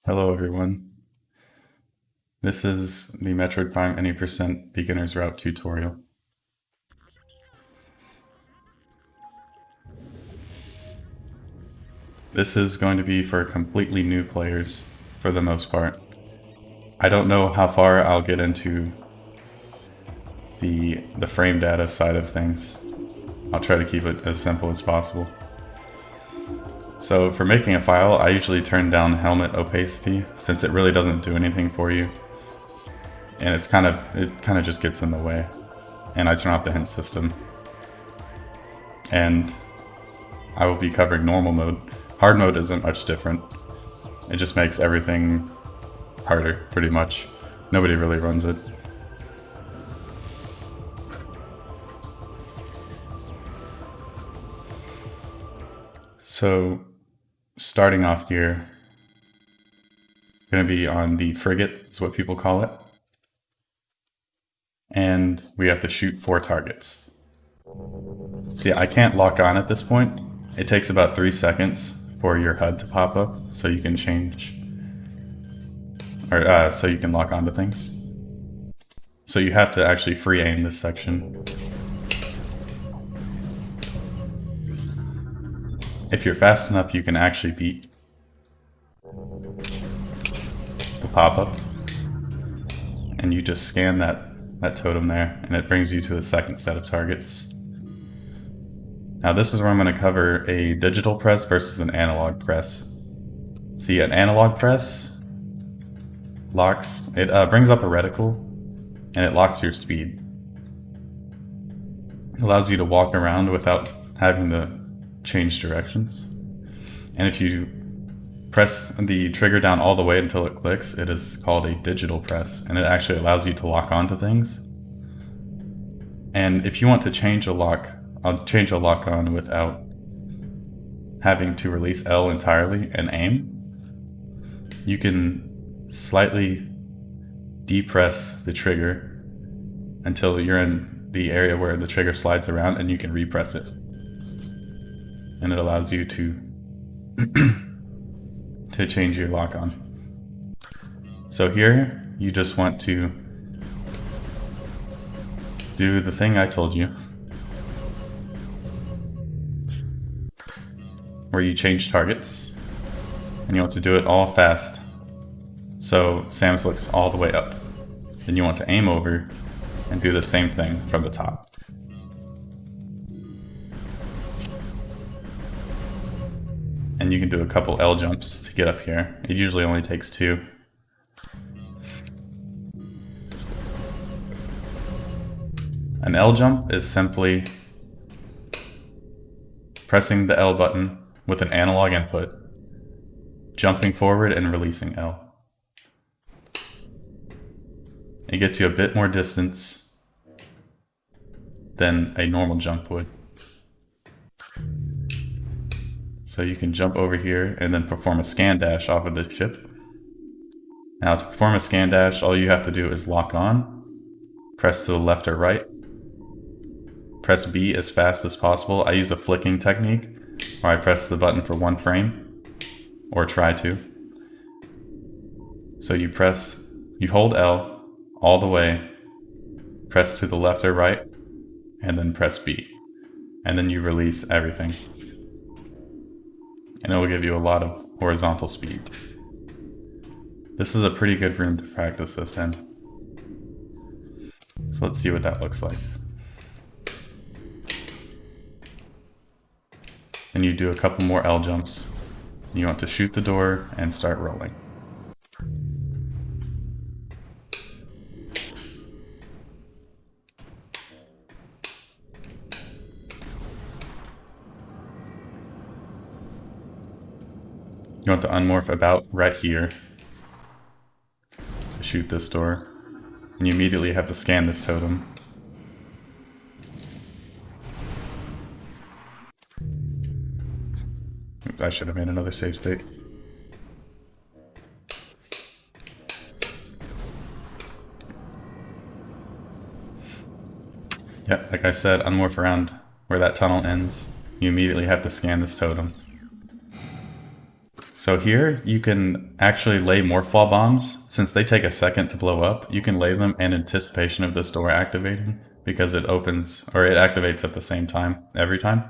Hello everyone, this is the Metroid Prime Any Percent Beginner's Route tutorial. This is going to be for completely new players for the most part. I don't know how far I'll get into the frame data side of things. I'll try to keep it as simple as possible. So for making a file, I usually turn down helmet opacity since it really doesn't do anything for you. And it kind of just gets in the way. And I turn off the hint system. And I will be covering normal mode. Hard mode isn't much different. It just makes everything harder, pretty much. Nobody really runs it. So, starting off here, going to be on the Frigate, is what people call it. And we have to shoot 4 targets. See, I can't lock on at this point. It takes about 3 seconds for your HUD to pop up, so you can change, or so you can lock onto things. So you have to actually free aim this section. If you're fast enough, you can actually beat the pop-up. And you just scan that totem there, and it brings you to the second set of targets. Now this is where I'm going to cover a digital press versus an analog press. See, an analog press locks, it brings up a reticle, and it locks your speed. It allows you to walk around without having to change directions. And if you press the trigger down all the way until it clicks, it is called a digital press, and it actually allows you to lock onto things. And if you want to change a lock, I'll change a lock on without having to release L entirely and aim. You can slightly depress the trigger until you're in the area where the trigger slides around, and you can repress it. And it allows you to to change your lock on. So here, you just want to do the thing I told you, where you change targets, and you want to do it all fast. So Samus looks all the way up. Then you want to aim over and do the same thing from the top. And you can do a couple L jumps to get up here. It usually only takes 2. An L jump is simply pressing the L button with an analog input, jumping forward and releasing L. It gets you a bit more distance than a normal jump would. So you can jump over here and then perform a scan dash off of the ship. Now to perform a scan dash, all you have to do is lock on, press to the left or right, press B as fast as possible. I use a flicking technique where I press the button for 1 frame, or try to. So you hold L all the way, press to the left or right, and then press B. And then you release everything. And it will give you a lot of horizontal speed. This is a pretty good room to practice this in. So let's see what that looks like. Then you do a couple more L jumps. You want to shoot the door and start rolling. You want to unmorph about right here to shoot this door. And you immediately have to scan this totem. I should have made another save state. Yep, like I said, unmorph around where that tunnel ends. You immediately have to scan this totem. So here you can actually lay morph ball bombs. Since they take a second to blow up, you can lay them in anticipation of this door activating because it opens or it activates at the same time every time.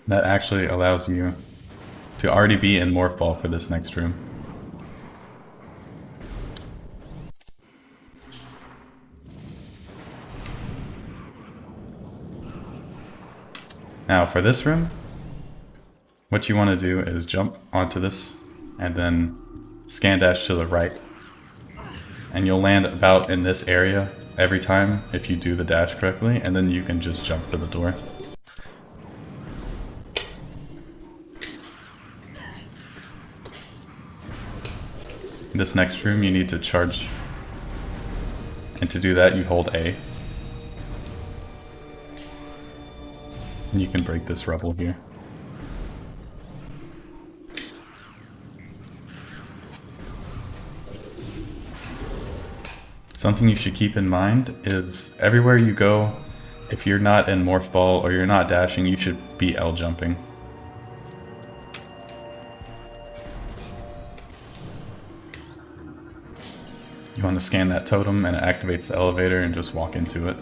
That actually allows you to already be in morph ball for this next room. Now for this room, what you want to do is jump onto this and then scan dash to the right. And you'll land about in this area every time if you do the dash correctly, and then you can just jump to the door. This next room you need to charge, and to do that you hold A. And you can break this rubble here. Something you should keep in mind is everywhere you go, if you're not in morph ball or you're not dashing, you should be L jumping. You want to scan that totem and it activates the elevator and just walk into it.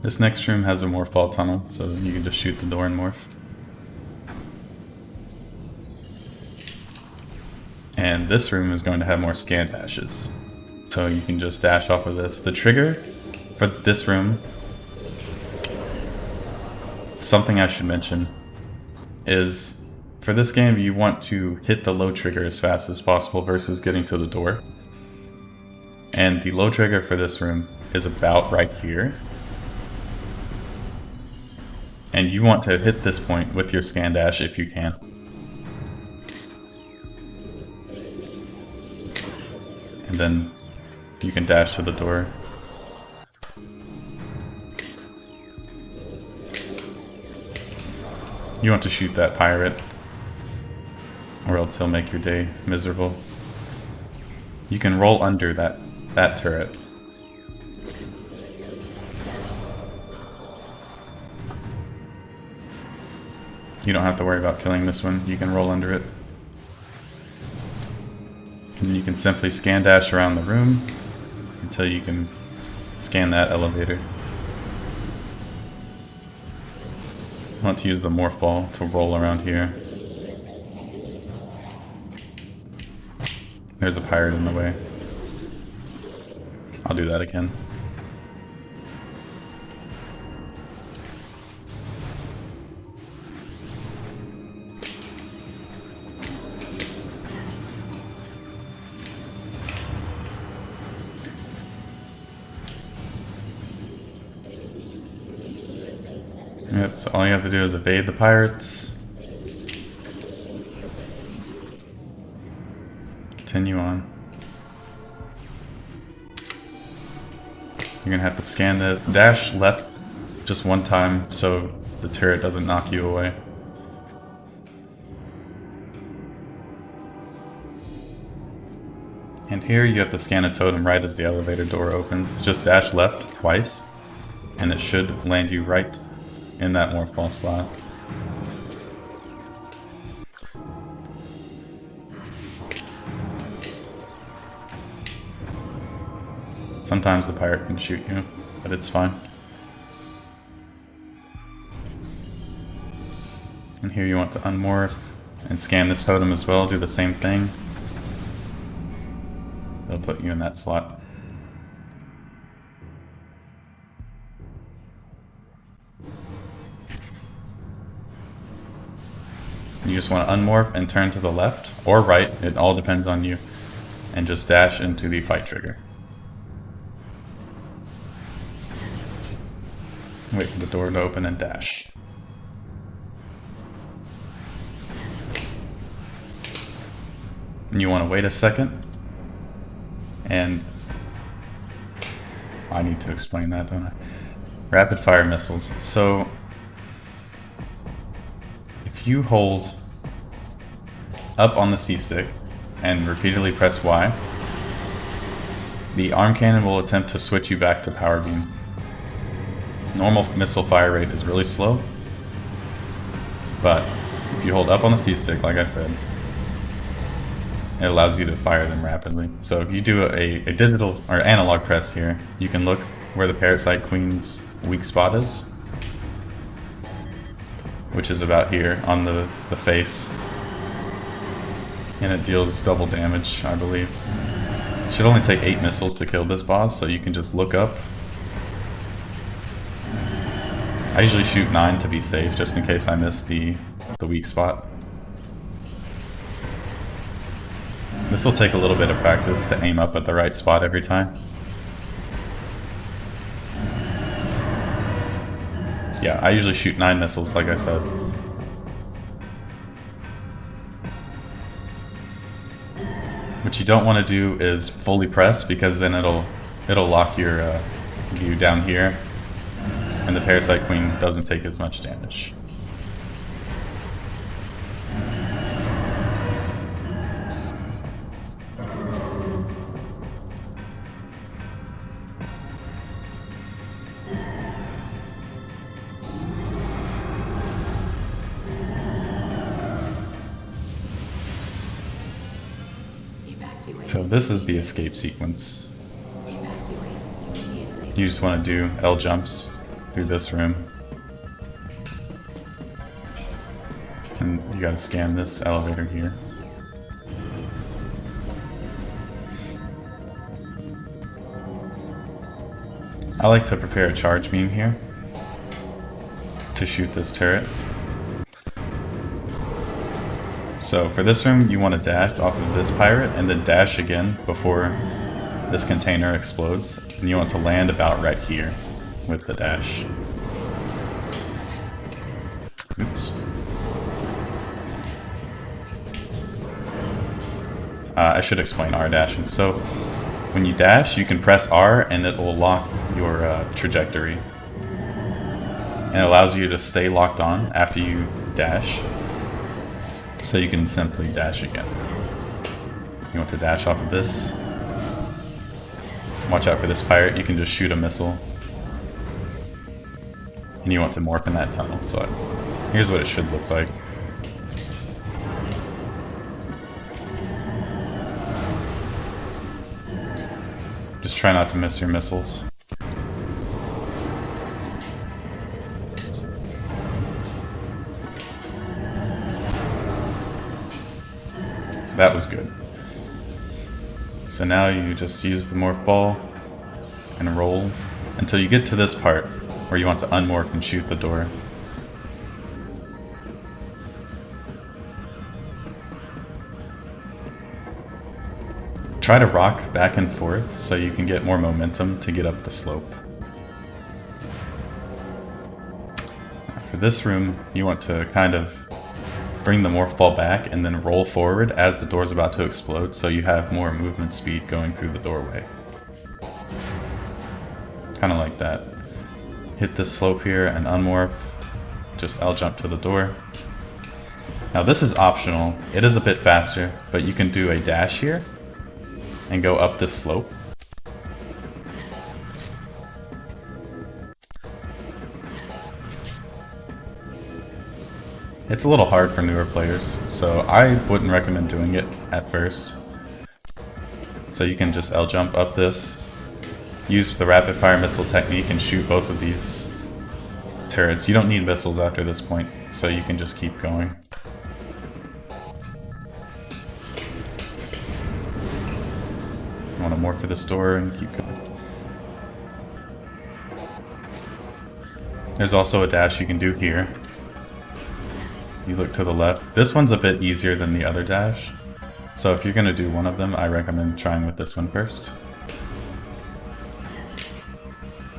This next room has a morph ball tunnel, so you can just shoot the door and morph. And this room is going to have more scan dashes. So you can just dash off of this. The trigger for this room, something I should mention, is for this game you want to hit the low trigger as fast as possible versus getting to the door. And the low trigger for this room is about right here. And you want to hit this point with your scan dash if you can. And then you can dash to the door. You want to shoot that pirate, or else he'll make your day miserable. You can roll under that turret. You don't have to worry about killing this one, you can roll under it. And you can simply scan dash around the room until you can scan that elevator. I want to use the morph ball to roll around here. There's a pirate in the way. I'll do that again. Yep, so all you have to do is evade the pirates. Continue on. You're gonna have to scan this. Dash left just one time so the turret doesn't knock you away. And here you have to scan a totem right as the elevator door opens. Just dash left twice and it should land you right in that morph ball slot. Sometimes the pirate can shoot you, but it's fine. And here you want to unmorph and scan this totem as well, do the same thing. It'll put you in that slot. You just want to unmorph and turn to the left or right, it all depends on you, and just dash into the fight trigger. Wait for the door to open and dash. And you want to wait a second, and I need to explain that, don't I? Rapid fire missiles. So if you hold up on the C stick and repeatedly press Y, the arm cannon will attempt to switch you back to power beam. Normal missile fire rate is really slow, but if you hold up on the C-stick, like I said, it allows you to fire them rapidly. So if you do a digital or analog press here, you can look where the Parasite Queen's weak spot is, which is about here on the face. And it deals double damage, I believe. Should only take 8 missiles to kill this boss, so you can just look up. I usually shoot 9 to be safe, just in case I miss the weak spot. This will take a little bit of practice to aim up at the right spot every time. Yeah, I usually shoot 9 missiles, like I said. What you don't want to do is fully press, because then it'll lock your view down here, and the Parasite Queen doesn't take as much damage. So this is the escape sequence. You just want to do L jumps through this room. And you gotta scan this elevator here. I like to prepare a charge beam here to shoot this turret. So for this room, you want to dash off of this pirate and then dash again before this container explodes. And you want to land about right here with the dash. Oops. I should explain R dashing. So when you dash, you can press R and it will lock your trajectory. And it allows you to stay locked on after you dash. So you can simply dash again. You want to dash off of this. Watch out for this pirate, you can just shoot a missile. And you want to morph in that tunnel, so here's what it should look like. Just try not to miss your missiles. That was good. So now you just use the morph ball and roll until you get to this part where you want to unmorph and shoot the door. Try to rock back and forth so you can get more momentum to get up the slope. For this room, you want to kind of bring the morph ball back and then roll forward as the door's about to explode, so you have more movement speed going through the doorway. Kind of like that. Hit this slope here and unmorph. Just L jump to the door. Now this is optional. It is a bit faster, but you can do a dash here and go up this slope. It's a little hard for newer players, so I wouldn't recommend doing it at first. So you can just L jump up this, use the rapid fire missile technique and shoot both of these turrets. You don't need missiles after this point, so you can just keep going. You want to morph for this door and keep going. There's also a dash you can do here. You look to the left. This one's a bit easier than the other dash. So if you're going to do one of them, I recommend trying with this one first.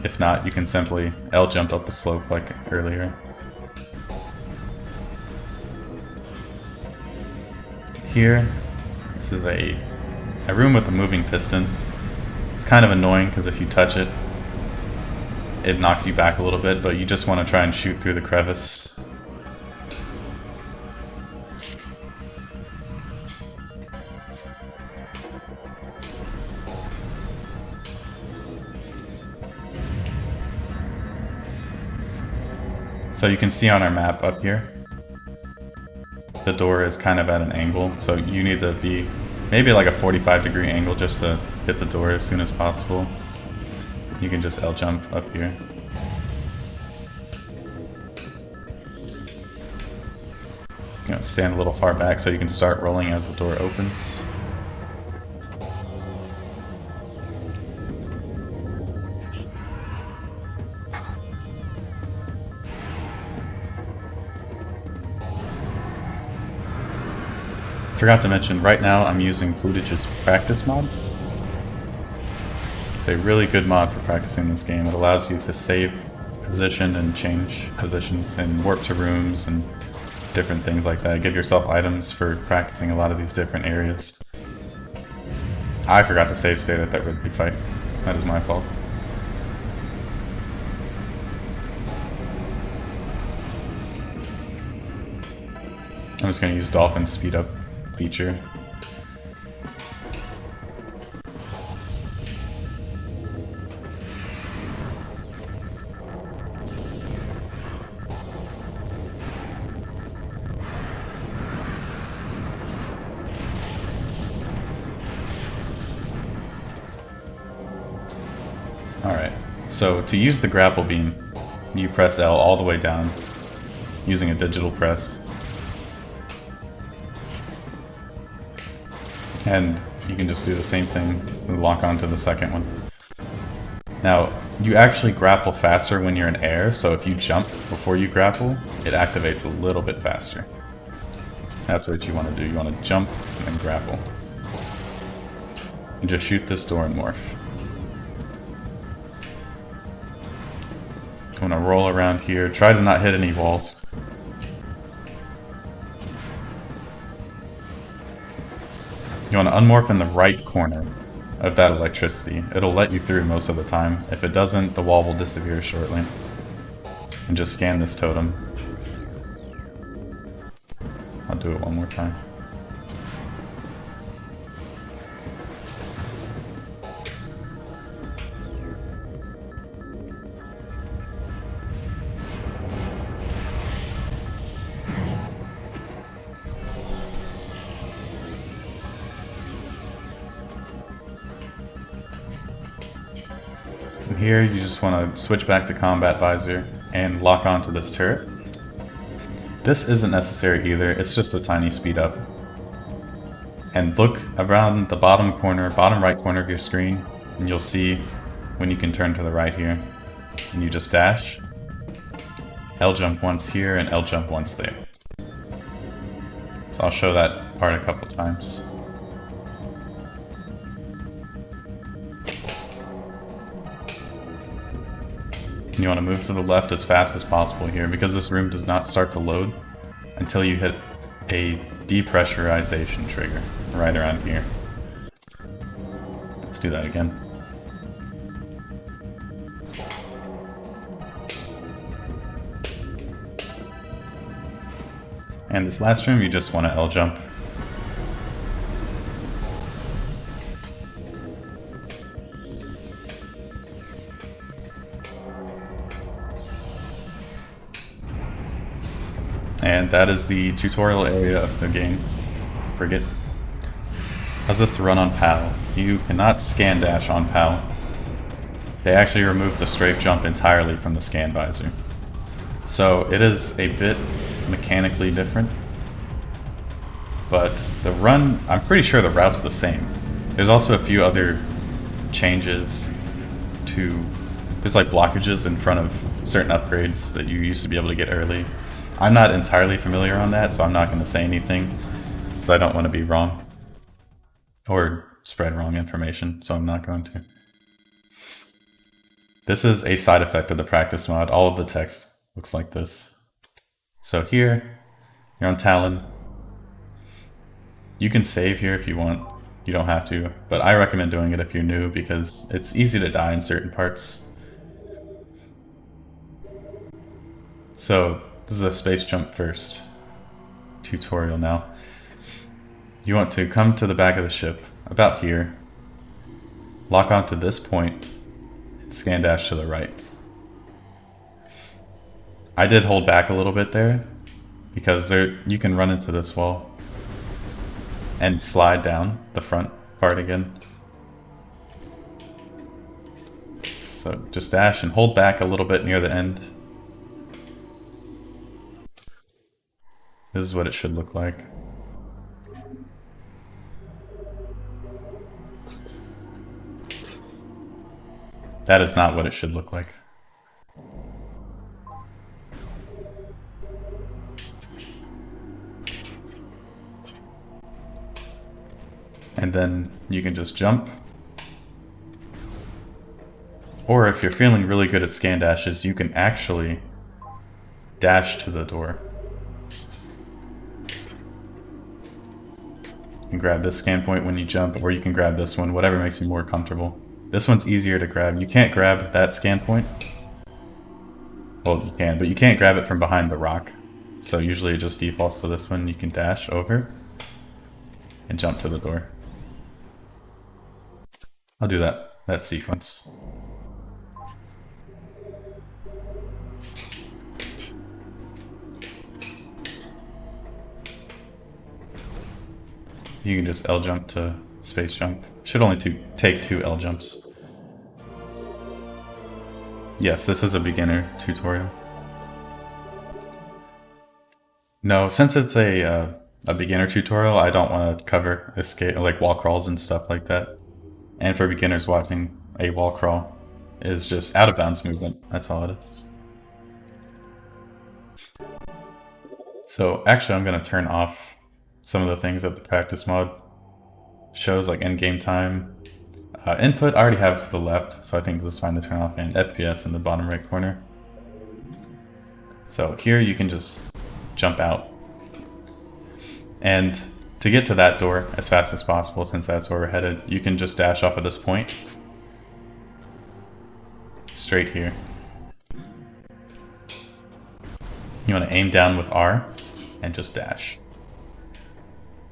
If not, you can simply L jump up the slope like earlier. Here, this is a room with a moving piston. It's kind of annoying because if you touch it, it knocks you back a little bit, but you just want to try and shoot through the crevice. So you can see on our map up here, the door is kind of at an angle, so you need to be maybe like a 45-degree angle just to hit the door as soon as possible. You can just L jump up here. You know, stand a little far back so you can start rolling as the door opens. Forgot to mention, right now I'm using Footage's practice mod. It's a really good mod for practicing this game. It allows you to save position and change positions and warp to rooms and different things like that. Give yourself items for practicing a lot of these different areas. I forgot to save state at that Ridley fight. That is my fault. I'm just going to use Dolphin's speed up feature. Alright, so to use the grapple beam, you press L all the way down using a digital press. And you can just do the same thing and lock onto the second one. Now, you actually grapple faster when you're in air, so if you jump before you grapple, it activates a little bit faster. That's what you want to do. You want to jump and then grapple. And just shoot this door and morph. I'm going to roll around here. Try to not hit any walls. You want to unmorph in the right corner of that electricity. It'll let you through most of the time. If it doesn't, the wall will disappear shortly. And just scan this totem. I'll do it one more time. Here, you just want to switch back to combat visor and lock onto this turret. This isn't necessary either, it's just a tiny speed up. And look around the bottom corner, bottom right corner of your screen, and you'll see when you can turn to the right here. And you just dash. L jump once here and L jump once there. So I'll show that part a couple times. You want to move to the left as fast as possible here, because this room does not start to load until you hit a depressurization trigger right around here. Let's do that again. And this last room, you just want to L jump. And that is the tutorial area of the game. Frigate. How's this to run on PAL? You cannot scan dash on PAL. They actually removed the strafe jump entirely from the scan visor. So it is a bit mechanically different. But the run, I'm pretty sure the route's the same. There's also a few other changes to... There's like blockages in front of certain upgrades that you used to be able to get early. I'm not entirely familiar on that, so I'm not going to say anything, but I don't want to be wrong. Or spread wrong information, so I'm not going to. This is a side effect of the practice mod. All of the text looks like this. So here, you're on Tallon. You can save here if you want. You don't have to, but I recommend doing it if you're new because it's easy to die in certain parts. So, this is a space jump first tutorial now. You want to come to the back of the ship, about here, lock onto this point, and scan dash to the right. I did hold back a little bit there because you can run into this wall and slide down the front part again. So just dash and hold back a little bit near the end. This is what it should look like. That is not what it should look like. And then you can just jump. Or if you're feeling really good at scan dashes, you can actually dash to the door. You can grab this scan point when you jump, or you can grab this one, whatever makes you more comfortable. This one's easier to grab. You can't grab that scan point. Well, you can, but you can't grab it from behind the rock. So usually it just defaults to this one. You can dash over and jump to the door. I'll do that sequence. You can just L jump to space jump. Should only take 2 L jumps. Yes, this is a beginner tutorial. No, since it's a beginner tutorial, I don't want to cover escape, like wall crawls and stuff like that. And for beginners watching, a wall crawl is just out of bounds movement. That's all it is. So actually I'm going to turn off some of the things that the practice mod shows, like in-game time. Input I already have to the left, so I think this is fine to turn off, and FPS in the bottom right corner. So here you can just jump out. And to get to that door as fast as possible, since that's where we're headed, you can just dash off of this point. Straight here. You want to aim down with R and just dash.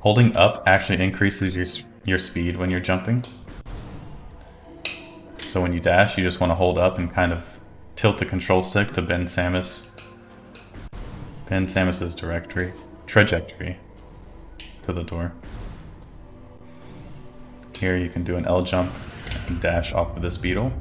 Holding up actually increases your speed when you're jumping. So when you dash, you just want to hold up and kind of tilt the control stick to bend Samus's trajectory to the door. Here you can do an L jump and dash off of this beetle.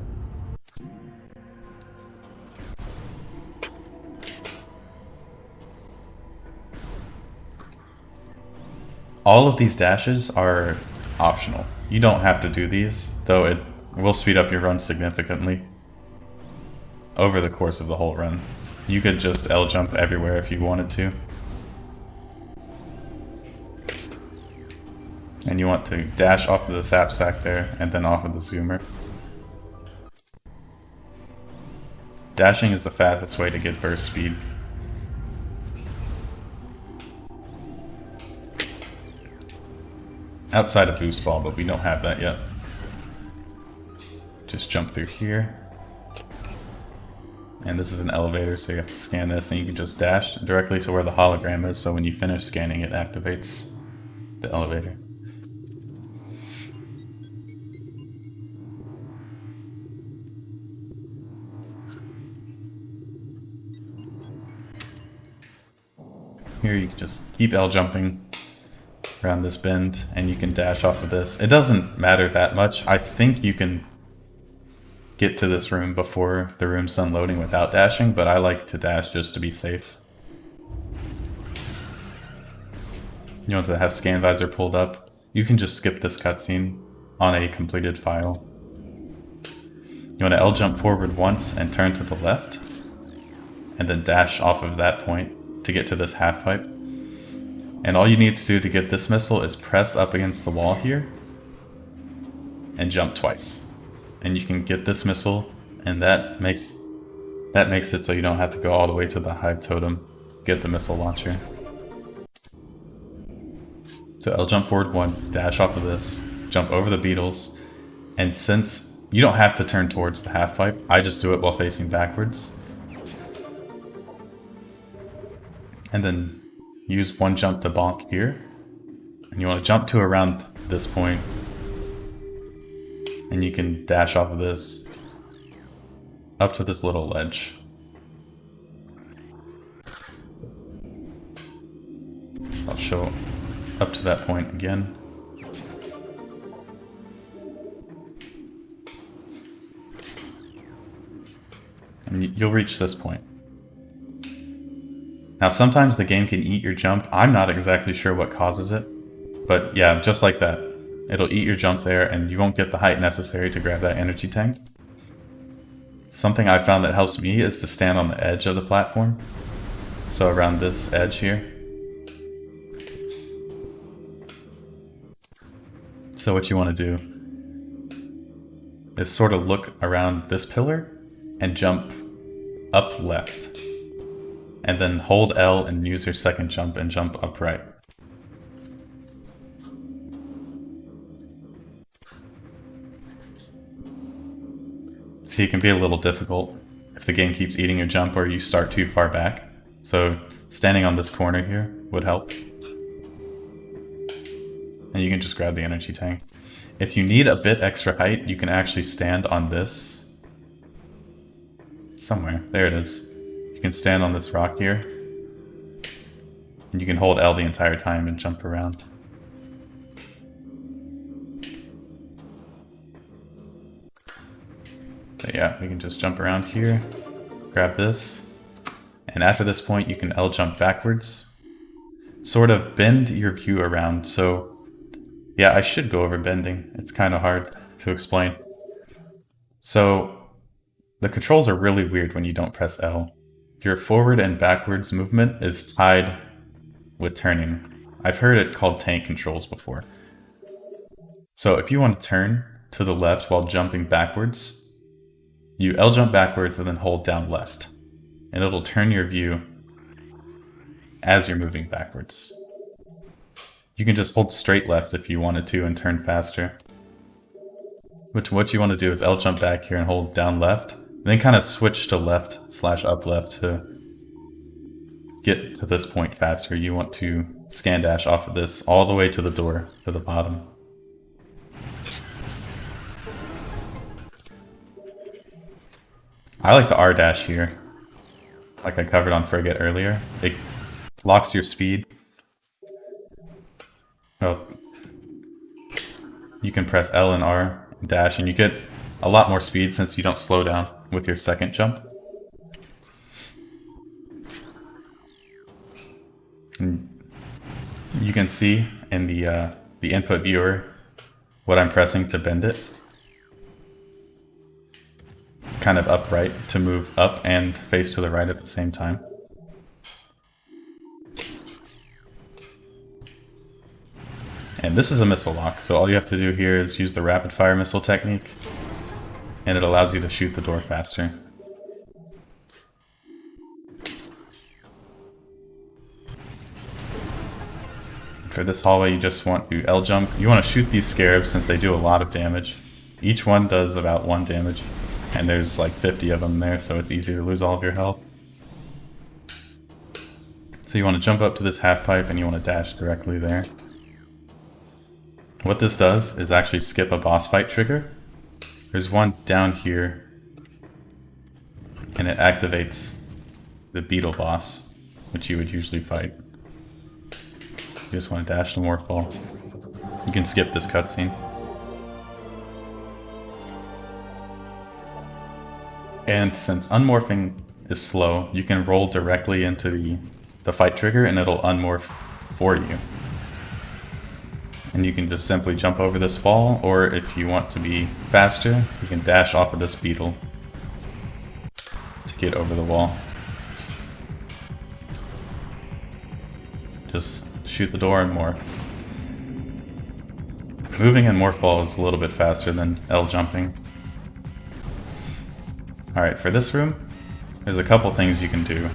All of these dashes are optional. You don't have to do these, though it will speed up your run significantly over the course of the whole run. You could just L jump everywhere if you wanted to. And you want to dash off of the sap sack there, and then off of the zoomer. Dashing is the fastest way to get burst speed. Outside of boost ball, but we don't have that yet. Just jump through here. And this is an elevator, so you have to scan this, and you can just dash directly to where the hologram is, so when you finish scanning, it activates the elevator. Here you can just keep L jumping around this bend, and you can dash off of this. It doesn't matter that much. I think you can get to this room before the room's done loading without dashing, but I like to dash just to be safe. You want to have scan visor pulled up. You can just skip this cutscene on a completed file. You want to L jump forward once and turn to the left, and then dash off of that point to get to this half pipe. And all you need to do to get this missile is press up against the wall here and jump twice. And you can get this missile, and that makes it so you don't have to go all the way to the hive totem, get the missile launcher. So L jump forward once, dash off of this, jump over the beetles, and since you don't have to turn towards the half pipe, I just do it while facing backwards. And then use one jump to bonk here. And you want to jump to around this point. And you can dash off of this up to this little ledge. I'll show up to that point again. And you'll reach this point. Now sometimes the game can eat your jump. I'm not exactly sure what causes it. But yeah, just like that. It'll eat your jump there and you won't get the height necessary to grab that energy tank. Something I found that helps me is to stand on the edge of the platform. So around this edge here. So what you want to do is sort of look around this pillar and jump up left. And then hold L and use your second jump and jump up right. See, it can be a little difficult if the game keeps eating your jump or you start too far back. So standing on this corner here would help. And you can just grab the energy tank. If you need a bit extra height, you can actually stand on this somewhere. There it is. You can stand on this rock here. And you can hold L the entire time and jump around. But yeah, we can just jump around here, grab this, and after this point you can L jump backwards. Sort of bend your view around, so yeah, I should go over bending. It's kind of hard to explain. So the controls are really weird when you don't press L. Your forward and backwards movement is tied with turning. I've heard it called tank controls before. So if you want to turn to the left while jumping backwards, you L jump backwards and then hold down left. And it'll turn your view as you're moving backwards. You can just hold straight left if you wanted to and turn faster. What you want to do is L jump back here and hold down left. And then kind of switch to left/up left to get to this point faster. You want to scan dash off of this all the way to the door to the bottom. I like to R-dash here, like I covered on Frigate earlier. It locks your speed. Oh, you can press L and R and dash and you get a lot more speed since you don't slow down with your second jump. And you can see in the input viewer what I'm pressing to bend it. Kind of upright to move up and face to the right at the same time. And this is a missile lock, so all you have to do here is use the rapid fire missile technique, and it allows you to shoot the door faster. For this hallway, you just want to L jump. You want to shoot these scarabs since they do a lot of damage. Each one does about 1 damage. And there's like 50 of them there, so it's easy to lose all of your health. So you want to jump up to this half pipe and you want to dash directly there. What this does is actually skip a boss fight trigger. There's one down here, and it activates the beetle boss, which you would usually fight. You just want to dash to Morphball. You can skip this cutscene. And since unmorphing is slow, you can roll directly into the fight trigger and it'll unmorph for you. And you can just simply jump over this wall, or if you want to be faster, you can dash off of this beetle to get over the wall. Just shoot the door and morph. Moving in Morphball is a little bit faster than L jumping. Alright, for this room, there's a couple things you can do.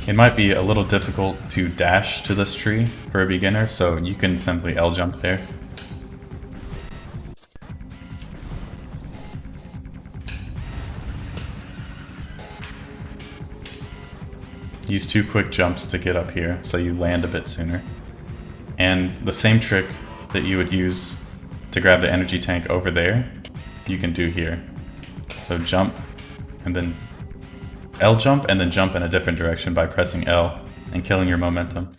It might be a little difficult to dash to this tree for a beginner, so you can simply L jump there. Use 2 quick jumps to get up here, so you land a bit sooner. And the same trick that you would use to grab the energy tank over there, you can do here. So jump, and then L jump, and then jump in a different direction by pressing L and killing your momentum.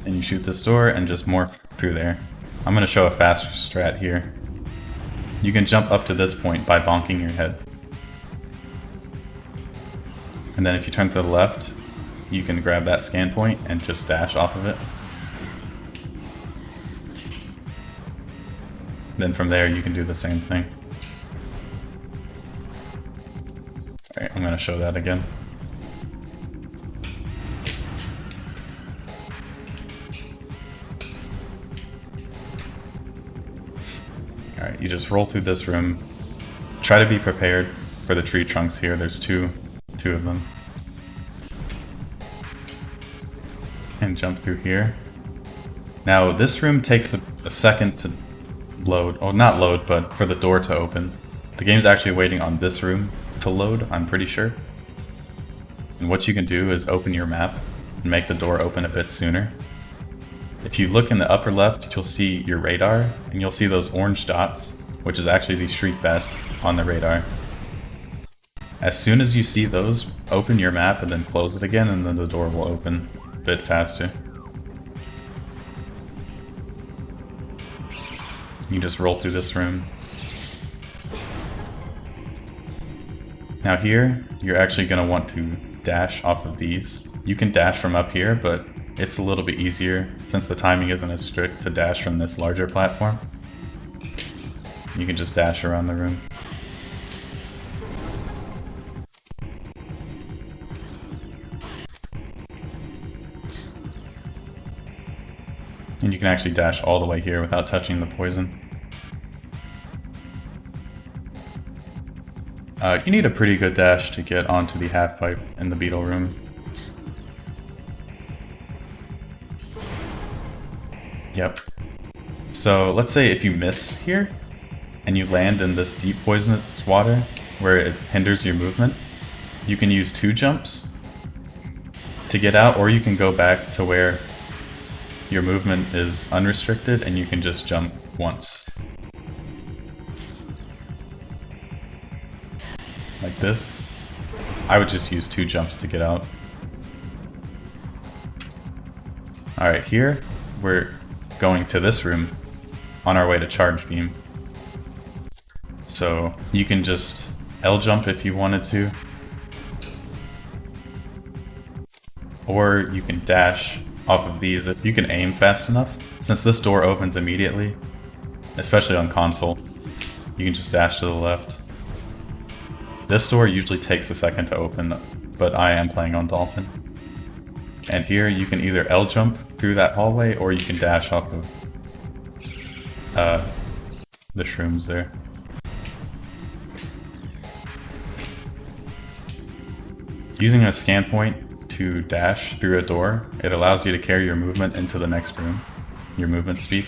And you shoot this door and just morph through there. I'm going to show a faster strat here. You can jump up to this point by bonking your head. And then if you turn to the left, you can grab that scan point and just dash off of it. Then from there you can do the same thing. Alright, I'm going to show that again. Alright, you just roll through this room. Try to be prepared for the tree trunks here. There's two of them. And jump through here. Now this room takes a second to load. Oh, not load, but for the door to open. The game's actually waiting on this room to load, I'm pretty sure. And what you can do is open your map and make the door open a bit sooner. If you look in the upper left, you'll see your radar, and you'll see those orange dots, which is actually these shriek bats on the radar. As soon as you see those, open your map and then close it again, and then the door will open a bit faster. You just roll through this room. Now here, you're actually going to want to dash off of these. You can dash from up here, but it's a little bit easier, since the timing isn't as strict, to dash from this larger platform. You can just dash around the room. And you can actually dash all the way here without touching the poison. You need a pretty good dash to get onto the half pipe in the beetle room. Yep. So let's say if you miss here, and you land in this deep poisonous water, where it hinders your movement, you can use 2 jumps to get out, or you can go back to where your movement is unrestricted and you can just jump once. Like this. I would just use 2 jumps to get out. Alright, here we're going to this room on our way to charge beam. So you can just L jump if you wanted to, or you can dash off of these if you can aim fast enough. Since this door opens immediately, especially on console, you can just dash to the left. This door usually takes a second to open, but I am playing on Dolphin. And here you can either L jump through that hallway, or you can dash off of the shrooms there. Using a scan point to dash through a door, it allows you to carry your movement into the next room, your movement speed.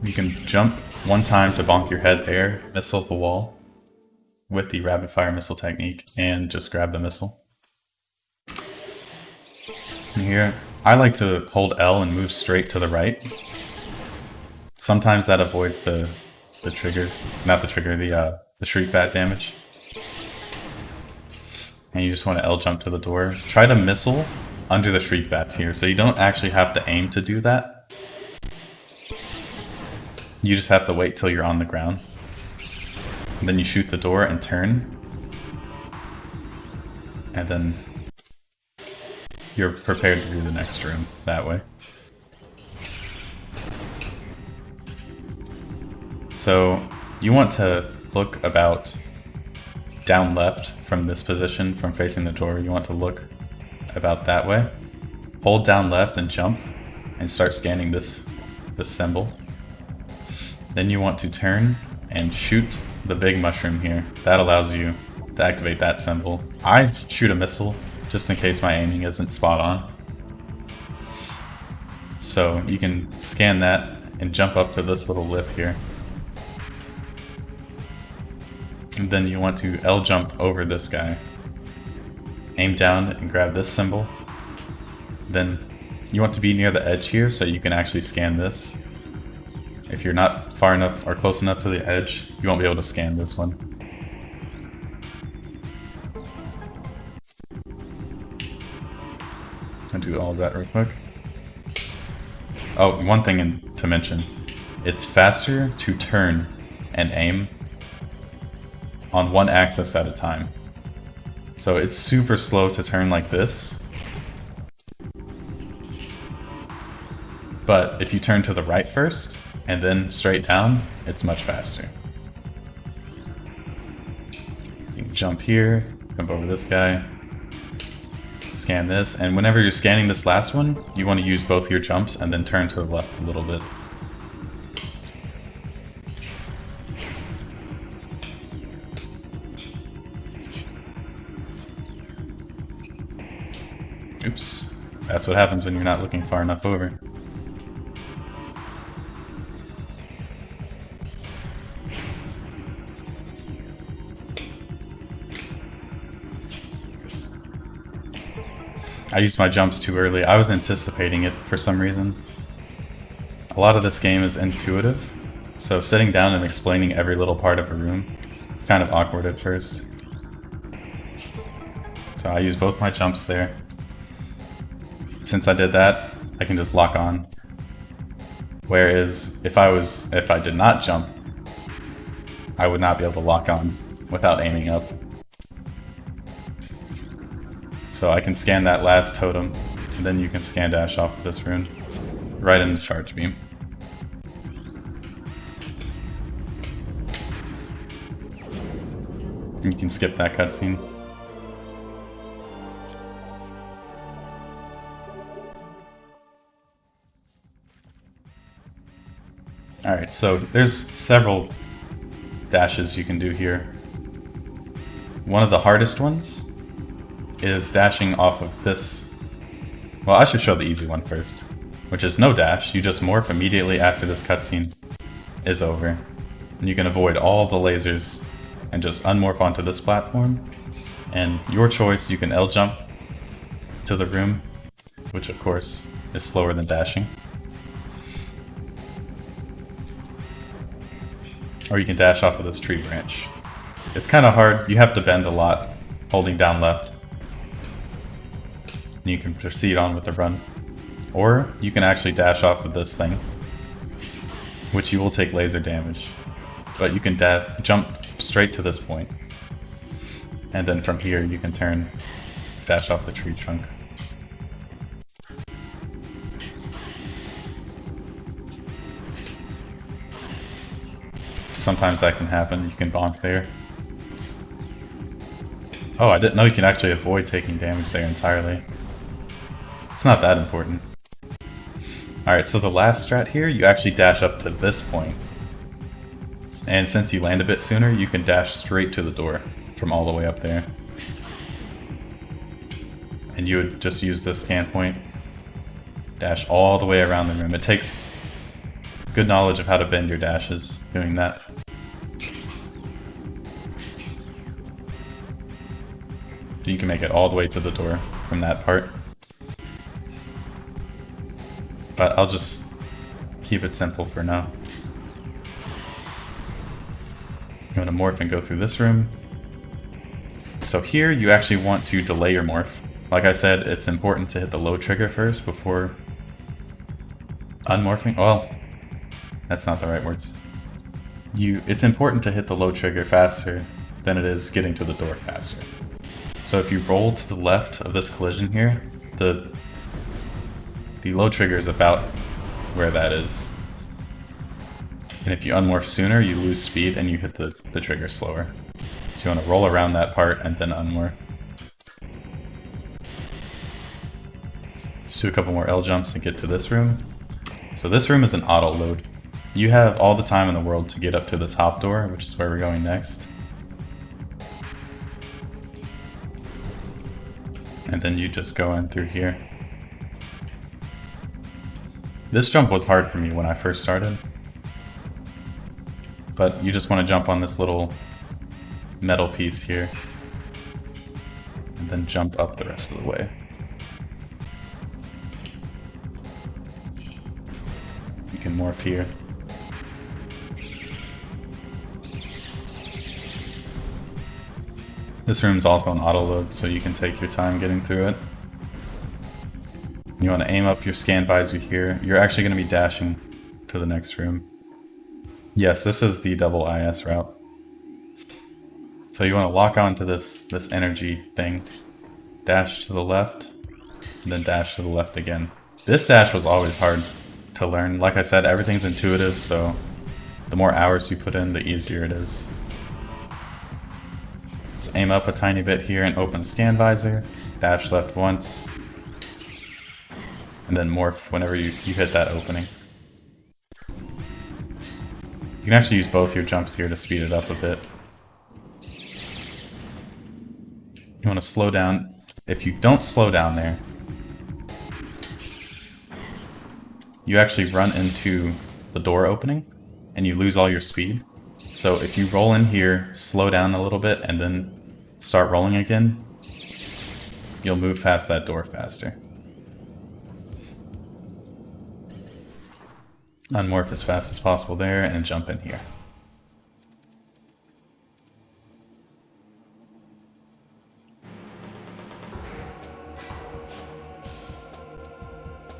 You can jump 1 time to bonk your head there, missile the wall with the rapid fire missile technique, and just grab the missile. And here, I like to hold L and move straight to the right. Sometimes that avoids the trigger, not the trigger, the shriek bat damage. And you just want to L jump to the door. Try to missile under the shriek bats here, so you don't actually have to aim to do that. You just have to wait till you're on the ground. And then you shoot the door and turn. And then you're prepared to do the next room that way. So you want to look about down left from this position, from facing the door. You want to look about that way. Hold down left and jump and start scanning this symbol. Then you want to turn and shoot the big mushroom here. That allows you to activate that symbol. I shoot a missile just in case my aiming isn't spot on. So you can scan that and jump up to this little lip here. And then you want to L jump over this guy. aim down and grab this symbol. Then you want to be near the edge here so you can actually scan this. If you're not far enough or close enough to the edge, you won't be able to scan this one. I'll do all of that real quick. Oh, one thing to mention. It's faster to turn and aim on one axis at a time. So it's super slow to turn like this. But if you turn to the right first, and then straight down, it's much faster. So you can jump here, jump over this guy, scan this, and whenever you're scanning this last one, you want to use both your jumps and then turn to the left a little bit. Oops, that's what happens when you're not looking far enough over. I used my jumps too early. I was anticipating it for some reason. A lot of this game is intuitive, so sitting down and explaining every little part of a room is kind of awkward at first. So I used both my jumps there. Since I did that, I can just lock on. Whereas if I did not jump, I would not be able to lock on without aiming up. So I can scan that last totem, and then you can scan dash off of this rune, right into charge beam. And you can skip that cutscene. Alright, so there's several dashes you can do here. One of the hardest ones is dashing off of this. Well, I should show the easy one first, which is no dash. You just morph immediately after this cutscene is over. And you can avoid all the lasers and just unmorph onto this platform. And your choice, you can L jump to the room, which of course is slower than dashing. Or you can dash off of this tree branch. It's kind of hard. You have to bend a lot, holding down left. And you can proceed on with the run. Or you can actually dash off of this thing, which you will take laser damage. But you can jump straight to this point. And then from here you can dash off the tree trunk. Sometimes that can happen. You can bonk there. Oh, I didn't know you can actually avoid taking damage there entirely. It's not that important. Alright, so the last strat here, you actually dash up to this point. And since you land a bit sooner, you can dash straight to the door from all the way up there. And you would just use this scan point, dash all the way around the room. It takes good knowledge of how to bend your dashes doing that. So you can make it all the way to the door from that part. But I'll just keep it simple for now. I'm going to morph and go through this room. So here you actually want to delay your morph. Like I said, it's important to hit the low trigger first before unmorphing. Well, that's not the right words. It's important to hit the low trigger faster than it is getting to the door faster. So if you roll to the left of this collision here, the low trigger is about where that is. And if you unmorph sooner, you lose speed and you hit the trigger slower. So you want to roll around that part and then unmorph. Just do a couple more L jumps and get to this room. So this room is an auto load. You have all the time in the world to get up to the top door, which is where we're going next. And then you just go in through here. This jump was hard for me when I first started. But you just want to jump on this little metal piece here. and then jump up the rest of the way. You can morph here. This room's also on auto load, so you can take your time getting through it. You want to aim up your scan visor here. You're actually going to be dashing to the next room. Yes, this is the double IS route. So you want to lock onto this energy thing. Dash to the left, and then dash to the left again. This dash was always hard to learn. Like I said, everything's intuitive, so the more hours you put in, the easier it is. So aim up a tiny bit here and open scan visor. Dash left once. And then morph whenever you hit that opening. You can actually use both your jumps here to speed it up a bit. You want to slow down. If you don't slow down there, you actually run into the door opening and you lose all your speed. So if you roll in here, slow down a little bit, and then start rolling again, you'll move past that door faster. Unmorph as fast as possible there and jump in here.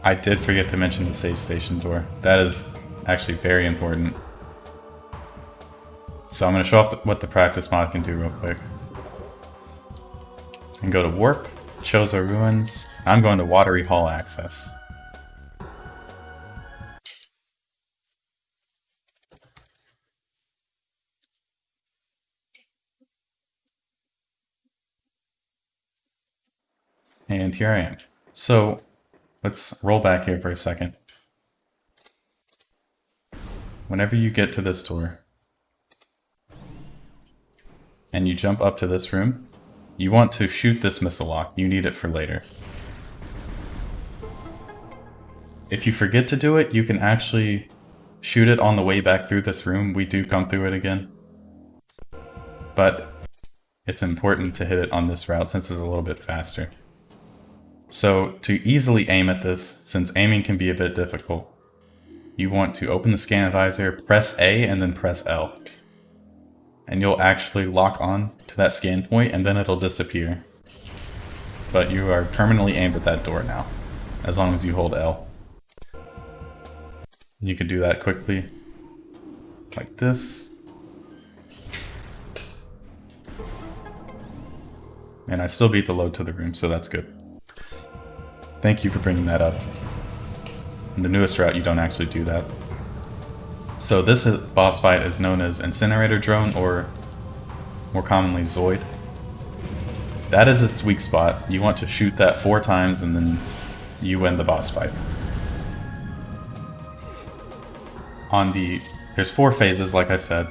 I did forget to mention the save station door. That is actually very important. So I'm going to show off what the practice mod can do real quick. And go to Warp, Chozo Ruins. I'm going to Watery Hall Access. And here I am. So let's roll back here for a second. Whenever you get to this door, and you jump up to this room, you want to shoot this missile lock. You need it for later. If you forget to do it, you can actually shoot it on the way back through this room. We do come through it again. But it's important to hit it on this route since it's a little bit faster. So to easily aim at this, since aiming can be a bit difficult, you want to open the scan visor, press A, and then press L. And you'll actually lock on to that scan point, and then it'll disappear. But you are permanently aimed at that door now, as long as you hold L. You can do that quickly, like this. And I still beat the load to the room, so that's good. Thank you for bringing that up. In the newest route, you don't actually do that. So this boss fight is known as Incinerator Drone, or more commonly Zoid. That is its weak spot. You want to shoot that 4 times and then you win the boss fight. There's 4 phases, like I said.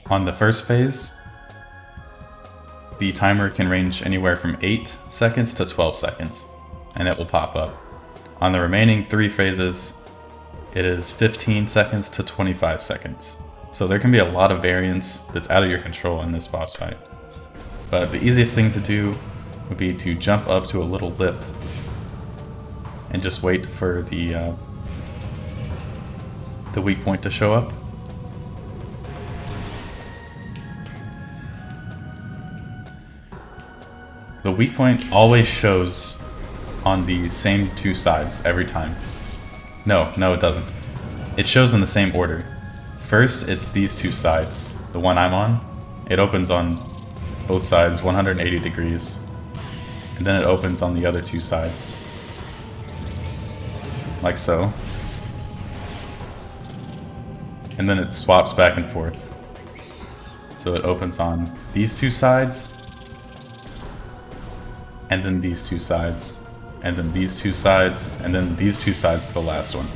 On the first phase, the timer can range anywhere from 8 seconds to 12 seconds, and it will pop up. On the remaining 3 phases, it is 15 seconds to 25 seconds. So there can be a lot of variance that's out of your control in this boss fight. But the easiest thing to do would be to jump up to a little lip and just wait for the weak point to show up. The weak point always shows on the same 2 sides every time. No, it doesn't. It shows in the same order. First, it's these 2 sides. The one I'm on, it opens on both sides 180 degrees. And then it opens on the other 2 sides. Like so. And then it swaps back and forth. So it opens on these 2 sides, and then these 2 sides, and then these 2 sides, and then these 2 sides for the last one.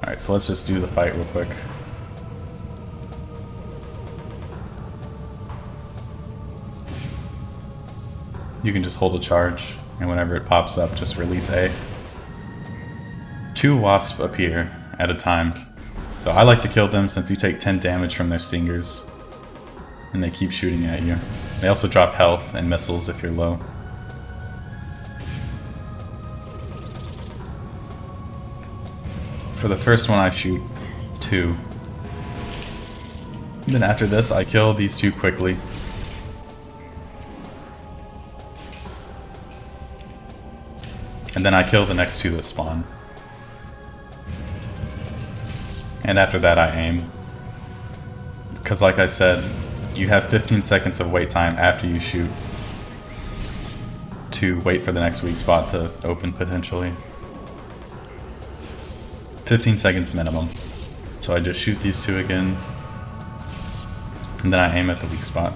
Alright, so let's just do the fight real quick. You can just hold a charge, and whenever it pops up, just release A. 2 wasps appear at a time. So I like to kill them since you take 10 damage from their stingers. and they keep shooting at you. They also drop health and missiles if you're low. For the first one I shoot 2. Then after this I kill these 2 quickly. And then I kill the next 2 that spawn. And after that I aim. Because like I said, you have 15 seconds of wait time after you shoot to wait for the next weak spot to open potentially. 15 seconds minimum. So I just shoot these 2 again. And then I aim at the weak spot.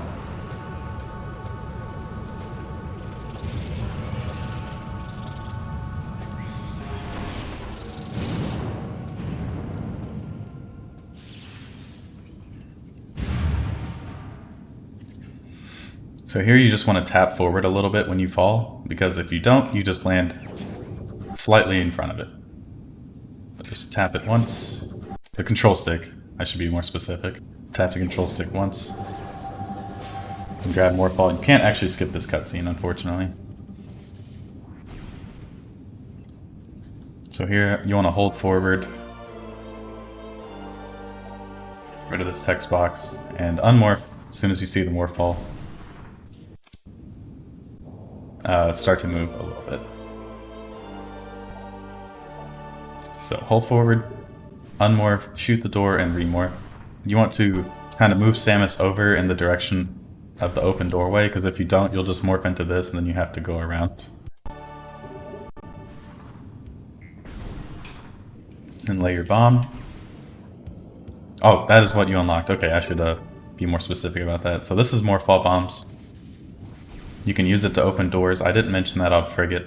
So here you just want to tap forward a little bit when you fall, because if you don't, you just land slightly in front of it. But just tap it once. The control stick, I should be more specific. Tap the control stick once. And grab more fall. You can't actually skip this cutscene, unfortunately. So here, you want to hold forward. Get rid of this text box, and unmorph as soon as you see the morph ball. Start to move a little bit. So hold forward, unmorph, shoot the door, and remorph. You want to kind of move Samus over in the direction of the open doorway, because if you don't, you'll just morph into this and then you have to go around. And lay your bomb. Oh, that is what you unlocked. Okay, I should be more specific about that. So this is more fall bombs. You can use it to open doors. I didn't mention that on Frigate.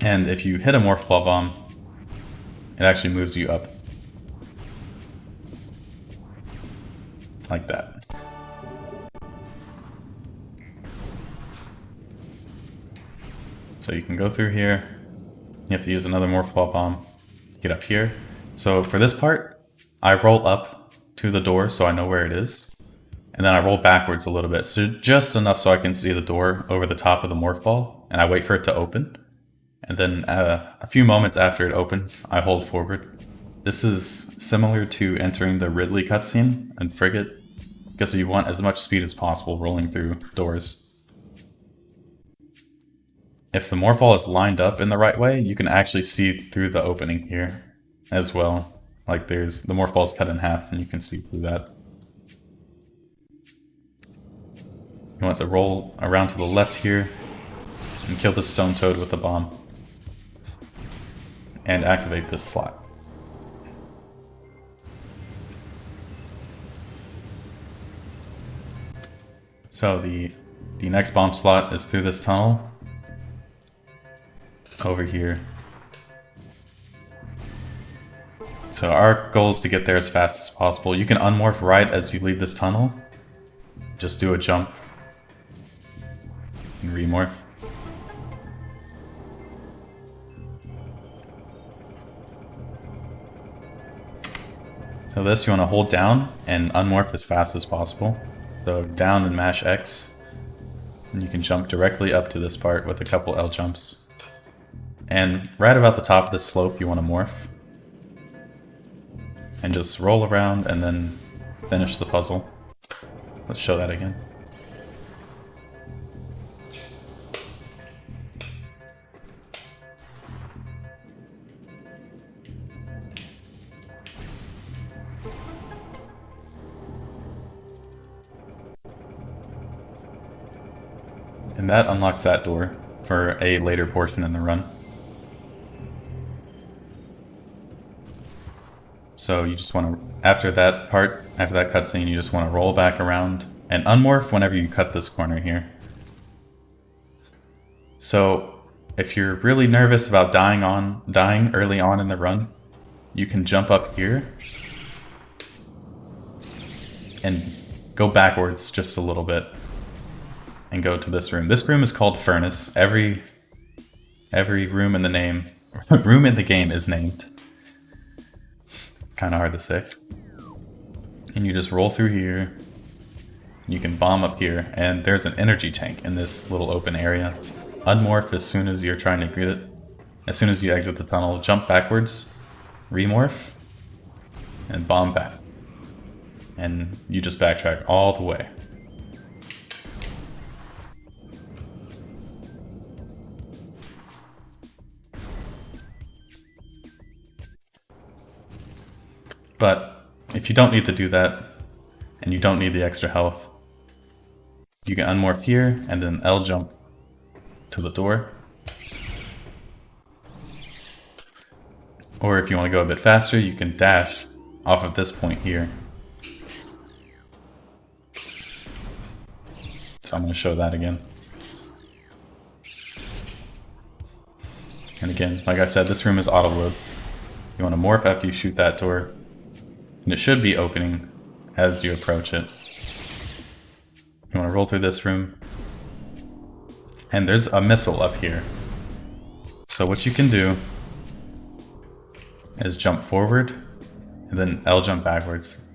And if you hit a morph ball bomb, it actually moves you up. Like that. So you can go through here. You have to use another morph ball bomb. Get up here. So for this part, I roll up to the door so I know where it is. And then I roll backwards a little bit, so just enough so I can see the door over the top of the morph ball, and I wait for it to open. And then a few moments after it opens, I hold forward. This is similar to entering the Ridley cutscene in Frigate, because you want as much speed as possible rolling through doors. If the morph ball is lined up in the right way, you can actually see through the opening here as well. Like the morph ball is cut in half and you can see through that. You want to roll around to the left here and kill the stone toad with a bomb. And activate this slot. So the next bomb slot is through this tunnel. Over here. So our goal is to get there as fast as possible. You can unmorph right as you leave this tunnel. Just do a jump. And remorph. So this you want to hold down and unmorph as fast as possible. So down and mash X. And you can jump directly up to this part with a couple L jumps. And right about the top of this slope you want to morph. And just roll around and then finish the puzzle. Let's show that again. And that unlocks that door for a later portion in the run. So you just want to, after that cutscene, you just want to roll back around and unmorph whenever you cut this corner here. So if you're really nervous about dying early on in the run, you can jump up here and go backwards just a little bit and go to this room. This room is called Furnace. Every room in the game is named. Kind of hard to say. And you just roll through here. You can bomb up here, and there's an energy tank in this little open area. Unmorph as soon as you're trying to get it. As soon as you exit the tunnel, jump backwards, remorph, and bomb back. And you just backtrack all the way. But if you don't need to do that, and you don't need the extra health, you can unmorph here and then L jump to the door. Or if you want to go a bit faster, you can dash off of this point here. So I'm going to show that again. And again, like I said, this room is auto-load. You want to morph after you shoot that door. And it should be opening as you approach it. You want to roll through this room. And there's a missile up here. So what you can do is jump forward and then L jump backwards.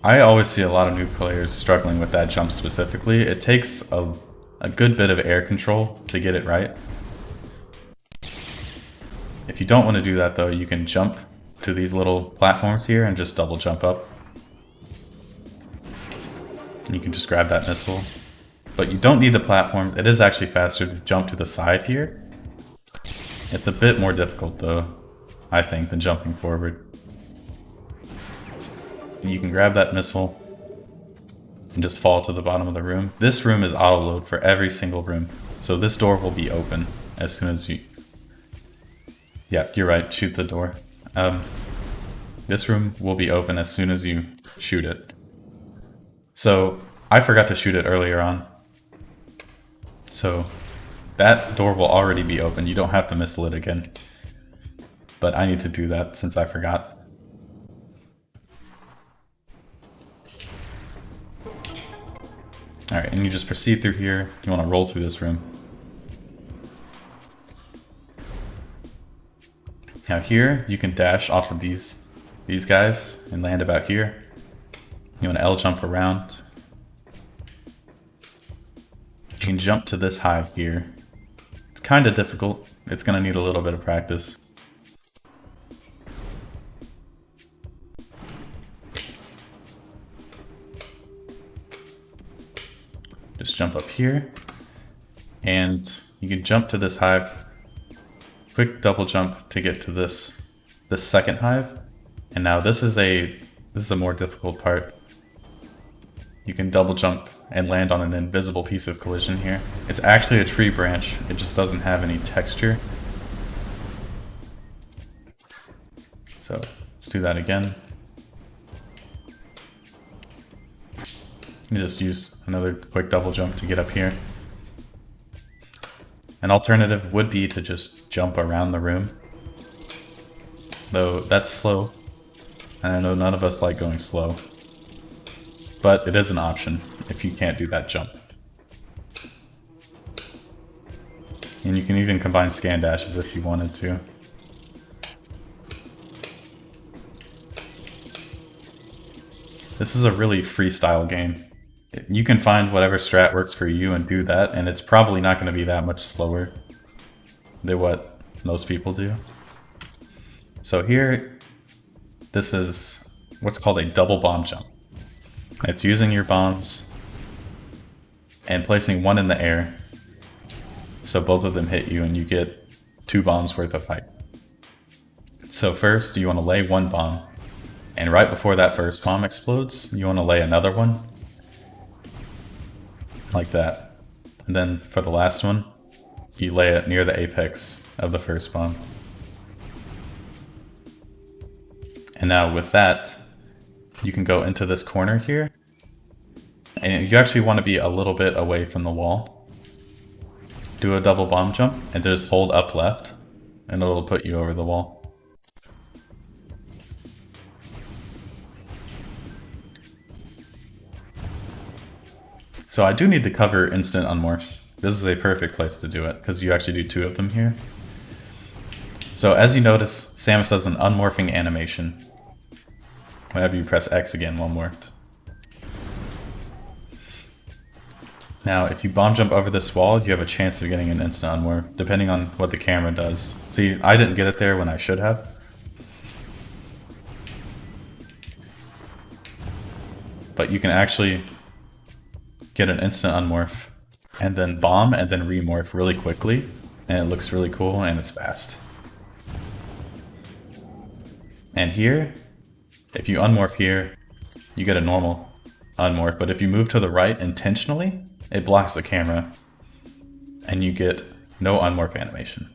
I always see a lot of new players struggling with that jump specifically. It takes a good bit of air control to get it right. If you don't want to do that though, you can jump to these little platforms here and just double jump up. You can just grab that missile. But you don't need the platforms. It is actually faster to jump to the side here. It's a bit more difficult though, I think, than jumping forward. You can grab that missile and just fall to the bottom of the room. This room is auto-load for every single room. So this door will be open as soon as you... Yeah, you're right, shoot the door. This room will be open as soon as you shoot it. So I forgot to shoot it earlier on. So that door will already be open. You don't have to missile it again. But I need to do that since I forgot. Alright, and you just proceed through here. You want to roll through this room. Now here, you can dash off of these guys and land about here. You want to L jump around. You can jump to this hive here. It's kind of difficult. It's going to need a little bit of practice. Just jump up here, and you can jump to this hive. Quick double jump to get to this second hive. And now this is a more difficult part. You can double jump and land on an invisible piece of collision here. It's actually a tree branch. It just doesn't have any texture. So let's do that again. You just use another quick double jump to get up here. An alternative would be to just jump around the room. Though that's slow. And I know none of us like going slow. But it is an option if you can't do that jump. And you can even combine scan dashes if you wanted to. This is a really freestyle game. You can find whatever strat works for you and do that, and it's probably not going to be that much slower than what most people do. So here, this is what's called a double bomb jump. It's using your bombs and placing one in the air, so both of them hit you and you get 2 bombs worth of height. So first, you want to lay one bomb, and right before that first bomb explodes, you want to lay another one. Like that. And then for the last one, you lay it near the apex of the first bomb. And now with that, you can go into this corner here. And you actually want to be a little bit away from the wall. Do a double bomb jump and just hold up left, and it'll put you over the wall. So I do need to cover instant unmorphs. This is a perfect place to do it, because you actually do 2 of them here. So as you notice, Samus does an unmorphing animation whenever you press X again while morphed. Now, if you bomb jump over this wall, you have a chance of getting an instant unmorph, depending on what the camera does. See, I didn't get it there when I should have. But you can actually get an instant unmorph, and then bomb, and then remorph really quickly, and it looks really cool, and it's fast. And here, if you unmorph here, you get a normal unmorph, but if you move to the right intentionally, it blocks the camera, and you get no unmorph animation.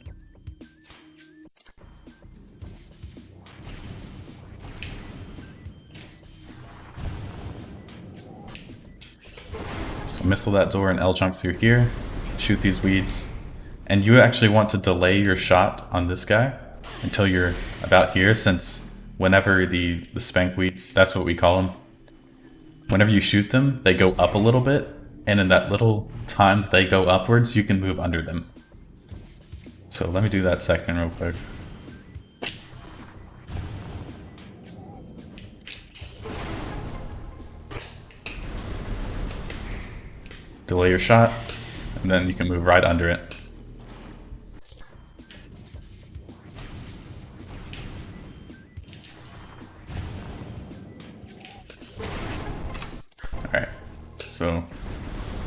So missile that door and L jump through here, shoot these weeds, and you actually want to delay your shot on this guy until you're about here, since whenever the spank weeds, that's what we call them, whenever you shoot them, they go up a little bit, and in that little time that they go upwards, you can move under them. So let me do that second real quick. Delay your shot, and then you can move right under it. Alright, so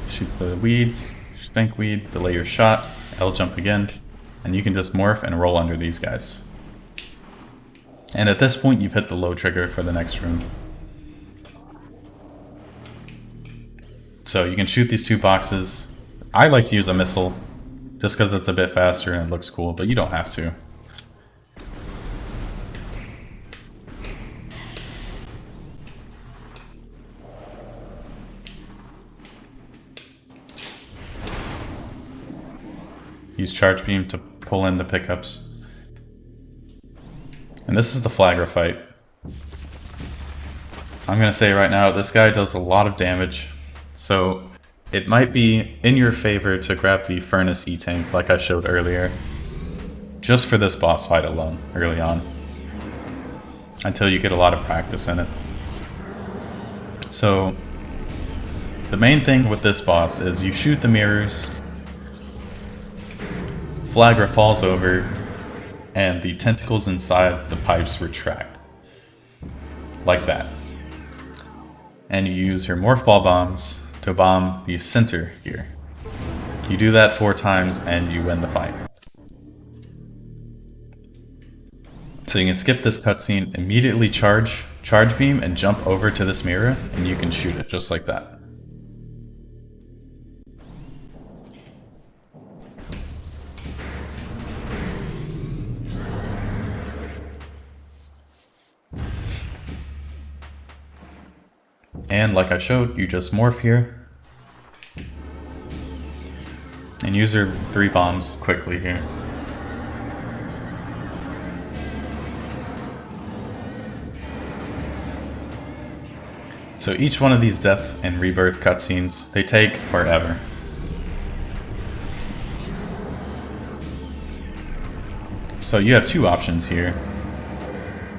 shoot the weeds, spank weed, delay your shot, L jump again, and you can just morph and roll under these guys. And at this point, you've hit the low trigger for the next room. So you can shoot these two boxes. I like to use a missile, just because it's a bit faster and it looks cool, but you don't have to. Use charge beam to pull in the pickups. And this is the Flagra fight. I'm gonna say right now, this guy does a lot of damage. So it might be in your favor to grab the Furnace E-Tank like I showed earlier, just for this boss fight alone, early on, until you get a lot of practice in it. So the main thing with this boss is you shoot the mirrors, Flagra falls over, and the tentacles inside the pipes retract. Like that. And you use your Morph Ball bombs to bomb the center here. You do that 4 times and you win the fight. So you can skip this cutscene, immediately charge beam, and jump over to this mirror, and you can shoot it just like that. And like I showed, you just morph here and use your 3 bombs quickly here. So each one of these death and rebirth cutscenes, they take forever. So you have 2 options here.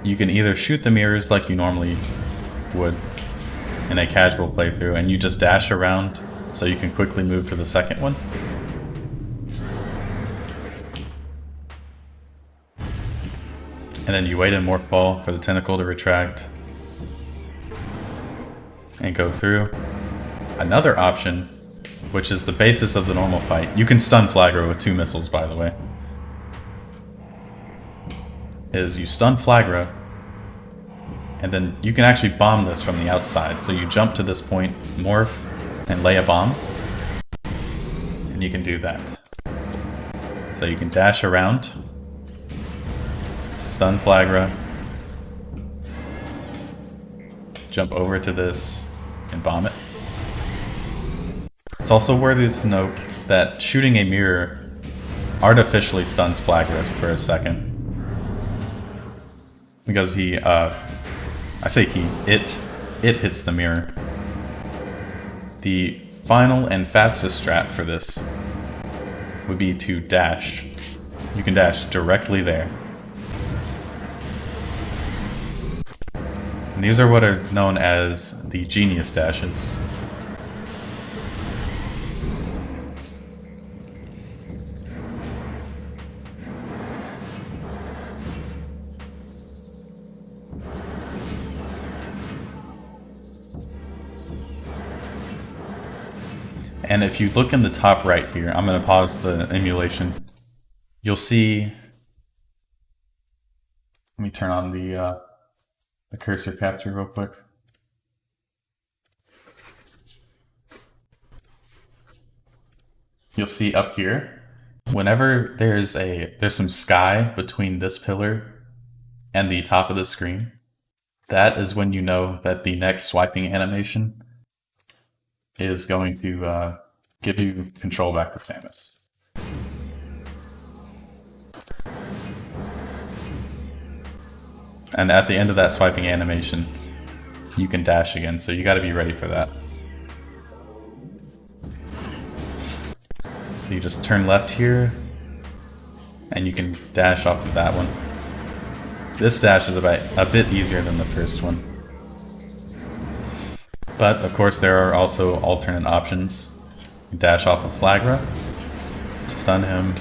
You can either shoot the mirrors like you normally would in a casual playthrough, and you just dash around so you can quickly move to the second one. And then you wait in Morph Ball for the tentacle to retract and go through. Another option, which is the basis of the normal fight, you can stun Flagra with 2 missiles, by the way, is you stun Flagra, and then you can actually bomb this from the outside. So you jump to this point, morph, and lay a bomb. And you can do that. So you can dash around, stun Flagra, jump over to this, and bomb it. It's also worthy to note that shooting a mirror artificially stuns Flagra for a second. Because it hits the mirror. The final and fastest strat for this would be to dash. You can dash directly there. And these are what are known as the genius dashes. And if you look in the top right here, I'm going to pause the emulation. You'll see... Let me turn on the cursor capture real quick. You'll see up here, whenever there's some sky between this pillar and the top of the screen, that is when you know that the next swiping animation is going to give you control back to Samus. And at the end of that swiping animation, you can dash again, so you gotta be ready for that. So you just turn left here, and you can dash off of that one. This dash is a bit easier than the first one. But, of course, there are also alternate options. You dash off of Flagra, stun him.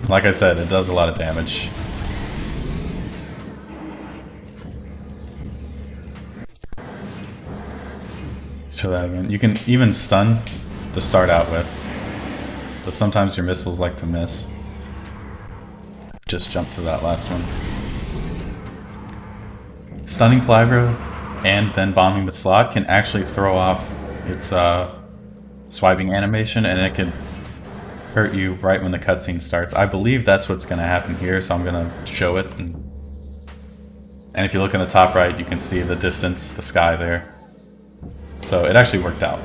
Like I said, it does a lot of damage. Show that again. You can even stun to start out with, but sometimes your missiles like to miss. Just jump to that last one. Stunning Flagra and then bombing the slot can actually throw off its swiping animation, and it can hurt you right when the cutscene starts. I believe that's what's going to happen here, so I'm going to show it. And if you look in the top right, you can see the distance, the sky there. So it actually worked out.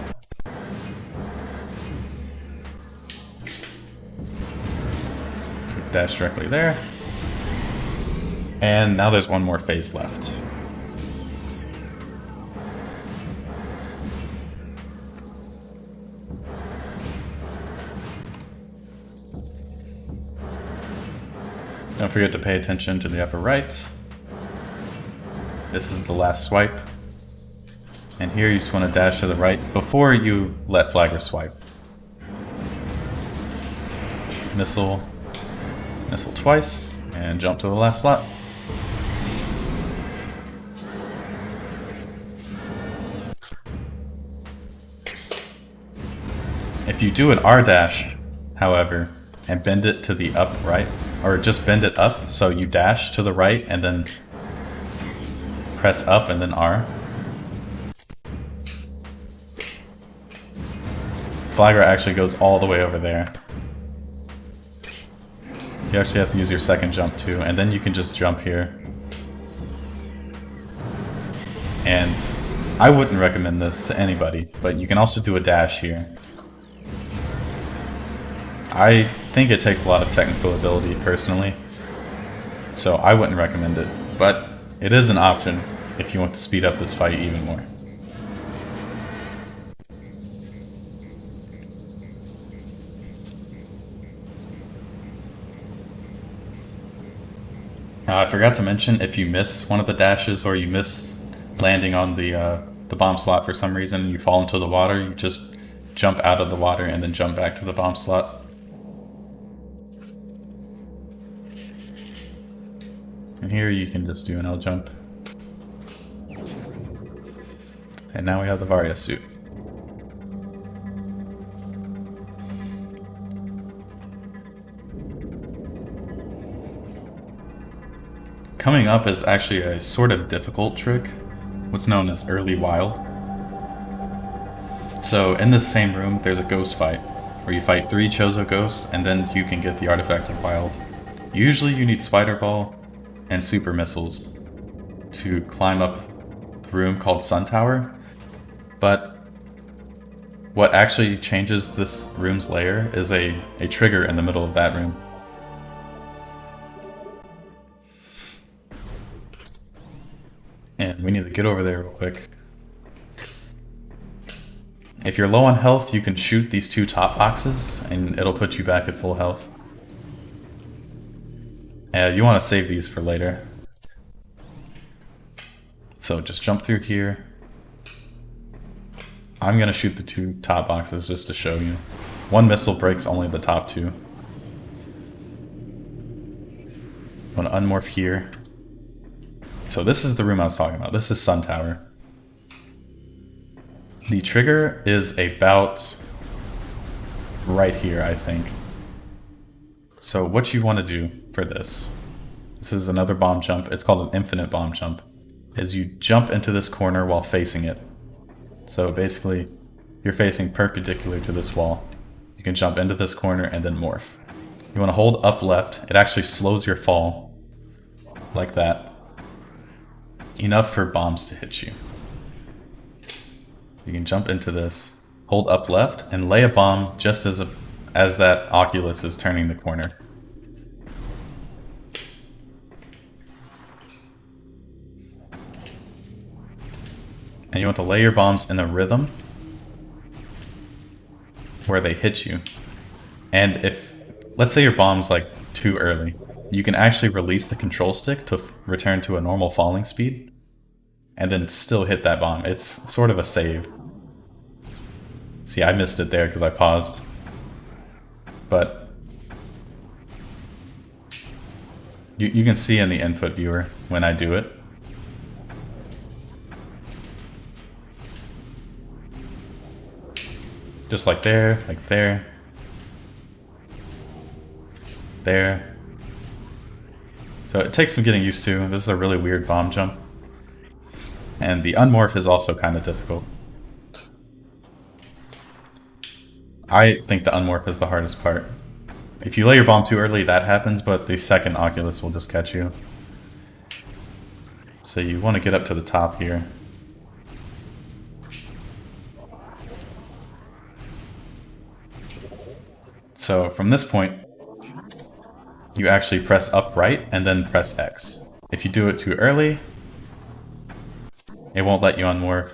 Dash directly there. And now there's one more phase left. Don't forget to pay attention to the upper right. This is the last swipe. And here you just want to dash to the right before you let Flagra swipe. Missile twice, and jump to the last slot. If you do an R dash, however, and bend it to the up right, or just bend it up, so you dash to the right and then press up and then R. Flagra actually goes all the way over there. You actually have to use your second jump too, and then you can just jump here. And I wouldn't recommend this to anybody, but you can also do a dash here. I think it takes a lot of technical ability personally, so I wouldn't recommend it, but it is an option if you want to speed up this fight even more. I forgot to mention, if you miss one of the dashes or you miss landing on the bomb slot for some reason and you fall into the water, you just jump out of the water and then jump back to the bomb slot. And here you can just do an L jump. And now we have the Varia suit. Coming up is actually a sort of difficult trick, what's known as early wild. So in this same room, there's a ghost fight, where you fight 3 Chozo ghosts, and then you can get the artifact of wild. Usually you need Spider Ball and super missiles to climb up the room called Sun Tower, but what actually changes this room's layer is a trigger in the middle of that room. And we need to get over there real quick. If you're low on health, you can shoot these 2 top boxes, and it'll put you back at full health. You want to save these for later. So just jump through here. I'm going to shoot the 2 top boxes just to show you. 1 missile breaks only the top 2. I'm going to unmorph here. So this is the room I was talking about. This is Sun Tower. The trigger is about right here, I think. So what you want to do for this is another bomb jump. It's called an infinite bomb jump. Is you jump into this corner while facing it. So basically, you're facing perpendicular to this wall. You can jump into this corner and then morph. You want to hold up left. It actually slows your fall. Like that. Enough for bombs to hit you. You can jump into this, hold up left, and lay a bomb just as that Oculus is turning the corner. And you want to lay your bombs in a rhythm where they hit you. And if, let's say your bomb's like too early, you can actually release the control stick to return to a normal falling speed and then still hit that bomb. It's sort of a save. See, I missed it there because I paused. But you can see in the input viewer when I do it. Just like there, there. So it takes some getting used to. This is a really weird bomb jump. And the unmorph is also kind of difficult. I think the unmorph is the hardest part. If you lay your bomb too early, that happens, but the second Oculus will just catch you. So you want to get up to the top here. So from this point, you actually press up right and then press X. If you do it too early, it won't let you unmorph.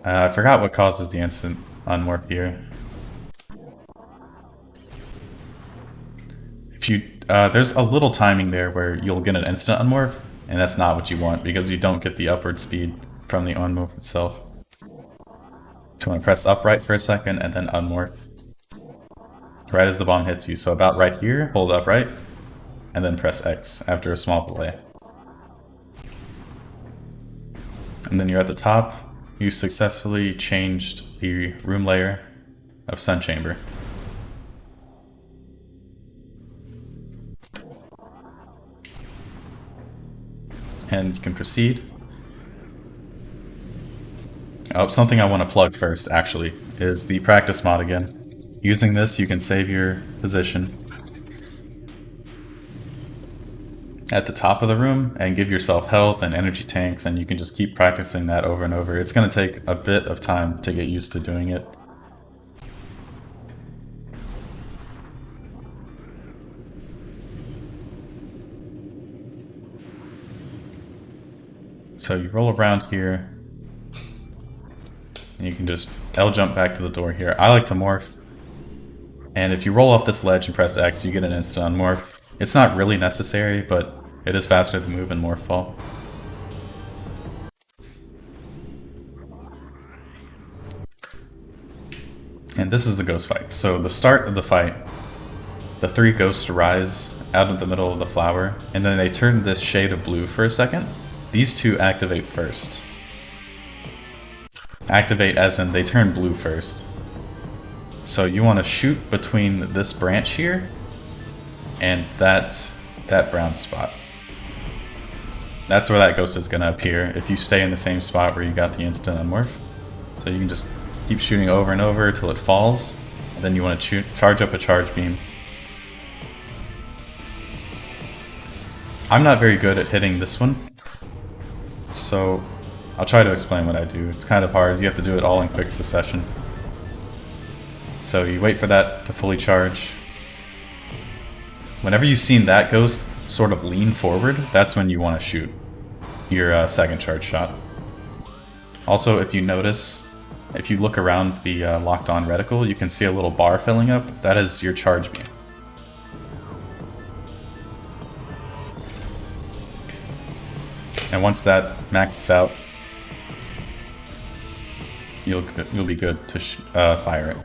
I forgot what causes the instant unmorph here. If you, there's a little timing there where you'll get an instant unmorph, and that's not what you want because you don't get the upward speed from the unmorph itself. So you want to press upright for a second and then unmorph. Right as the bomb hits you. So about right here, hold upright, and then press X after a small delay. And then you're at the top. You successfully changed the room layer of Sun Chamber. And you can proceed. Oh, something I want to plug first, actually, is the practice mod again. Using this, you can save your position at the top of the room and give yourself health and energy tanks, and you can just keep practicing that over and over. It's going to take a bit of time to get used to doing it. So you roll around here, and you can just L jump back to the door here. I like to morph, and if you roll off this ledge and press X, you get an instant unmorph. It's not really necessary, but it is faster to move in morph fall. And this is the ghost fight. So the start of the fight, the three ghosts rise out of the middle of the flower, and then they turn this shade of blue for a second. These two activate first. Activate as in they turn blue first. So you want to shoot between this branch here and that brown spot. That's where that ghost is going to appear if you stay in the same spot where you got the instant unmorph. So you can just keep shooting over and over until it falls, and then you want to charge up a charge beam. I'm not very good at hitting this one, so I'll try to explain what I do. It's kind of hard. You have to do it all in quick succession. So you wait for that to fully charge. Whenever you've seen that ghost sort of lean forward, that's when you want to shoot your second charge shot. Also, if you notice, if you look around the locked on reticle, you can see a little bar filling up. That is your charge beam. And once that maxes out, you'll be good to fire it.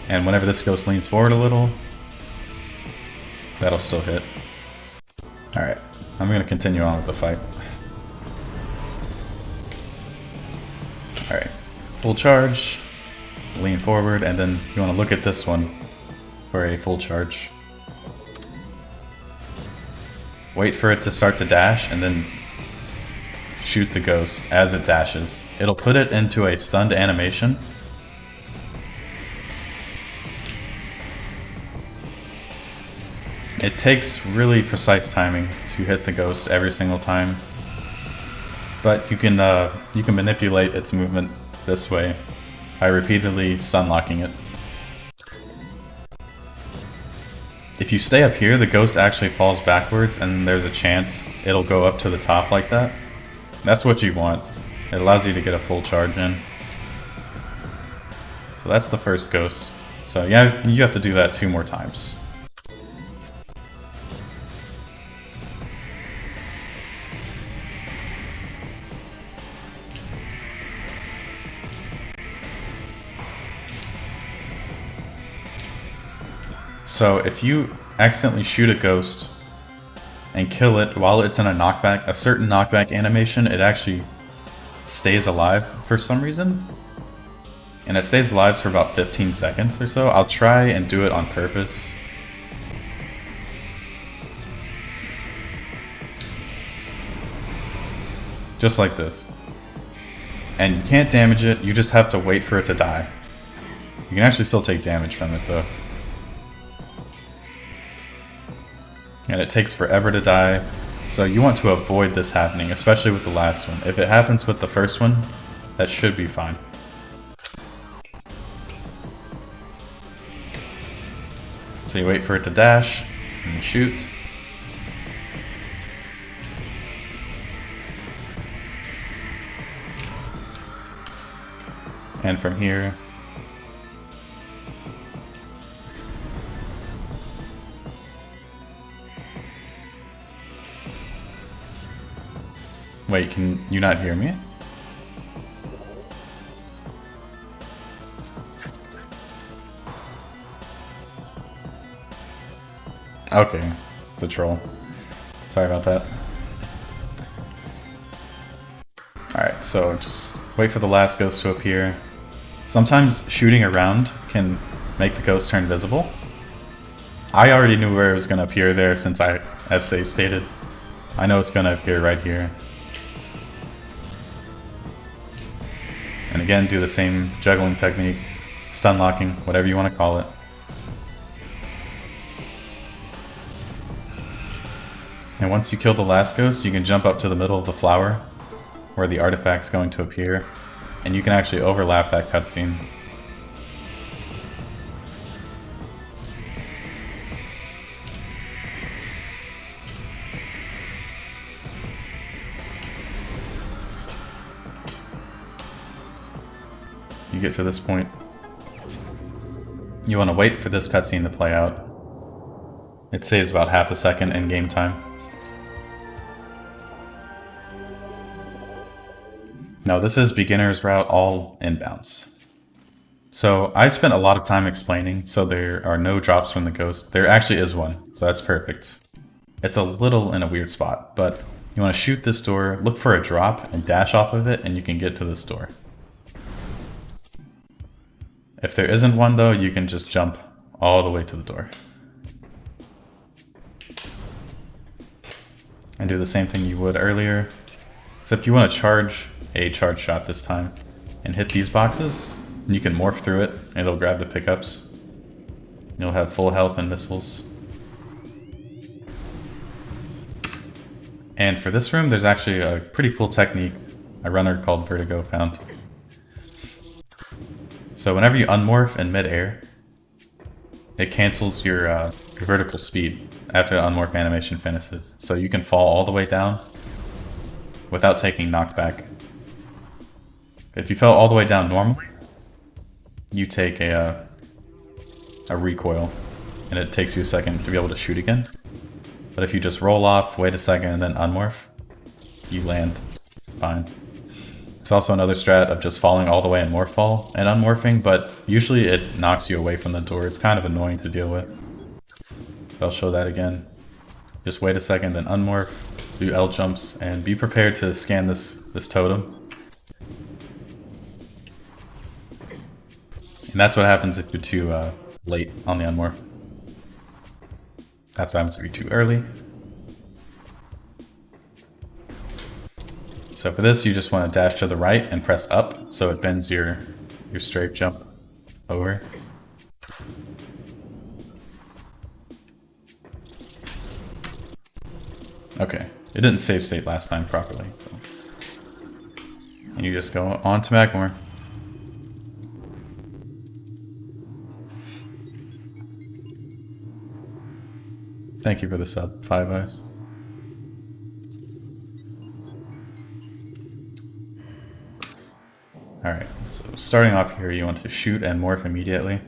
And whenever this ghost leans forward a little, that'll still hit. Alright, I'm gonna continue on with the fight. Alright, full charge, lean forward, and then you want to look at this one for a full charge. Wait for it to start to dash, and then shoot the ghost as it dashes. It'll put it into a stunned animation. It takes really precise timing to hit the ghost every single time, but you can manipulate its movement this way by repeatedly stun locking it. If you stay up here, the ghost actually falls backwards, and there's a chance it'll go up to the top like that. That's what you want. It allows you to get a full charge in. So that's the first ghost. So yeah, you have to do that 2 more times. So if you accidentally shoot a ghost and kill it while it's in a certain knockback animation, it actually stays alive for some reason. And it stays alive for about 15 seconds or so. I'll try and do it on purpose. Just like this. And you can't damage it, you just have to wait for it to die. You can actually still take damage from it though. And it takes forever to die, so you want to avoid this happening, especially with the last one. If it happens with the first one, that should be fine. So you wait for it to dash, and you shoot. And from here, wait, can you not hear me? Okay, it's a troll. Sorry about that. Alright, so just wait for the last ghost to appear. Sometimes shooting around can make the ghost turn visible. I already knew where it was going to appear there since I have save stated. I know it's going to appear right here. And again, do the same juggling technique, stun locking, whatever you want to call it. And once you kill the last ghost, you can jump up to the middle of the flower, where the artifact's going to appear, and you can actually overlap that cutscene. You get to this point, you want to wait for this cutscene to play out. It saves about half a second in game time. Now this is beginner's route, all inbounds. So I spent a lot of time explaining, so there are no drops from the ghost. There actually is one, so that's perfect. It's a little in a weird spot, but you want to shoot this door, look for a drop, and dash off of it, and you can get to this door. If there isn't one though, you can just jump all the way to the door. And do the same thing you would earlier, except you want to charge a charge shot this time and hit these boxes, and you can morph through it, and it'll grab the pickups. You'll have full health and missiles. And for this room, there's actually a pretty cool technique a runner called Vertigo found. So whenever you unmorph in mid-air, it cancels your vertical speed after the unmorph animation finishes. So you can fall all the way down without taking knockback. If you fell all the way down normally, you take a recoil, and it takes you a second to be able to shoot again. But if you just roll off, wait a second, and then unmorph, you land fine. There's also another strat of just falling all the way in morph fall and unmorphing, but usually it knocks you away from the door. It's kind of annoying to deal with. I'll show that again. Just wait a second, then unmorph, do L jumps, and be prepared to scan this totem. And that's what happens if you're too late on the unmorph. That's what happens if you're too early. So for this, you just want to dash to the right and press up, so it bends your strafe jump over. Okay, it didn't save state last time properly. So. And you just go on to Magmoor. Thank you for the sub, Five Eyes. Alright, so starting off here, you want to shoot and morph immediately.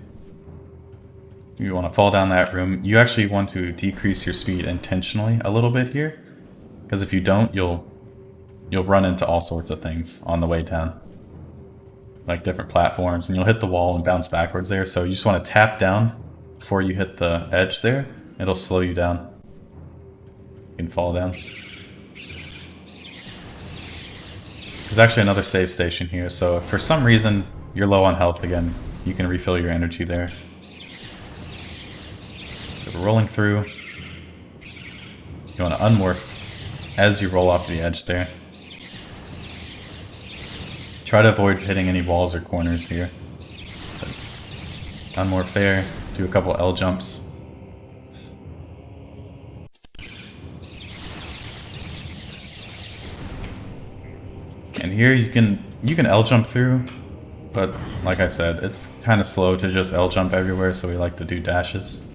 You want to fall down that room. You actually want to decrease your speed intentionally a little bit here, because if you don't, you'll run into all sorts of things on the way down. Like different platforms, and you'll hit the wall and bounce backwards there, so you just want to tap down before you hit the edge there. It'll slow you down. You can fall down. There's actually another save station here, so if for some reason you're low on health again, you can refill your energy there. So we're rolling through. You want to unmorph as you roll off the edge there. Try to avoid hitting any walls or corners here. But unmorph there, do a couple L jumps. And here you can L jump through, but like I said, it's kind of slow to just L jump everywhere, so we like to do dashes.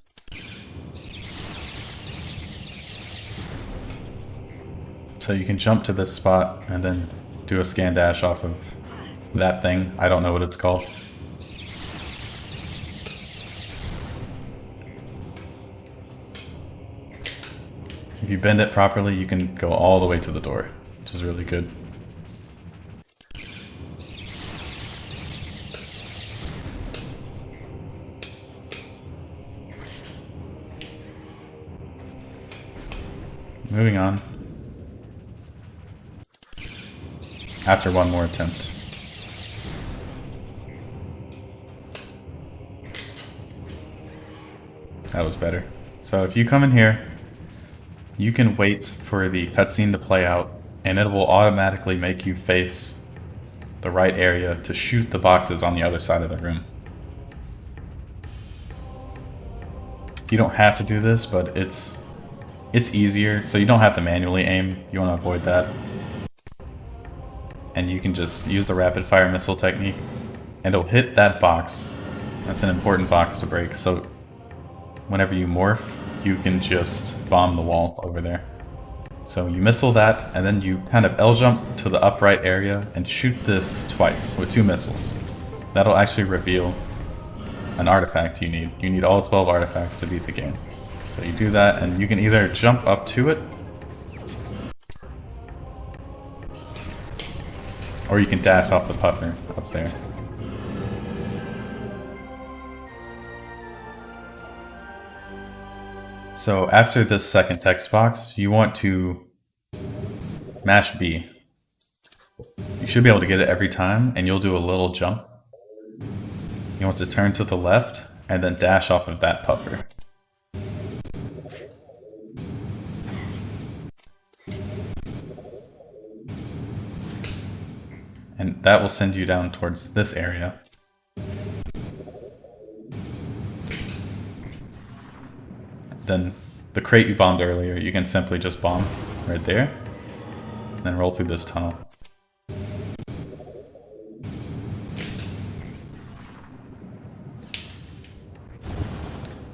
So you can jump to this spot and then do a scan dash off of that thing. I don't know what it's called. If you bend it properly, you can go all the way to the door, which is really good. Moving on. After one more attempt. That was better. So if you come in here, you can wait for the cutscene to play out, and it will automatically make you face the right area to shoot the boxes on the other side of the room. You don't have to do this, but it's easier, so you don't have to manually aim. You want to avoid that. And you can just use the rapid fire missile technique, and it'll hit that box. That's an important box to break, so whenever you morph, you can just bomb the wall over there. So you missile that, and then you kind of L jump to the upright area and shoot this twice with 2 missiles. That'll actually reveal an artifact you need. You need all 12 artifacts to beat the game. So you do that, and you can either jump up to it, or you can dash off the puffer up there. So after this second text box, you want to mash B. You should be able to get it every time, and you'll do a little jump. You want to turn to the left, and then dash off of that puffer. And that will send you down towards this area. Then the crate you bombed earlier, you can simply just bomb right there, and then roll through this tunnel.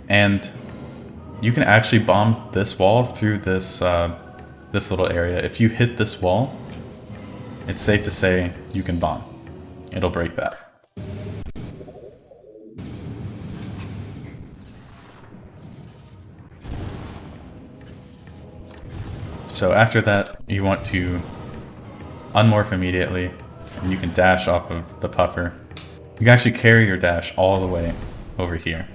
And you can actually bomb this wall through this this little area. If you hit this wall, it's safe to say you can bomb. It'll break that. So after that, you want to unmorph immediately, and you can dash off of the puffer. You can actually carry your dash all the way over here.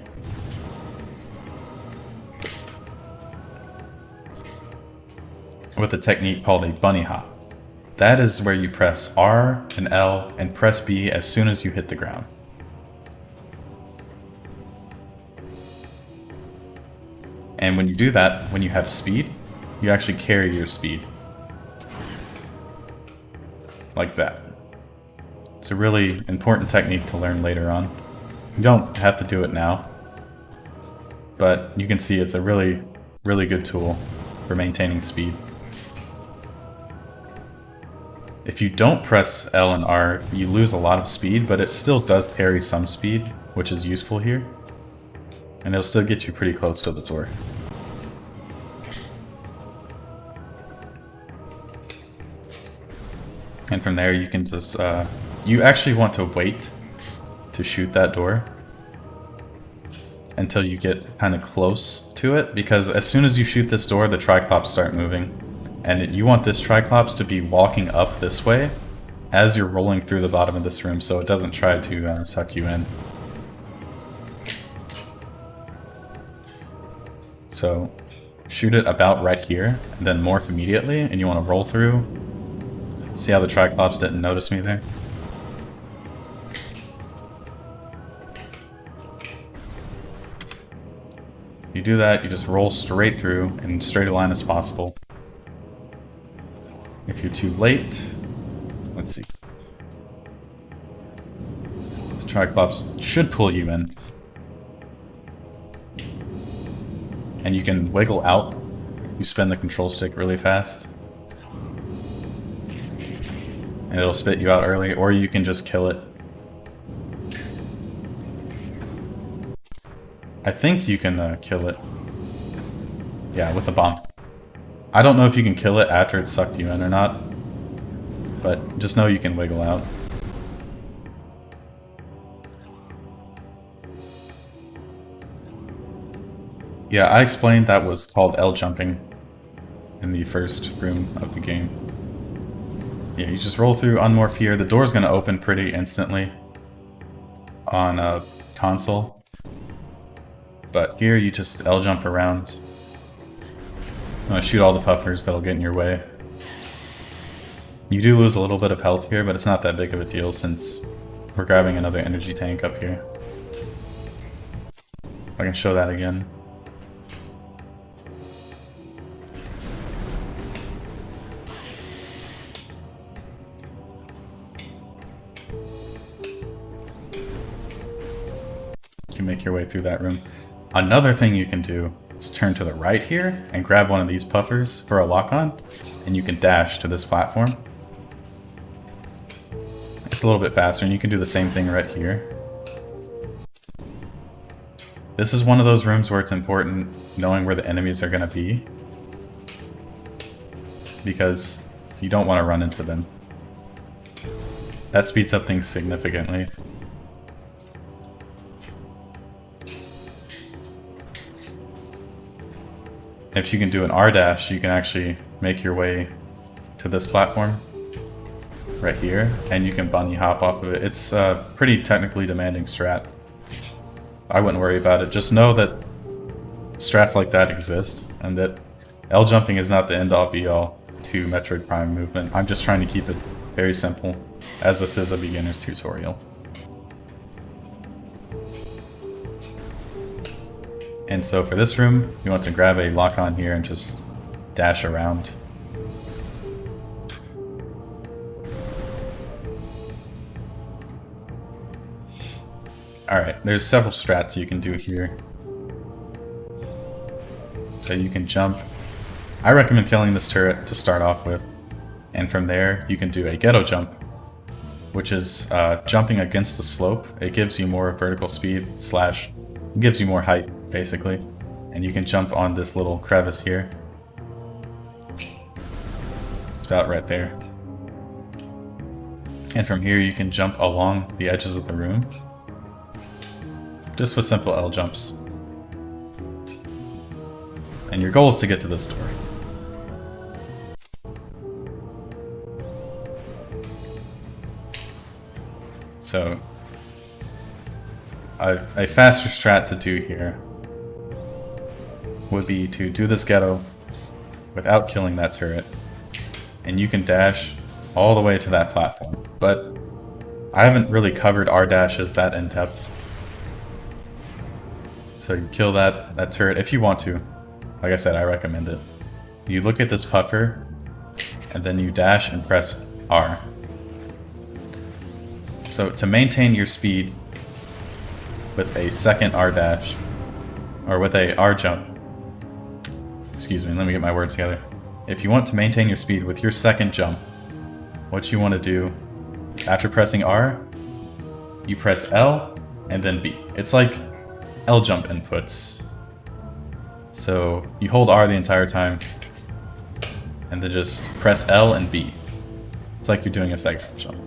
with a technique called a bunny hop. That is where you press R and L and press B as soon as you hit the ground. And when you do that, when you have speed, you actually carry your speed. Like that. It's a really important technique to learn later on. You don't have to do it now, but you can see it's a really, really good tool for maintaining speed. If you don't press L and R, you lose a lot of speed, but it still does carry some speed, which is useful here. And it'll still get you pretty close to the door. And from there you can just, you actually want to wait to shoot that door until you get kind of close to it, because as soon as you shoot this door, the Triclops start moving. And you want this Triclops to be walking up this way as you're rolling through the bottom of this room so it doesn't try to suck you in. So shoot it about right here, and then morph immediately, and you want to roll through. See how the Triclops didn't notice me there? You do that, you just roll straight through in straight a line as possible. If you're too late, let's see. The Triclops should pull you in. And you can wiggle out. You spin the control stick really fast. And it'll spit you out early, or you can just kill it. I think you can kill it. Yeah, with a bomb. I don't know if you can kill it after it sucked you in or not, but just know you can wiggle out. Yeah, I explained that was called L jumping in the first room of the game. Yeah, you just roll through, unmorph here. The door's going to open pretty instantly on a console, but here you just L jump around. Shoot all the puffers that'll get in your way. You do lose a little bit of health here, but it's not that big of a deal since we're grabbing another energy tank up here. So I can show that again. You can make your way through that room. Another thing you can do is turn to the right here and grab one of these puffers for a lock-on, and you can dash to this platform. It's a little bit faster, and you can do the same thing right here. This is one of those rooms where it's important knowing where the enemies are going to be, because you don't want to run into them. That speeds up things significantly. If you can do an R dash, you can actually make your way to this platform right here, and you can bunny hop off of it. It's a pretty technically demanding strat. I wouldn't worry about it. Just know that strats like that exist, and that L jumping is not the end-all be-all to Metroid Prime movement. I'm just trying to keep it very simple, as this is a beginner's tutorial. And so for this room, you want to grab a lock-on here and just dash around. Alright, there's several strats you can do here. So you can jump. I recommend killing this turret to start off with. And from there, you can do a ghetto jump, which is jumping against the slope. It gives you more vertical speed / gives you more height, basically. And you can jump on this little crevice here. It's about right there. And from here you can jump along the edges of the room, just with simple L jumps. And your goal is to get to this door. So, a faster strat to do here would be to do this ghetto, without killing that turret, and you can dash all the way to that platform. But I haven't really covered R dashes that in depth. So you kill that turret if you want to. Like I said, I recommend it. You look at this puffer, and then you dash and press R. So to maintain your speed with a second R dash, or with a R jump, excuse me, let me get my words together. If you want to maintain your speed with your second jump, what you want to do, after pressing R, you press L and then B. It's like L jump inputs. So you hold R the entire time, and then just press L and B. It's like you're doing a second jump.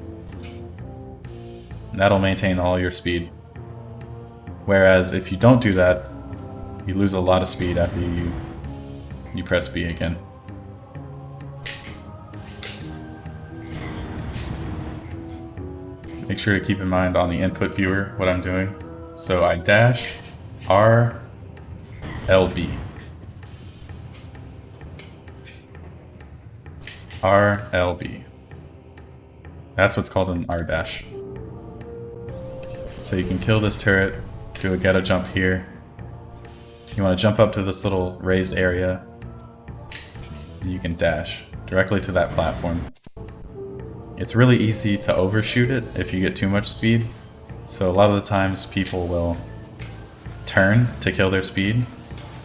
And that'll maintain all your speed. Whereas if you don't do that, you lose a lot of speed after you press B again. Make sure to keep in mind on the input viewer what I'm doing. So I dash R L B. R L B. That's what's called an R dash. So you can kill this turret, do a ghetto jump here. You want to jump up to this little raised area, and you can dash directly to that platform. It's really easy to overshoot it if you get too much speed. So a lot of the times people will turn to kill their speed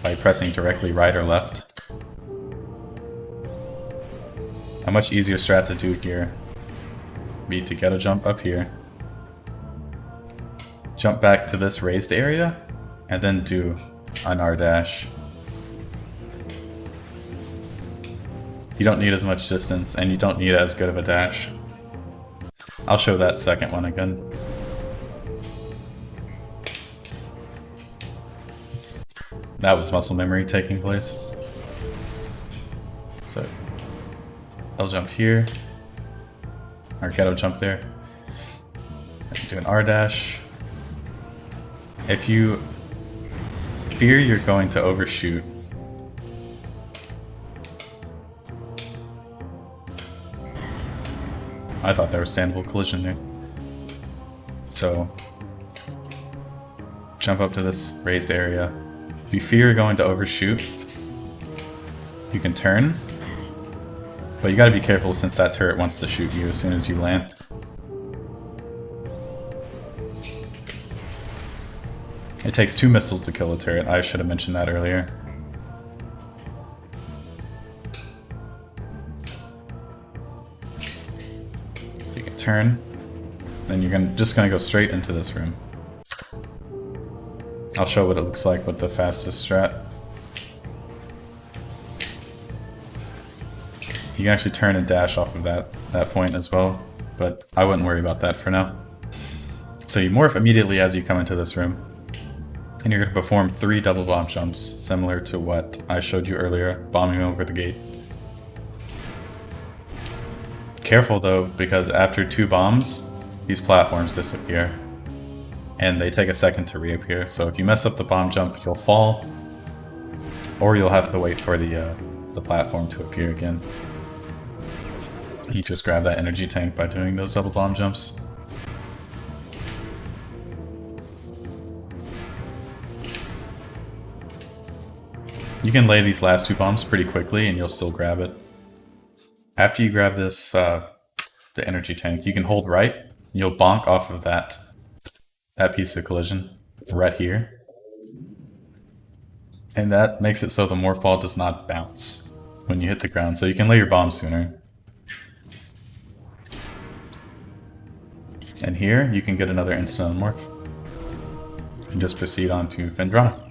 by pressing directly right or left. A much easier strat to do here would be to get a jump up here, jump back to this raised area, and then do an R dash. You don't need as much distance, and you don't need as good of a dash. I'll show that second one again. That was muscle memory taking place. So I'll jump here, or ghetto jump there, and do an R dash. If you fear you're going to overshoot, I thought there was standable collision there. So jump up to this raised area. If you fear you're going to overshoot, you can turn, but you gotta be careful since that turret wants to shoot you as soon as you land. It takes 2 missiles to kill a turret. I should have mentioned that earlier. So you can turn, then you're just gonna go straight into this room. I'll show what it looks like with the fastest strat. You can actually turn and dash off of that point as well, but I wouldn't worry about that for now. So you morph immediately as you come into this room, and you're going to perform 3 double bomb jumps, similar to what I showed you earlier, bombing over the gate. Careful though, because after 2 bombs, these platforms disappear, and they take a second to reappear. So if you mess up the bomb jump, you'll fall, or you'll have to wait for the platform to appear again. You just grab that energy tank by doing those double bomb jumps. You can lay these last 2 bombs pretty quickly and you'll still grab it. After you grab this, the energy tank, you can hold right, you'll bonk off of that piece of collision right here. And that makes it so the morph ball does not bounce when you hit the ground, so you can lay your bomb sooner. And here, you can get another instant unmorph. And just proceed on to Phendrana.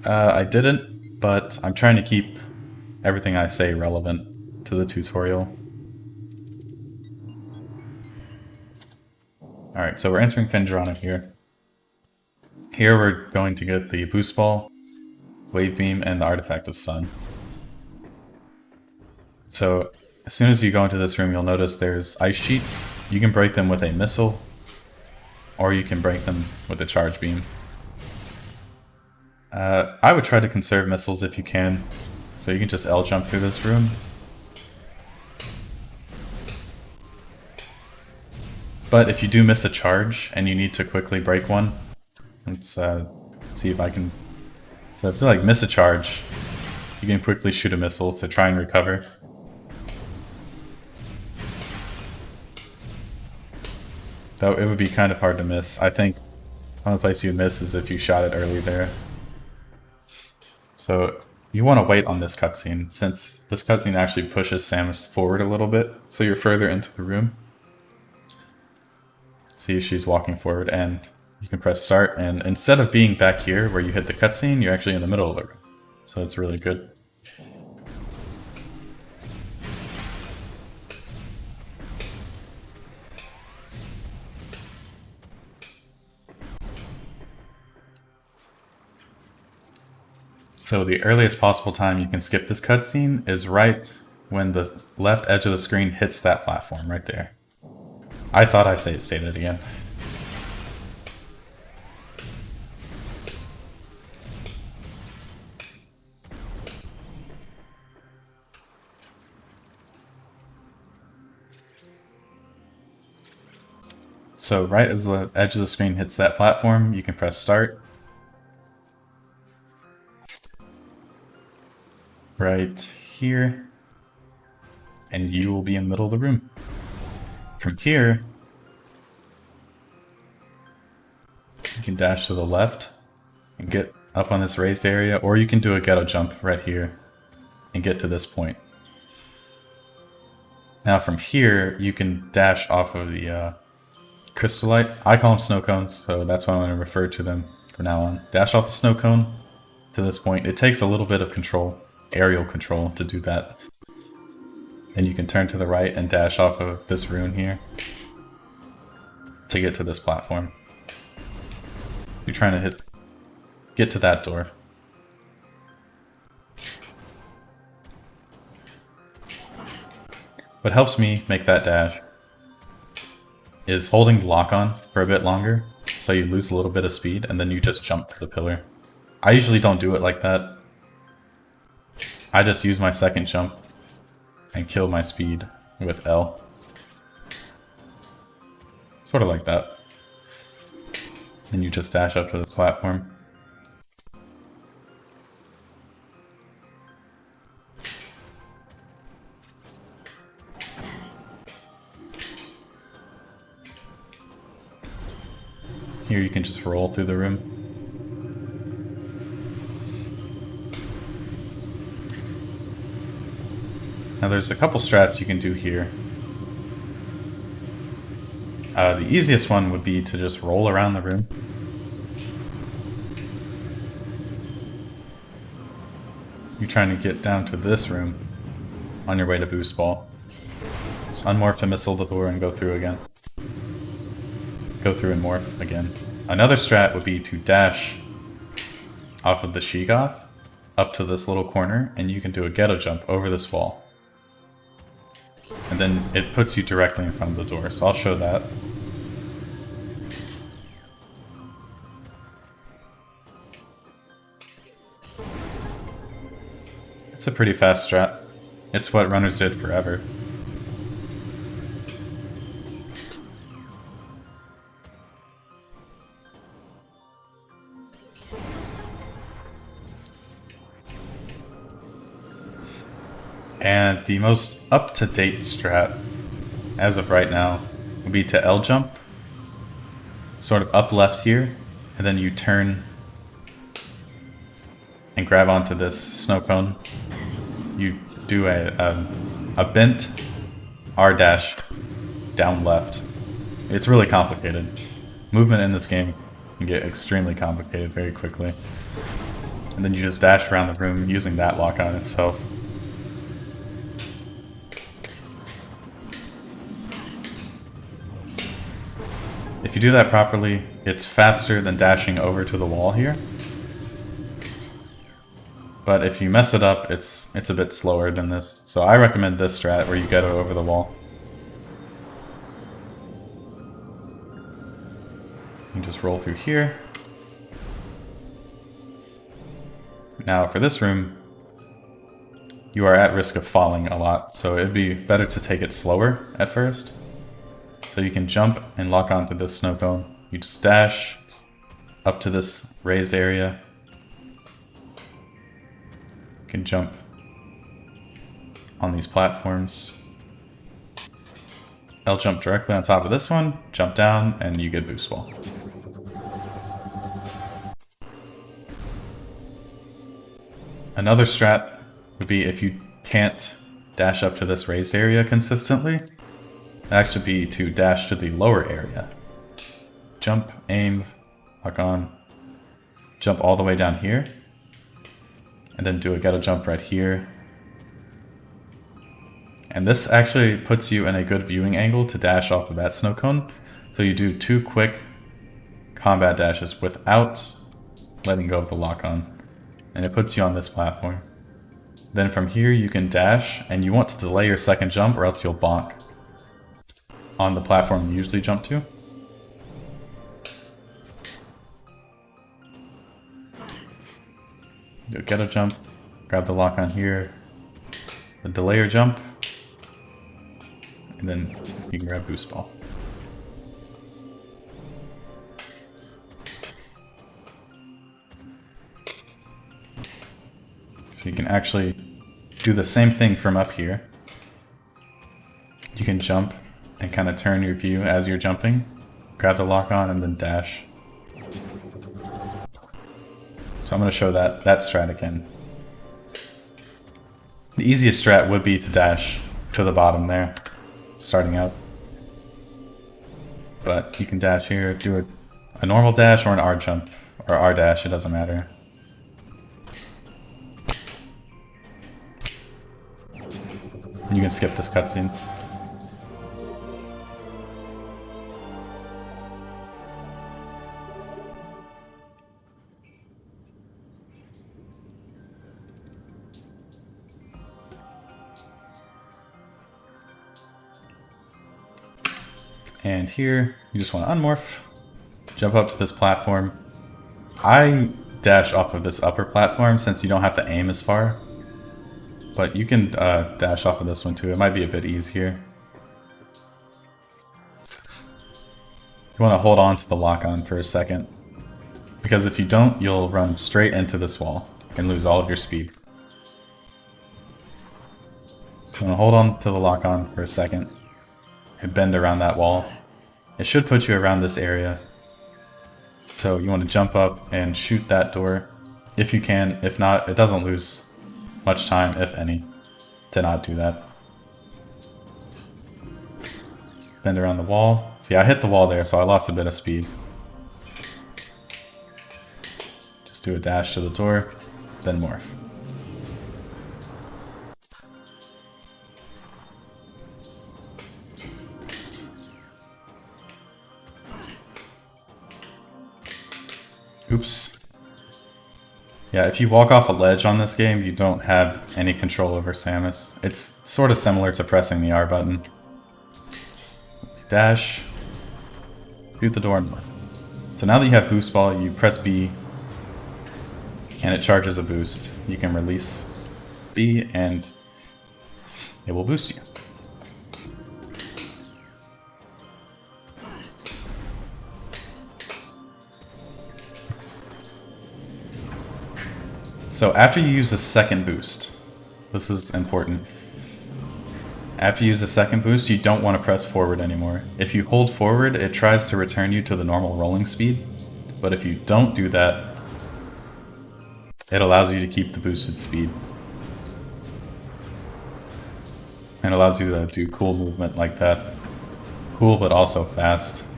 I didn't, but I'm trying to keep everything I say relevant to the tutorial. Alright, so we're entering Phendrana here. Here we're going to get the boost ball, wave beam, and the artifact of sun. So as soon as you go into this room, you'll notice there's ice sheets. You can break them with a missile, or you can break them with a charge beam. I would try to conserve missiles if you can. So you can just L jump through this room. But if you do miss a charge and you need to quickly break one, let's see if I can... So if you like miss a charge, you can quickly shoot a missile to try and recover. Though it would be kind of hard to miss. I think the only place you'd miss is if you shot it early there. So you want to wait on this cutscene, since this cutscene actually pushes Samus forward a little bit, so you're further into the room. See, she's walking forward, and you can press start, and instead of being back here where you hit the cutscene, you're actually in the middle of the room. So it's really good. So the earliest possible time you can skip this cutscene is right when the left edge of the screen hits that platform right there. I thought I stated it again. So right as the edge of the screen hits that platform, you can press start. Right here. And you will be in the middle of the room. From here, you can dash to the left and get up on this raised area, or you can do a ghetto jump right here and get to this point. Now from here, you can dash off of the crystallite. I call them snow cones, so that's why I'm going to refer to them from now on. Dash off the snow cone to this point. It takes a little bit of control, aerial control, to do that. Then you can turn to the right and dash off of this rune here to get to this platform. You're trying to get to that door. What helps me make that dash is holding the lock on for a bit longer, so you lose a little bit of speed and then you just jump to the pillar. I usually don't do it like that. I just use my second jump and kill my speed with L. Sort of like that. Then you just dash up to this platform. Here you can just roll through the room. Now there's a couple strats you can do here. The easiest one would be to just roll around the room. You're trying to get down to this room on your way to Boost Ball. Just unmorph to missile the door and go through again. Go through and morph again. Another strat would be to dash off of the Sheegoth up to this little corner, and you can do a ghetto jump over this wall. And then it puts you directly in front of the door, so I'll show that. It's a pretty fast strat. It's what runners did forever. And the most up-to-date strat, as of right now, would be to L jump, sort of up left here, and then you turn and grab onto this snow cone. You do a bent R dash down left. It's really complicated. Movement in this game can get extremely complicated very quickly. And then you just dash around the room using that lock on itself. If you do that properly, it's faster than dashing over to the wall here. But if you mess it up, it's a bit slower than this. So I recommend this strat where you get it over the wall. You just roll through here. Now for this room, you are at risk of falling a lot, so it'd be better to take it slower at first. So you can jump and lock onto this snow cone. You just dash up to this raised area. You can jump on these platforms. I'll jump directly on top of this one, jump down, and you get boost wall. Another strat would be if you can't dash up to this raised area consistently, it actually be to dash to the lower area. Jump, aim, lock on, jump all the way down here, and then do a get a jump right here. And this actually puts you in a good viewing angle to dash off of that snow cone. So you do 2 quick combat dashes without letting go of the lock on. And it puts you on this platform. Then from here you can dash, and you want to delay your second jump or else you'll bonk on the platform you usually jump to. Do a get a jump, grab the lock on here, the delayer jump, and then you can grab boost ball. So you can actually do the same thing from up here. You can jump and kind of turn your view as you're jumping, grab the lock on, and then dash. So I'm going to show that strat again. The easiest strat would be to dash to the bottom there, starting out. But you can dash here, do a normal dash or an R jump, or R dash, it doesn't matter. You can skip this cutscene. And here, you just want to unmorph, jump up to this platform. I dash off of this upper platform since you don't have to aim as far. But you can dash off of this one too, it might be a bit easier. You want to hold on to the lock-on for a second, because if you don't, you'll run straight into this wall and lose all of your speed. So you want to hold on to the lock-on for a second and bend around that wall. It should put you around this area. So you want to jump up and shoot that door if you can. If not, it doesn't lose much time, if any, to not do that. Bend around the wall. See, I hit the wall there, so I lost a bit of speed. Just do a dash to the door, then morph. Oops. Yeah, if you walk off a ledge on this game, you don't have any control over Samus. It's sort of similar to pressing the R button. Dash, shoot the door, and morph. So now that you have boost ball, you press B, and it charges a boost. You can release B, and it will boost you. So after you use the second boost, this is important. After you use the second boost, you don't want to press forward anymore. If you hold forward, it tries to return you to the normal rolling speed. But if you don't do that, it allows you to keep the boosted speed. And allows you to do cool movement like that. Cool, but also fast.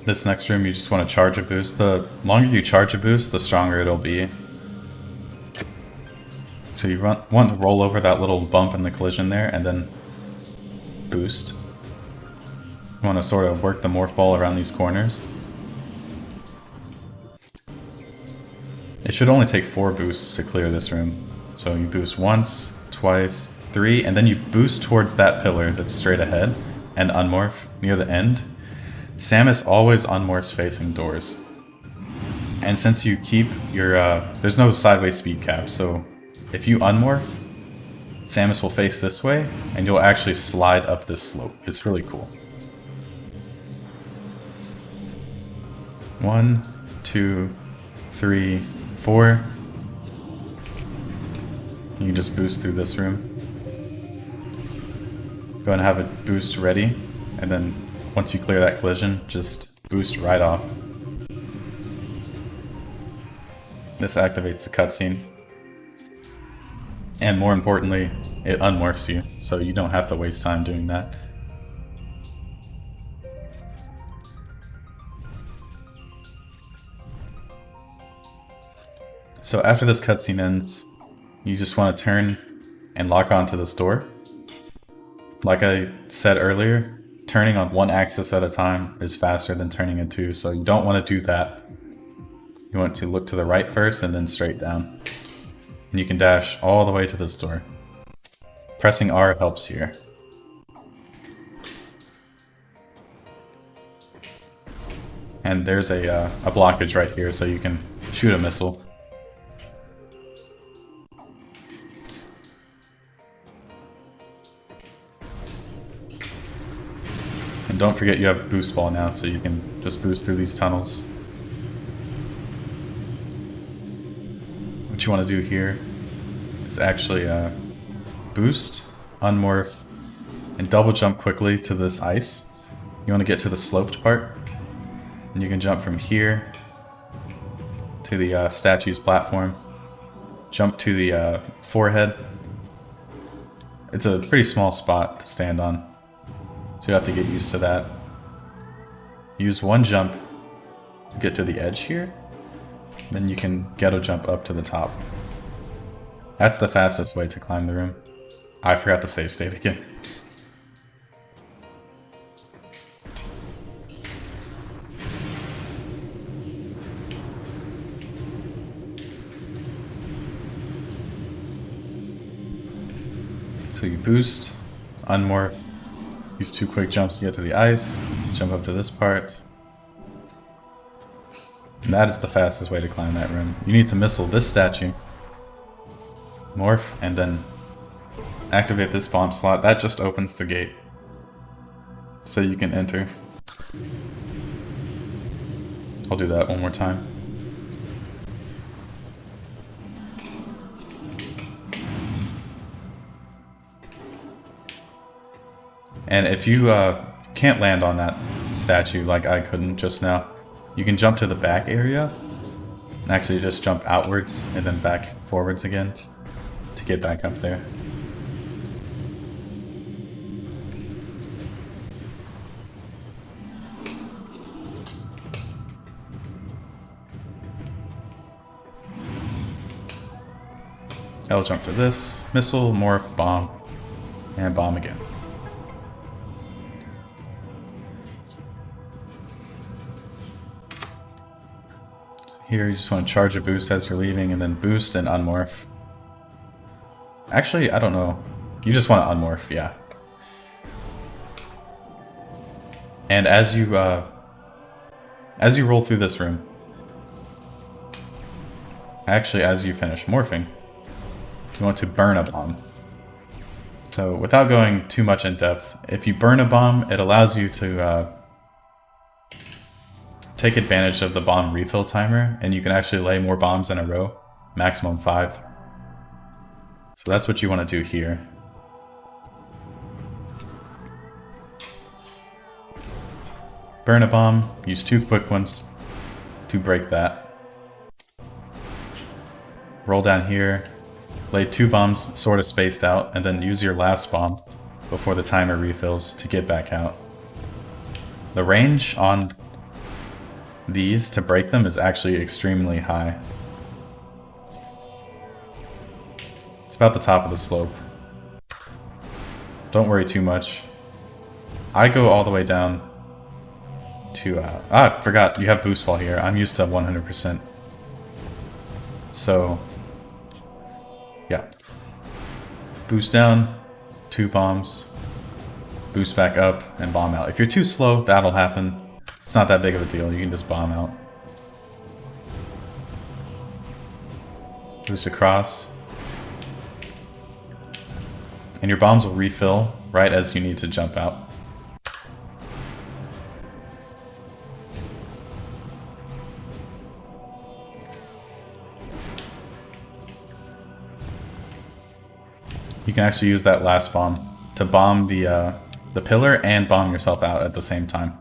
This next room, you just want to charge a boost. The longer you charge a boost, the stronger it'll be. So you want to roll over that little bump in the collision there, and then boost. You want to sort of work the morph ball around these corners. It should only take 4 boosts to clear this room. So you boost once, twice, 3, and then you boost towards that pillar that's straight ahead and unmorph near the end. Samus always unmorphs facing doors. And since you keep your... there's no sideways speed cap, so if you unmorph, Samus will face this way, and you'll actually slide up this slope. It's really cool. 1, 2, 3, 4. You can just boost through this room. Go and have a boost ready, and then once you clear that collision, just boost right off. This activates the cutscene. And more importantly, it unmorphs you, so you don't have to waste time doing that. So after this cutscene ends, you just want to turn and lock onto this door. Like I said earlier, turning on one axis at a time is faster than turning in 2, so you don't want to do that. You want to look to the right first and then straight down. And you can dash all the way to this door. Pressing R helps here. And there's a blockage right here, so you can shoot a missile. And don't forget you have a boost ball now, so you can just boost through these tunnels. What you want to do here is actually boost, unmorph, and double jump quickly to this ice. You want to get to the sloped part, and you can jump from here to the statue's platform, jump to the forehead. It's a pretty small spot to stand on, so you have to get used to that. Use one jump to get to the edge here. Then you can ghetto jump up to the top. That's the fastest way to climb the room. I forgot to save state again. So you boost, unmorph, use 2 quick jumps to get to the ice, jump up to this part. And that is the fastest way to climb that room. You need to missile this statue, morph, and then activate this bomb slot. That just opens the gate, so you can enter. I'll do that one more time. And if you can't land on that statue like I couldn't just now, you can jump to the back area and actually just jump outwards and then back forwards again to get back up there. I'll jump to this, missile, morph, bomb, and bomb again. Here you just want to charge a boost as you're leaving and then boost and unmorph. Actually, I don't know. You just want to unmorph, yeah. And as you roll through this room, actually as you finish morphing, you want to burn a bomb. So without going too much in depth, if you burn a bomb, it allows you to take advantage of the bomb refill timer, and you can actually lay more bombs in a row, maximum 5. So that's what you want to do here. Burn a bomb, use 2 quick ones to break that. Roll down here, lay 2 bombs sort of spaced out, and then use your last bomb before the timer refills to get back out. The range on these to break them is actually extremely high. It's about the top of the slope. Don't worry too much. I go all the way down to... I forgot, you have boost wall here. I'm used to 100%. So, yeah. Boost down, 2 bombs, boost back up, and bomb out. If you're too slow, that'll happen. It's not that big of a deal. You can just bomb out. Boost across. And your bombs will refill right as you need to jump out. You can actually use that last bomb to bomb the pillar and bomb yourself out at the same time.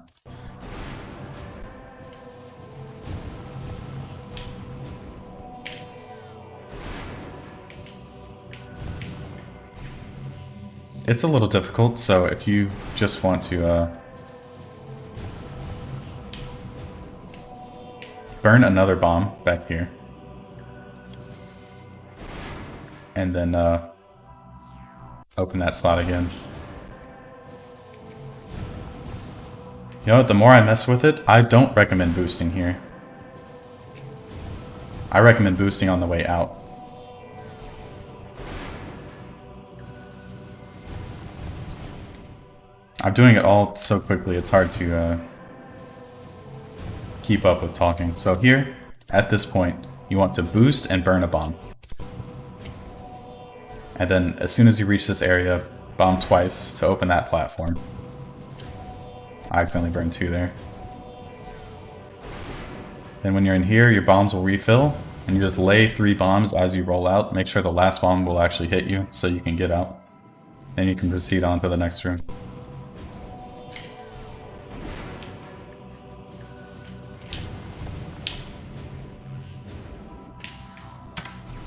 It's a little difficult, so if you just want to burn another bomb back here, and then open that slot again. You know what, the more I mess with it, I don't recommend boosting here. I recommend boosting on the way out. I'm doing it all so quickly, it's hard to keep up with talking. So here, at this point, you want to boost and burn a bomb. And then, as soon as you reach this area, bomb twice to open that platform. I accidentally burned 2 there. Then when you're in here, your bombs will refill, and you just lay 3 bombs as you roll out. Make sure the last bomb will actually hit you, so you can get out. Then you can proceed on to the next room.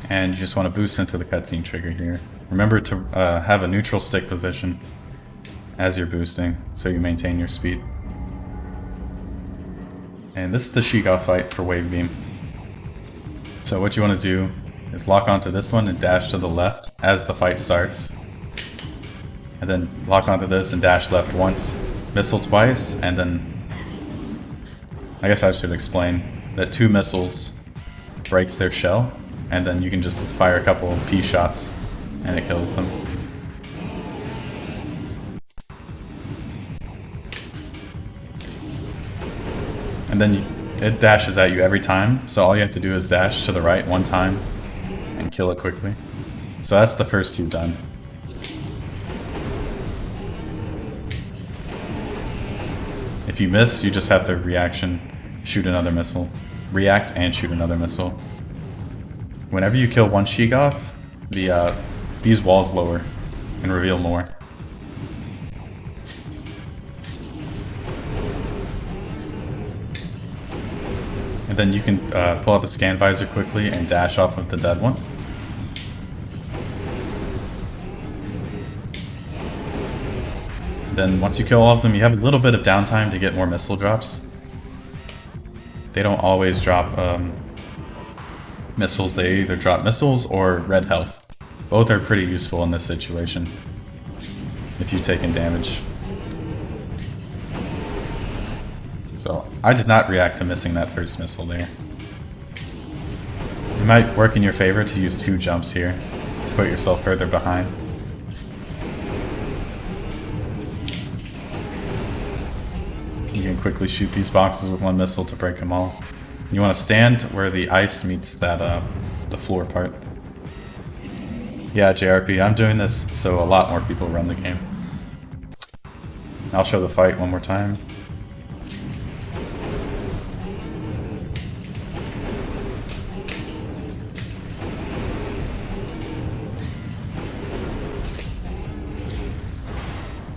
And you just want to boost into the cutscene trigger here. Remember to have a neutral stick position as you're boosting, so you maintain your speed. And this is the Sheegoth Fight for Wave Beam. So what you want to do is lock onto this one and dash to the left as the fight starts. And then lock onto this and dash left once, missile twice, and then... I guess I should explain that 2 missiles breaks their shell. And then you can just fire a couple of P shots, and it kills them. And then it dashes at you every time, so all you have to do is dash to the right 1 time, and kill it quickly. So that's the first 2 done. If you miss, you just have to reaction, shoot another missile. React and shoot another missile. Whenever you kill 1 Sheegoth, these walls lower and reveal more. And then you can pull out the scan visor quickly and dash off of the dead one. Then once you kill all of them, you have a little bit of downtime to get more missile drops. They don't always drop missiles, they either drop missiles or red health. Both are pretty useful in this situation, if you've taken damage. So, I did not react to missing that first missile there. It might work in your favor to use 2 jumps here, to put yourself further behind. You can quickly shoot these boxes with 1 missile to break them all. You want to stand where the ice meets that the floor part. Yeah, JRP, I'm doing this so a lot more people run the game. I'll show the fight one more time.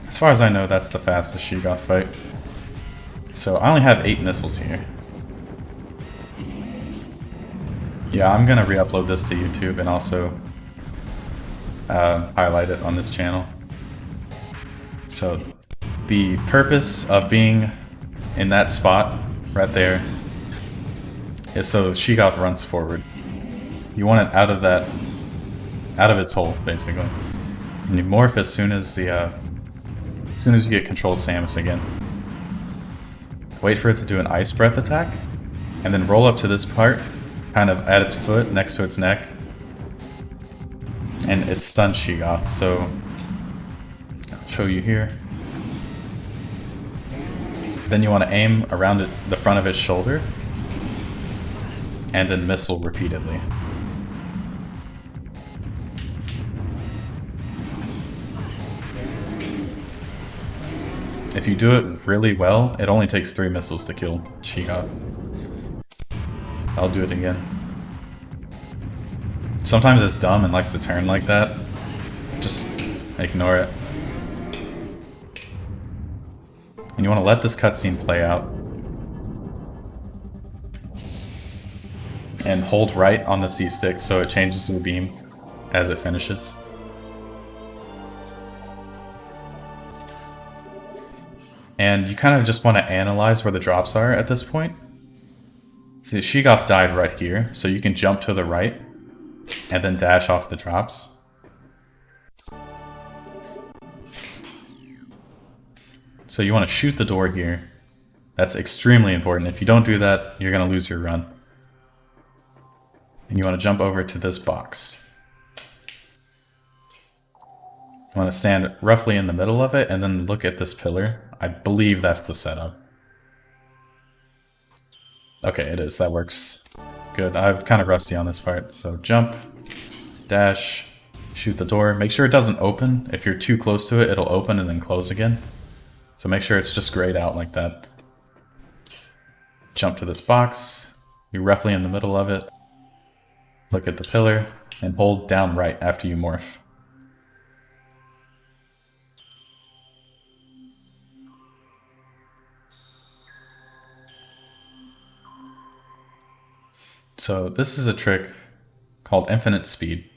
As far as I know, that's the fastest Sheegoth fight. So I only have 8 missiles here. Yeah, I'm gonna re-upload this to YouTube and also highlight it on this channel. So the purpose of being in that spot right there is so Sheegoth runs forward. You want it out of its hole, basically. And you morph as soon as you get control Samus again. wait for it to do an Ice Breath attack, and then roll up to this part, kind of at its foot, next to its neck, and it stuns Sheegoth, so I'll show you here. Then you want to aim around the front of its shoulder, and then missile repeatedly. If you do it really well, it only takes 3 missiles to kill Sheegoth. I'll do it again. Sometimes it's dumb and likes to turn like that. Just ignore it. And you want to let this cutscene play out. And hold right on the C-stick so it changes to a beam as it finishes. And you kind of just want to analyze where the drops are at this point. See, Sheegoth died right here, so you can jump to the right and then dash off the drops. So you want to shoot the door here. That's extremely important. If you don't do that, you're going to lose your run. And you want to jump over to this box. You want to stand roughly in the middle of it and then look at this pillar. I believe that's the setup. Okay, it is. That works. Good. I'm kind of rusty on this part. So jump, dash, shoot the door. Make sure it doesn't open. If you're too close to it, it'll open and then close again. So make sure it's just grayed out like that. Jump to this box. You're roughly in the middle of it. Look at the pillar and hold down right after you morph. So this is a trick called infinite speed.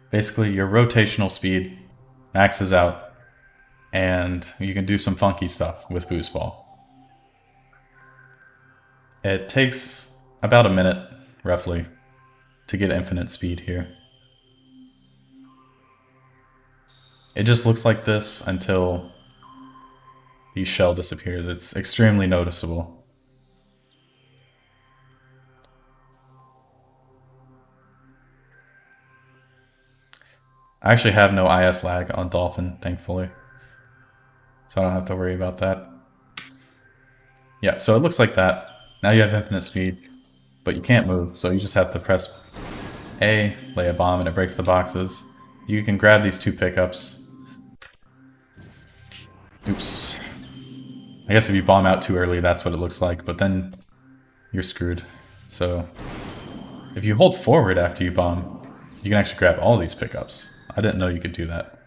Basically your rotational speed maxes out and you can do some funky stuff with Boost Ball. It takes about a minute, roughly, to get infinite speed here. It just looks like this until the shell disappears. It's extremely noticeable. I actually have no IS lag on Dolphin, thankfully. So I don't have to worry about that. Yeah, so it looks like that. Now you have infinite speed, but you can't move, so you just have to press A, lay a bomb, and it breaks the boxes. You can grab these 2 pickups. Oops. I guess if you bomb out too early, that's what it looks like, but then you're screwed. So if you hold forward after you bomb, you can actually grab all these pickups. I didn't know you could do that.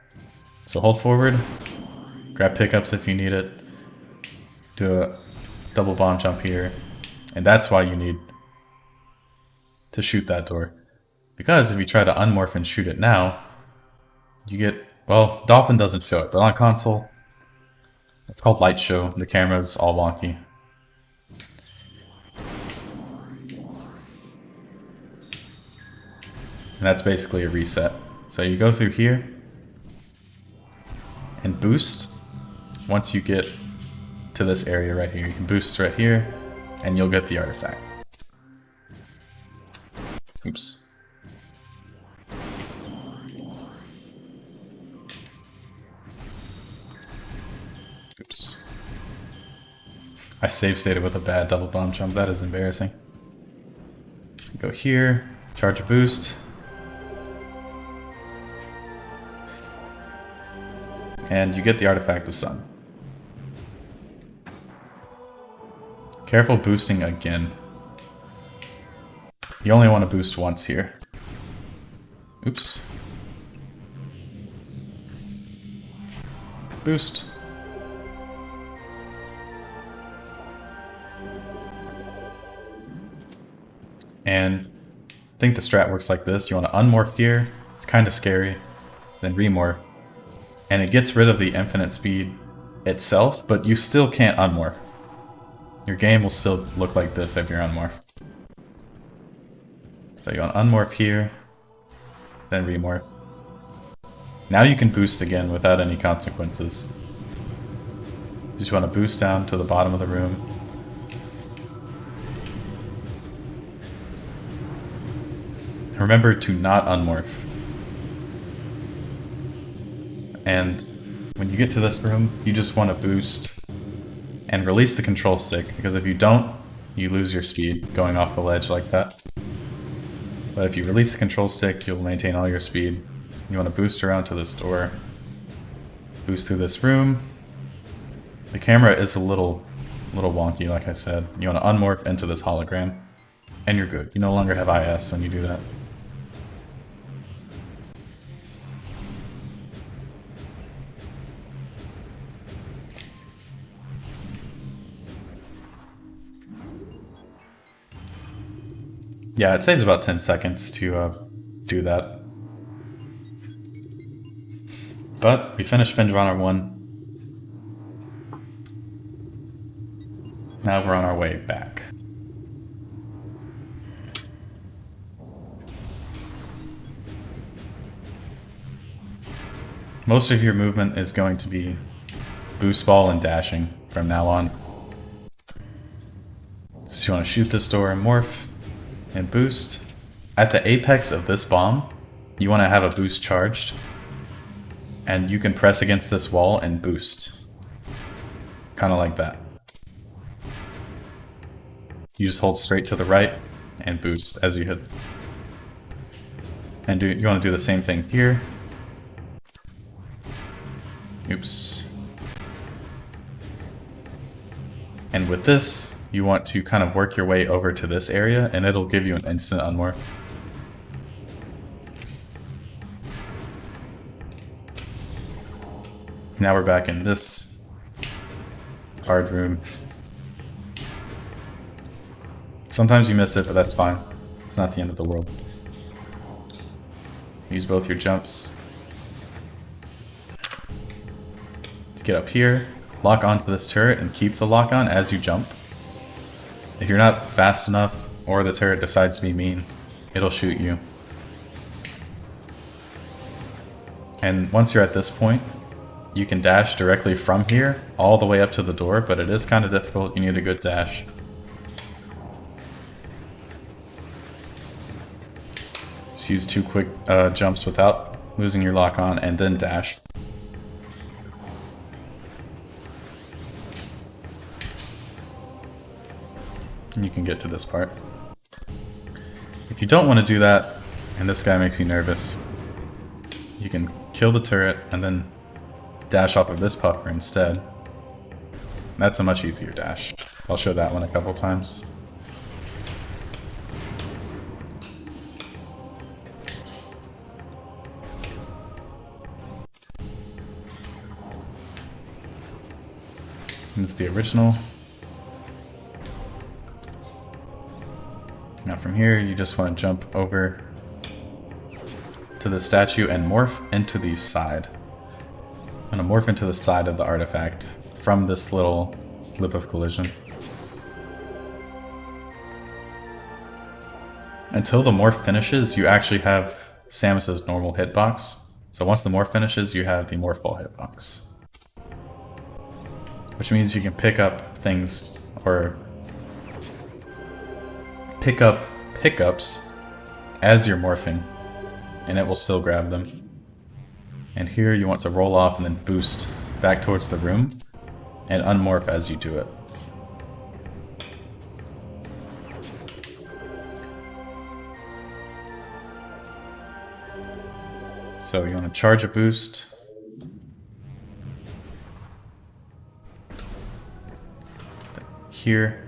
So hold forward, grab pickups if you need it, do a double bomb jump here, and that's why you need to shoot that door. Because if you try to unmorph and shoot it now, you get, well, Dolphin doesn't show it, but on console, it's called light show. The camera's all wonky. And that's basically a reset. So you go through here and boost once you get to this area right here. You can boost right here and you'll get the artifact. Oops. Oops. I save stated with a bad double bomb jump. That is embarrassing. Go here, charge a boost. And you get the artifact of sun. Careful boosting again. You only want to boost once here. Oops. Boost. And I think the strat works like this. You want to unmorph here. It's kind of scary. Then remorph. And it gets rid of the infinite speed itself, but you still can't unmorph. Your game will still look like this if you're unmorph. So you want to unmorph here, then remorph. Now you can boost again without any consequences. Just want to boost down to the bottom of the room. Remember to not unmorph. And when you get to this room, you just want to boost and release the control stick, because if you don't, you lose your speed going off the ledge like that. But if you release the control stick, you'll maintain all your speed. You want to boost around to this door. Boost through this room. The camera is a little wonky, like I said. You want to unmorph into this hologram, and you're good. You no longer have IS when you do that. Yeah, it saves about 10 seconds to do that. But we finished Phendrana 1. Now we're on our way back. Most of your movement is going to be boost ball and dashing from now on. So you want to shoot this door and morph and boost. At the apex of this bomb, you want to have a boost charged, and you can press against this wall and boost. Kind of like that. You just hold straight to the right and boost as you hit. And you want to do the same thing here. Oops. And with this, you want to kind of work your way over to this area, and it'll give you an instant unmorph. Now we're back in this hard room. Sometimes you miss it, but that's fine. It's not the end of the world. Use both your jumps to get up here. Lock onto this turret and keep the lock on as you jump. If you're not fast enough, or the turret decides to be mean, it'll shoot you. And once you're at this point, you can dash directly from here all the way up to the door, but it is kind of difficult. You need a good dash. Just use 2 quick jumps without losing your lock on, and then dash. And you can get to this part. If you don't want to do that, and this guy makes you nervous, you can kill the turret and then dash off of this puffer instead. That's a much easier dash. I'll show that one a couple times. This is the original. Now from here, you just want to jump over to the statue and morph into the side. I'm going to morph into the side of the artifact from this little lip of collision. Until the morph finishes, you actually have Samus's normal hitbox. So once the morph finishes, you have the morph ball hitbox. Which means you can pick up things, or pick up pickups as you're morphing, and it will still grab them. And here you want to roll off and then boost back towards the room, and unmorph as you do it. So you want to charge a boost. Here,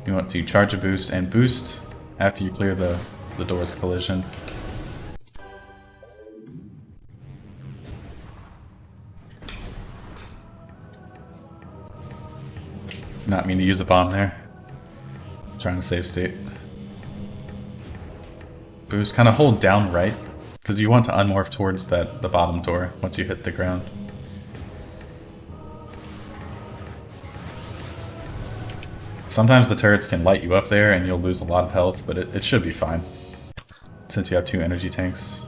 you want to charge a boost and boost after you clear the door's collision. Not mean to use a bomb there. I'm trying to save state. Boost, kind of hold down right, because you want to unmorph towards the bottom door once you hit the ground. Sometimes the turrets can light you up there and you'll lose a lot of health, but it should be fine, since you have 2 energy tanks.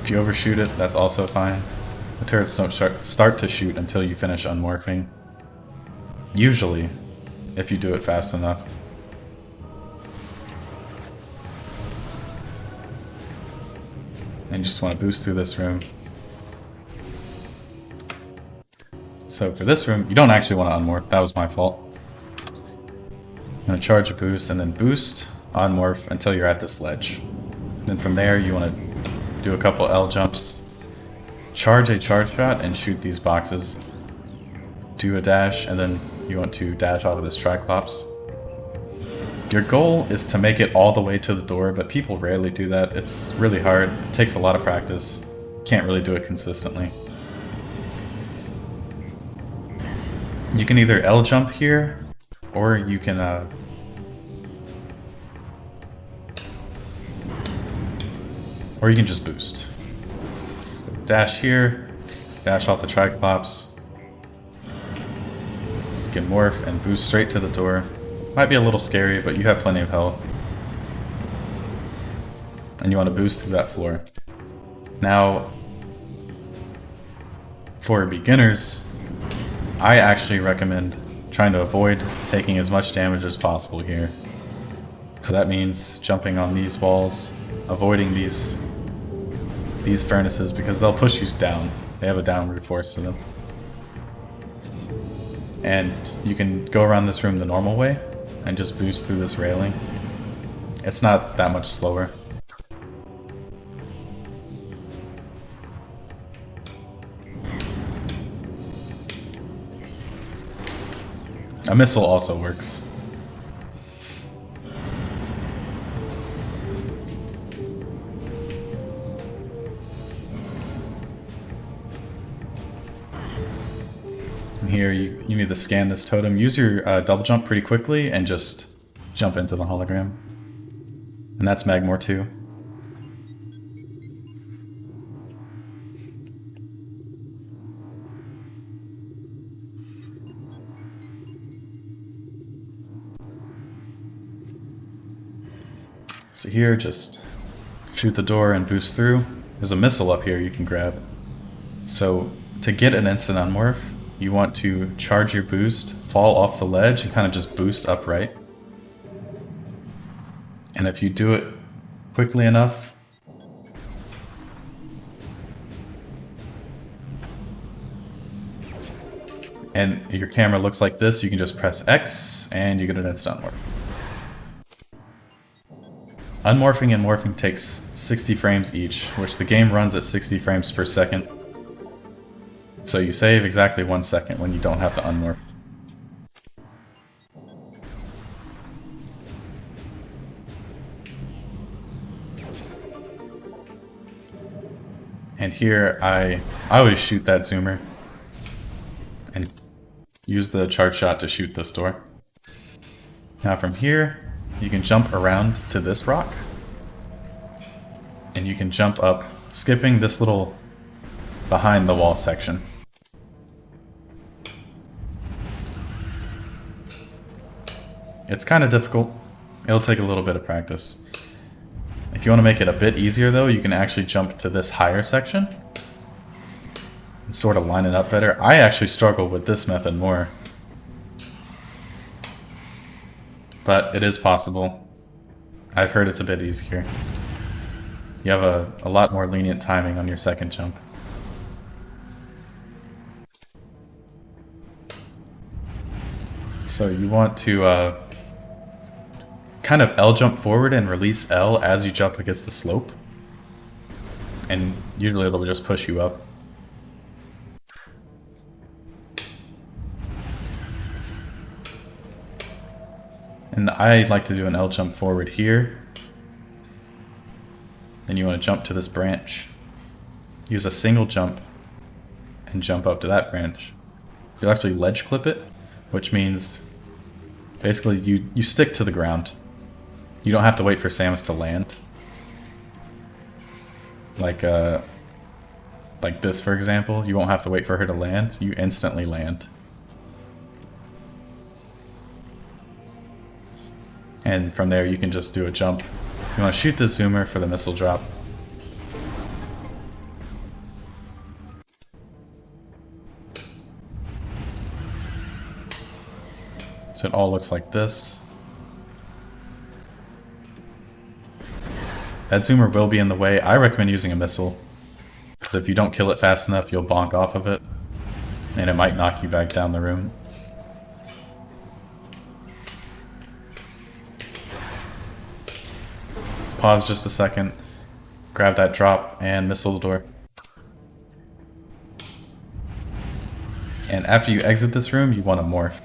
If you overshoot it, that's also fine. The turrets don't start to shoot until you finish unmorphing. Usually, if you do it fast enough. And you just want to boost through this room. So for this room, you don't actually want to unmorph. That was my fault. I'm going to charge a boost and then boost, unmorph until you're at this ledge. Then from there, you want to do a couple L jumps, charge a charge shot and shoot these boxes. Do a dash, and then you want to dash off of this Triclops. Your goal is to make it all the way to the door, but people rarely do that. It's really hard. It takes a lot of practice. Can't really do it consistently. You can either L jump here, or you can just boost. So dash here, dash off the Triclops. You can morph and boost straight to the door. Might be a little scary, but you have plenty of health. And you want to boost through that floor. Now, for beginners, I actually recommend trying to avoid taking as much damage as possible here. So that means jumping on these walls, avoiding these furnaces because they'll push you down. They have a downward force to them. And you can go around this room the normal way and just boost through this railing. It's not that much slower. A missile also works. And here you need to scan this totem. Use your double jump pretty quickly and just jump into the hologram. And that's Magmoor too. So here, just shoot the door and boost through. There's a missile up here you can grab. So to get an instant unmorph, you want to charge your boost, fall off the ledge, and kind of just boost upright. And if you do it quickly enough, and your camera looks like this, you can just press X and you get an instant unmorph. Unmorphing and morphing takes 60 frames each, which the game runs at 60 frames per second. So you save exactly 1 second when you don't have to unmorph. And here I always shoot that zoomer and use the charge shot to shoot this door. Now from here, you can jump around to this rock, and you can jump up, skipping this little behind the wall section. It's kind of difficult. It'll take a little bit of practice. If you want to make it a bit easier though, you can actually jump to this higher section and sort of line it up better. I actually struggle with this method more, but it is possible. I've heard it's a bit easier. You have a lot more lenient timing on your second jump. So you want to kind of L jump forward and release L as you jump against the slope. And usually it'll just push you up. And I like to do an L jump forward here. Then you want to jump to this branch. Use a single jump and jump up to that branch. You'll actually ledge clip it, which means basically you stick to the ground. You don't have to wait for Samus to land. Like this, for example, you won't have to wait for her to land. You instantly land. And from there you can just do a jump. You want to shoot the zoomer for the missile drop. So it all looks like this. That zoomer will be in the way. I recommend using a missile, because if you don't kill it fast enough, you'll bonk off of it, and it might knock you back down the room. Pause just a second, grab that drop, and missile the door. And after you exit this room, you want to morph.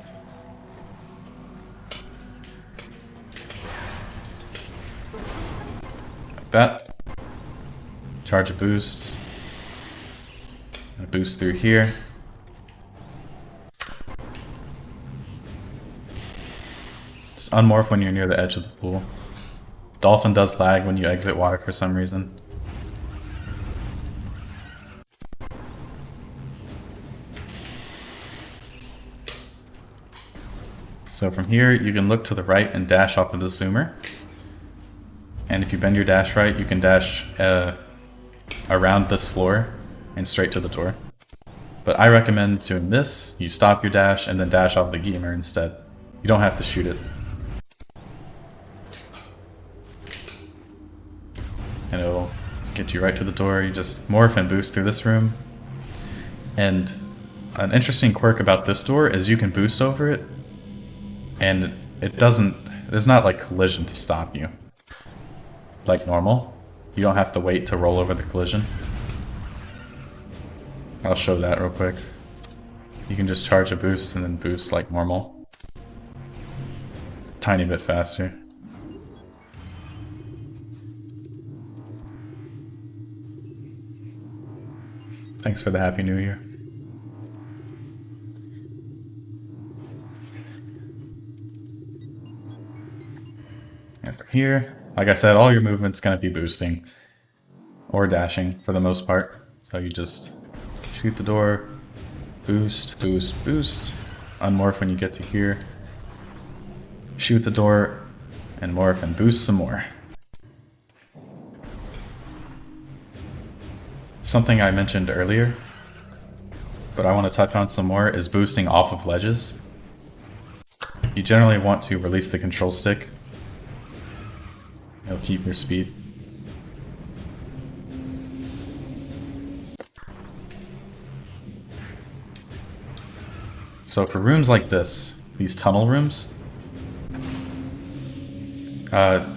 Like that. Charge a boost. And a boost through here. Just unmorph when you're near the edge of the pool. Dolphin does lag when you exit water for some reason. So from here, you can look to the right and dash off of the zoomer. And if you bend your dash right, you can dash around this floor and straight to the door. But I recommend doing this. You stop your dash and then dash off the gamer instead. You don't have to shoot it. And it'll get you right to the door. You just morph and boost through this room. And an interesting quirk about this door is you can boost over it, and it doesn't, there's not like collision to stop you. Like normal. You don't have to wait to roll over the collision. I'll show that real quick. You can just charge a boost and then boost like normal. It's a tiny bit faster. Thanks for the Happy New Year. And from here, like I said, all your movement's going to be boosting or dashing for the most part. So you just shoot the door, boost, boost, boost, unmorph when you get to here, shoot the door, and morph and boost some more. Something I mentioned earlier, but I want to touch on some more, is boosting off of ledges. You generally want to release the control stick. It'll keep your speed. So for rooms like this, these tunnel rooms,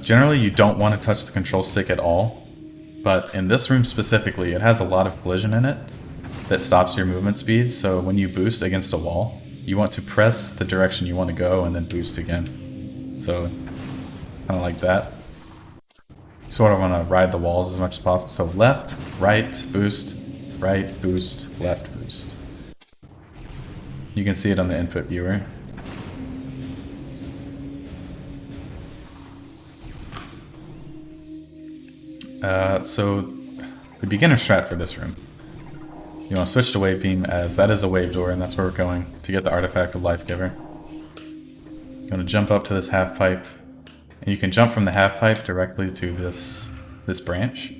generally you don't want to touch the control stick at all. But in this room specifically, it has a lot of collision in it that stops your movement speed. So when you boost against a wall, you want to press the direction you want to go and then boost again. So kind of like that. Sort of want to ride the walls as much as possible. So left, right, boost, left, boost. You can see it on the input viewer. So the beginner strat for this room. You want to switch to Wave Beam, as that is a wave door and that's where we're going to get the artifact of Life Giver. You want to jump up to this half pipe, and you can jump from the half pipe directly to this branch.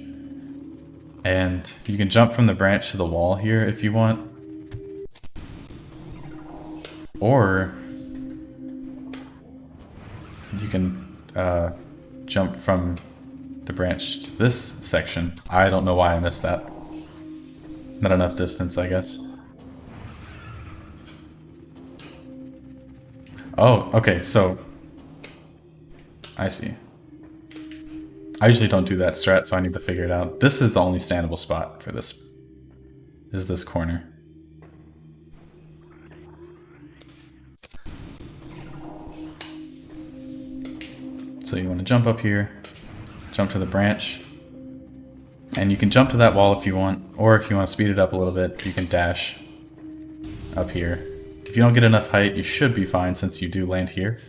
And you can jump from the branch to the wall here if you want. Or you can jump from the branch to this section. I don't know why I missed that. Not enough distance, I guess. Oh, okay, so I see. I usually don't do that strat, so I need to figure it out. This is the only standable spot for this, is this corner. So you want to jump up here, jump to the branch, and you can jump to that wall if you want, or if you want to speed it up a little bit, you can dash up here. If you don't get enough height, you should be fine since you do land here.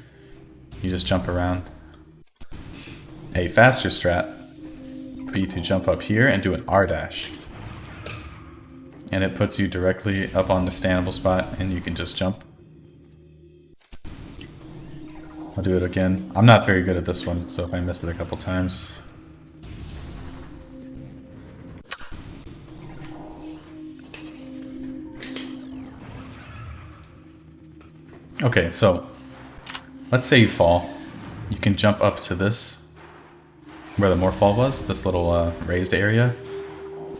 You just jump around. A faster strat would be to jump up here and do an R dash. And it puts you directly up on the standable spot and you can just jump. I'll do it again. I'm not very good at this one, so if I miss it a couple times. Okay, so let's say you fall. You can jump up to this, where the morphball was, this little raised area.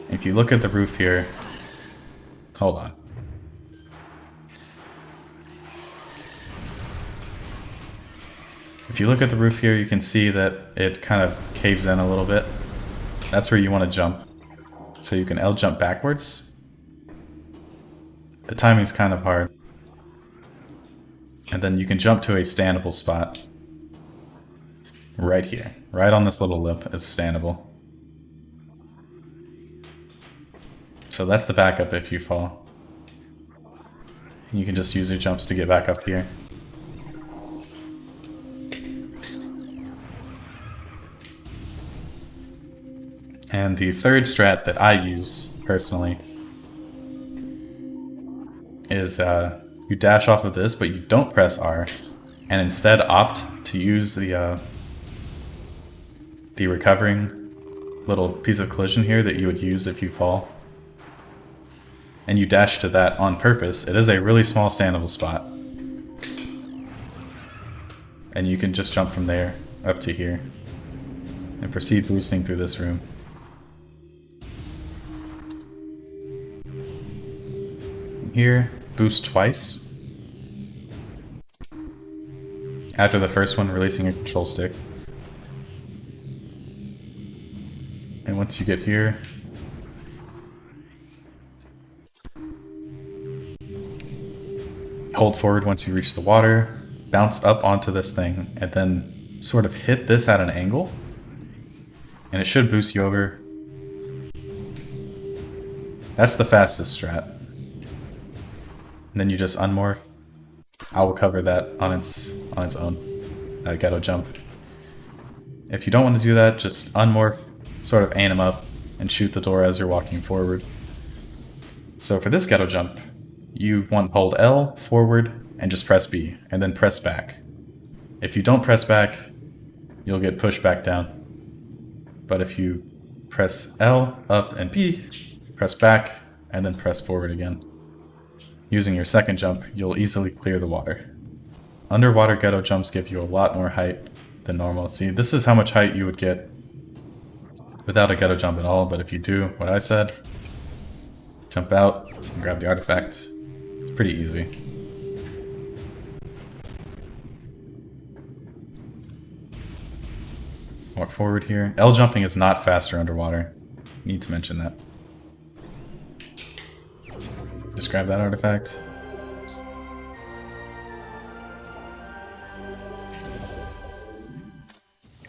If you look at the roof here, hold on. If you look at the roof here, you can see that it kind of caves in a little bit. That's where you want to jump. So you can L jump backwards. The timing's kind of hard. And then you can jump to a standable spot. Right here. Right on this little lip is standable. So that's the backup if you fall. You can just use your jumps to get back up here. And the third strat that I use, personally, is you dash off of this, but you don't press R, and instead opt to use the recovering little piece of collision here that you would use if you fall. And you dash to that on purpose. It is a really small standable spot. And you can just jump from there up to here. And proceed boosting through this room. Here, boost twice. After the first one, releasing your control stick. And once you get here, hold forward once you reach the water, bounce up onto this thing, and then sort of hit this at an angle. And it should boost you over. That's the fastest strat. And then you just unmorph. I will cover that on its own. Ghetto jump. If you don't want to do that, just unmorph, sort of aim up, and shoot the door as you're walking forward. So for this ghetto jump, you want to hold L, forward, and just press B, and then press back. If you don't press back, you'll get pushed back down. But if you press L, up, and B, press back, and then press forward again. Using your second jump, you'll easily clear the water. Underwater ghetto jumps give you a lot more height than normal. See, this is how much height you would get without a ghetto jump at all, but if you do what I said, jump out, and grab the artifact, it's pretty easy. Walk forward here. L jumping is not faster underwater. Need to mention that. Just grab that artifact.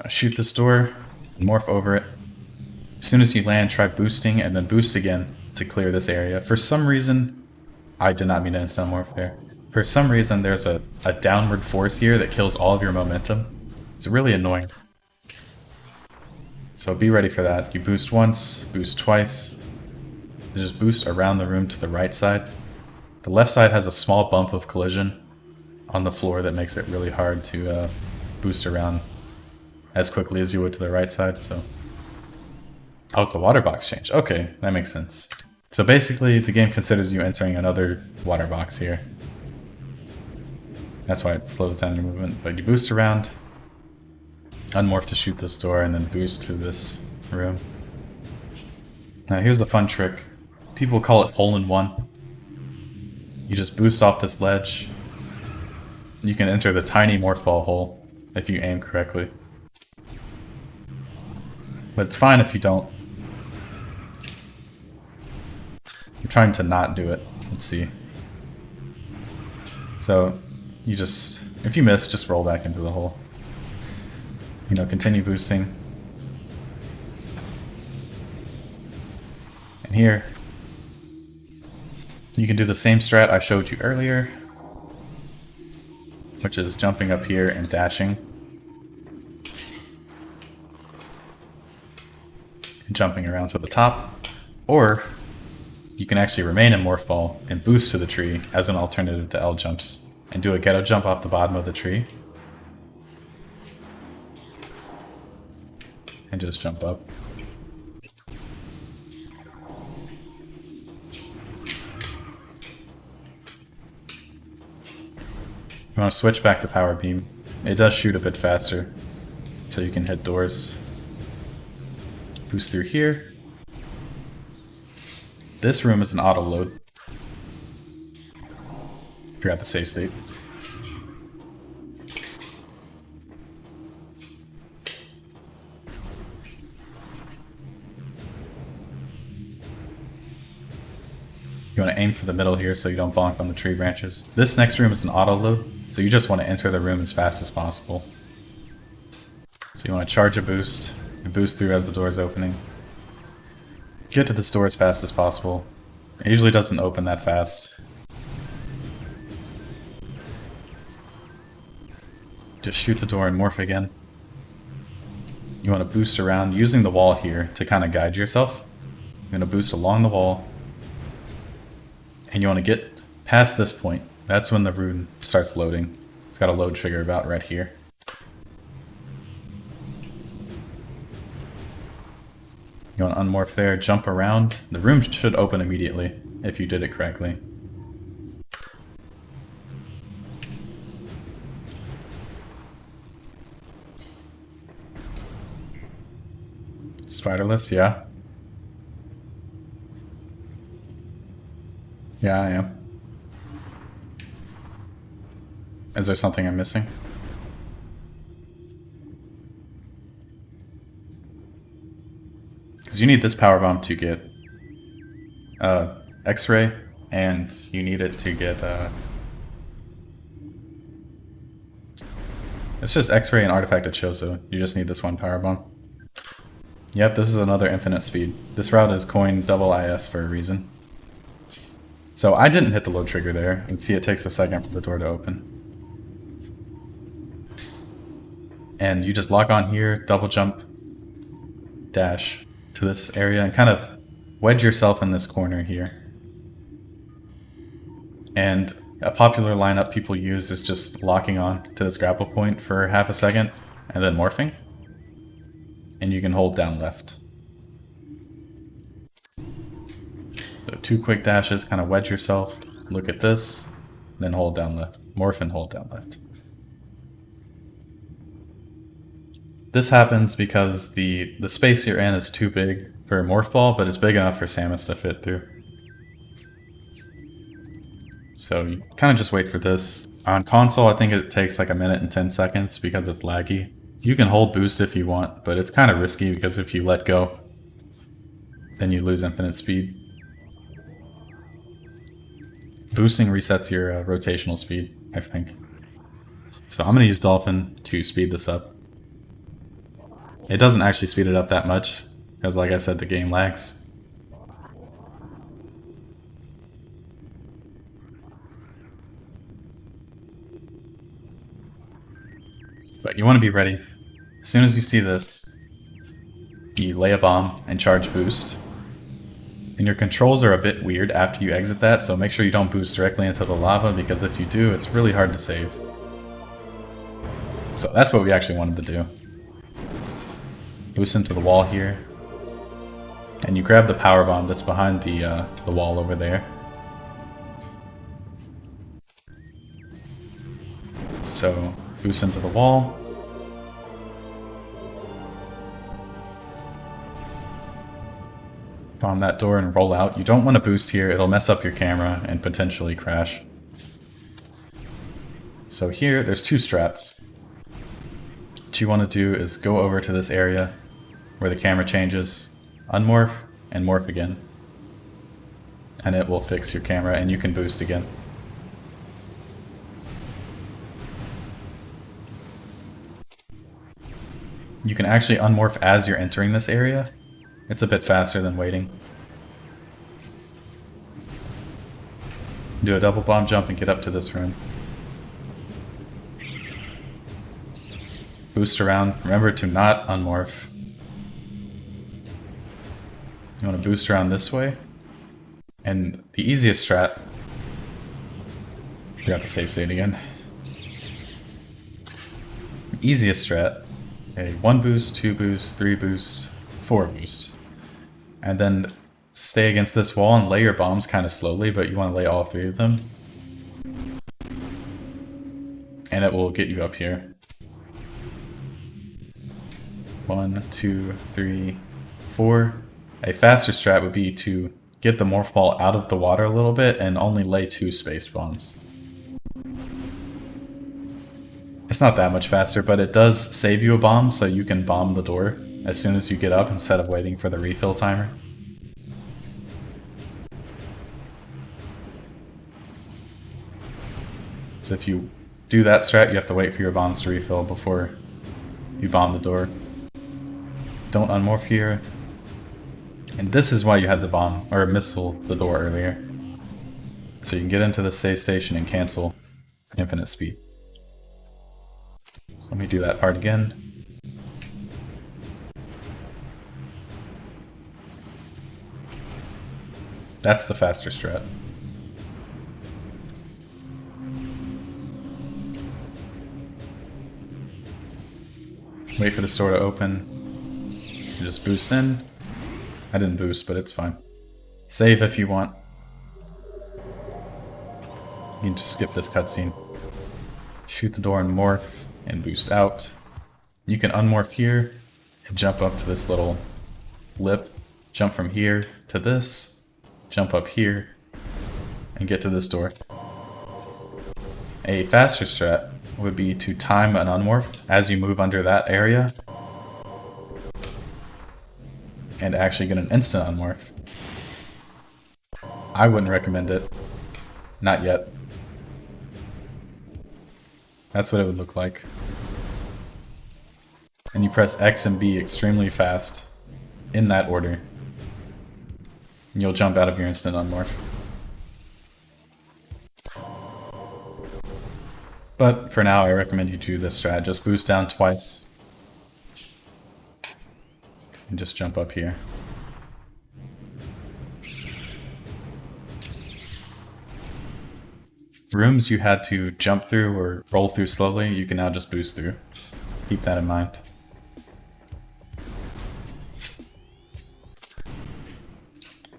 Shoot this door, morph over it. As soon as you land, try boosting and then boost again to clear this area. For some reason, I did not mean to instant morph there. For some reason, there's a downward force here that kills all of your momentum. It's really annoying. So be ready for that. You boost once, boost twice. Just boost around the room to the right side. The left side has a small bump of collision on the floor that makes it really hard to boost around as quickly as you would to the right side. So, oh, it's a water box change. Okay, that makes sense. So basically, the game considers you entering another water box here. That's why it slows down your movement. But you boost around, unmorph to shoot this door, and then boost to this room. Now here's the fun trick. People call it hole-in-one. You just boost off this ledge. You can enter the tiny morph ball hole if you aim correctly. But it's fine if you don't. I'm trying to not do it. Let's see. So, you just, if you miss, just roll back into the hole. You know, continue boosting. And here, you can do the same strat I showed you earlier, which is jumping up here and dashing. And jumping around to the top. Or, you can actually remain in Morph Ball and boost to the tree as an alternative to L jumps. And do a ghetto jump off the bottom of the tree. And just jump up. You want to switch back to Power Beam. It does shoot a bit faster, so you can hit doors. Boost through here. This room is an auto load. If you're at the save state. You want to aim for the middle here so you don't bonk on the tree branches. This next room is an auto load, so you just want to enter the room as fast as possible. So you want to charge a boost, and boost through as the door is opening. Get to this door as fast as possible. It usually doesn't open that fast. Just shoot the door and morph again. You want to boost around using the wall here to kind of guide yourself. You're going to boost along the wall. And you want to get past this point. That's when the rune starts loading. It's got a load trigger about right here. You want to unmorph there, jump around. The room should open immediately if you did it correctly. Spiderless, yeah. Yeah, I am. Is there something I'm missing? Because you need this power bomb to get X-ray, and you need it to get it's just X-ray and Artifact of Chozo. You just need this one power bomb. Yep, this is another infinite speed. This route is coined double IS for a reason. So I didn't hit the load trigger there, and see it takes a second for the door to open. And you just lock on here, double jump, dash to this area, and kind of wedge yourself in this corner here. And a popular lineup people use is just locking on to this grapple point for half a second, and then morphing. And you can hold down left. So 2 quick dashes, kind of wedge yourself, look at this, then hold down left. Morph and hold down left. This happens because the space you're in is too big for a morph ball, but it's big enough for Samus to fit through. So you kind of just wait for this. On console, I think it takes like 1 minute and 10 seconds because it's laggy. You can hold boost if you want, but it's kind of risky because if you let go, then you lose infinite speed. Boosting resets your rotational speed, I think. So I'm going to use Dolphin to speed this up. It doesn't actually speed it up that much, because like I said, the game lags. But you want to be ready. As soon as you see this, you lay a bomb and charge boost. And your controls are a bit weird after you exit that, so make sure you don't boost directly into the lava, because if you do, it's really hard to save. So that's what we actually wanted to do. Boost into the wall here. And you grab the power bomb that's behind the wall over there. So, boost into the wall. Bomb that door and roll out. You don't want to boost here, it'll mess up your camera and potentially crash. So here, there's 2 strats. What you want to do is go over to this area where the camera changes, unmorph, and morph again. And it will fix your camera and you can boost again. You can actually unmorph as you're entering this area. It's a bit faster than waiting. Do a double bomb jump and get up to this room. Boost around. Remember to not unmorph. You want to boost around this way. And the easiest strat... Forgot to save state again. Easiest strat. Okay, 1 boost, 2 boost, 3 boost, 4 boost. And then stay against this wall and lay your bombs kind of slowly, but you want to lay all 3 of them. And it will get you up here. 1, 2, 3, 4. A faster strat would be to get the morph ball out of the water a little bit and only lay 2 space bombs. It's not that much faster, but it does save you a bomb, so you can bomb the door as soon as you get up instead of waiting for the refill timer. So if you do that strat, you have to wait for your bombs to refill before you bomb the door. Don't unmorph here. And this is why you had to bomb, or missile the door earlier. So you can get into the safe station and cancel infinite speed. So let me do that part again. That's the faster strat. Wait for the store to open. You just boost in. I didn't boost, but it's fine. Save if you want. You can just skip this cutscene. Shoot the door and morph and boost out. You can unmorph here and jump up to this little lip. Jump from here to this. Jump up here and get to this door. A faster strat would be to time an unmorph as you move under that area and actually get an instant unmorph. I wouldn't recommend it. Not yet. That's what it would look like. And you press X and B extremely fast in that order. And you'll jump out of your instant unmorph. But for now, I recommend you do this strat. Just boost down twice. And just jump up here. Rooms you had to jump through or roll through slowly, you can now just boost through. Keep that in mind.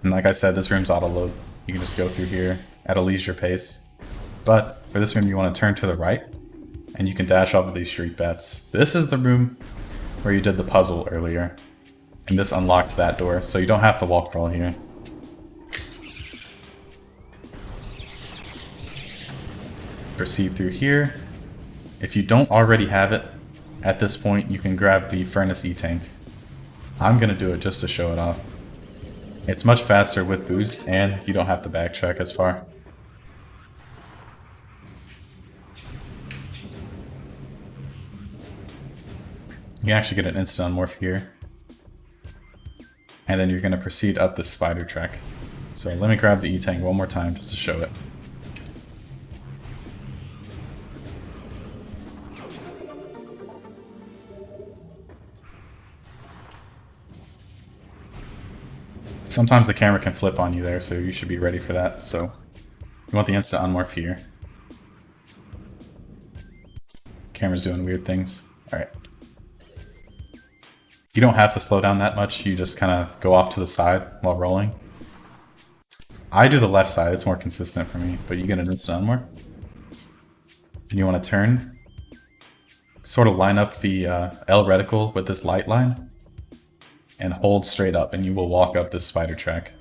And like I said, this room's auto-load. You can just go through here at a leisure pace. But for this room, you want to turn to the right, and you can dash off of these shriek bats. This is the room where you did the puzzle earlier, and this unlocked that door, so you don't have to wall crawl here. Proceed through here. If you don't already have it, at this point, you can grab the Furnace E-Tank. I'm going to do it just to show it off. It's much faster with boost, and you don't have to backtrack as far. You actually get an instant unmorph here. And then you're going to proceed up this spider track. So let me grab the E-Tank one more time just to show it. Sometimes the camera can flip on you there, so you should be ready for that. So you want the instant unmorph here. Camera's doing weird things. Alright. You don't have to slow down that much, you just kind of go off to the side while rolling. I do the left side, it's more consistent for me, but you get an instant unmorph. And you want to turn. Sort of line up the L reticle with this light line. And hold straight up, and you will walk up this spider track.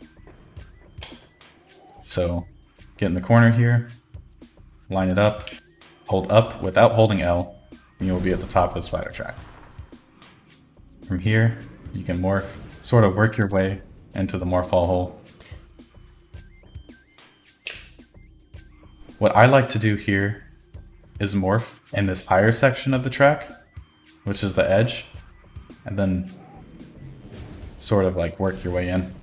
So, get in the corner here, line it up, hold up without holding L, and you will be at the top of the spider track. From here, you can morph, sort of work your way into the morphall hole. What I like to do here is morph in this higher section of the track, which is the edge, and then sort of like work your way in.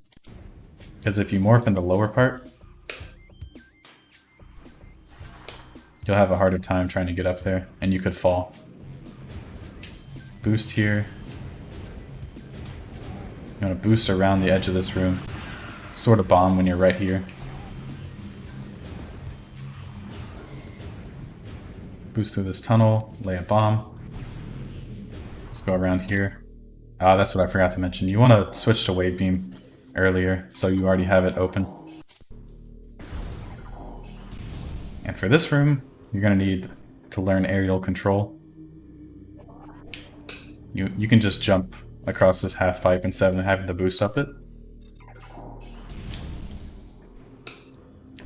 Because if you morph in the lower part, you'll have a harder time trying to get up there, and you could fall. Boost here. You want to boost around the edge of this room. Sort of bomb when you're right here. Boost through this tunnel, lay a bomb. Let's go around here. That's what I forgot to mention. You want to switch to Wave Beam earlier, so you already have it open. And for this room, you're going to need to learn aerial control. You can just jump across this half pipe instead of having to boost up it.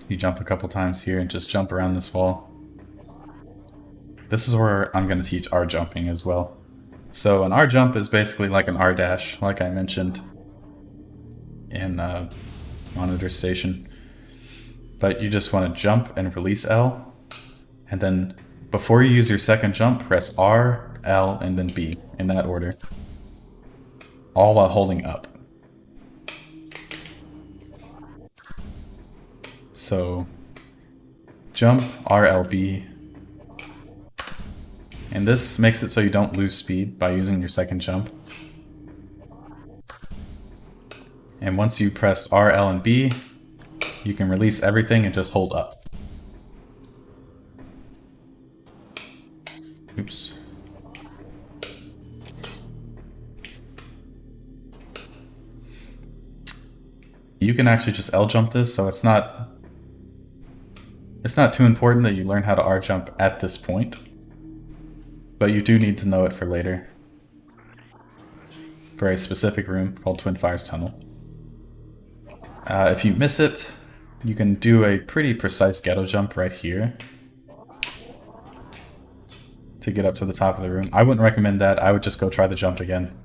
You jump a couple times here and just jump around this wall. This is where I'm going to teach R jumping as well. So an R jump is basically like an R dash, like I mentioned in Monitor Station. But you just want to jump and release L, and then before you use your second jump, press R, L, and then B, in that order. All while holding up. So, jump, R, L, B. And this makes it so you don't lose speed by using your second jump. And once you press R, L, and B, you can release everything and just hold up. Oops. You can actually just L jump this, so it's not too important that you learn how to R jump at this point. But you do need to know it for later. For a specific room called Twin Fires Tunnel. If you miss it, you can do a pretty precise ghetto jump right here to get up to the top of the room. I wouldn't recommend that. I would just go try the jump again.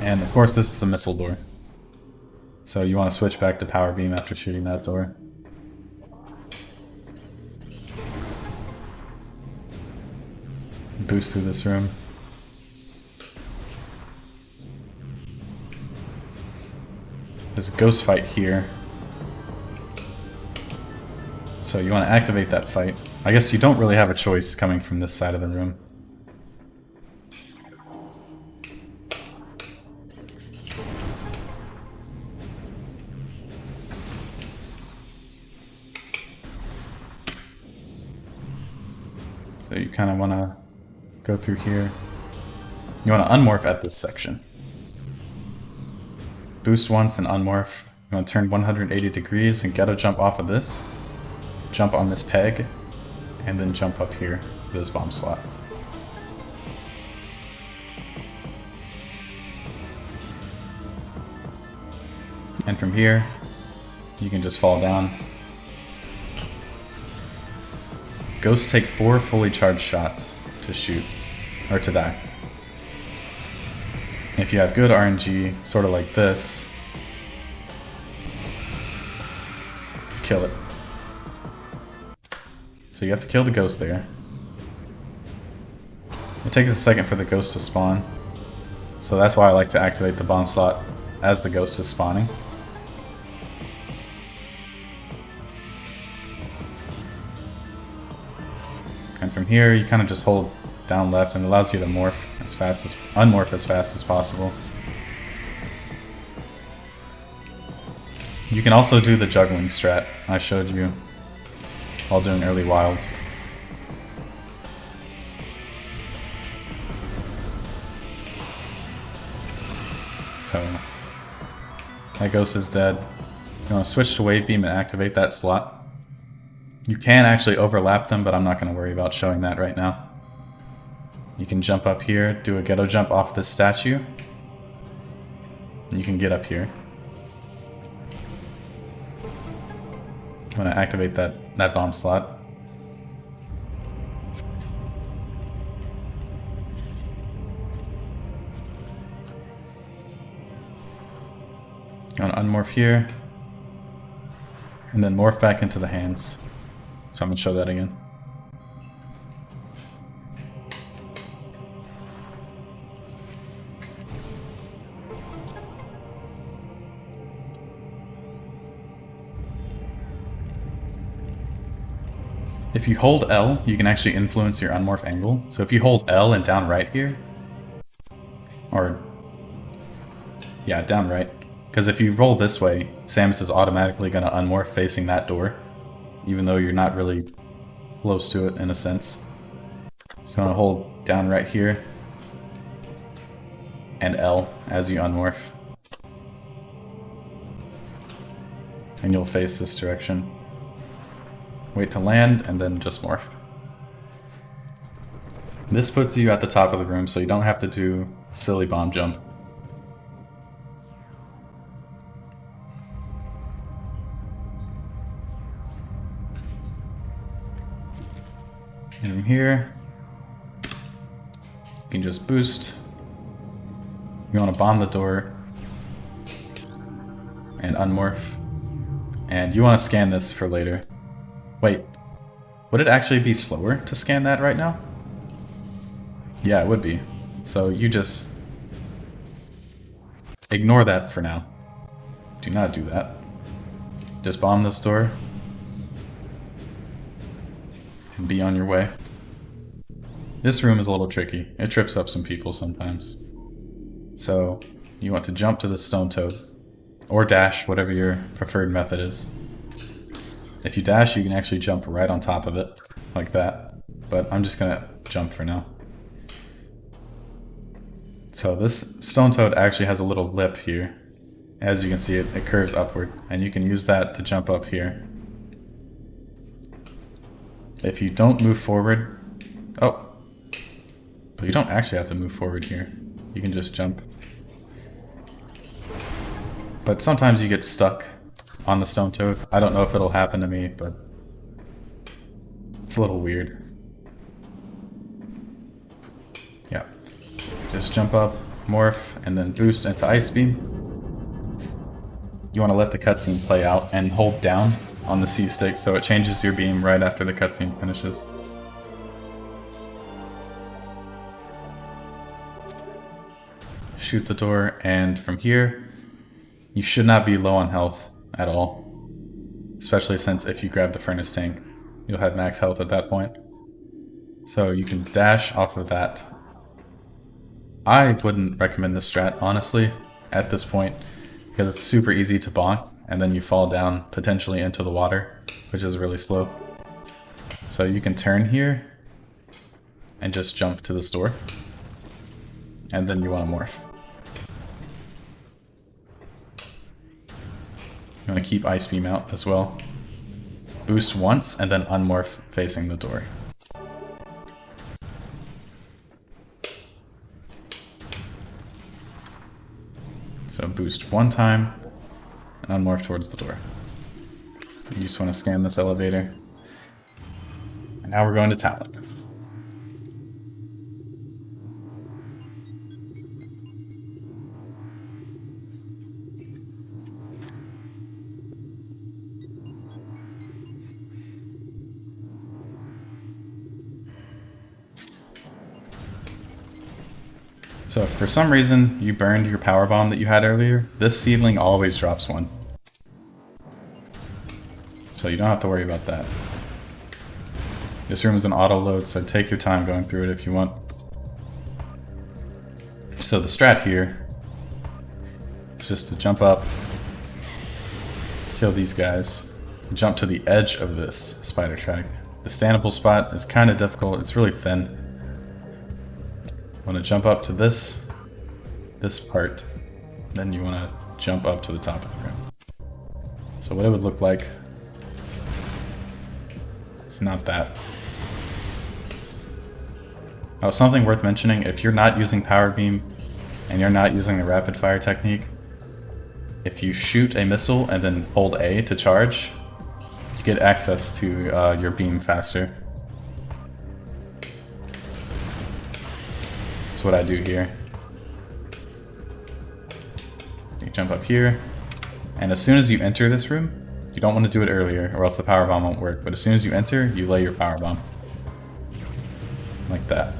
And of course this is a missile door. So you want to switch back to power beam after shooting that door. Boost through this room. There's a ghost fight here. So you want to activate that fight. I guess you don't really have a choice coming from this side of the room. So you kind of want to go through here. You want to unmorph at this section. Boost once and unmorph. You want to turn 180 degrees and ghetto jump off of this. Jump on this peg. And then jump up here to this bomb slot. And from here, you can just fall down. Ghosts take 4 fully charged shots to shoot, or to die. If you have good RNG, sort of like this, kill it. So you have to kill the ghost there. It takes a second for the ghost to spawn, so that's why I like to activate the bomb slot as the ghost is spawning. And from here, you kind of just hold down left and it allows you to unmorph as fast as possible. You can also do the juggling strat I showed you while doing early wild. So that ghost is dead. You want to switch to wave beam and activate that slot. You can actually overlap them, but I'm not going to worry about showing that right now. You can jump up here, do a ghetto jump off this statue, and you can get up here. I'm going to activate that bomb slot. You want to unmorph here, and then morph back into the hands. So I'm going to show that again. If you hold L, you can actually influence your unmorph angle. So if you hold L and down right here, or yeah, down right, because if you roll this way, Samus is automatically going to unmorph facing that door, even though you're not really close to it in a sense. So I'm going to hold down right here and L as you unmorph. And you'll face this direction. Wait to land and then just morph. This puts you at the top of the room, so you don't have to do silly bomb jump. And from here, you can just boost. You want to bomb the door and unmorph. And you want to scan this for later. Wait, would it actually be slower to scan that right now? Yeah, it would be. So you just ignore that for now. Do not do that. Just bomb this door and be on your way. This room is a little tricky. It trips up some people sometimes. So you want to jump to the stone toad or dash, whatever your preferred method is. If you dash, you can actually jump right on top of it, like that. But I'm just gonna jump for now. So this stone toad actually has a little lip here. As you can see, it curves upward, and you can use that to jump up here. If you don't move forward... Oh! So you don't actually have to move forward here. You can just jump. But sometimes you get stuck on the stone toad. I don't know if it'll happen to me, but it's a little weird. Yeah. Just jump up, morph, and then boost into Ice Beam. You want to let the cutscene play out and hold down on the C stick so it changes your beam right after the cutscene finishes. Shoot the door, and from here, you should not be low on health at all. Especially since if you grab the furnace tank, you'll have max health at that point. So you can dash off of that. I wouldn't recommend this strat, honestly, at this point, because it's super easy to bonk, and then you fall down potentially into the water, which is really slow. So you can turn here and just jump to this door, and then you want to morph. You want to keep Ice Beam out as well. Boost once, and then unmorph facing the door. So boost one time, and unmorph towards the door. You just want to scan this elevator. And now we're going to Tallon. So if for some reason you burned your power bomb that you had earlier, this seedling always drops one. So you don't have to worry about that. This room is an auto load, so take your time going through it if you want. So the strat here is just to jump up, kill these guys, jump to the edge of this spider track. The standable spot is kind of difficult, it's really thin. Want to jump up to this part, then you want to jump up to the top of the room. So what it would look like, it's not that. Oh, something worth mentioning, if you're not using Power Beam and you're not using the rapid fire technique, if you shoot a missile and then hold A to charge, you get access to your beam faster. What I do here. You jump up here, and as soon as you enter this room, you don't want to do it earlier or else the power bomb won't work, but as soon as you enter, you lay your power bomb. Like that.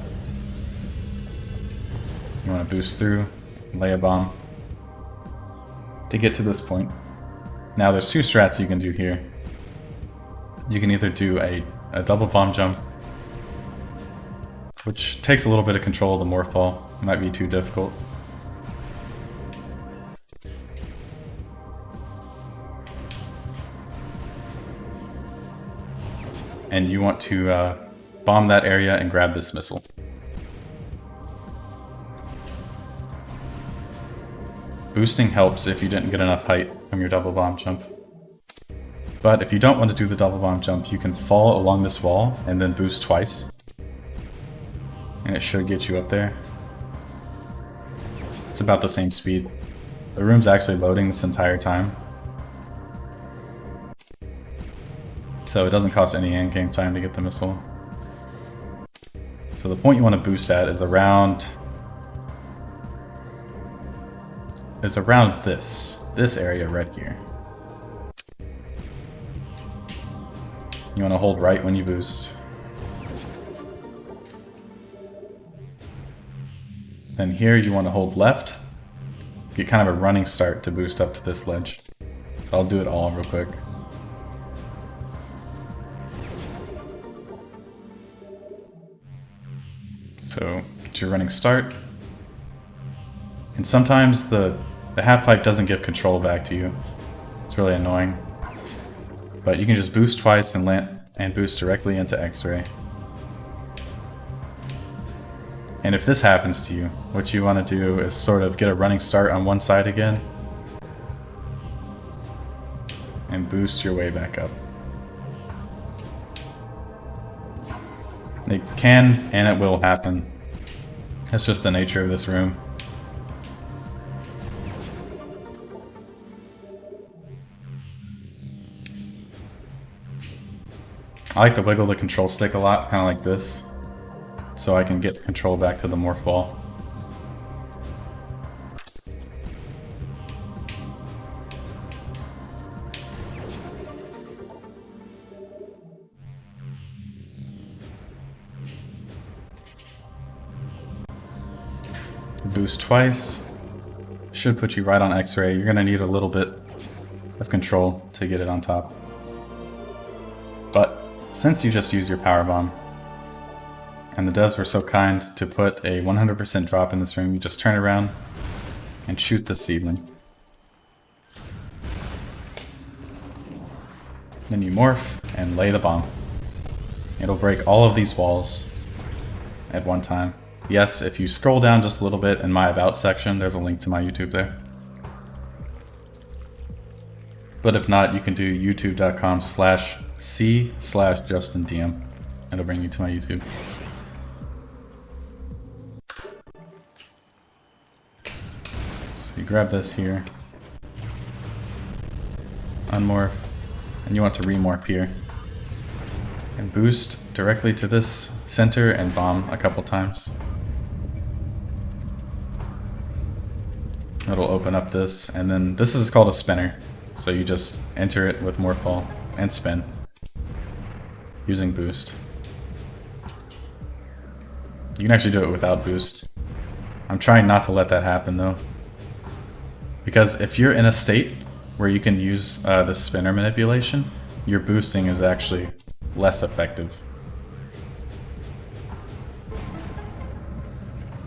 You want to boost through, lay a bomb to get to this point. Now there's two strats you can do here. You can either do a double bomb jump, which takes a little bit of control of the morph ball. It might be too difficult. And you want to bomb that area and grab this missile. Boosting helps if you didn't get enough height from your double bomb jump. But if you don't want to do the double bomb jump, you can fall along this wall and then boost twice. And it should get you up there. It's about the same speed. The room's actually loading this entire time. So it doesn't cost any in-game time to get the missile. So the point you want to boost at is around this area right here. You want to hold right when you boost. Then here you want to hold left. Get kind of a running start to boost up to this ledge. So I'll do it all real quick. So get your running start. And sometimes the half pipe doesn't give control back to you. It's really annoying. But you can just boost twice and land and boost directly into X-ray. And if this happens to you, what you want to do is sort of get a running start on one side again and boost your way back up. It can and it will happen. That's just the nature of this room. I like to wiggle the control stick a lot, kind of like this, so I can get control back to the morph ball. Boost twice. Should put you right on X-ray. You're going to need a little bit of control to get it on top. But since you just used your power bomb, and the devs were so kind to put a 100% drop in this room, you just turn around and shoot the seedling. Then you morph and lay the bomb. It'll break all of these walls at one time. Yes, if you scroll down just a little bit in my About section, there's a link to my YouTube there. But if not, you can do youtube.com/c/JustinDM. It'll bring you to my YouTube. So you grab this here, unmorph, and you want to remorph here. And boost directly to this center and bomb a couple times. It'll open up this, and then this is called a spinner. So you just enter it with morph ball and spin using boost. You can actually do it without boost. I'm trying not to let that happen though, because if you're in a state where you can use the spinner manipulation, your boosting is actually less effective.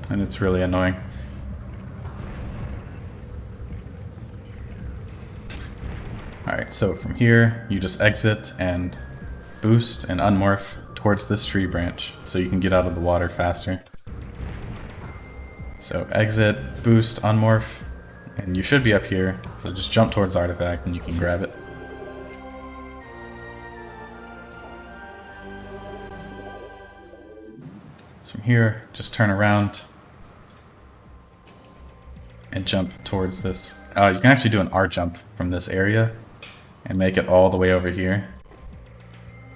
And it's really annoying. Alright, so from here, you just exit and boost and unmorph towards this tree branch so you can get out of the water faster. So exit, boost, unmorph, and you should be up here. So just jump towards the artifact and you can grab it. From here, just turn around and jump towards this. You can actually do an R jump from this area and make it all the way over here.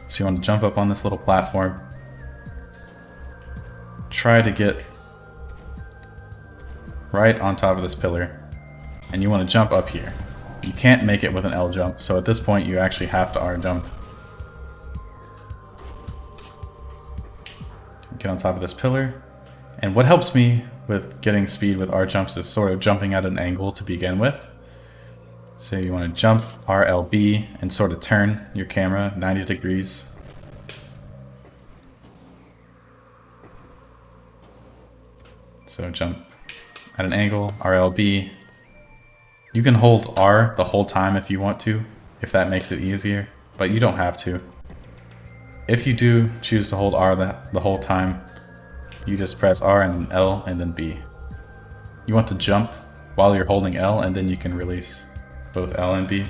So you want to jump up on this little platform. Try to get right on top of this pillar. And you want to jump up here. You can't make it with an L jump, so at this point you actually have to R jump. Get on top of this pillar. And what helps me with getting speed with R jumps is sort of jumping at an angle to begin with. So you want to jump RLB and sort of turn your camera 90 degrees. So jump at an angle, RLB. You can hold R the whole time if you want to, if that makes it easier, but you don't have to. If you do choose to hold R the whole time, you just press R and then L and then B. You want to jump while you're holding L, and then you can release both L and B.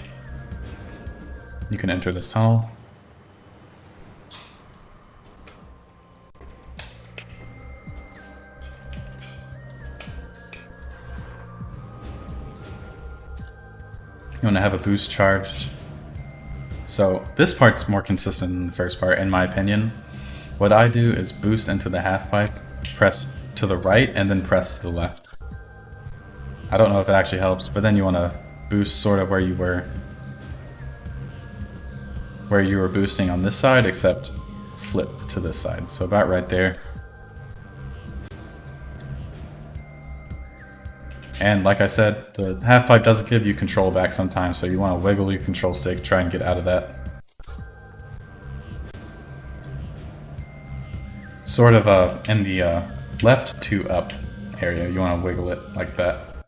You can enter this tunnel. You want to have a boost charged. So this part's more consistent than the first part, in my opinion. What I do is boost into the half pipe, press to the right, and then press to the left. I don't know if it actually helps, but then you want to boost sort of where you were boosting on this side, except flip to this side. So about right there. And like I said, the half pipe doesn't give you control back sometimes, so you want to wiggle your control stick, try and get out of that. Sort of in the left to up area, you want to wiggle it like that.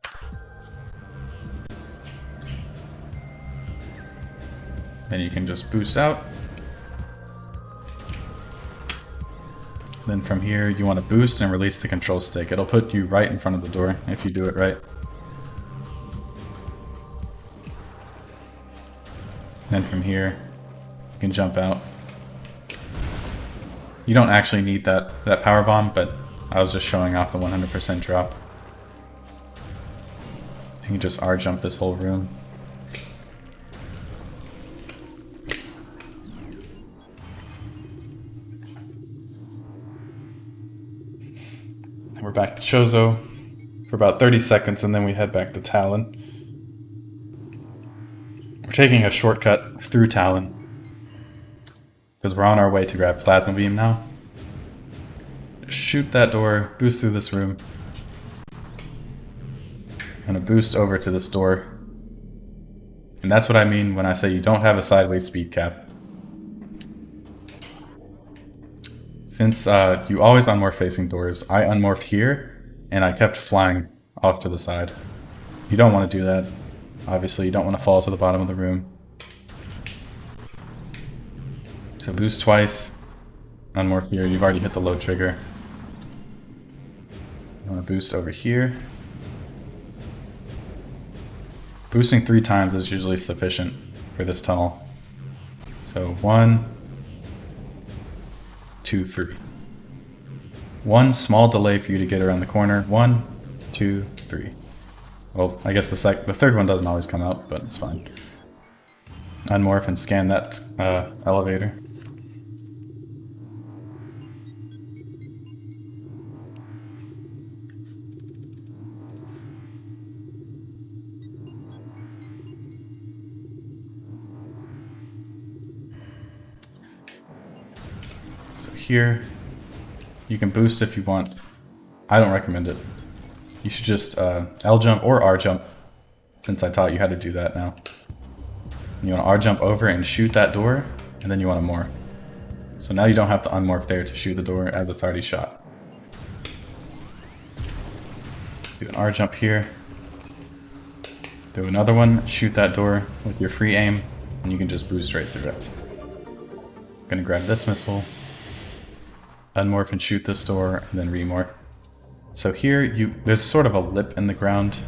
Then you can just boost out. Then from here, you want to boost and release the control stick. It'll put you right in front of the door if you do it right. Then from here, you can jump out. You don't actually need that power bomb, but I was just showing off the 100% drop. You can just R-jump this whole room. We're back to Chozo for about 30 seconds, and then we head back to Tallon. We're taking a shortcut through Tallon because we're on our way to grab Plasma Beam now. Shoot that door, boost through this room. I'm gonna boost over to this door. And that's what I mean when I say you don't have a sideways speed cap. Since you always unmorph facing doors, I unmorphed here, and I kept flying off to the side. You don't want to do that. Obviously, you don't want to fall to the bottom of the room. So boost twice, unmorph here, you've already hit the low trigger. You want to boost over here. Boosting 3 times is usually sufficient for this tunnel. So 1, 2, 3. One small delay for you to get around the corner. 1, 2, 3. Well, I guess the third one doesn't always come out, but it's fine. Unmorph and scan that elevator. So here, you can boost if you want. I don't recommend it. You should just L jump or R jump, since I taught you how to do that now. And you want to R jump over and shoot that door, and then you want to morph. So now you don't have to unmorph there to shoot the door as it's already shot. Do an R jump here. Do another one, shoot that door with your free aim, and you can just boost straight through it. I'm gonna grab this missile, unmorph and shoot this door, and then remorph. So here, there's sort of a lip in the ground.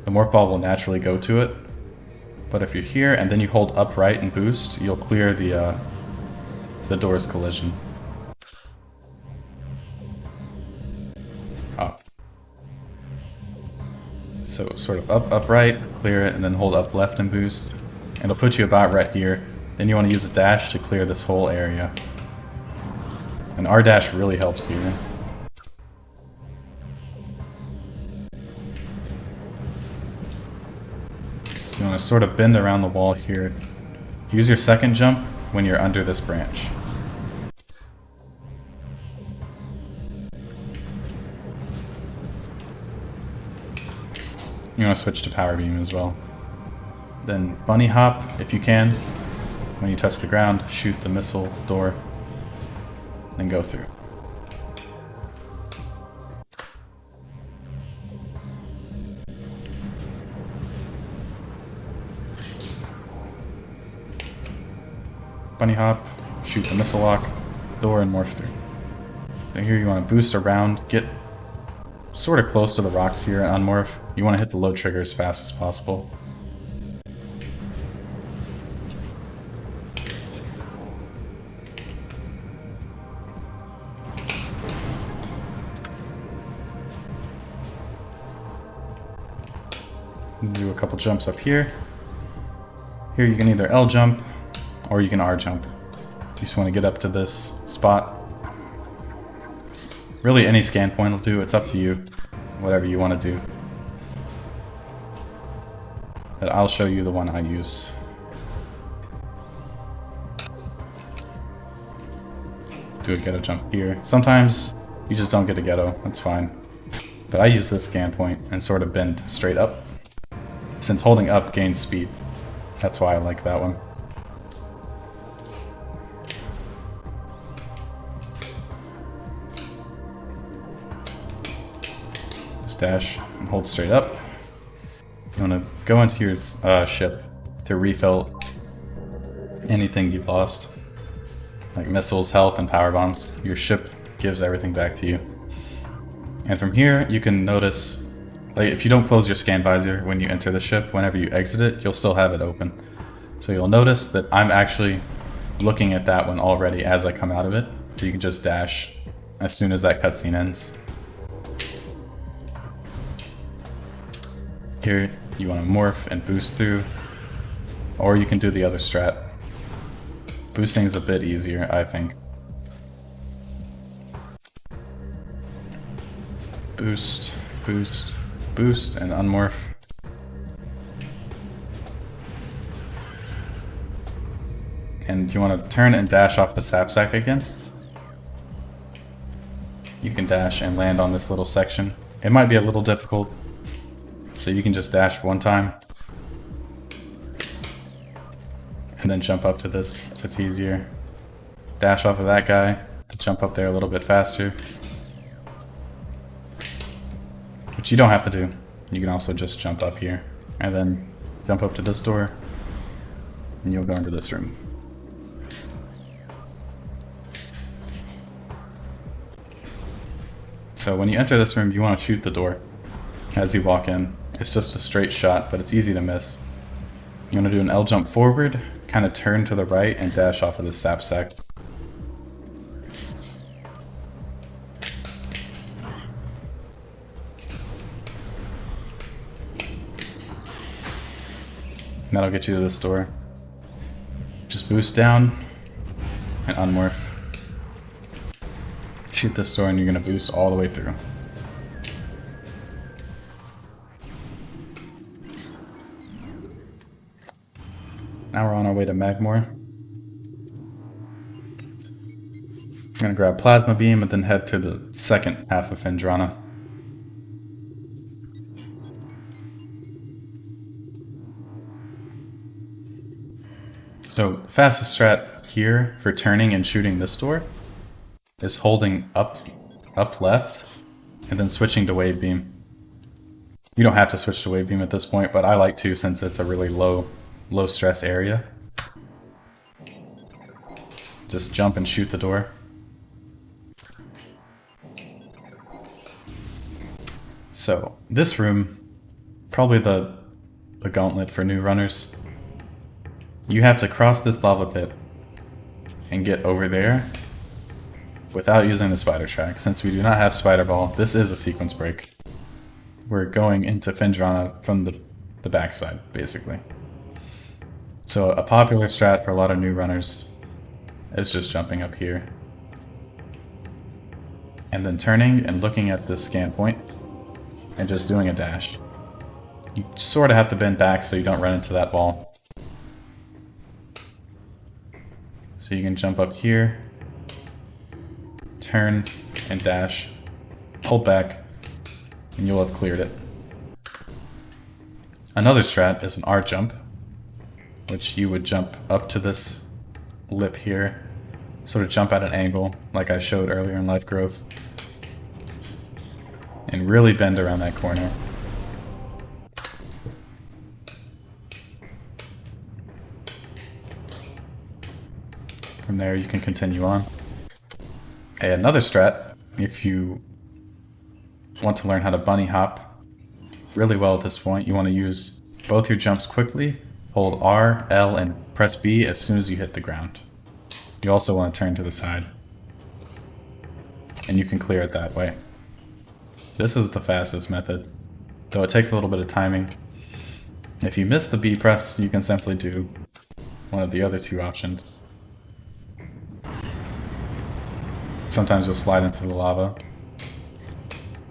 The morph ball will naturally go to it. But if you're here and then you hold upright and boost, you'll clear the door's collision. Up. So sort of upright, clear it, and then hold up left and boost. And it'll put you about right here. Then you want to use a dash to clear this whole area. And R dash really helps here. You want to sort of bend around the wall here. Use your second jump when you're under this branch. You want to switch to power beam as well. Then bunny hop if you can. When you touch the ground, shoot the missile door, then go through. Bunny hop, shoot the missile lock, door, and morph through. So here you want to boost around, get sort of close to the rocks here, unmorph. You want to hit the low trigger as fast as possible. Do a couple jumps up here. Here you can either L jump or you can R jump. You just want to get up to this spot. Really any scan point will do, it's up to you. Whatever you want to do. But I'll show you the one I use. Do a ghetto jump here. Sometimes you just don't get a ghetto, that's fine. But I use this scan point and sort of bend straight up. Since holding up gains speed. That's why I like that one. Just dash and hold straight up. You want to go into your ship to refill anything you've lost. Like missiles, health, and power bombs. Your ship gives everything back to you. And from here, you can notice, like if you don't close your scan visor when you enter the ship, whenever you exit it, you'll still have it open. So you'll notice that I'm actually looking at that one already as I come out of it. So you can just dash as soon as that cutscene ends. Here, you want to morph and boost through, or you can do the other strat. Boosting is a bit easier, I think. Boost, boost, boost, and unmorph. And you want to turn and dash off the sap sack again. You can dash and land on this little section. It might be a little difficult, so you can just dash one time. And then jump up to this if it's easier. Dash off of that guy to jump up there a little bit faster. Which you don't have to do. You can also just jump up here. And then jump up to this door. And you'll go into this room. So when you enter this room, you want to shoot the door as you walk in. It's just a straight shot, but it's easy to miss. You want to do an L jump forward, kind of turn to the right, and dash off of the sap sack. And that'll get you to this door. Just boost down and unmorph. Shoot this door and you're going to boost all the way through. Now we're on our way to Magmoor. I'm going to grab Plasma Beam and then head to the second half of Phendrana. So the fastest strat here for turning and shooting this door is holding up left and then switching to Wave Beam. You don't have to switch to Wave Beam at this point, but I like to since it's a really low stress area. Just jump and shoot the door. So this room, probably the gauntlet for new runners. You have to cross this lava pit and get over there without using the spider track. Since we do not have spider ball, this is a sequence break. We're going into Phendrana from the backside, basically. So a popular strat for a lot of new runners is just jumping up here. And then turning and looking at this scan point and just doing a dash. You sort of have to bend back so you don't run into that wall. So you can jump up here, turn and dash, hold back, and you'll have cleared it. Another strat is an R jump, which you would jump up to this lip here, sort of jump at an angle like I showed earlier in Life Grove, and really bend around that corner. From there you can continue on. Another strat, if you want to learn how to bunny hop really well at this point, you want to use both your jumps quickly, hold R, L, and press B as soon as you hit the ground. You also want to turn to the side. And you can clear it that way. This is the fastest method, though it takes a little bit of timing. If you miss the B press, you can simply do one of the other two options. Sometimes you'll slide into the lava,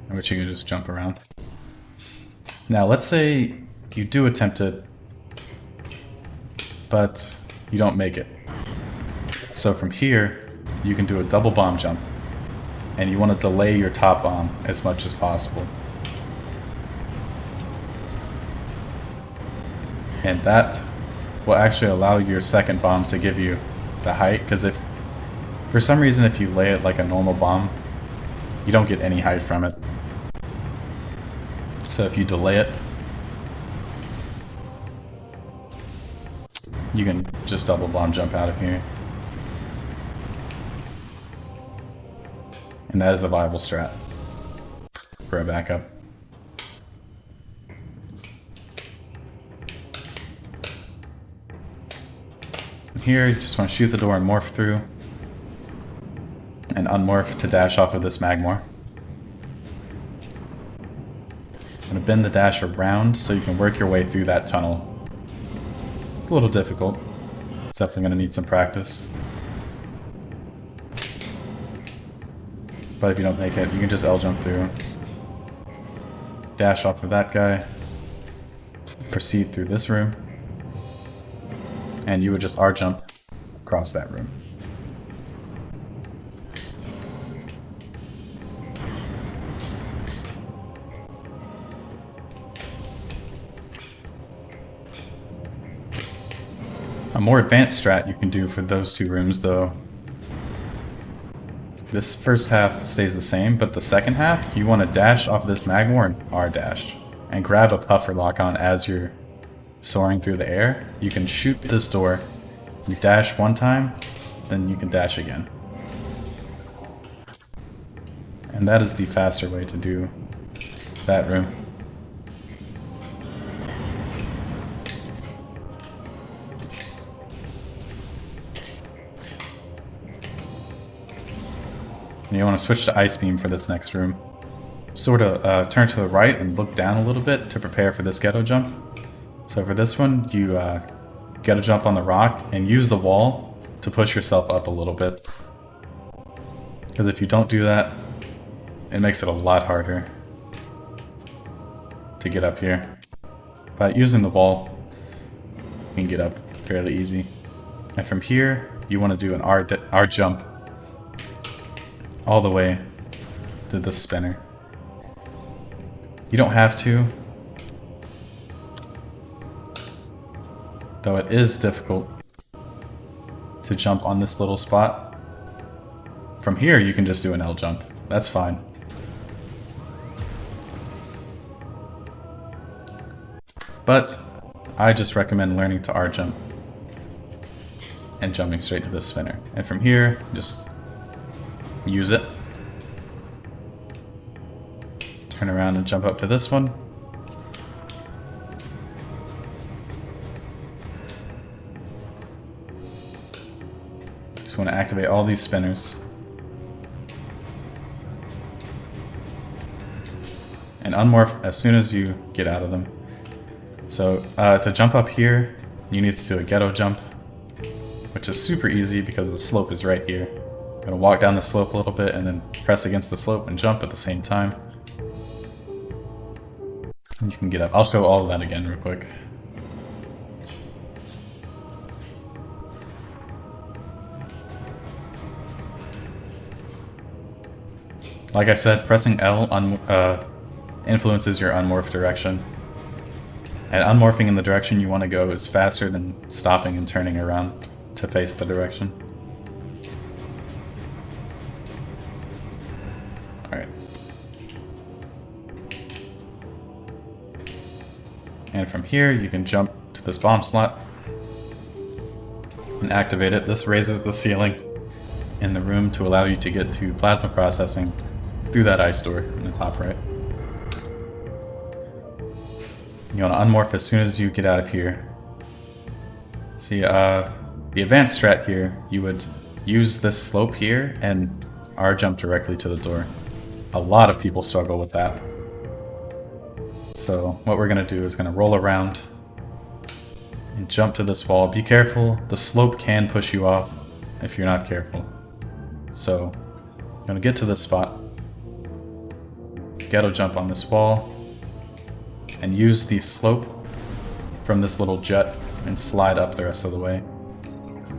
in which you can just jump around. Now let's say you do attempt it, but you don't make it. So from here, you can do a double bomb jump, and you want to delay your top bomb as much as possible. And that will actually allow your second bomb to give you the height, because if for some reason if you lay it like a normal bomb, you don't get any height from it. So if you delay it, you can just double bomb jump out of here. And that is a viable strat for a backup. Here, you just want to shoot the door and morph through, and unmorph to dash off of this Magmoor. I'm going to bend the dash around so you can work your way through that tunnel. It's a little difficult. It's definitely going to need some practice. But if you don't make it, you can just L jump through. Dash off of that guy. Proceed through this room. And you would just R jump across that room. A more advanced strat you can do for those two rooms, though. This first half stays the same, but the second half, you want to dash off this Magmoor and R dash. And grab a puffer lock on as you're soaring through the air. You can shoot this door, you dash one time, then you can dash again. And that is the faster way to do that room. And you want to switch to Ice Beam for this next room. Sort of turn to the right and look down a little bit to prepare for this ghetto jump. So for this one, you ghetto jump on the rock and use the wall to push yourself up a little bit. Because if you don't do that, it makes it a lot harder to get up here. But using the wall, you can get up fairly easy. And from here, you want to do an R jump all the way to the spinner. You don't have to, though it is difficult to jump on this little spot. From here, you can just do an L jump. That's fine. But I just recommend learning to R jump and jumping straight to the spinner. And from here, just use it. Turn around and jump up to this one. Just want to activate all these spinners. And unmorph as soon as you get out of them. So to jump up here, you need to do a ghetto jump, which is super easy because the slope is right here. You're gonna walk down the slope a little bit and then press against the slope and jump at the same time. And you can get up. I'll show all of that again real quick. Like I said, pressing L influences your unmorph direction. And unmorphing in the direction you want to go is faster than stopping and turning around to face the direction. Alright. And from here, you can jump to this bomb slot and activate it. This raises the ceiling in the room to allow you to get to plasma processing through that ice door in the top right. You want to unmorph as soon as you get out of here. See, the advanced strat here, you would use this slope here and R jump directly to the door. A lot of people struggle with that. So what we're going to do is going to roll around and jump to this wall. Be careful, the slope can push you off if you're not careful. So, I'm gonna get to this spot, ghetto jump on this wall, and use the slope from this little jet and slide up the rest of the way.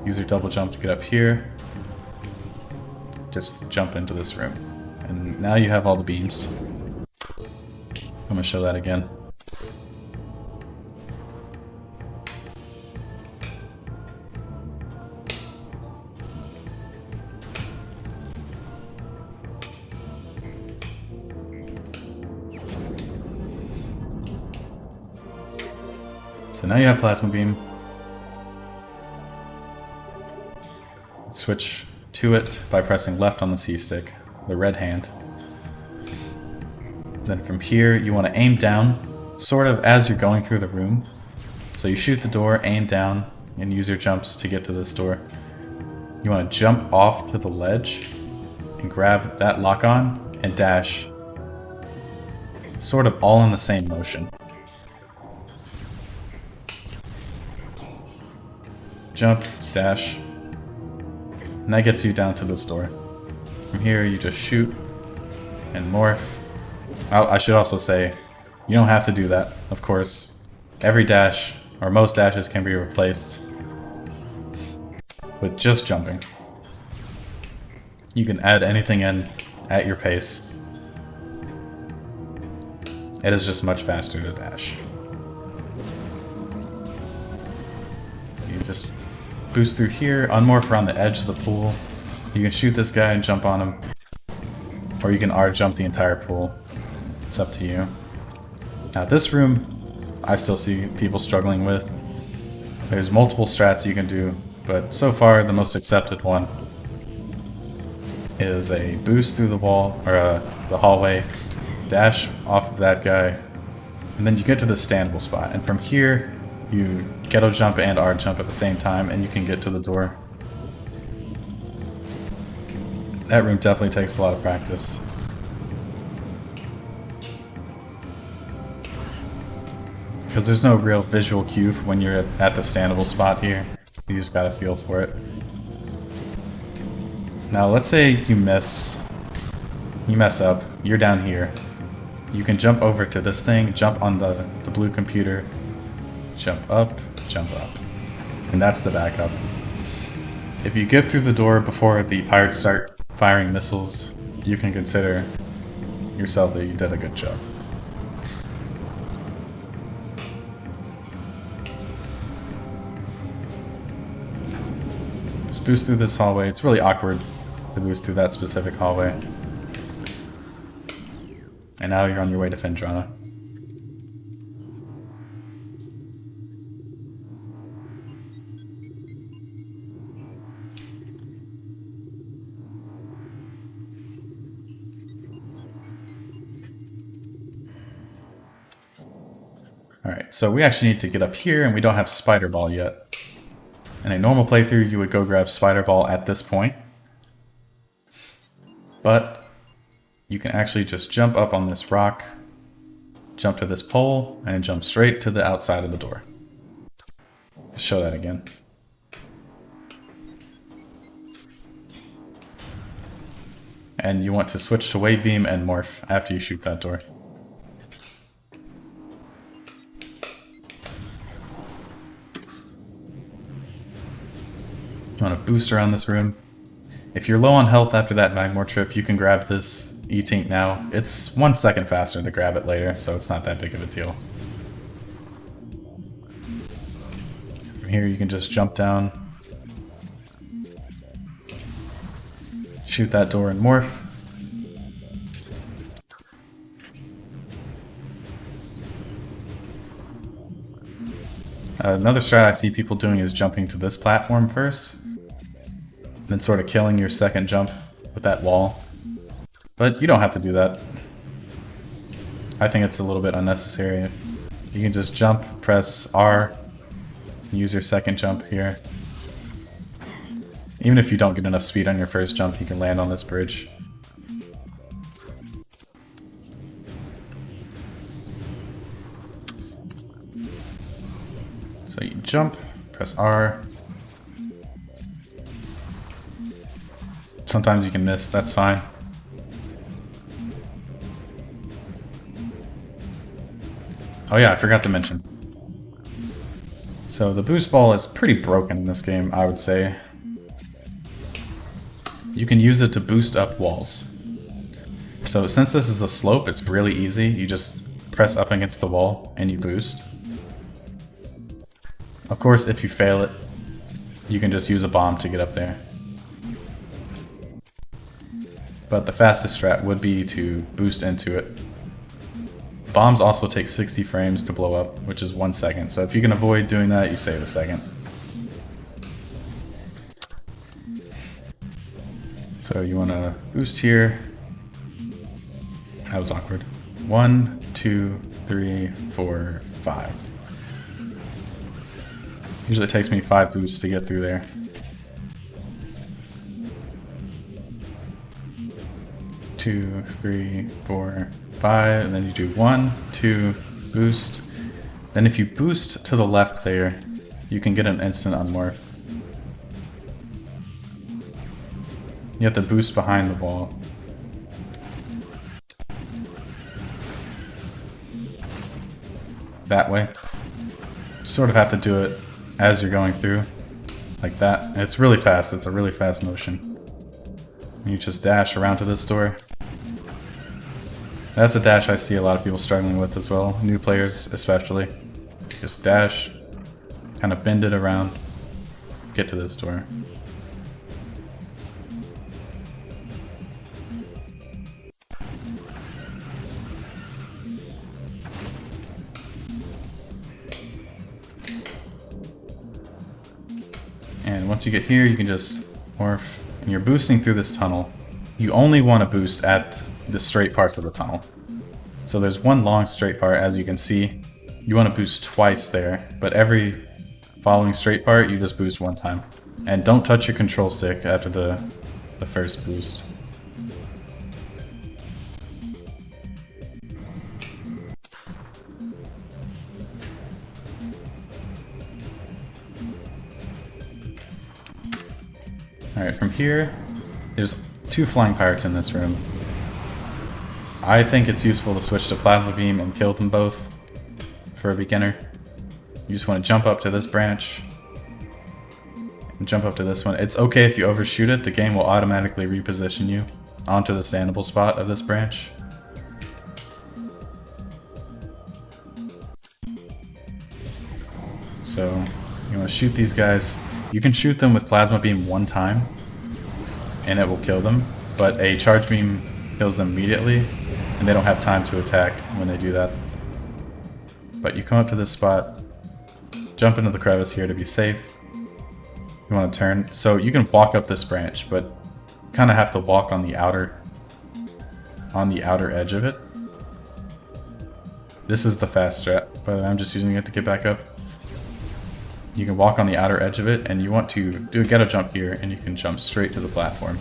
Use your double jump to get up here. Just jump into this room. And now you have all the beams. I'm gonna show that again. So now you have Plasma Beam. Switch to it by pressing left on the C-stick, the red hand. Then from here, you want to aim down, sort of as you're going through the room. So you shoot the door, aim down, and use your jumps to get to this door. You want to jump off to the ledge and grab that lock-on and dash, sort of all in the same motion. Jump, dash, and that gets you down to this door. From here, you just shoot and morph. I should also say, you don't have to do that, of course. Every dash, or most dashes, can be replaced with just jumping. You can add anything in at your pace. It is just much faster to dash. You just boost through here, unmorph around the edge of the pool. You can shoot this guy and jump on him. Or you can R-jump the entire pool. It's up to you. Now this room, I still see people struggling with. There's multiple strats you can do, but so far the most accepted one is a boost through the wall, or the hallway, dash off of that guy, and then you get to the standable spot. And from here, you ghetto jump and R jump at the same time, and you can get to the door. That room definitely takes a lot of practice. Because there's no real visual cue for when you're at the standable spot here. You just gotta feel for it. Now let's say you mess up, you're down here. You can jump over to this thing, jump on the blue computer, jump up, and that's the backup. If you get through the door before the pirates start firing missiles, you can consider yourself that you did a good job. Just boost through this hallway. It's really awkward to boost through that specific hallway. And now you're on your way to Phendrana. Alright, so we actually need to get up here, and we don't have Spider Ball yet. In a normal playthrough, you would go grab Spider Ball at this point. But you can actually just jump up on this rock, jump to this pole, and jump straight to the outside of the door. Let's show that again. And you want to switch to Wave Beam and Morph after you shoot that door. You want to boost around this room. If you're low on health after that Magmoor trip, you can grab this E-Tink now. It's 1 second faster to grab it later, so it's not that big of a deal. From here you can just jump down, shoot that door and morph. Another strat I see people doing is jumping to this platform first, then sort of killing your second jump with that wall. But you don't have to do that. I think it's a little bit unnecessary. You can just jump, press R, use your second jump here. Even if you don't get enough speed on your first jump, you can land on this bridge. So you jump, press R. Sometimes you can miss, that's fine. Oh yeah, I forgot to mention. So the boost ball is pretty broken in this game, I would say. You can use it to boost up walls. So since this is a slope, it's really easy. You just press up against the wall and you boost. Of course, if you fail it, you can just use a bomb to get up there. But the fastest strat would be to boost into it. Bombs also take 60 frames to blow up, which is 1 second. So if you can avoid doing that, you save a second. So you want to boost here. That was awkward. 1, 2, 3, 4, 5. Usually it takes me 5 boosts to get through there. 2, 3, 4, 5, and then you do 1, 2, boost. Then if you boost to the left there, you can get an instant unmorph. You have to boost behind the wall. That way. You sort of have to do it as you're going through, like that. And it's really fast, it's a really fast motion. You just dash around to this door. That's a dash I see a lot of people struggling with as well, new players especially. Just dash, kind of bend it around, get to this door. And once you get here, you can just morph, and you're boosting through this tunnel. You only want to boost at the straight parts of the tunnel. So there's one long straight part, as you can see. You want to boost twice there, but every following straight part, you just boost 1 time. And don't touch your control stick after the first boost. Alright, from here, there's 2 flying pirates in this room. I think it's useful to switch to Plasma Beam and kill them both for a beginner. You just want to jump up to this branch and jump up to this one. It's okay if you overshoot it, the game will automatically reposition you onto the standable spot of this branch. So you want to shoot these guys. You can shoot them with Plasma Beam 1 time and it will kill them, but a Charge Beam kills them immediately and they don't have time to attack when they do that. But you come up to this spot, jump into the crevice here to be safe. You want to turn, so you can walk up this branch, but you kind of have to walk on the outer edge of it. This is the fast strat, but I'm just using it to get back up. You can walk on the outer edge of it, and you want to do a ghetto jump here, and you can jump straight to the platform.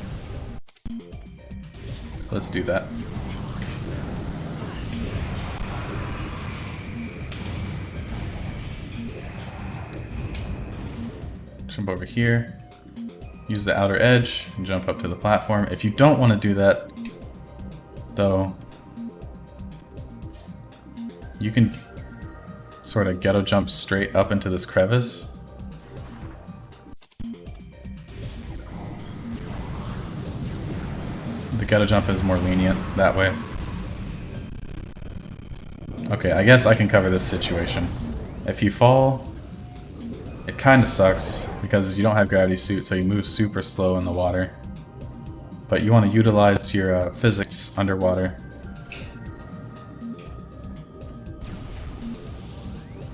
Let's do that. Jump over here, use the outer edge, and jump up to the platform. If you don't want to do that, though, you can sort of ghetto jump straight up into this crevice. The ghetto jump is more lenient that way. Okay, I guess I can cover this situation. If you fall, it kind of sucks because you don't have gravity suit, so you move super slow in the water. But you want to utilize your physics underwater.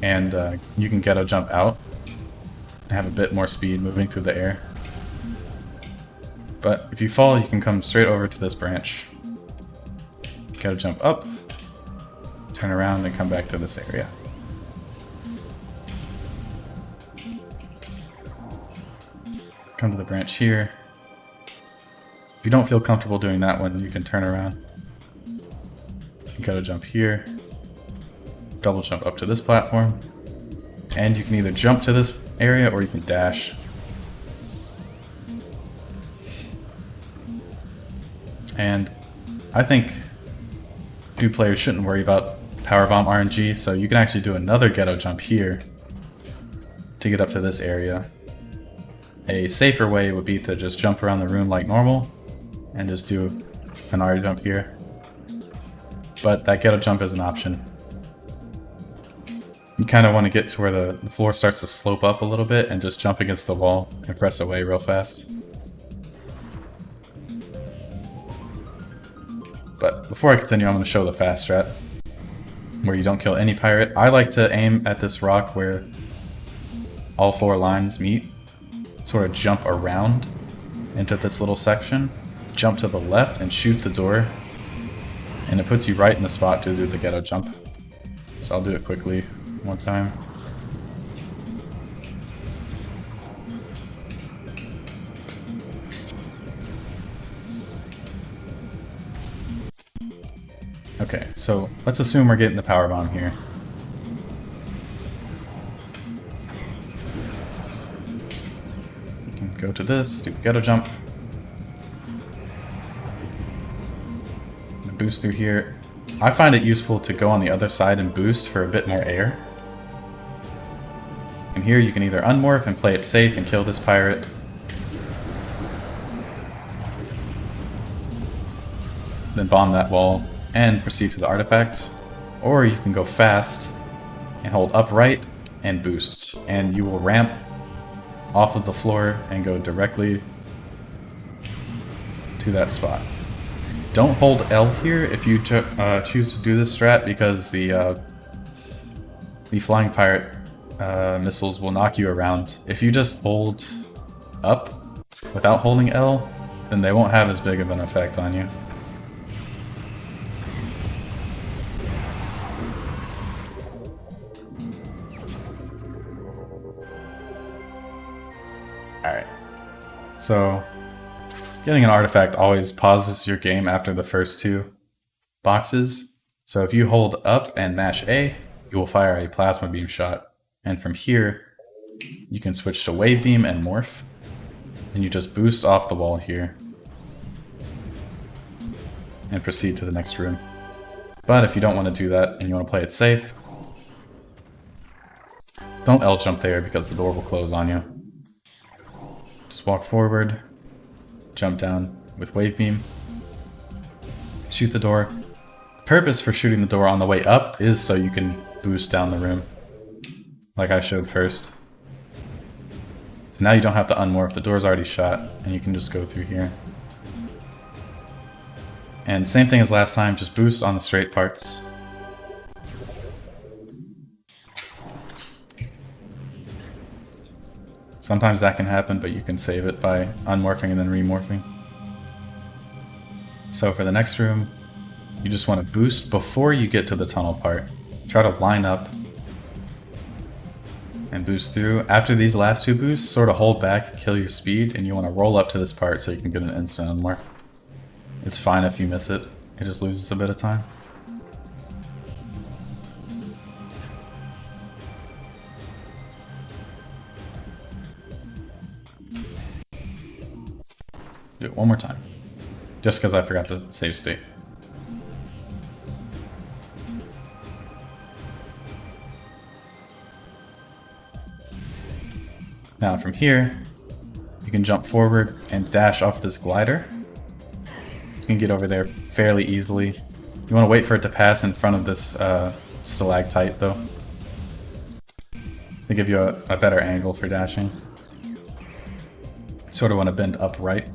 And you can ghetto jump out and have a bit more speed moving through the air. But if you fall, you can come straight over to this branch. Ghetto jump up, turn around, and come back to this area. Come to the branch here. If you don't feel comfortable doing that one, you can turn around. You gotta jump here. Double jump up to this platform. And you can either jump to this area or you can dash. And I think new players shouldn't worry about Power Bomb RNG, so you can actually do another ghetto jump here to get up to this area. A safer way would be to just jump around the room like normal and just do an RNG jump here. But that ghetto jump is an option. You kind of want to get to where the floor starts to slope up a little bit and just jump against the wall and press away real fast. But before I continue, I'm going to show the fast strat, where you don't kill any pirate. I like to aim at this rock where all 4 lines meet, sort of jump around into this little section, jump to the left and shoot the door, and it puts you right in the spot to do the ghetto jump. So I'll do it quickly one time. Okay, so let's assume we're getting the power bomb here. You can go to this, do ghetto jump. Boost through here. I find it useful to go on the other side and boost for a bit more air. And here you can either unmorph and play it safe and kill this pirate, then bomb that wall and proceed to the artifact, or you can go fast and hold upright and boost, and you will ramp off of the floor and go directly to that spot. Don't hold L here if you choose to do this strat, because the flying pirate missiles will knock you around. If you just hold up without holding L, then they won't have as big of an effect on you. Alright, so getting an artifact always pauses your game after the first 2 boxes. So if you hold up and mash A, you will fire a plasma beam shot. And from here, you can switch to wave beam and morph. And you just boost off the wall here. And proceed to the next room. But if you don't want to do that and you want to play it safe, don't L jump there because the door will close on you. Just walk forward, jump down with wave beam, shoot the door. The purpose for shooting the door on the way up is so you can boost down the room, like I showed first. So now you don't have to unmorph, the door's already shot, and you can just go through here. And same thing as last time, just boost on the straight parts. Sometimes that can happen, but you can save it by unmorphing and then remorphing. So for the next room, you just want to boost before you get to the tunnel part. Try to line up and boost through. After these last 2 boosts, sort of hold back, kill your speed, and you want to roll up to this part so you can get an instant unmorph. It's fine if you miss it, it just loses a bit of time. Do it one more time, just because I forgot to save state. Now from here, you can jump forward and dash off this glider. You can get over there fairly easily. You want to wait for it to pass in front of this stalactite though, to give you a better angle for dashing. Sort of want to bend upright.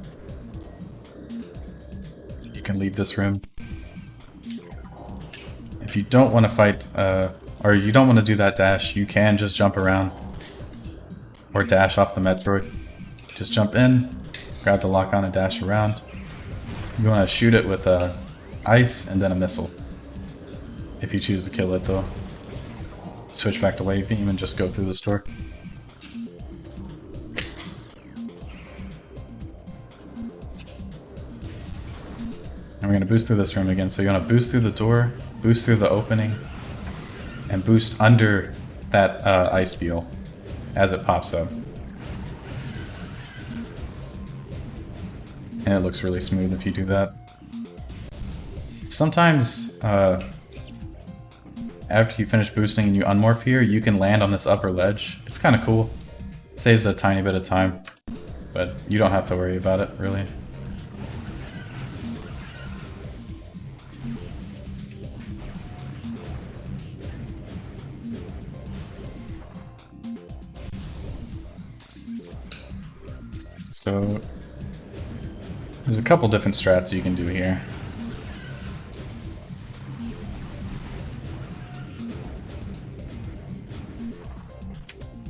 You can leave this room. If you don't want to fight, or you don't want to do that dash, you can just jump around or dash off the Metroid. Just jump in, grab the lock on and dash around. You want to shoot it with ice and then a missile. If you choose to kill it though. Switch back to wave beam and just go through this door. And we're going to boost through this room again. So you want to boost through the door, boost through the opening, and boost under that ice beetle as it pops up. And it looks really smooth if you do that. Sometimes, after you finish boosting and you unmorph here, you can land on this upper ledge. It's kind of cool. Saves a tiny bit of time, but you don't have to worry about it, really. So, there's a couple different strats you can do here.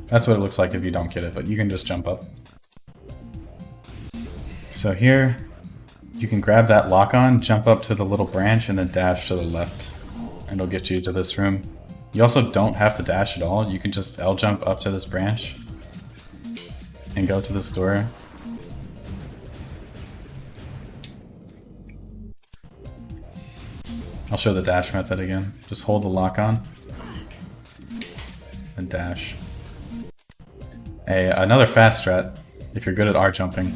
That's what it looks like if you don't get it, but you can just jump up. So here, you can grab that lock-on, jump up to the little branch, and then dash to the left. And it'll get you to this room. You also don't have to dash at all. You can just L-jump up to this branch and go to this door. I'll show the dash method again. Just hold the lock-on and dash. Another fast strat, if you're good at R-jumping,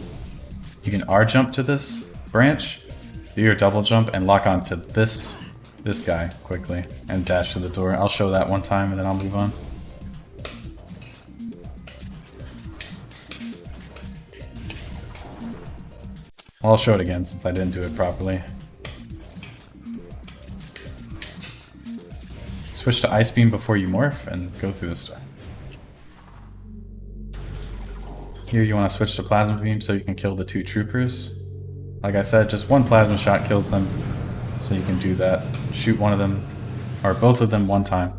you can R-jump to this branch, do your double jump, and lock on to this guy quickly, and dash to the door. I'll show that one time, and then I'll move on. Well, I'll show it again, since I didn't do it properly. Switch to Ice Beam before you morph, and go through this door. Here you want to switch to Plasma Beam so you can kill the 2 troopers. Like I said, just one plasma shot kills them, so you can do that. Shoot one of them, or both of them one time.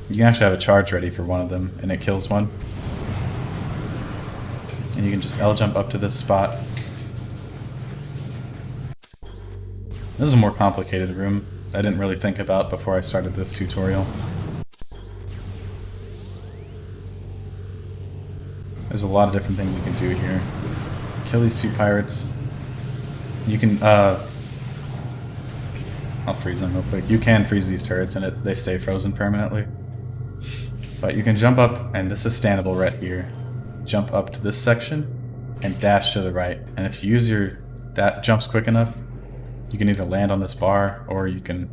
You can actually have a charge ready for one of them, and it kills one. And you can just L-jump up to this spot. This is a more complicated room I didn't really think about before I started this tutorial. There's a lot of different things you can do here. Kill these 2 pirates. You can, I'll freeze them real quick. You can freeze these turrets and they stay frozen permanently. But you can jump up, and this is standable right here. Jump up to this section and dash to the right. And if you use your jumps quick enough, you can either land on this bar or you can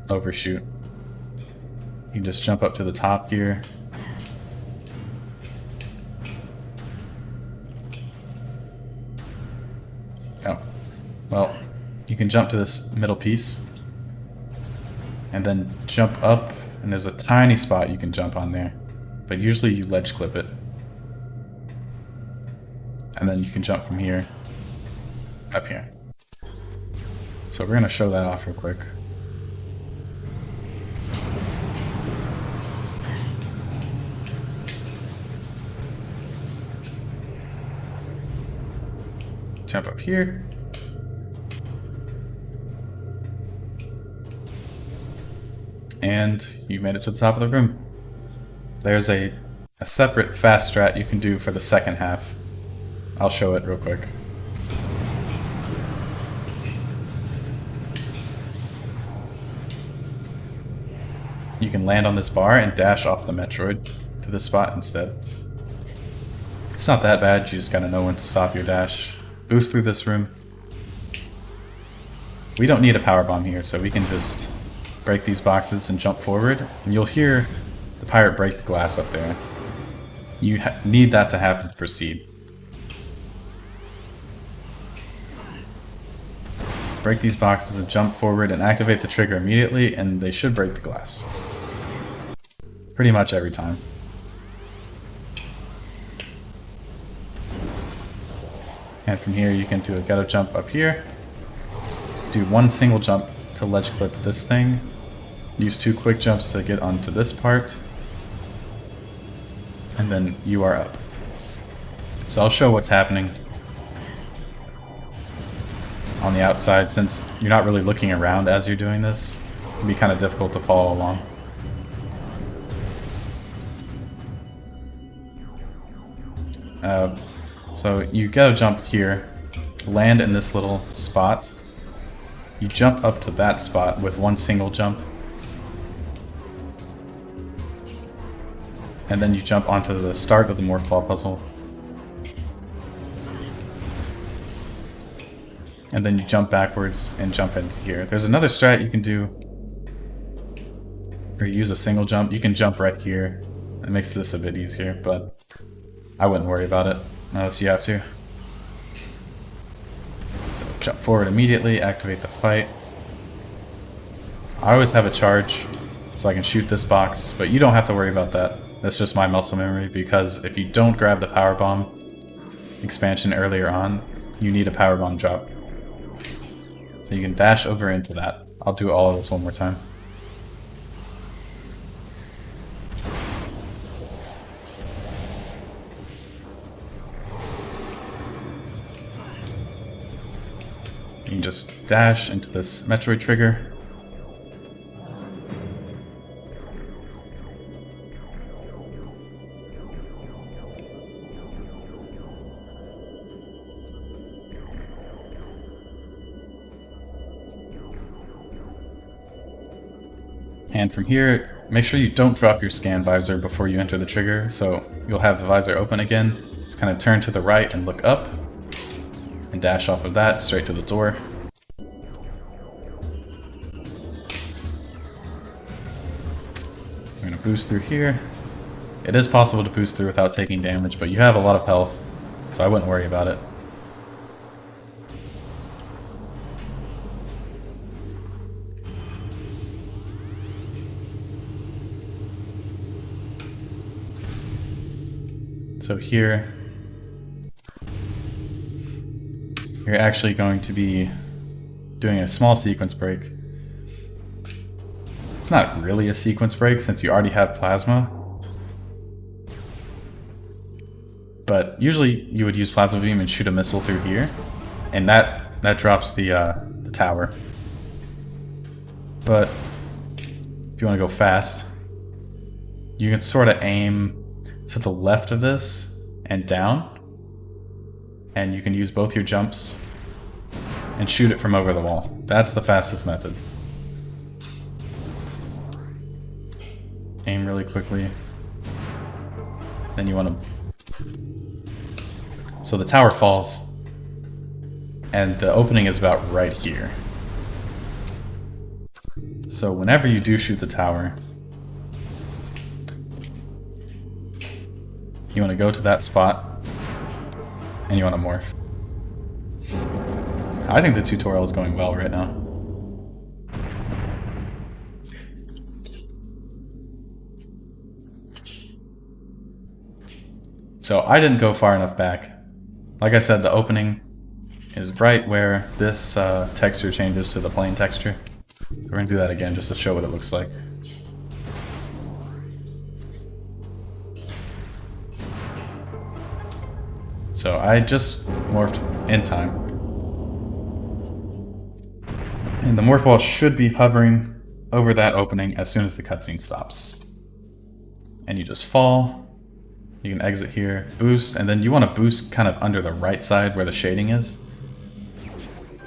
overshoot. You can just jump up to the top here. Oh, well, you can jump to this middle piece and then jump up, and there's a tiny spot you can jump on there, but usually you ledge clip it. And then you can jump from here up here. So we're going to show that off real quick. Jump up here. And you made it to the top of the room. There's a separate fast strat you can do for the second half. I'll show it real quick. You can land on this bar and dash off the Metroid to this spot instead. It's not that bad, you just gotta know when to stop your dash. Boost through this room. We don't need a power bomb here, so we can just break these boxes and jump forward. And you'll hear the pirate break the glass up there. You need that to happen to proceed. Break these boxes and jump forward and activate the trigger immediately, and they should break the glass. Pretty much every time. And from here you can do a ghetto jump up here. Do one single jump to ledge clip this thing. Use 2 quick jumps to get onto this part. And then you are up. So I'll show what's happening on the outside, since you're not really looking around as you're doing this. It can be kind of difficult to follow along. So you gotta jump here, land in this little spot. You jump up to that spot with one single jump. and then you jump onto the start of the Morph Ball puzzle. And then you jump backwards and jump into here. There's another strat you can do where you use a single jump. You can jump right here. It makes this a bit easier, but I wouldn't worry about it unless you have to. So jump forward immediately, activate the fight. I always have a charge so I can shoot this box, but you don't have to worry about that. That's just my muscle memory, because if you don't grab the power bomb expansion earlier on, you need a power bomb drop. So you can dash over into that. I'll do all of this one more time. You can just dash into this Metroid trigger. And from here, make sure you don't drop your scan visor before you enter the trigger, so you'll have the visor open again. Just kind of turn to the right and look up, and dash off of that straight to the door. We're going to boost through here. It is possible to boost through without taking damage, but you have a lot of health, so I wouldn't worry about it. So here, you're actually going to be doing a small sequence break. It's not really a sequence break since you already have plasma. But usually you would use plasma beam and shoot a missile through here, and that drops the tower. But if you want to go fast, you can sort of aim to the left of this and down, and you can use both your jumps and shoot it from over the wall. That's the fastest method. Aim really quickly. Then you want to... So the tower falls, and the opening is about right here. So whenever you do shoot the tower, you want to go to that spot, and you want to morph. I think the tutorial is going well right now. So I didn't go far enough back. Like I said, the opening is right where this texture changes to the plain texture. We're going to do that again just to show what it looks like. So I just morphed in time. And the morph ball should be hovering over that opening as soon as the cutscene stops. And you just fall. You can exit here, boost, and then you want to boost kind of under the right side where the shading is.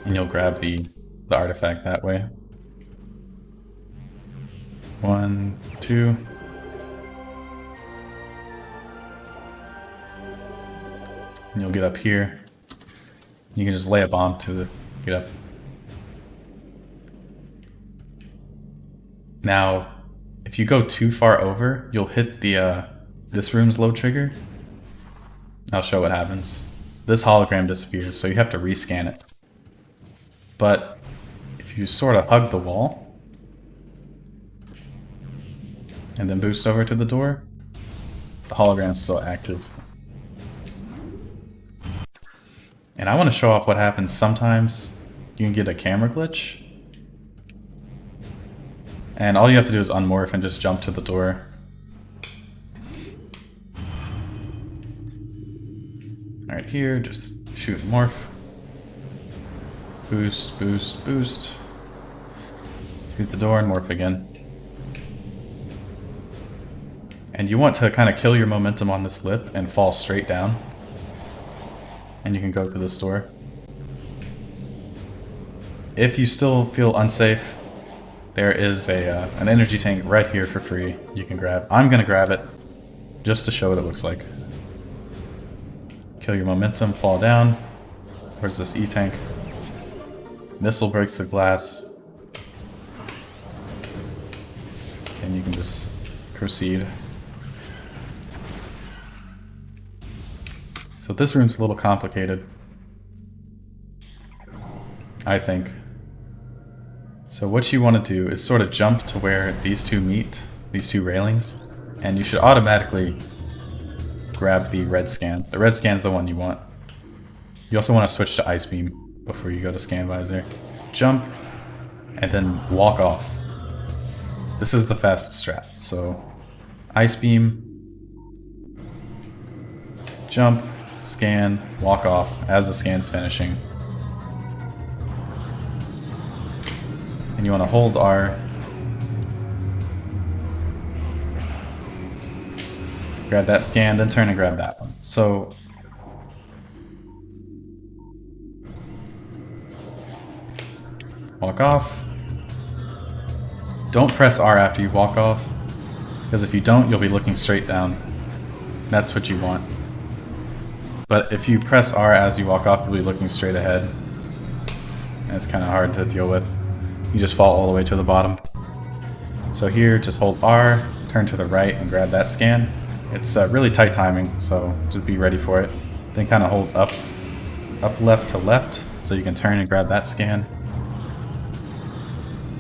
And you'll grab the artifact that way. 1, 2. And you'll get up here. You can just lay a bomb to get up. Now, if you go too far over, you'll hit the this room's low trigger. I'll show what happens. This hologram disappears, so you have to rescan it. But if you sort of hug the wall and then boost over to the door, the hologram's still active. And I want to show off what happens sometimes. You can get a camera glitch. And all you have to do is unmorph and just jump to the door. Right here, just shoot morph. Boost, boost, boost. Shoot the door and morph again. And you want to kind of kill your momentum on this lip and fall straight down. And you can go to this door. If you still feel unsafe, there is an energy tank right here for free you can grab. I'm gonna grab it. just to show what it looks like. Kill your momentum, fall down. Where's this E-tank? Missile breaks the glass. And you can just proceed. So this room's a little complicated, I think. So what you want to do is sort of jump to where these two meet, these two railings, and you should automatically grab the red scan. The red scan's the one you want. You also want to switch to Ice Beam before you go to Scan Visor. Jump, and then walk off. This is the fastest strat. So Ice Beam, jump, scan, walk off as the scan's finishing. And you want to hold R. Grab that scan, then turn and grab that one. So walk off. Don't press R after you walk off, because if you don't, you'll be looking straight down. That's what you want. But if you press R as you walk off, you'll be looking straight ahead. And it's kind of hard to deal with. You just fall all the way to the bottom. So here, just hold R, turn to the right, and grab that scan. It's really tight timing, so just be ready for it. Then kind of hold up left to left, so you can turn and grab that scan.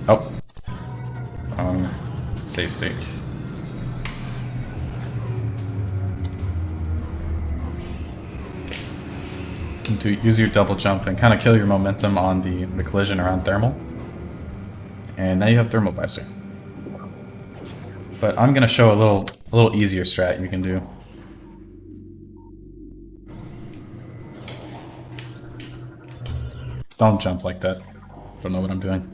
Oh. Wrong save state. Use your double jump and kind of kill your momentum on the collision around thermal. And now you have thermal visor. But I'm gonna show a little easier strat you can do. Don't jump like that. Don't know what I'm doing.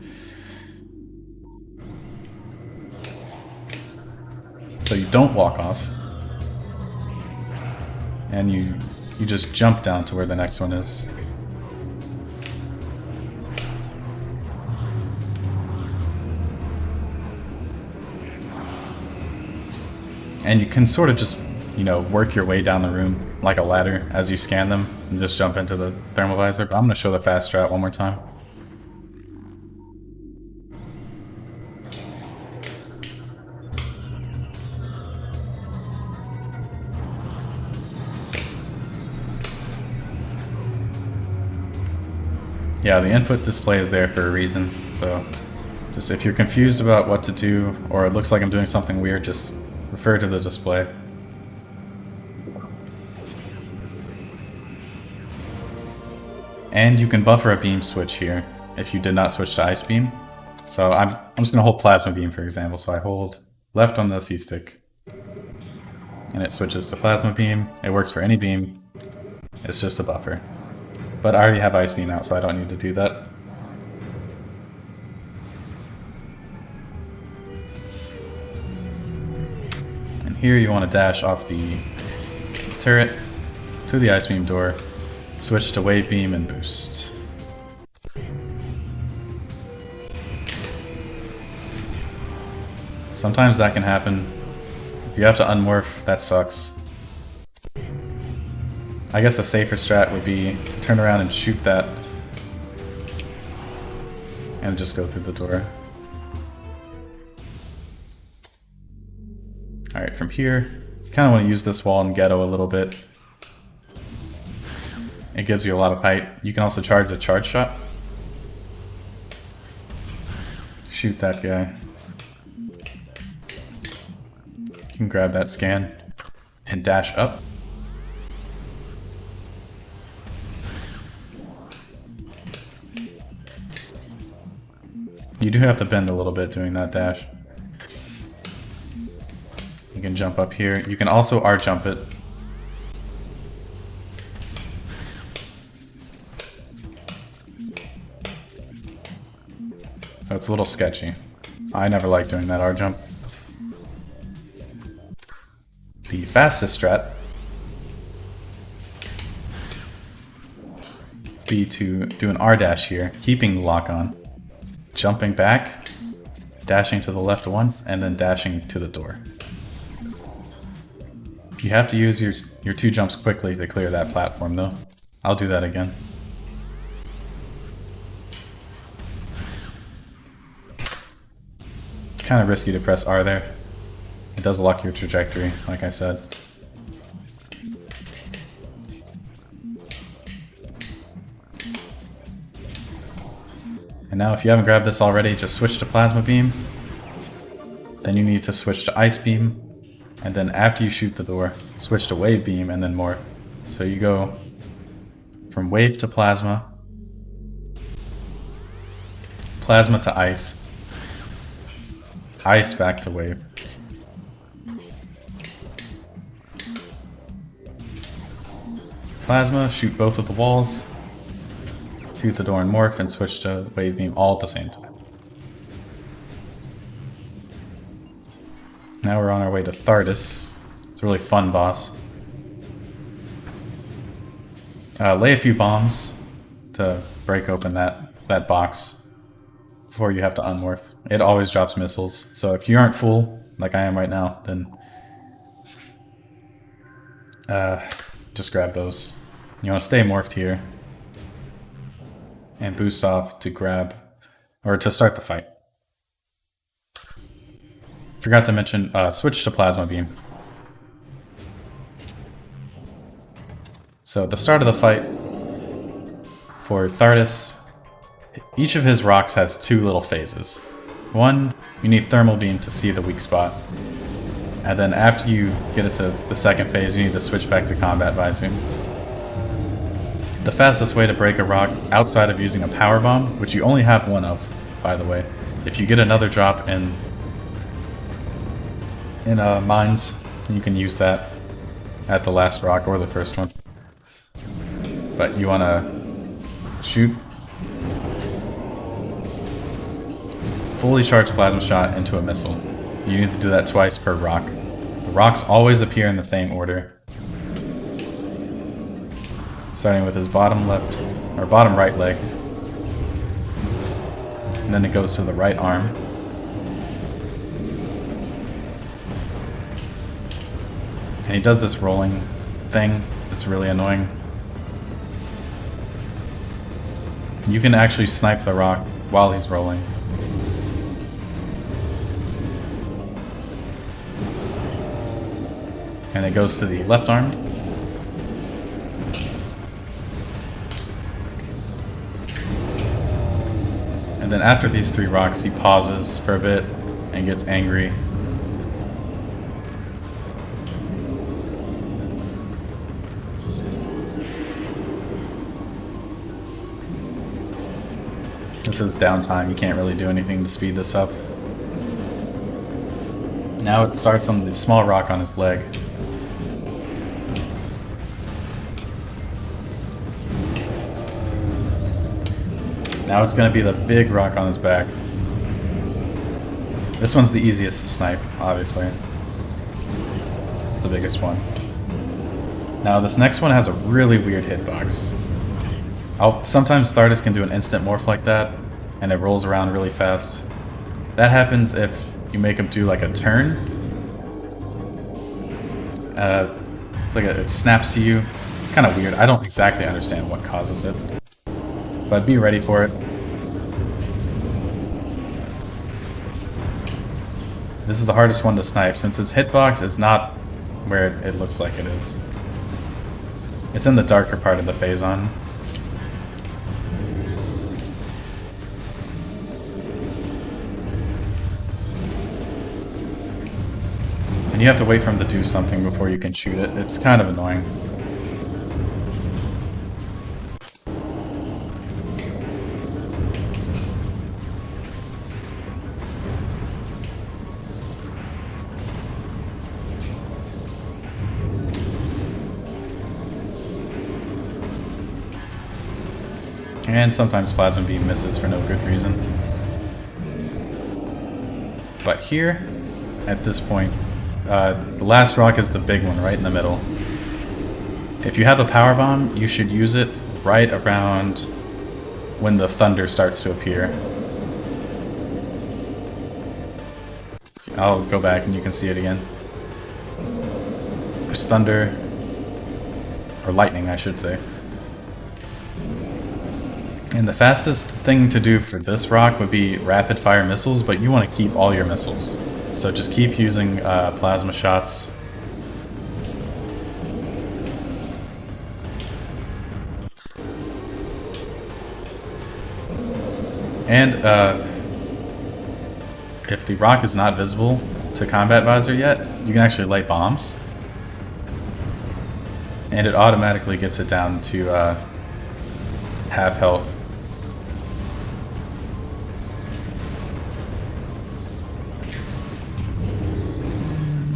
So you don't walk off. And you just jump down to where the next one is. And you can sort of just, you know, work your way down the room like a ladder as you scan them and just jump into the thermal visor. But I'm going to show the fast strat one more time. Yeah, the input display is there for a reason, so just if you're confused about what to do, or it looks like I'm doing something weird, just refer to the display. And you can buffer a beam switch here if you did not switch to Ice Beam. So I'm just going to hold Plasma Beam, for example. So I hold left on the C-stick, and it switches to Plasma Beam. It works for any beam. It's just a buffer. But I already have Ice Beam out, so I don't need to do that. And here you want to dash off the turret to the Ice Beam door, switch to Wave Beam and boost. Sometimes that can happen. If you have to unmorph, that sucks. I guess a safer strat would be turn around and shoot that and just go through the door. Alright, from here, you kind of want to use this wall in ghetto a little bit. It gives you a lot of height. You can also charge a charge shot. Shoot that guy. You can grab that scan and dash up. You do have to bend a little bit doing that dash. You can jump up here. You can also R-jump it. Oh, it's a little sketchy. I never like doing that R-jump. The fastest strat would be to do an R-dash here, keeping the lock on. Jumping back, dashing to the left once, and then dashing to the door. You have to use your 2 jumps quickly to clear that platform though. I'll do that again. It's kind of risky to press R there. It does lock your trajectory, like I said. And now if you haven't grabbed this already, just switch to Plasma Beam. Then you need to switch to Ice Beam. And then after you shoot the door, switch to Wave Beam and then Morph. So you go from Wave to Plasma. Plasma to Ice. Ice back to Wave. Plasma, shoot both of the walls. Shoot the door and Morph and switch to Wave Beam all at the same time. Now we're on our way to Thardus. It's a really fun boss. Lay a few bombs to break open that box before you have to unmorph. It always drops missiles, so if you aren't full, like I am right now, then just grab those. You want to stay morphed here and boost off to grab, or to start the fight. Forgot to mention, switch to Plasma Beam. So at the start of the fight, for Thardus, each of his rocks has 2 little phases. One, you need Thermal Beam to see the weak spot. And then after you get it to the second phase, you need to switch back to Combat Visor. The fastest way to break a rock outside of using a Power Bomb, which you only have 1 of, by the way, if you get another drop in mines, you can use that at the last rock or the first one. But you want to shoot fully charged plasma shot into a missile. You need to do that twice per rock. The rocks always appear in the same order, starting with his bottom left or bottom right leg, and then it goes to the right arm. And he does this rolling thing that's really annoying. You can actually snipe the rock while he's rolling. And it goes to the left arm. And then after these 3 rocks, he pauses for a bit and gets angry. This is downtime, you can't really do anything to speed this up. Now it starts on the small rock on his leg. Now it's going to be the big rock on his back. This one's the easiest to snipe, obviously. It's the biggest one. Now this next one has a really weird hitbox. Sometimes Thardus can do an instant morph like that, and it rolls around really fast. That happens if you make him do like a turn. It's like it snaps to you. It's kind of weird. I don't exactly understand what causes it, but be ready for it. This is the hardest one to snipe since its hitbox is not where it looks like it is. It's in the darker part of the Phazon. And you have to wait for him to do something before you can shoot it. It's kind of annoying. And sometimes Plasma Beam misses for no good reason. But here, at this point, the last rock is the big one right in the middle. If you have a Power Bomb, you should use it right around when the thunder starts to appear. I'll go back and you can see it again. Boost thunder. Or lightning, I should say. And the fastest thing to do for this rock would be rapid fire missiles, but you want to keep all your missiles. So just keep using plasma shots. And if the rock is not visible to combat visor yet, you can actually light bombs. And it automatically gets it down to half health.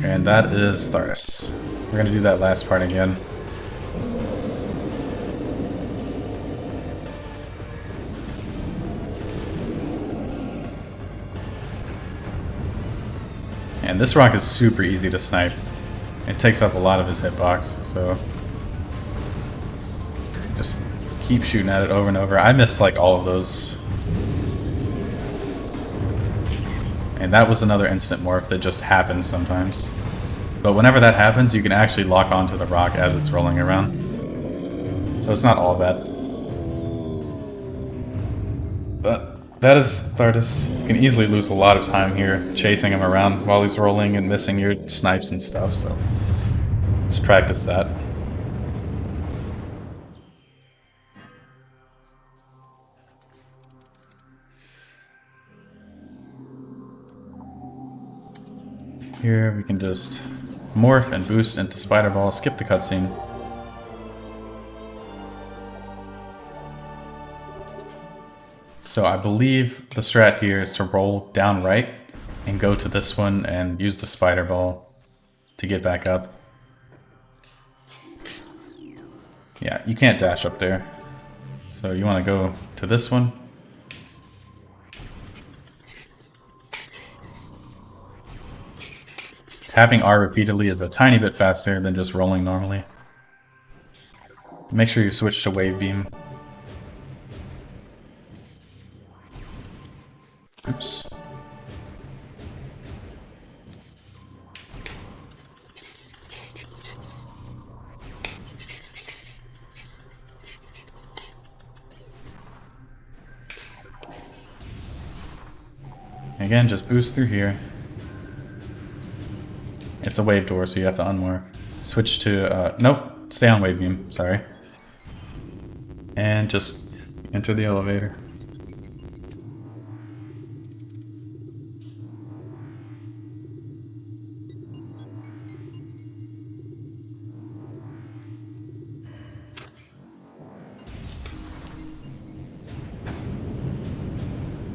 And that is Thardus. We're going to do that last part again. And this rock is super easy to snipe. It takes up a lot of his hitbox, so just keep shooting at it over and over. I missed like all of those. And that was another instant morph that just happens sometimes. But whenever that happens, you can actually lock onto the rock as it's rolling around. So it's not all bad. But that is Thardus. You can easily lose a lot of time here chasing him around while he's rolling and missing your snipes and stuff, so just practice that. Here we can just morph and boost into Spider Ball, skip the cutscene. So I believe the strat here is to roll down right and go to this one and use the Spider Ball to get back up. Yeah, you can't dash up there. So you want to go to this one. Tapping R repeatedly is a tiny bit faster than just rolling normally. Make sure you switch to Wave Beam. Oops. Again, just boost through here. It's a wave door, so you have to unmorph. Switch to, nope, stay on Wave Beam, sorry. And just enter the elevator.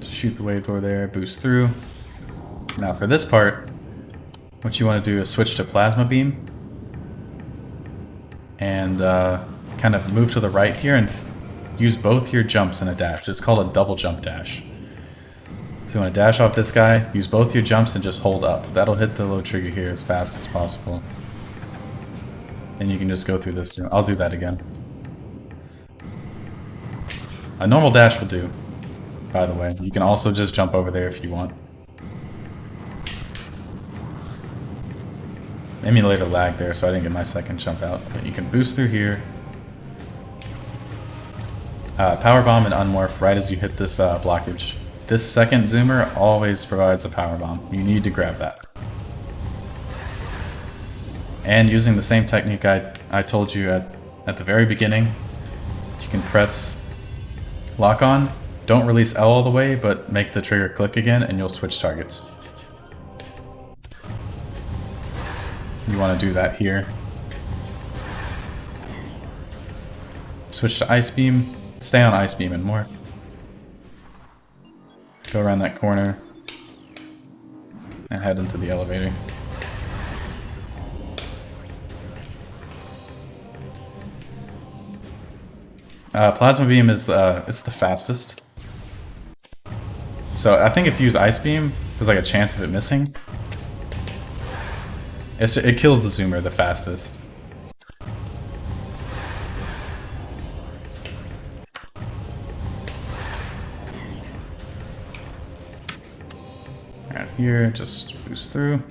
Shoot the wave door there, boost through. Now for this part, what you want to do is switch to Plasma Beam and kind of move to the right here and use both your jumps in a dash. It's called a double jump dash. So you want to dash off this guy, use both your jumps and just hold up. That'll hit the low trigger here as fast as possible. And you can just go through this. I'll do that again. A normal dash will do, by the way. You can also just jump over there if you want. Emulator lag there, so I didn't get my second jump out. But you can boost through here. Power bomb and unmorph right as you hit this blockage. This second zoomer always provides a power bomb. You need to grab that. And using the same technique I told you at the very beginning, you can press lock on. Don't release L all the way, but make the trigger click again and you'll switch targets. You want to do that here. Switch to Ice Beam, stay on Ice Beam and morph. Go around that corner and head into the elevator. Plasma Beam is it's the fastest. So I think if you use Ice Beam, there's like a chance of it missing. It kills the zoomer the fastest. Right here, just boost through.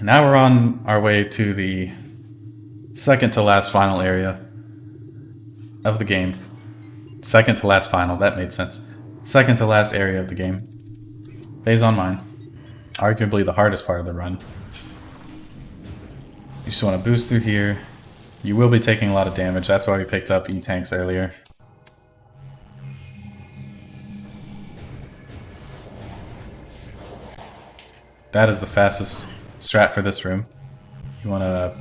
now we're on our way to the second to last final area of the game. Second to last final, that made sense. Second to last area of the game. Phazon Mines. Arguably the hardest part of the run. You just want to boost through here. You will be taking a lot of damage, that's why we picked up E-tanks earlier. That is the fastest strat for this room. You want to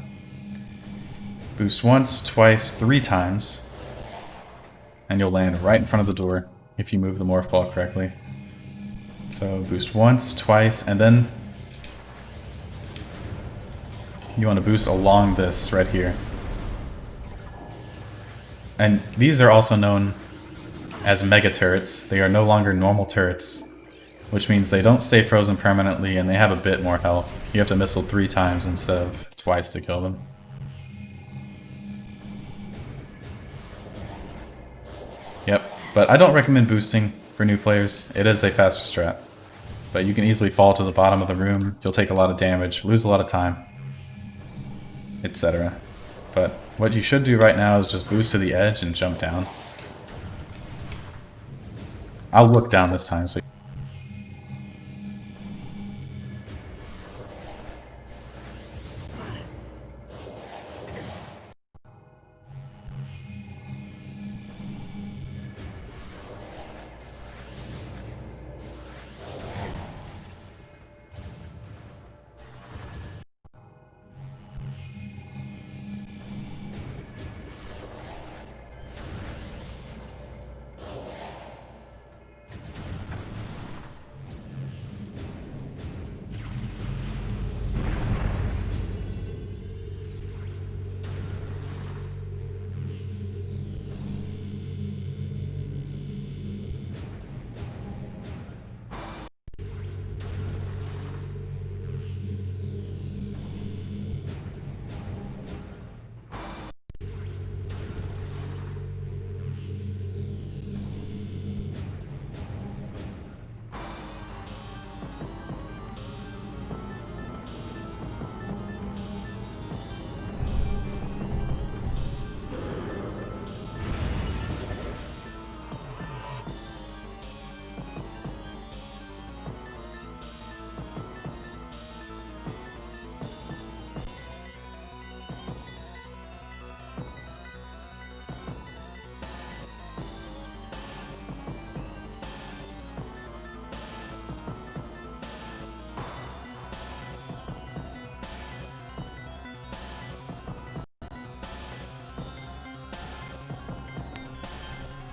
boost once, twice, 3 times, and you'll land right in front of the door if you move the morph ball correctly. So boost once, twice, and then you want to boost along this right here. And these are also known as mega turrets. They are no longer normal turrets, which means they don't stay frozen permanently and they have a bit more health. You have to missile 3 times instead of twice to kill them. Yep, but I don't recommend boosting for new players. It is a faster strat. But you can easily fall to the bottom of the room, you'll take a lot of damage, lose a lot of time, etc. But what you should do right now is just boost to the edge and jump down. I'll look down this time so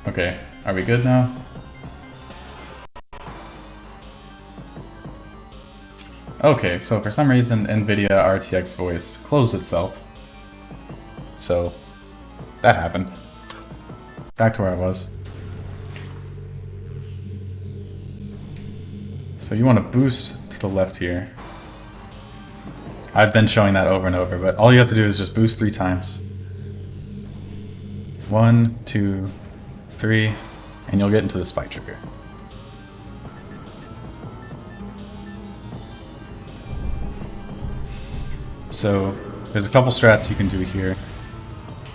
okay, are we good now? Okay, so for some reason NVIDIA RTX voice closed itself. So, that happened. Back to where I was. So you want to boost to the left here. I've been showing that over and over, but all you have to do is just boost 3 times. 1, 2, 3, and you'll get into this fight trigger. So there's a couple strats you can do here.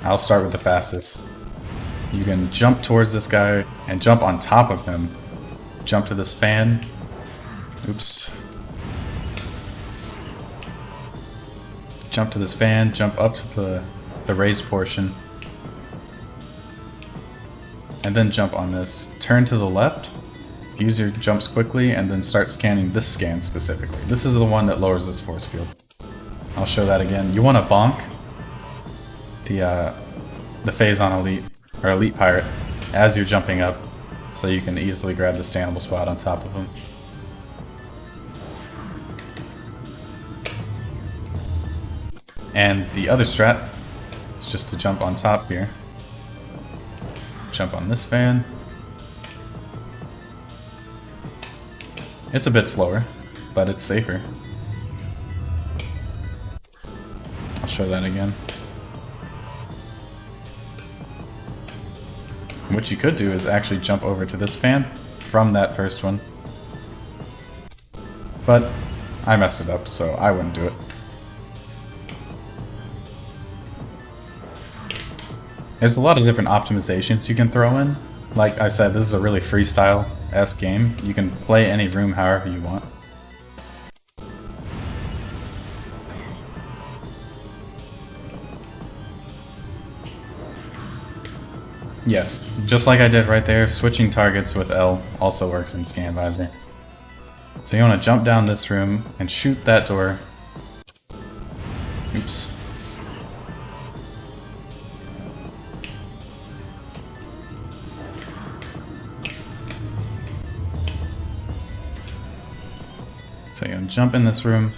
I'll start with the fastest. You can jump towards this guy and jump on top of him. Jump to this fan. Oops. Jump to this fan, jump up to the raised portion. And then jump on this. Turn to the left, use your jumps quickly, and then start scanning this scan specifically. This is the one that lowers this force field. I'll show that again. You want to bonk the Phazon Elite, or Elite Pirate, as you're jumping up, so you can easily grab the standable spot on top of him. And the other strat is just to jump on top here. Jump on this fan. It's a bit slower, but it's safer. I'll show that again. What you could do is actually jump over to this fan from that first one. But I messed it up, so I wouldn't do it. There's a lot of different optimizations you can throw in. Like I said, this is a really freestyle-esque game. You can play any room however you want. Yes, just like I did right there, switching targets with L also works in Scan Visor. So you want to jump down this room and shoot that door. Oops. So you jump in this room,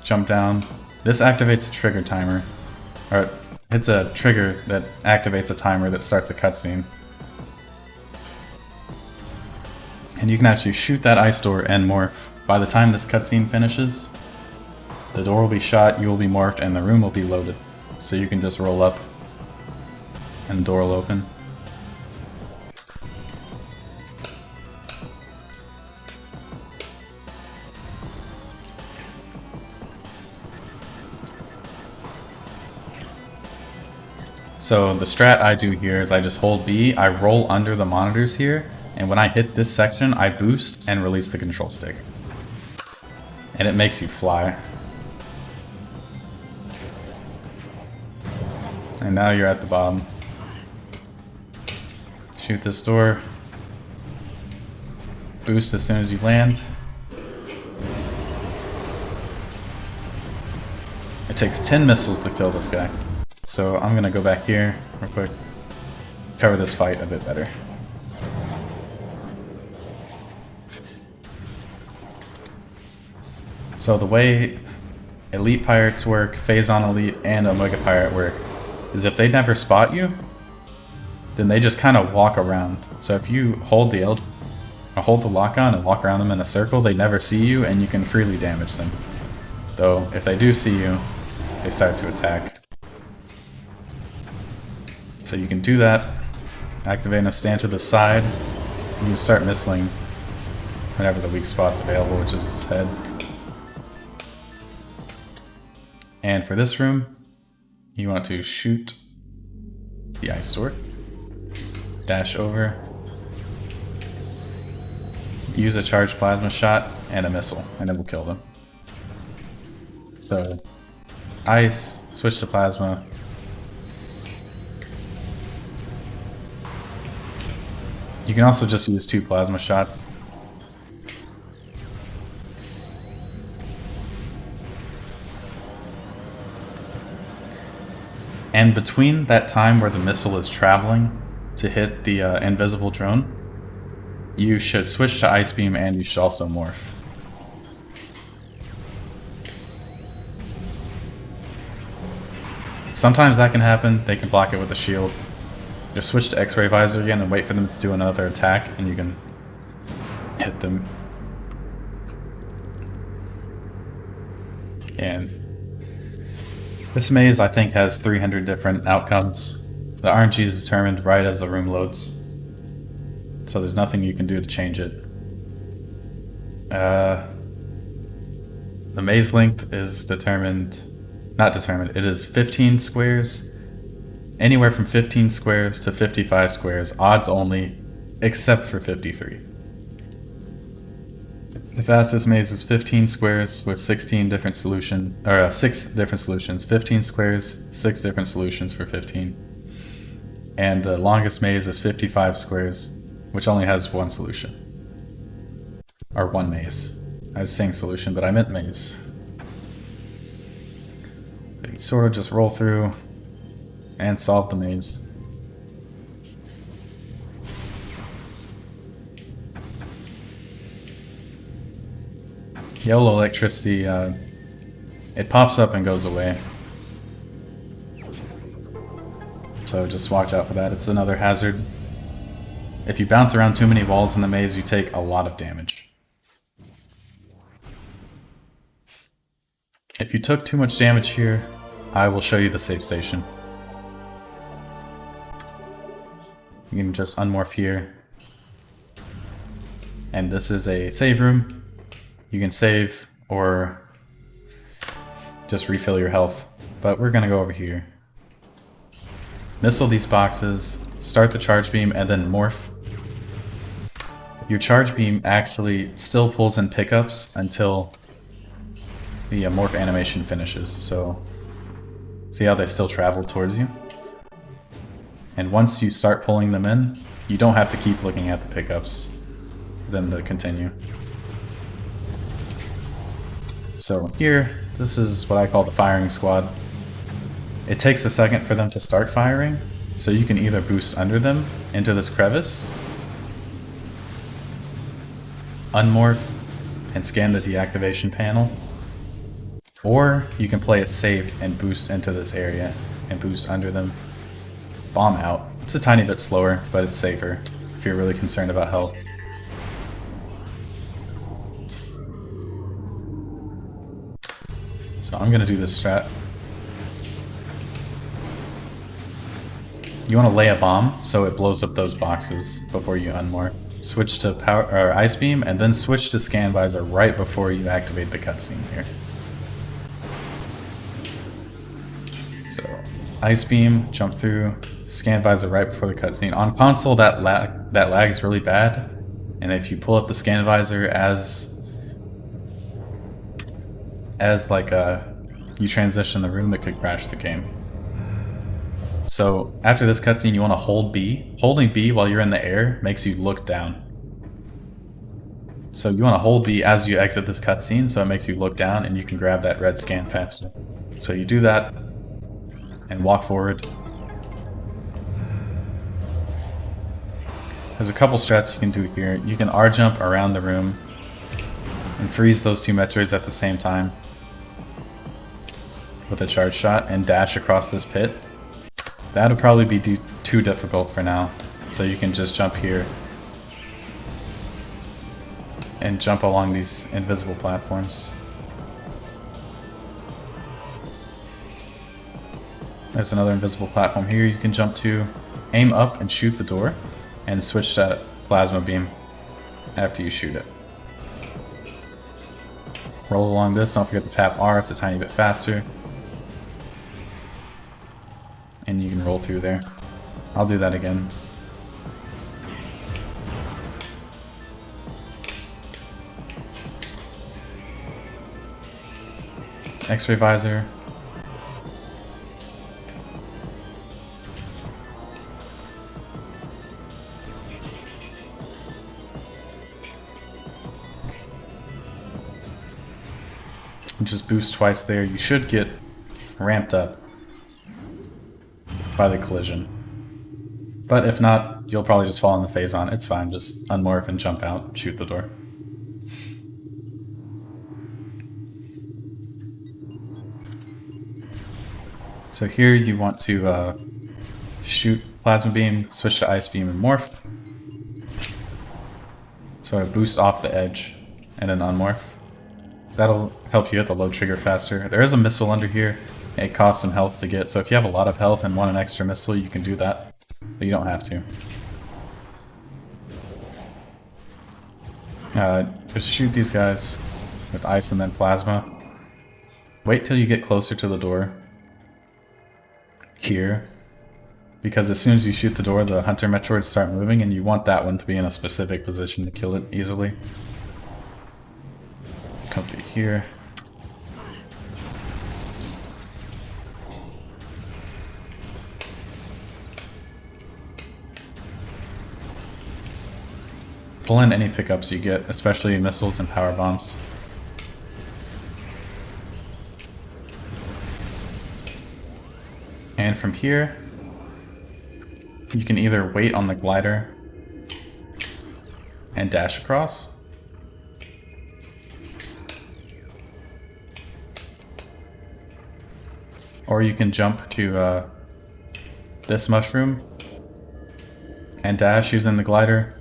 jump down. This activates a trigger timer, or it's a trigger that activates a timer that starts a cutscene. And you can actually shoot that ice door and morph. By the time this cutscene finishes, the door will be shot, you will be morphed, and the room will be loaded. So you can just roll up and the door will open. So the strat I do here is I just hold B, I roll under the monitors here, and when I hit this section, I boost and release the control stick. And it makes you fly. And now you're at the bottom. Shoot this door. Boost as soon as you land. It takes 10 missiles to kill this guy. So I'm gonna go back here real quick, cover this fight a bit better. So the way Elite Pirates work, Phazon Elite, and Omega Pirate work is if they never spot you, then they just kind of walk around. So if you hold the L or hold the lock on and walk around them in a circle, they never see you and you can freely damage them. Though if they do see you, they start to attack. So you can do that, activate enough stand to the side, and you start missiling whenever the weak spot's available, which is his head. And for this room, you want to shoot the ice door, dash over, use a charged plasma shot and a missile, and it will kill them. So, ice, switch to plasma. You can also just use 2 plasma shots. And between that time where the missile is traveling to hit the invisible drone, you should switch to Ice Beam and you should also morph. Sometimes that can happen, they can block it with a shield. Just switch to X-Ray Visor again and wait for them to do another attack and you can hit them. And this maze, I think, has 300 different outcomes. The RNG is determined right as the room loads. So there's nothing you can do to change it. The maze length is not determined, it is 15 squares. Anywhere from 15 squares to 55 squares, odds only, except for 53. The fastest maze is 15 squares with 16 different solutions, or 6 different solutions. 15 squares, 6 different solutions for 15. And the longest maze is 55 squares, which only has 1 solution. Or 1 maze. I was saying solution, but I meant maze. So you sort of just roll through and solve the maze. Yellow electricity, it pops up and goes away. So just watch out for that, it's another hazard. If you bounce around too many walls in the maze, you take a lot of damage. If you took too much damage here, I will show you the save station. You can just unmorph here. And this is a save room. You can save or just refill your health. But we're gonna go over here. missile these boxes, start the charge beam, and then morph. Your charge beam actually still pulls in pickups until the morph animation finishes. So see how they still travel towards you? And once you start pulling them in, you don't have to keep looking at the pickups for them to continue. So here, this is what I call the firing squad. It takes a second for them to start firing, so you can either boost under them into this crevice, unmorph, and scan the deactivation panel, or you can play it safe and boost into this area and boost under them, bomb out. It's a tiny bit slower, but it's safer if you're really concerned about health. So I'm gonna do this strat. You want to lay a bomb so it blows up those boxes before you unmorph. Switch to power or ice beam, and then switch to scan visor right before you activate the cutscene here. So ice beam, jump through, scan visor right before the cutscene. On console, that lags really bad, and if you pull up the scan visor as like you transition the room, it could crash the game. So after this cutscene, you want to hold B. Holding B while you're in the air makes you look down. So you want to hold B as you exit this cutscene, so it makes you look down and you can grab that red scan faster. So you do that and walk forward. There's a couple strats you can do here. You can R jump around the room and freeze those two Metroids at the same time with a charge shot and dash across this pit. That would probably be too difficult for now, so you can just jump here and jump along these invisible platforms. There's another invisible platform here you can jump to, aim up and shoot the door, and switch to plasma beam after you shoot it. Roll along this, don't forget to tap R, it's a tiny bit faster. And you can roll through there. I'll do that again. X-ray visor. Just boost twice there. You should get ramped up by the collision. But if not, you'll probably just fall in the Phazon. It's fine, just unmorph and jump out, shoot the door. So here you want to shoot plasma beam, switch to ice beam and morph. So I boost off the edge and then unmorph. That'll help you hit the low trigger faster. There is a missile under here. It costs some health to get, so if you have a lot of health and want an extra missile, you can do that, but you don't have to. Just shoot these guys with ice and then plasma. Wait till you get closer to the door. Here. Because as soon as you shoot the door, the Hunter Metroids start moving, and you want that one to be in a specific position to kill it easily. Come through here. Pull in any pickups you get, especially missiles and power bombs. And from here, you can either wait on the glider and dash across, or you can jump to this mushroom and dash using the glider.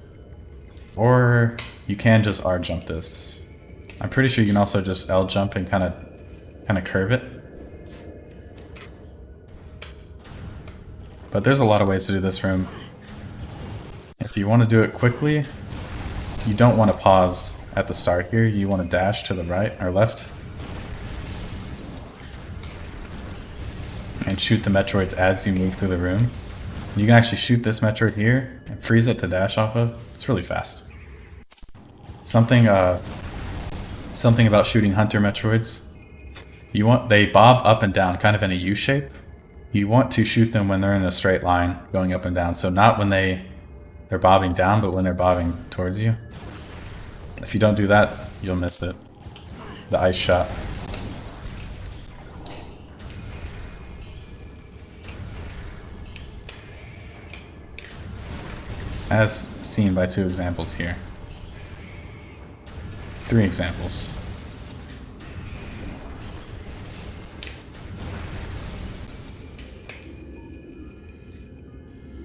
Or you can just R jump this. I'm pretty sure you can also just L jump and kind of curve it. But there's a lot of ways to do this room. If you want to do it quickly, you don't want to pause at the start here. You want to dash to the right or left and shoot the Metroids as you move through the room. You can actually shoot this Metroid here and freeze it to dash off of. It's really fast. Something about shooting Hunter Metroids. They bob up and down, kind of in a U shape. You want to shoot them when they're in a straight line, going up and down. So not when they're bobbing down, but when they're bobbing towards you. If you don't do that, you'll miss it. The ice shot. As seen by 2 examples here. 3 examples.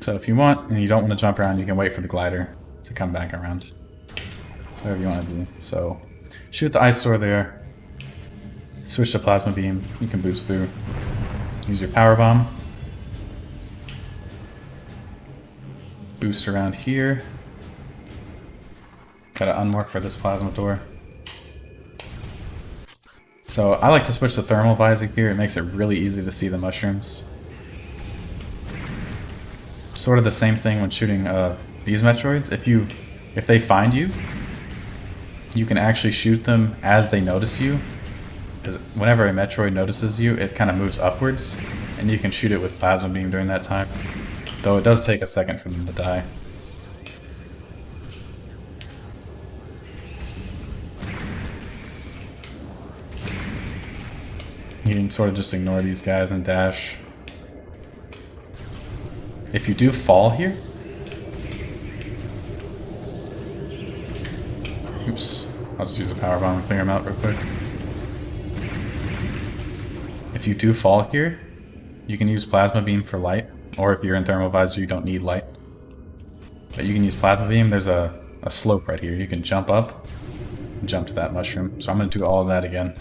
So if you want, and you don't want to jump around, you can wait for the glider to come back around. Whatever you want to do. So, shoot the ice door there. Switch to plasma beam. You can boost through. Use your power bomb. Boost around here. Gotta unmorph for this plasma door. So I like to switch to thermal visor here. It makes it really easy to see the mushrooms. Sort of the same thing when shooting these Metroids. If they find you, you can actually shoot them as they notice you. Because whenever a Metroid notices you, it kind of moves upwards, and you can shoot it with plasma beam during that time. Though it does take a second for them to die. You can sort of just ignore these guys and dash. If you do fall here... Oops. I'll just use a power bomb and clear them out real quick. If you do fall here, you can use plasma beam for light. Or if you're in thermal visor, you don't need light. But you can use plasma beam. There's a slope right here. You can jump up and jump to that mushroom. So I'm going to do all of that again.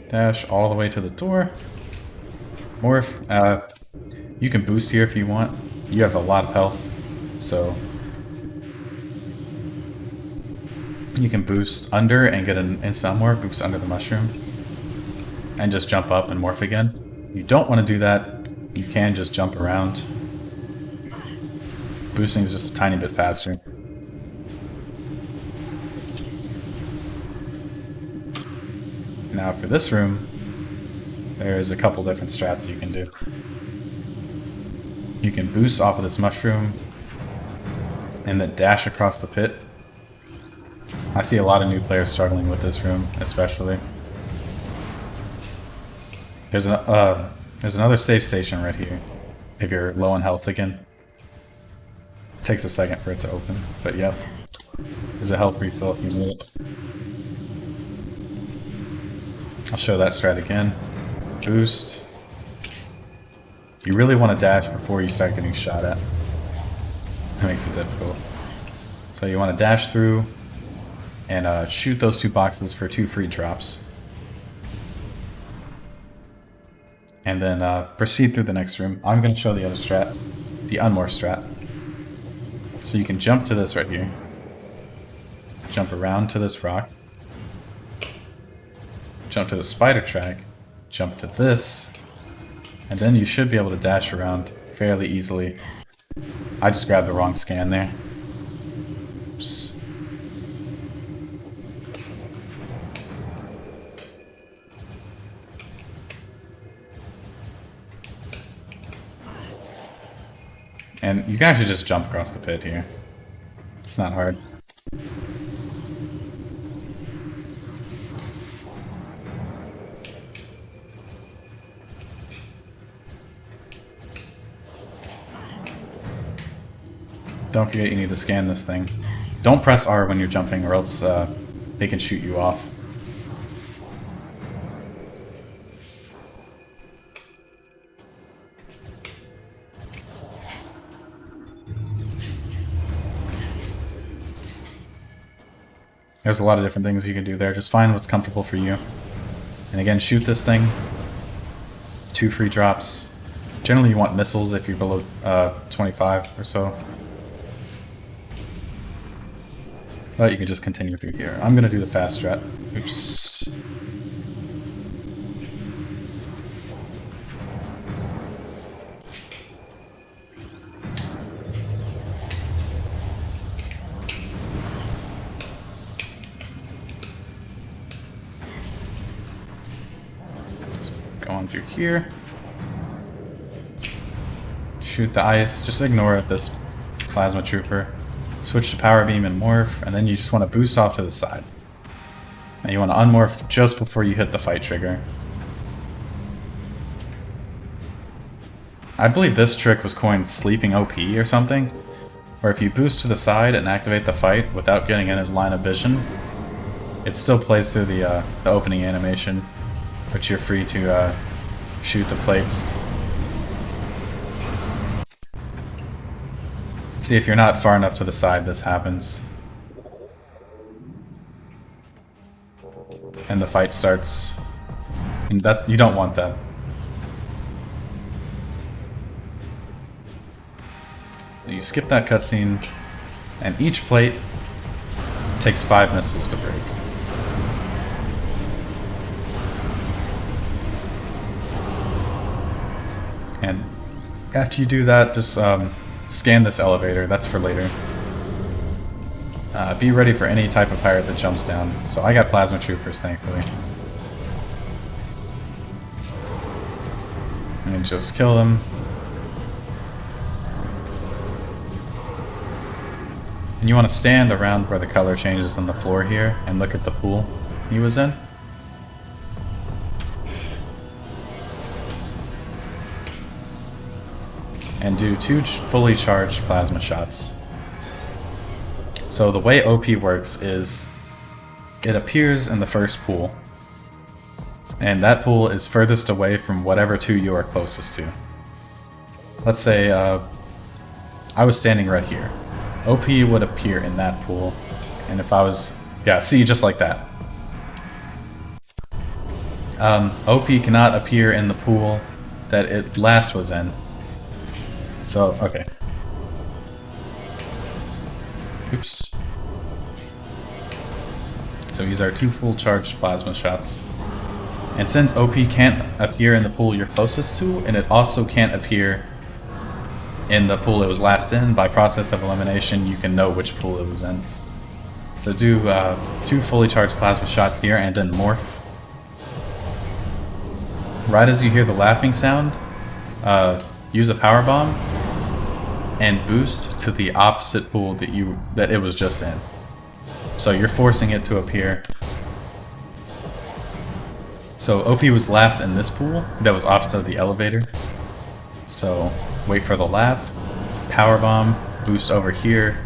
Dash all the way to the door. Morph. You can boost here if you want. You have a lot of health, so you can boost under and get an instant morph. Boost under the mushroom, and just jump up and morph again. You don't want to do that. You can just jump around. Boosting is just a tiny bit faster. Now for this room, there's a couple different strats you can do. You can boost off of this mushroom and then dash across the pit. I see a lot of new players struggling with this room, especially. There's another safe station right here, if you're low on health again. It takes a second for it to open, but yeah. There's a health refill if you need it. I'll show that strat again. Boost. You really want to dash before you start getting shot at. That makes it difficult. So you want to dash through and shoot those 2 boxes for 2 free drops. And then proceed through the next room. I'm going to show the other strat, the unmorph strat. So you can jump to this right here. Jump around to this rock. Jump to the spider track. Jump to this. And then you should be able to dash around fairly easily. I just grabbed the wrong scan there. Oops. And you can actually just jump across the pit here. It's not hard. Don't forget you need to scan this thing. Don't press R when you're jumping or else they can shoot you off. There's a lot of different things you can do there. Just find what's comfortable for you. And again, shoot this thing. 2 free drops. Generally you want missiles if you're below 25 or so. But you can just continue through here. I'm gonna do the fast strat. Oops. Going through here. Shoot the ice. Just ignore it, this plasma trooper. Switch to power beam and morph, and then you just want to boost off to the side. And you want to unmorph just before you hit the fight trigger. I believe this trick was coined Sleeping OP or something, where if you boost to the side and activate the fight without getting in his line of vision, it still plays through the opening animation, but you're free to shoot the plates. See, if you're not far enough to the side, this happens. And the fight starts. And that's, you don't want that. You skip that cutscene, and each plate takes 5 missiles to break. And after you do that, just scan this elevator. That's for later. Be ready for any type of pirate that jumps down. So I got plasma troopers, thankfully. And just kill them. And you want to stand around where the color changes on the floor here and look at the pool he was in. And do 2 fully charged plasma shots. So the way OP works is it appears in the first pool, and that pool is furthest away from whatever 2 you are closest to. Let's say I was standing right here. OP would appear in that pool, and if I was, yeah, see, just like that. OP cannot appear in the pool that it last was in. So, okay. Oops. So these are 2 full charged plasma shots. And since OP can't appear in the pool you're closest to, and it also can't appear in the pool it was last in, by process of elimination you can know which pool it was in. So do 2 fully charged plasma shots here and then morph. Right as you hear the laughing sound, use a power bomb and boost to the opposite pool that it was just in. So you're forcing it to appear. So OP was last in this pool that was opposite of the elevator. So wait for the laugh, power bomb, boost over here,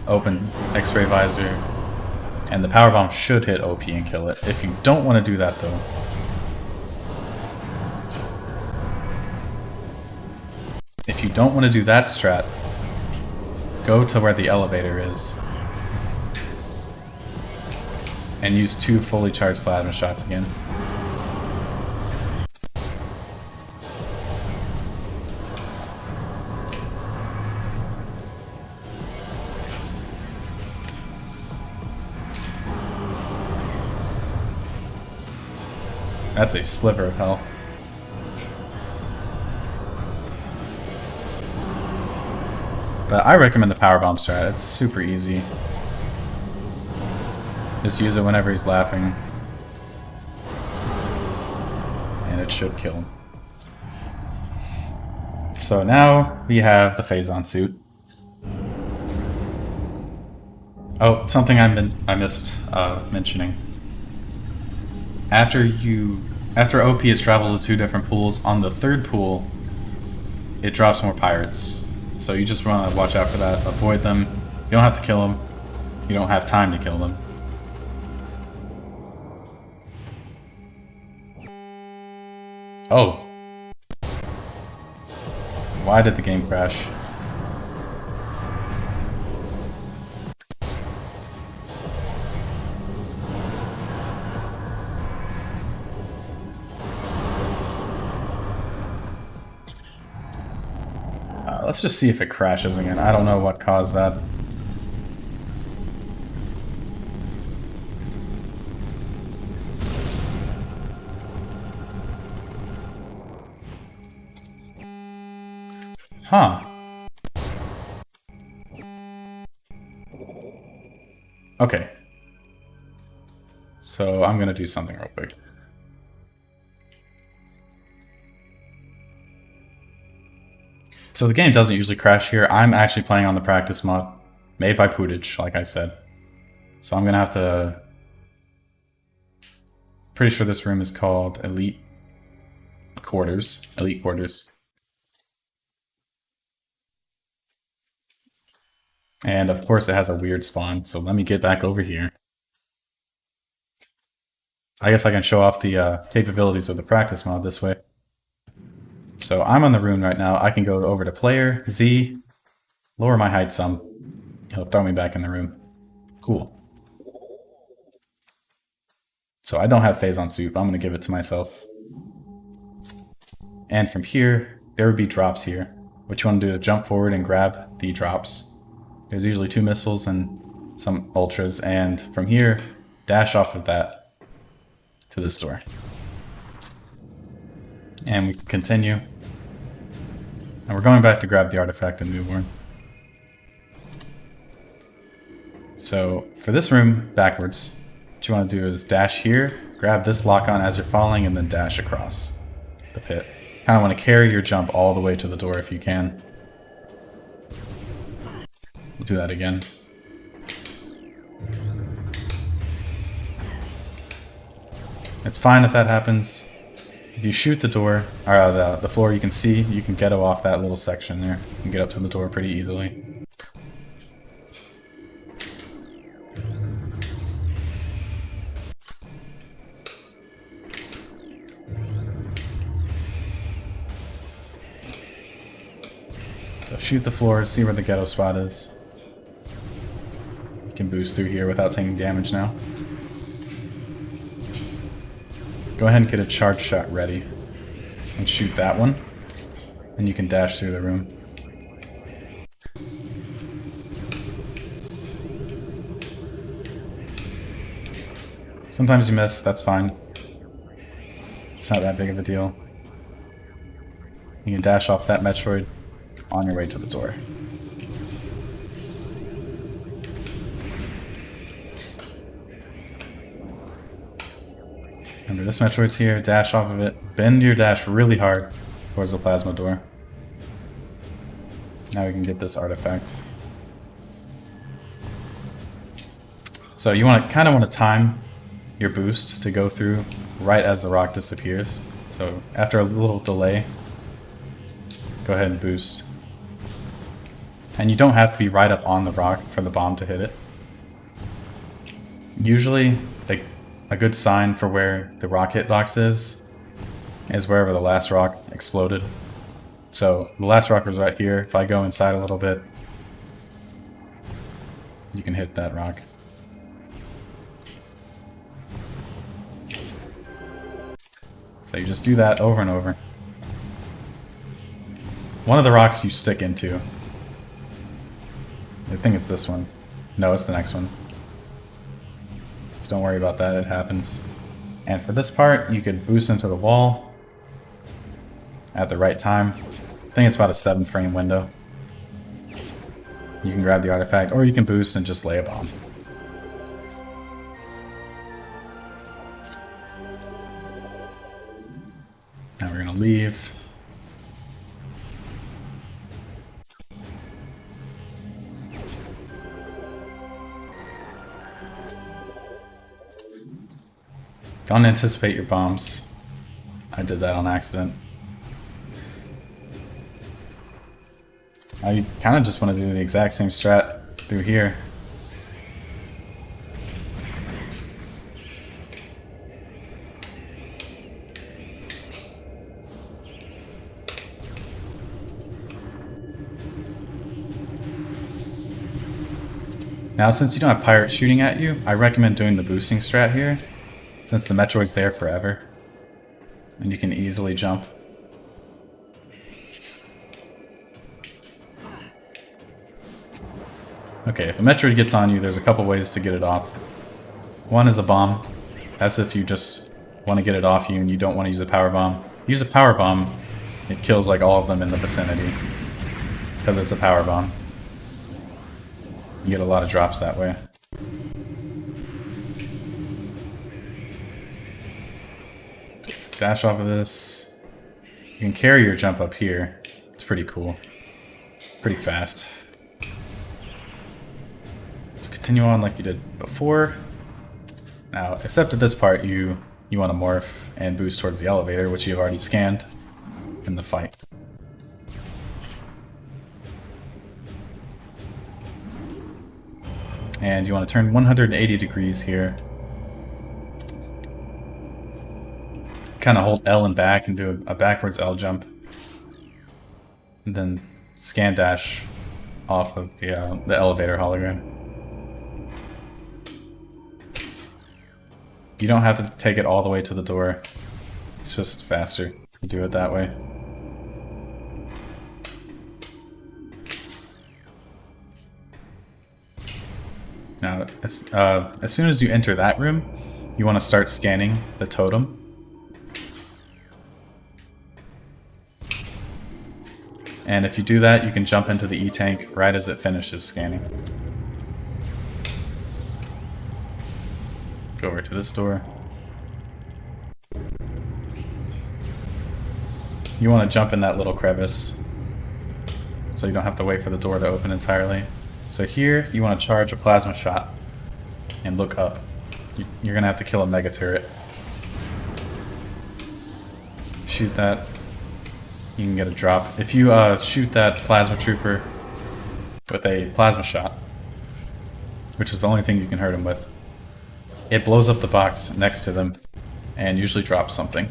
open X-ray visor, and the power bomb should hit OP and kill it. If you don't want to do that though, if you don't want to do that strat, go to where the elevator is and use 2 fully charged plasma shots again. That's a sliver of hell. But I recommend the power bomb strat. It's super easy. Just use it whenever he's laughing, and it should kill him. So now we have the Phazon suit. Oh, something I missed mentioning. After OP has traveled to 2 different pools, on the 3rd pool, it drops more pirates. So you just want to watch out for that. Avoid them. You don't have to kill them. You don't have time to kill them. Oh. Why did the game crash? Let's just see if it crashes again. I don't know what caused that. Huh. Okay. So I'm gonna do something real quick. So the game doesn't usually crash here. I'm actually playing on the practice mod, made by Pootage, like I said. So I'm gonna have to... Pretty sure this room is called Elite Quarters. Elite Quarters. And of course it has a weird spawn, so let me get back over here. I guess I can show off the capabilities of the practice mod this way. So I'm on the rune right now. I can go over to player, Z, lower my height some. He'll throw me back in the room. Cool. So I don't have Phazon soup. I'm going to give it to myself. And from here, there would be drops here. What you want to do is jump forward and grab the drops. There's usually 2 missiles and some ultras. And from here, dash off of that to this door. And we can continue. And we're going back to grab the artifact in Newborn. So for this room, backwards, what you want to do is dash here, grab this lock-on as you're falling, and then dash across the pit. Kind of want to carry your jump all the way to the door if you can. We'll do that again. It's fine if that happens. If you shoot the door, or the floor you can see, you can ghetto off that little section there. You can get up to the door pretty easily. So shoot the floor, see where the ghetto spot is. You can boost through here without taking damage now. Go ahead and get a charge shot ready. And shoot that one. And you can dash through the room. Sometimes you miss, that's fine. It's not that big of a deal. You can dash off that Metroid on your way to the door. Remember, this Metroid's here, dash off of it, bend your dash really hard towards the plasma door. Now we can get this artifact. So you kind of want to time your boost to go through right as the rock disappears. So after a little delay, go ahead and boost. And you don't have to be right up on the rock for the bomb to hit it. Usually, a good sign for where the rock hitbox is wherever the last rock exploded. So the last rock was right here. If I go inside a little bit, you can hit that rock. So you just do that over and over. One of the rocks you stick into. I think it's this one. No, it's the next one. Just don't worry about that, it happens. And for this part, you could boost into the wall at the right time. I think it's about a 7-frame window. You can grab the artifact, or you can boost and just lay a bomb. Now we're gonna leave. Don't anticipate your bombs. I did that on accident. I kind of just want to do the exact same strat through here. Now, since you don't have pirates shooting at you, I recommend doing the boosting strat here, since the Metroid's there forever, and you can easily jump. Okay, if a Metroid gets on you, there's a couple ways to get it off. One is a bomb. That's if you just want to get it off you and you don't want to use a power bomb. Use a power bomb, it kills like all of them in the vicinity. because it's a power bomb. You get a lot of drops that way. Dash off of this. You can carry your jump up here. It's pretty cool. Pretty fast. Just continue on like you did before. Now, except at this part, you want to morph and boost towards the elevator, which you've already scanned in the fight. And you want to turn 180 degrees here. Kind of hold L and back and do a backwards L jump. And then scan dash off of the elevator hologram. You don't have to take it all the way to the door. It's just faster to do it that way. Now, as soon as you enter that room, you want to start scanning the totem. And if you do that, you can jump into the E-tank right as it finishes scanning. Go over to this door. You want to jump in that little crevice so you don't have to wait for the door to open entirely. So here, you want to charge a plasma shot and look up. You're going to have to kill a mega turret. Shoot that. You can get a drop. If you shoot that plasma trooper with a plasma shot, which is the only thing you can hurt him with, it blows up the box next to them and usually drops something.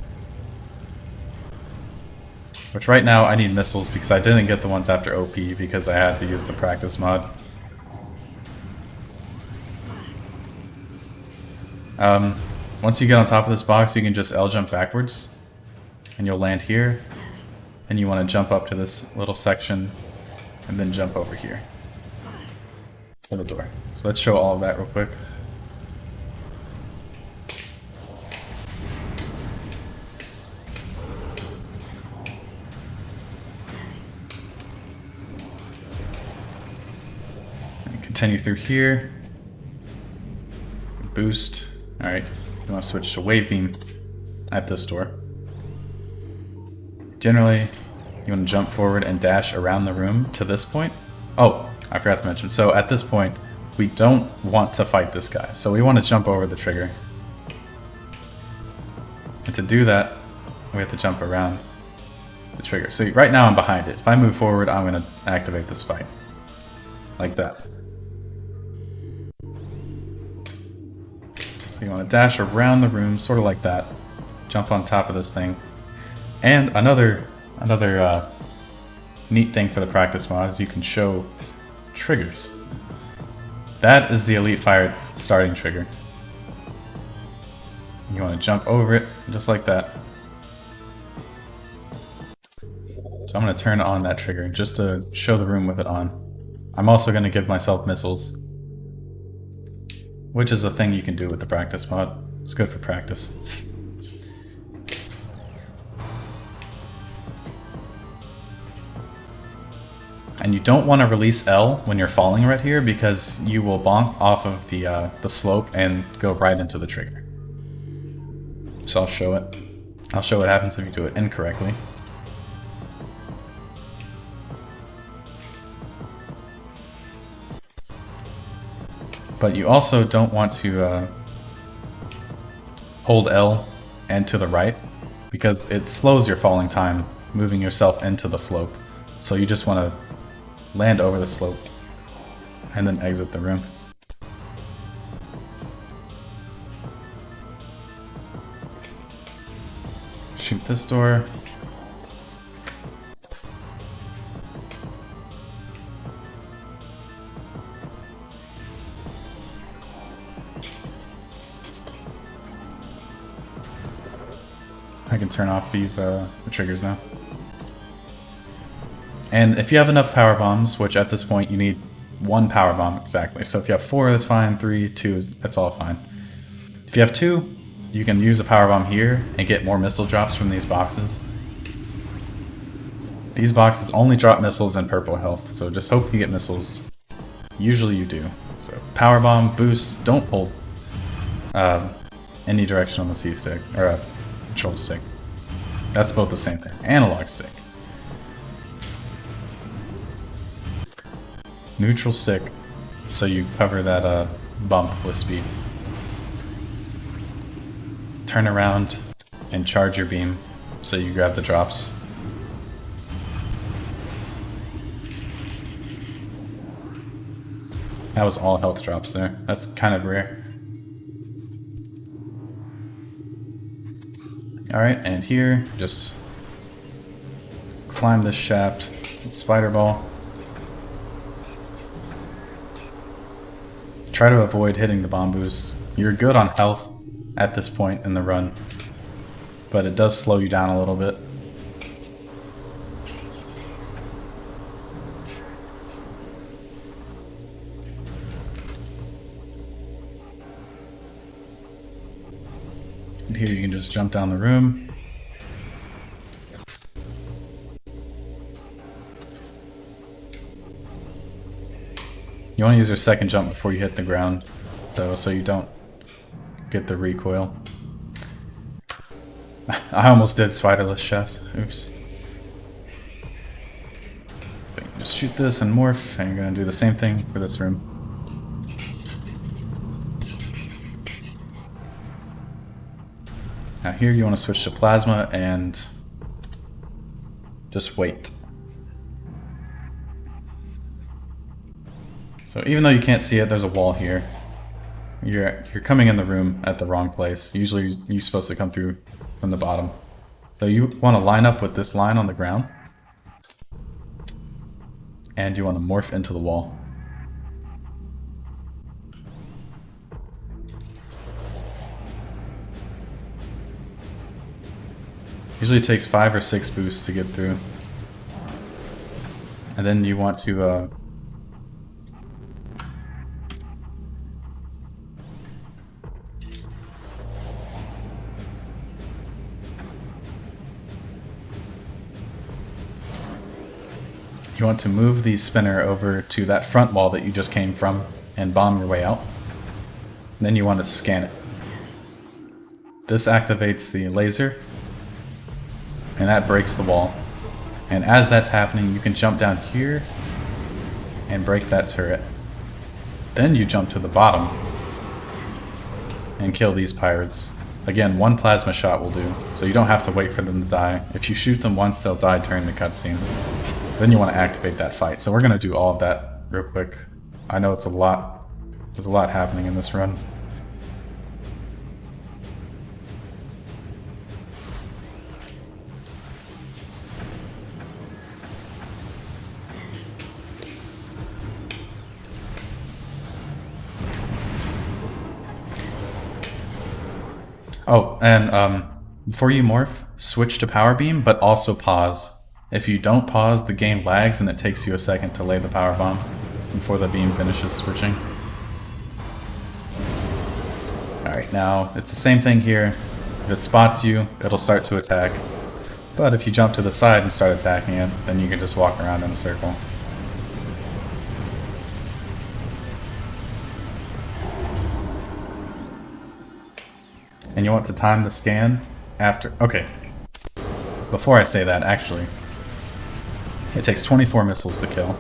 Which right now I need missiles because I didn't get the ones after OP because I had to use the practice mod. Once you get on top of this box, you can just L jump backwards and you'll land here. And you want to jump up to this little section and then jump over here for the door. So let's show all of that real quick. And continue through here. Boost. Alright, you want to switch to wave beam at this door. Generally, you want to jump forward and dash around the room to this point. Oh, I forgot to mention. So at this point, we don't want to fight this guy. So we want to jump over the trigger. And to do that, we have to jump around the trigger. So right now I'm behind it. If I move forward, I'm going to activate this fight. Like that. So you want to dash around the room, sort of like that. Jump on top of this thing. And another neat thing for the practice mod is you can show triggers. That is the Elite Fire starting trigger. You want to jump over it, just like that. So I'm going to turn on that trigger just to show the room with it on. I'm also going to give myself missiles, which is a thing you can do with the practice mod. It's good for practice. And you don't want to release L when you're falling right here because you will bonk off of the slope and go right into the trigger. So I'll show it. I'll show what happens if you do it incorrectly. But you also don't want to hold L and to the right because it slows your falling time, moving yourself into the slope. So you just want to land over the slope and then exit the room. Shoot this door. I can turn off these the triggers now. And if you have enough power bombs, which at this point you need one power bomb exactly. So if you have 4, that's fine. 3, 2, that's all fine. If you have 2, you can use a power bomb here and get more missile drops from these boxes. These boxes only drop missiles and purple health, so just hope you get missiles. Usually you do. So power bomb, boost, don't hold any direction on the C stick, or control stick. That's both the same thing. Analog stick. Neutral stick, so you cover that bump with speed. Turn around and charge your beam, so you grab the drops. That was all health drops there. That's kind of rare. Alright, and here, just climb this shaft, spider ball. Try to avoid hitting the bomb boost. You're good on health at this point in the run, but it does slow you down a little bit. And here you can just jump down the room. You want to use your second jump before you hit the ground, though, so you don't get the recoil. I almost did spiderless shaft. Oops. But you can just shoot this and morph, and you're going to do the same thing for this room. Now here you want to switch to plasma and just wait. So even though you can't see it, there's a wall here. You're coming in the room at the wrong place. Usually you're supposed to come through from the bottom. So you want to line up with this line on the ground. And you want to morph into the wall. Usually it takes 5 or 6 boosts to get through. And then you want to move the spinner over to that front wall that you just came from and bomb your way out. Then you want to scan it. This activates the laser, and that breaks the wall. And as that's happening, you can jump down here and break that turret. Then you jump to the bottom and kill these pirates. Again, one plasma shot will do, so you don't have to wait for them to die. If you shoot them once, they'll die during the cutscene. Then you want to activate that fight. So we're going to do all of that real quick. I know it's a lot. There's a lot happening in this run. Oh, and before you morph, switch to power beam, but also pause. If you don't pause, the game lags and it takes you a second to lay the power bomb before the beam finishes switching. Alright, now it's the same thing here. If it spots you, it'll start to attack. But if you jump to the side and start attacking it, then you can just walk around in a circle. And you want to time the scan after... Okay. Before I say that, actually, it takes 24 missiles to kill.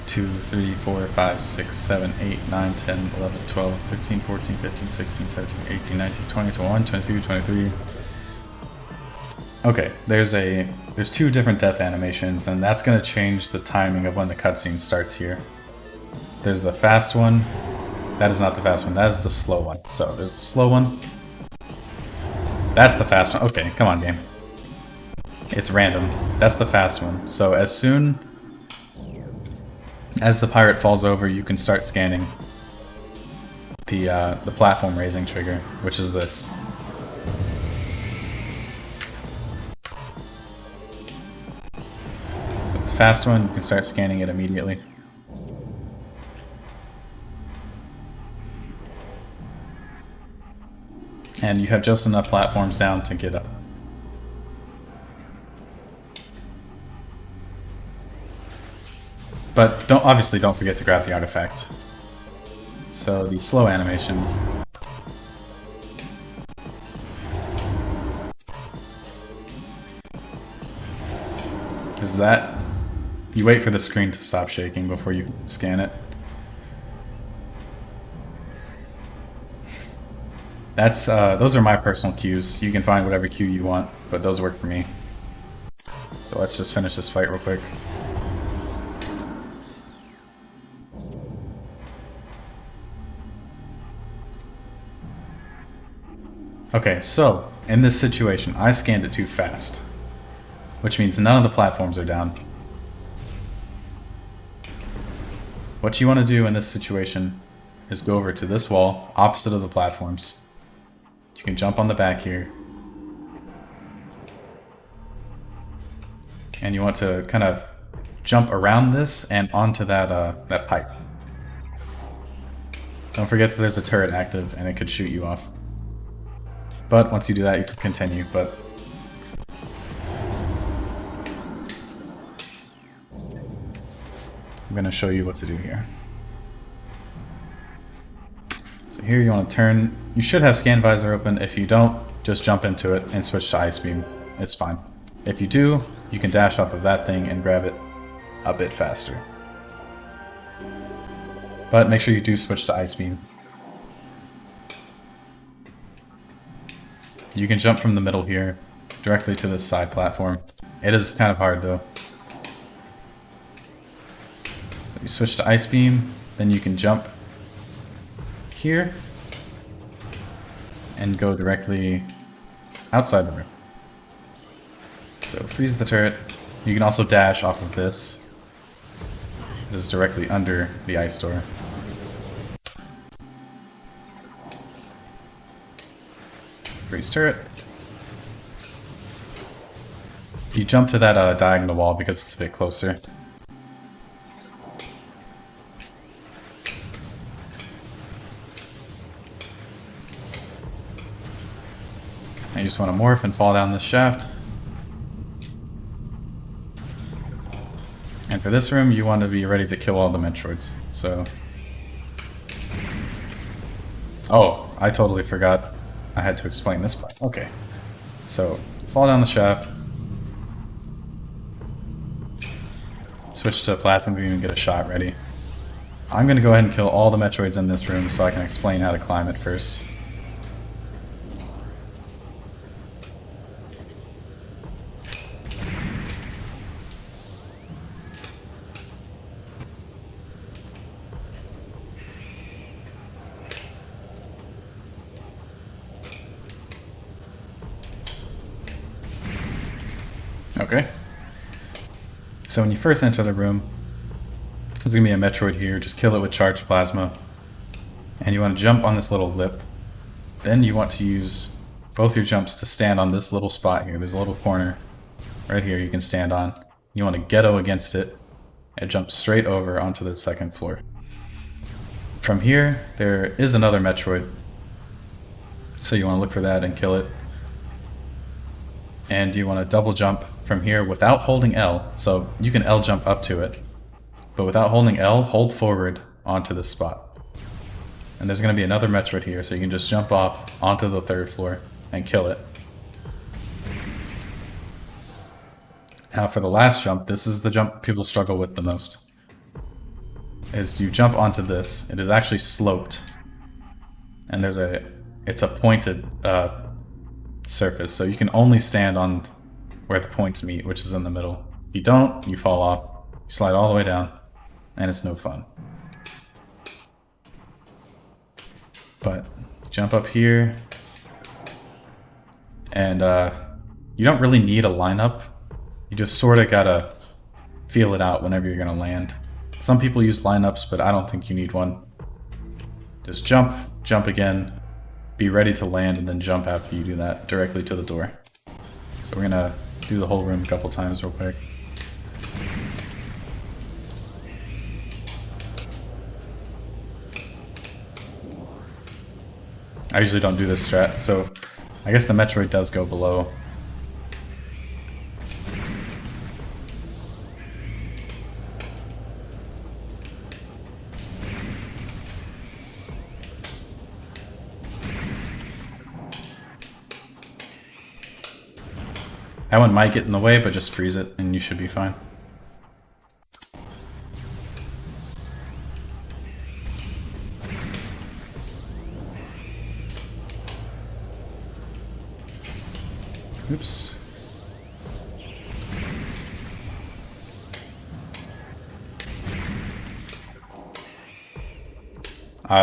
2, 3, 4, 5, 6, 7, 8, 9, 10, 11, 12, 13, 14, 15, 16, 17, 18, 19, 20, 21, 22, 23. Okay, there's 2 different death animations, and that's going to change the timing of when the cutscene starts here. So there's the fast one. That is not the fast one, that is the slow one. So there's the slow one. That's the fast one. Okay, come on, game. It's random. That's the fast one. So as soon as the pirate falls over, you can start scanning the platform raising trigger, which is this. So it's fast one, you can start scanning it immediately. And you have just enough platforms down to get up. But obviously don't forget to grab the artifact. So the slow animation. Is that you wait for the screen to stop shaking before you scan it. That's those are my personal cues. You can find whatever cue you want, but those work for me. So let's just finish this fight real quick. Okay, so in this situation, I scanned it too fast, which means none of the platforms are down. What you want to do in this situation is go over to this wall, opposite of the platforms. You can jump on the back here. And you want to kind of jump around this and onto that, that pipe. Don't forget that there's a turret active and it could shoot you off. But once you do that, you can continue, but... I'm going to show you what to do here. So here you want to turn... You should have Scan Visor open. If you don't, just jump into it and switch to Ice Beam. It's fine. If you do, you can dash off of that thing and grab it a bit faster. But make sure you do switch to Ice Beam. You can jump from the middle here directly to this side platform. It is kind of hard though. You switch to Ice Beam, then you can jump here and go directly outside the room. So freeze the turret. You can also dash off of this. It is directly under the ice door. Freeze turret. You jump to that diagonal wall because it's a bit closer. And you just want to morph and fall down this shaft. And for this room, you want to be ready to kill all the Metroids. So... Oh, I totally forgot. I had to explain this part. Okay. So, fall down the shaft. Switch to Plasma Beam and get a shot ready. I'm going to go ahead and kill all the Metroids in this room so I can explain how to climb it first. Okay. So when you first enter the room, there's going to be a Metroid here. Just kill it with charged plasma. And you want to jump on this little lip. Then you want to use both your jumps to stand on this little spot here. There's a little corner right here you can stand on. You want to ghetto against it and jump straight over onto the second floor. From here, there is another Metroid. So you want to look for that and kill it. And you want to double jump from here without holding L. So you can L jump up to it, but without holding L, hold forward onto this spot. And there's going to be another Metroid here, so you can just jump off onto the third floor and kill it. Now for the last jump, this is the jump people struggle with the most. Is you jump onto this, it is actually sloped, and it's a pointed surface, so you can only stand on where the points meet, which is in the middle. If you don't, you fall off, you slide all the way down, and it's no fun. But jump up here, and you don't really need a lineup. You just sort of gotta feel it out whenever you're gonna land. Some people use lineups, but I don't think you need one. Just jump, jump again, be ready to land, and then jump after you do that directly to the door. So we're gonna do the whole room a couple times real quick. I usually don't do this strat, so I guess the Metroid does go below. That one might get in the way, but just freeze it and you should be fine. Oops.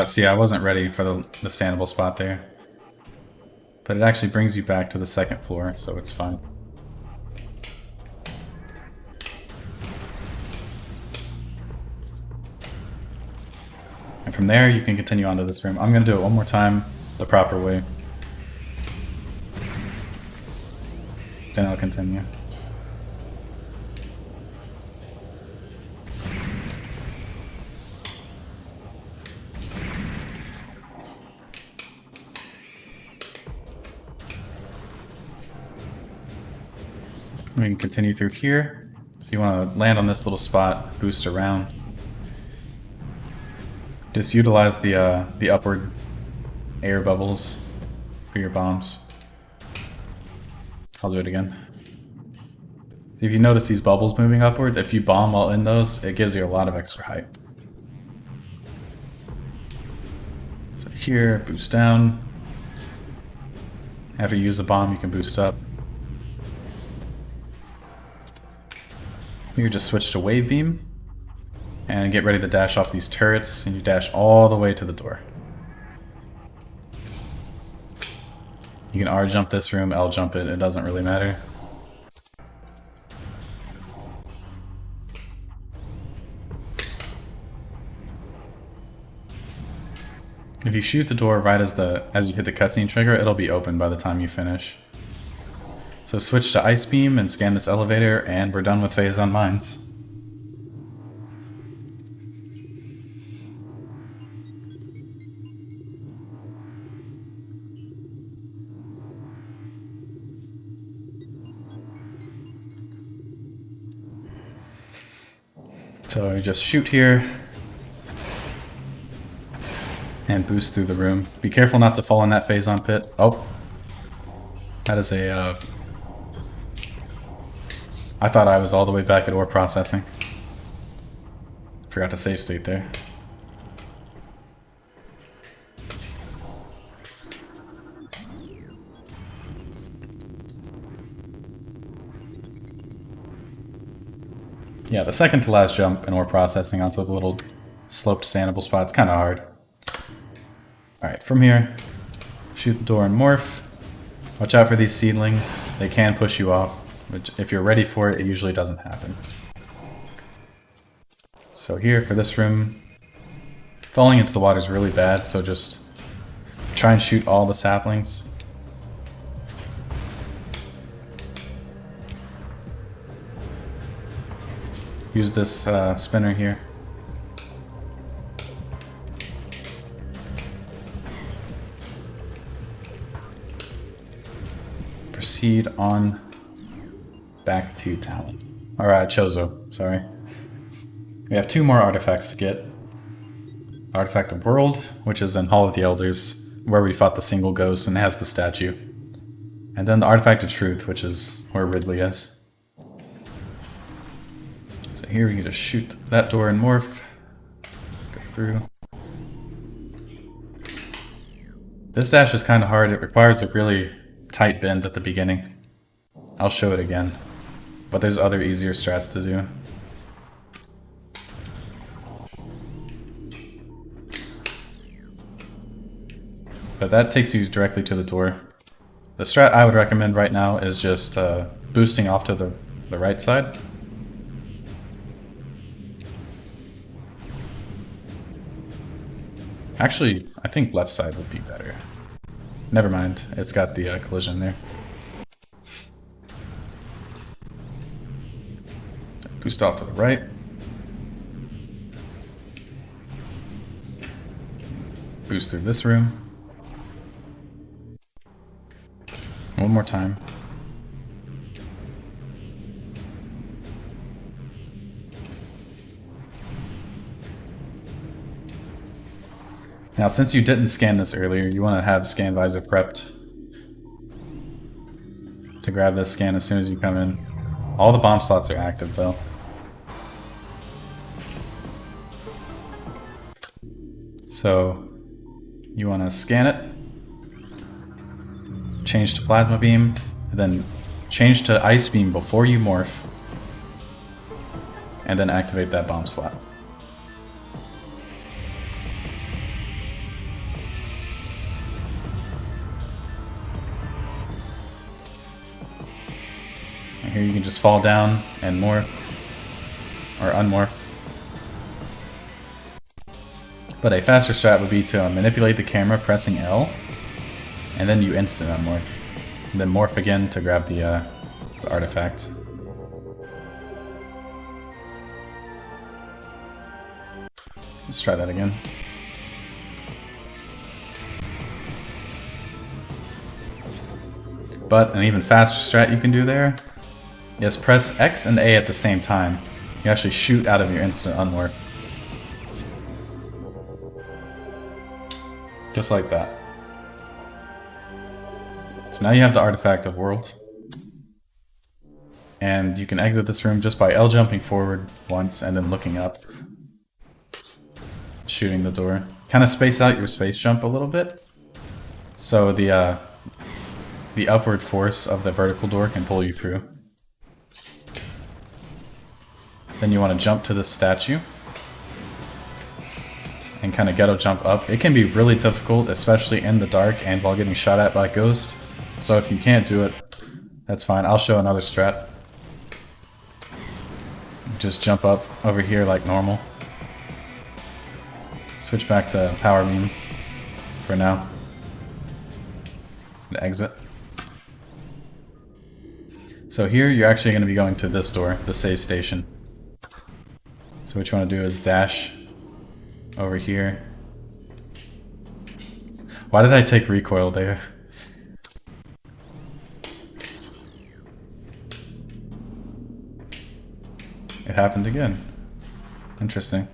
See, I wasn't ready for the sandable spot there. But it actually brings you back to the second floor, so it's fine. And from there, you can continue onto this room. I'm going to do it one more time, the proper way. Then I'll continue. We can continue through here. So you want to land on this little spot, boost around. Just utilize the upward air bubbles for your bombs. I'll do it again. If you notice these bubbles moving upwards, if you bomb while in those, it gives you a lot of extra height. So here, boost down. After you use the bomb, you can boost up. Here, just switch to wave beam. And get ready to dash off these turrets, and you dash all the way to the door. You can R jump this room, L jump it, it doesn't really matter. If you shoot the door right as you hit the cutscene trigger, it'll be open by the time you finish. So switch to Ice Beam and scan this elevator, and we're done with Phazon Mines. So you just shoot here and boost through the room. Be careful not to fall in that Phazon pit. Oh, that is a... I thought I was all the way back at ore processing. Forgot to save state there. Yeah, the second to last jump in ore processing onto the little sloped sandable spot's kind of hard. Alright, from here, shoot the door and morph. Watch out for these seedlings. They can push you off, which if you're ready for it, it usually doesn't happen. So here, for this room, falling into the water is really bad, so just try and shoot all the saplings. Use this spinner here. Proceed on back to Tallon. Or Chozo, sorry. We have two more artifacts to get. Artifact of World, which is in Hall of the Elders, where we fought the single ghost and has the statue. And then the Artifact of Truth, which is where Ridley is. So here we can just shoot that door and morph. Go through. This dash is kind of hard. It requires a really tight bend at the beginning. I'll show it again. But there's other easier strats to do. But that takes you directly to the door. The strat I would recommend right now is just boosting off to the right side. Actually, I think left side would be better. Never mind, it's got the collision there. Boost off to the right. Boost through this room. One more time. Now, since you didn't scan this earlier, you want to have scan visor prepped to grab this scan as soon as you come in. All the bomb slots are active though. So you want to scan it, change to plasma beam, and then change to ice beam before you morph, and then activate that bomb slot. And here you can just fall down and morph, or unmorph. But a faster strat would be to manipulate the camera pressing L, and then you instant unmorph. And then morph again to grab the artifact. Let's try that again. But an even faster strat you can do there is press X and A at the same time. You actually shoot out of your instant unmorph. Just like that. So now you have the artifact of world. And you can exit this room just by L jumping forward once and then looking up. Shooting the door. Kind of space out your space jump a little bit. So the upward force of the vertical door can pull you through. Then you want to jump to this statue. And kind of ghetto jump up. It can be really difficult, especially in the dark and while getting shot at by Ghost. So if you can't do it, that's fine. I'll show another strat. Just jump up over here like normal. Switch back to power beam for now. And exit. So here you're actually going to be going to this door, the save station. So what you want to do is dash over here. Why did I take recoil there? It happened again. Interesting.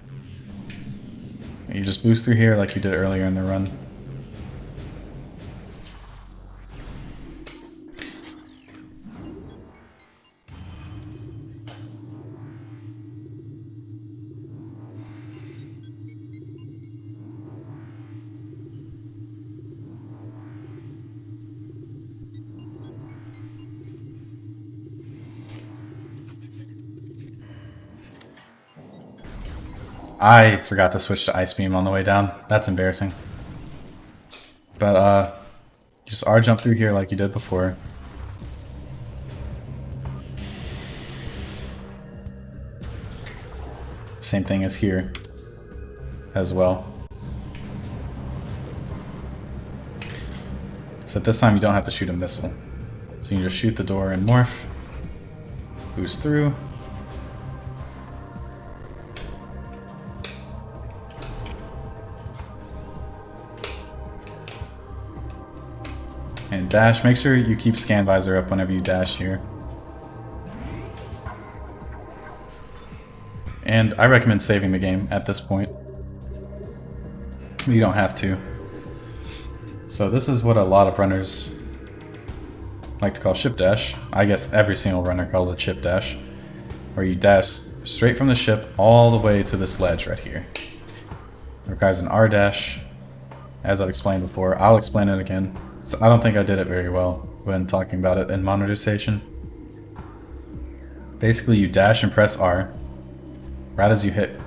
You just boost through here like you did earlier in the run. I forgot to switch to Ice Beam on the way down. That's embarrassing. But, just R jump through here like you did before. Same thing as here as well. Except this time you don't have to shoot a missile. So you can just shoot the door and morph. Boost through. And dash. Make sure you keep scan visor up whenever you dash here. And I recommend saving the game at this point. You don't have to. So this is what a lot of runners like to call ship dash. I guess every single runner calls it ship dash. Where you dash straight from the ship all the way to this ledge right here. It requires an R dash, as I've explained before. I'll explain it again. So I don't think I did it very well when talking about it in monetization. Basically, you dash and press R right as you hit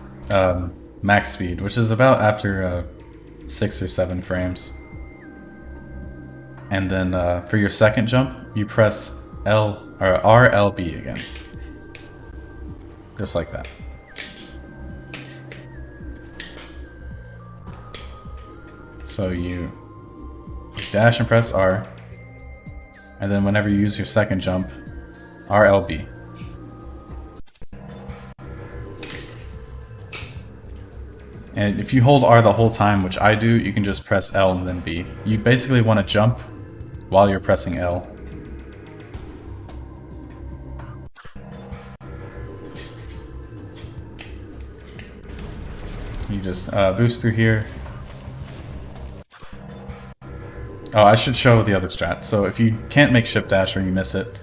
max speed, which is about after 6 or 7 frames. And then for your second jump, you press L or RLB again, just like that. So you dash and press R, and then whenever you use your second jump, RLB. And if you hold R the whole time, which I do, you can just press L and then B. You basically want to jump while you're pressing L. You just boost through here. Oh, I should show the other strat. So if you can't make ship dash or you miss it,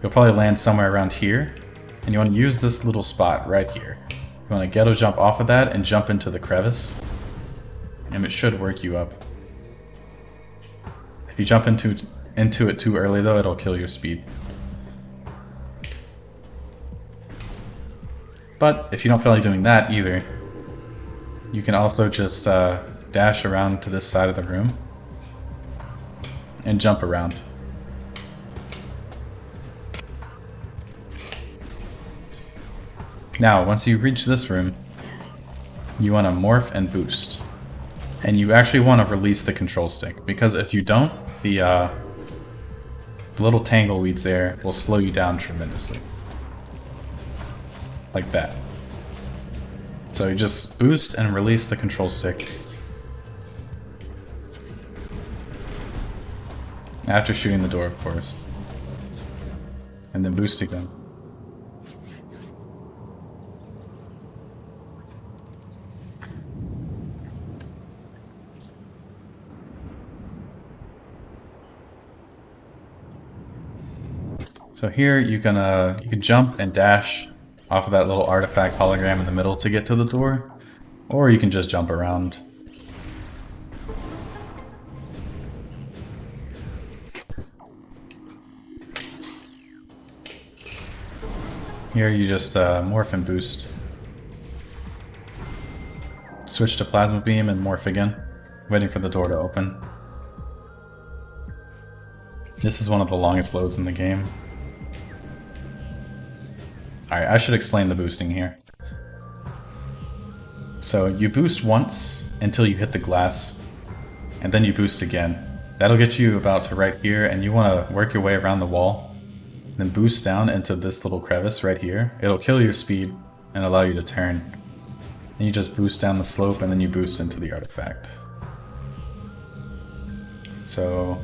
you'll probably land somewhere around here. And you want to use this little spot right here. You want to ghetto jump off of that and jump into the crevice. And it should work you up. If you jump into it too early though, it'll kill your speed. But if you don't feel like doing that either, you can also just dash around to this side of the room and jump around. Now, once you reach this room, you want to morph and boost. And you actually want to release the control stick, because if you don't, the little tangle weeds there will slow you down tremendously. Like that. So you just boost and release the control stick. After shooting the door, of course. And then boosting them. So here you can jump and dash off of that little artifact hologram in the middle to get to the door, or you can just jump around. Here you just morph and boost. Switch to plasma beam and morph again, waiting for the door to open. This is one of the longest loads in the game. Alright, I should explain the boosting here. So you boost once until you hit the glass, and then you boost again. That'll get you about to right here, and you want to work your way around the wall, then boost down into this little crevice right here. It'll kill your speed and allow you to turn. And you just boost down the slope, and then you boost into the artifact. So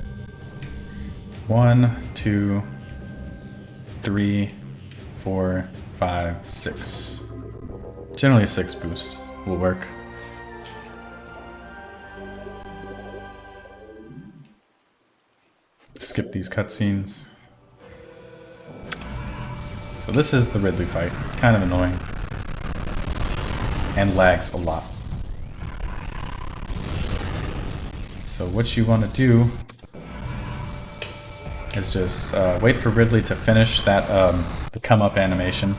1, 2, 3, 4, 5, 6. Generally 6 boosts will work. Skip these cutscenes. So this is the Ridley fight. It's kind of annoying. And lags a lot. So what you want to do is just wait for Ridley to finish that the come up animation.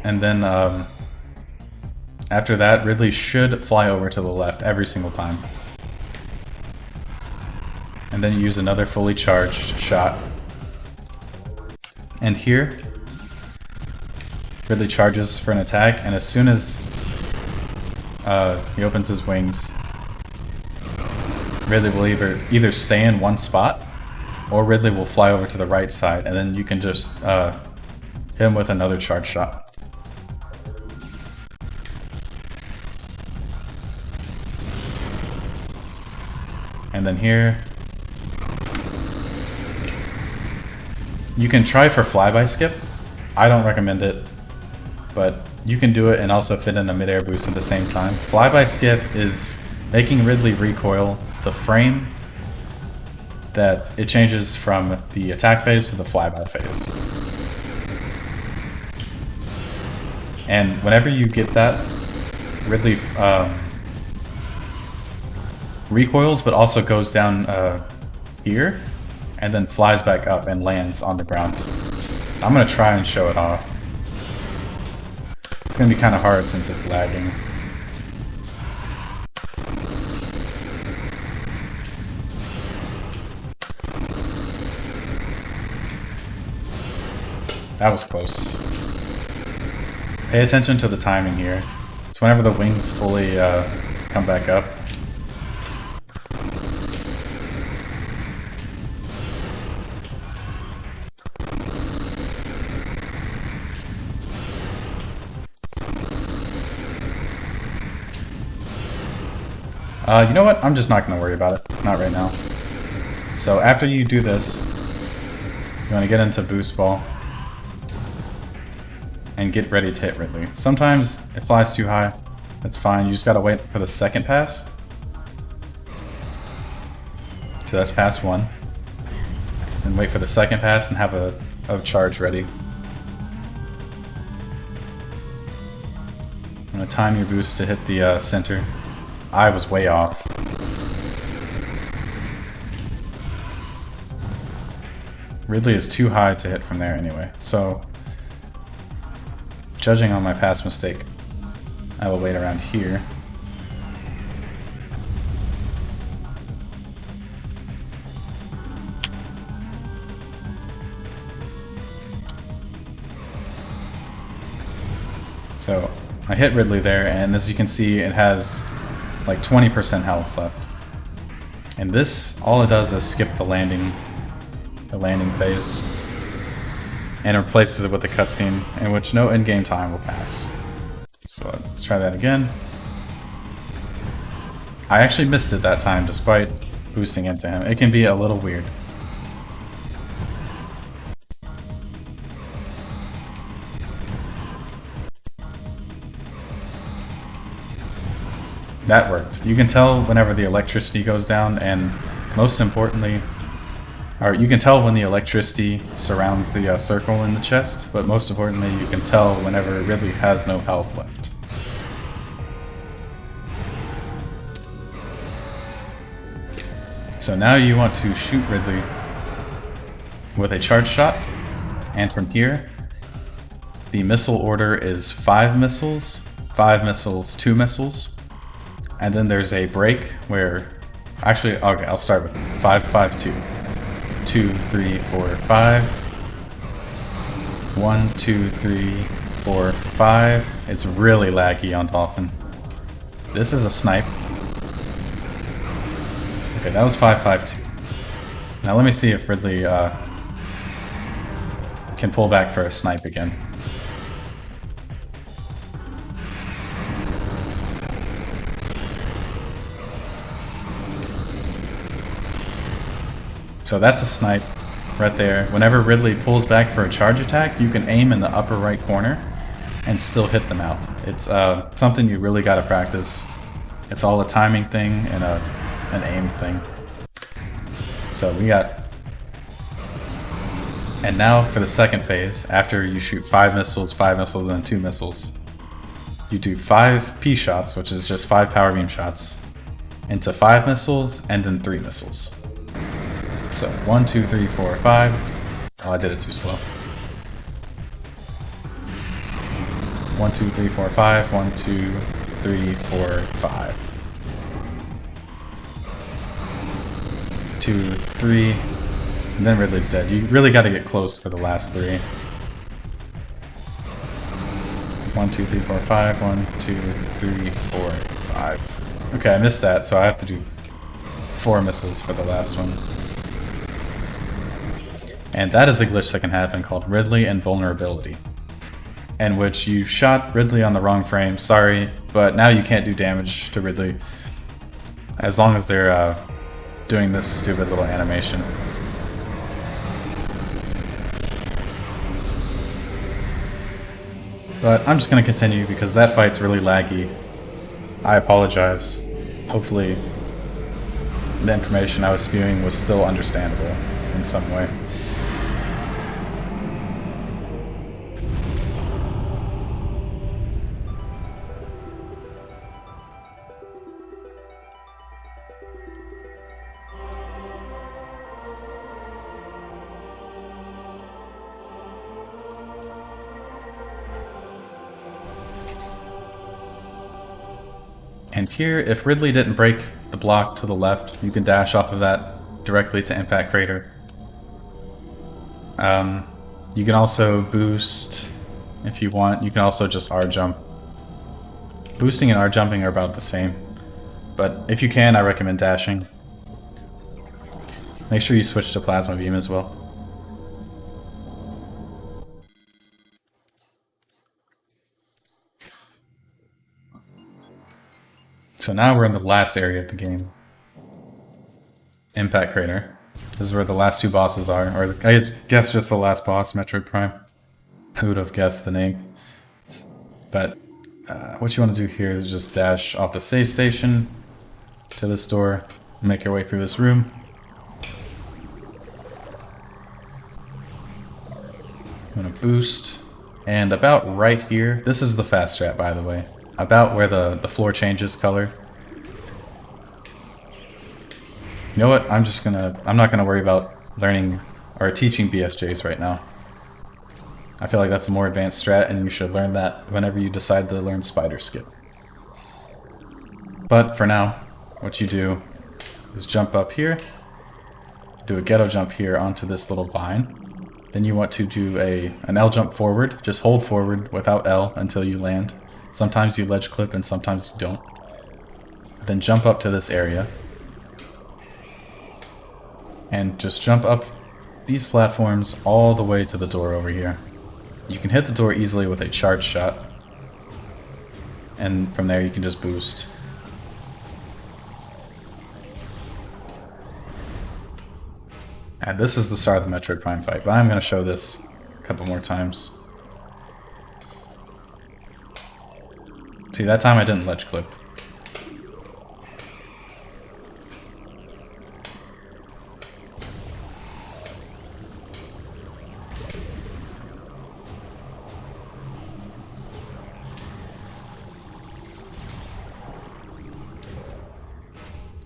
And then after that, Ridley should fly over to the left every single time. And then you use another fully charged shot. And here, Ridley charges for an attack, and as soon as he opens his wings, Ridley will either stay in one spot, or Ridley will fly over to the right side, and then you can just hit him with another charge shot. And then here, you can try for flyby skip. I don't recommend it, but you can do it and also fit in a mid-air boost at the same time. Flyby skip is making Ridley recoil the frame that it changes from the attack phase to the flyby phase. And whenever you get that, Ridley recoils, but also goes down here, and then flies back up and lands on the ground. I'm gonna try and show it off. It's gonna be kind of hard since it's lagging. That was close. Pay attention to the timing here. It's whenever the wings fully come back up. You know what? I'm just not going to worry about it. Not right now. So after you do this, you want to get into Boost Ball and get ready to hit Ridley. Sometimes it flies too high, That's fine. You just gotta wait for the second pass. So that's pass 1. And wait for the second pass and have a charge ready. I'm gonna time your boost to hit the center. I was way off. Ridley is too high to hit from there anyway, so judging on my past mistake, I will wait around here. So I hit Ridley there, and as you can see, it has like 20% health left. And this, all it does is skip the landing phase, and replaces it with a cutscene in which no in-game time will pass. So let's try that again. I actually missed it that time despite boosting into him. It can be a little weird. That worked. You can tell whenever the electricity goes down, and most importantly, or you can tell when the electricity surrounds the circle in the chest, but most importantly, you can tell whenever it really has no health left. So now you want to shoot Ridley with a charge shot, and from here, the missile order is 5 missiles, 5 missiles, 2 missiles, and then there's a break where, actually, okay, I'll start with 5, 5, 2. 2, 3, 4, 5. 1, 2, 3, 4, 5. It's really laggy on Dolphin. This is a snipe. Okay, that was 5, 5, 2. Now let me see if Ridley can pull back for a snipe again. So that's a snipe right there. Whenever Ridley pulls back for a charge attack, you can aim in the upper right corner and still hit the mouth. It's something you really got to practice. It's all a timing thing and an aim thing. So we got... And now for the second phase, after you shoot 5 missiles, and 2 missiles, you do 5 P shots, which is just 5 power beam shots, into 5 missiles and then 3 missiles. So 1, 2, 3, 4, 5. Oh, I did it too slow. 1, 2, 3, 4, 5. 1, 2, 3, 4, 5. 2, 3. And then Ridley's dead. You really got to get close for the last 3. 1, 2, 3, 4, 5. 1, 2, 3, 4, 5. Okay, I missed that, so I have to do 4 missiles for the last one. And that is a glitch that can happen called Ridley Invulnerability, in which you shot Ridley on the wrong frame, sorry, but now you can't do damage to Ridley as long as they're doing this stupid little animation. But I'm just going to continue because that fight's really laggy. I apologize. Hopefully the information I was spewing was still understandable in some way. And here, if Ridley didn't break the block to the left, you can dash off of that directly to Impact Crater. You can also boost if you want. You can also just R-jump. Boosting and R-jumping are about the same, but if you can, I recommend dashing. Make sure you switch to Plasma Beam as well. So now we're in the last area of the game. Impact Crater. This is where the last 2 bosses are, or I guess just the last boss, Metroid Prime. Who would have guessed the name? But what you want to do here is just dash off the save station to this door, make your way through this room. I'm going to boost, and about right here, this is the fast strat by the way, about where the floor changes color. You know what, I'm not gonna worry about learning or teaching BSJs right now. I feel like that's a more advanced strat, and you should learn that whenever you decide to learn Spider Skip. But for now, what you do is jump up here, do a ghetto jump here onto this little vine. Then you want to do an L jump forward. Just hold forward without L until you land. Sometimes you ledge clip and sometimes you don't. Then jump up to this area. And just jump up these platforms all the way to the door over here. You can hit the door easily with a charge shot. And from there you can just boost. And this is the start of the Metroid Prime fight, but I'm going to show this a couple more times. See, that time I didn't ledge clip.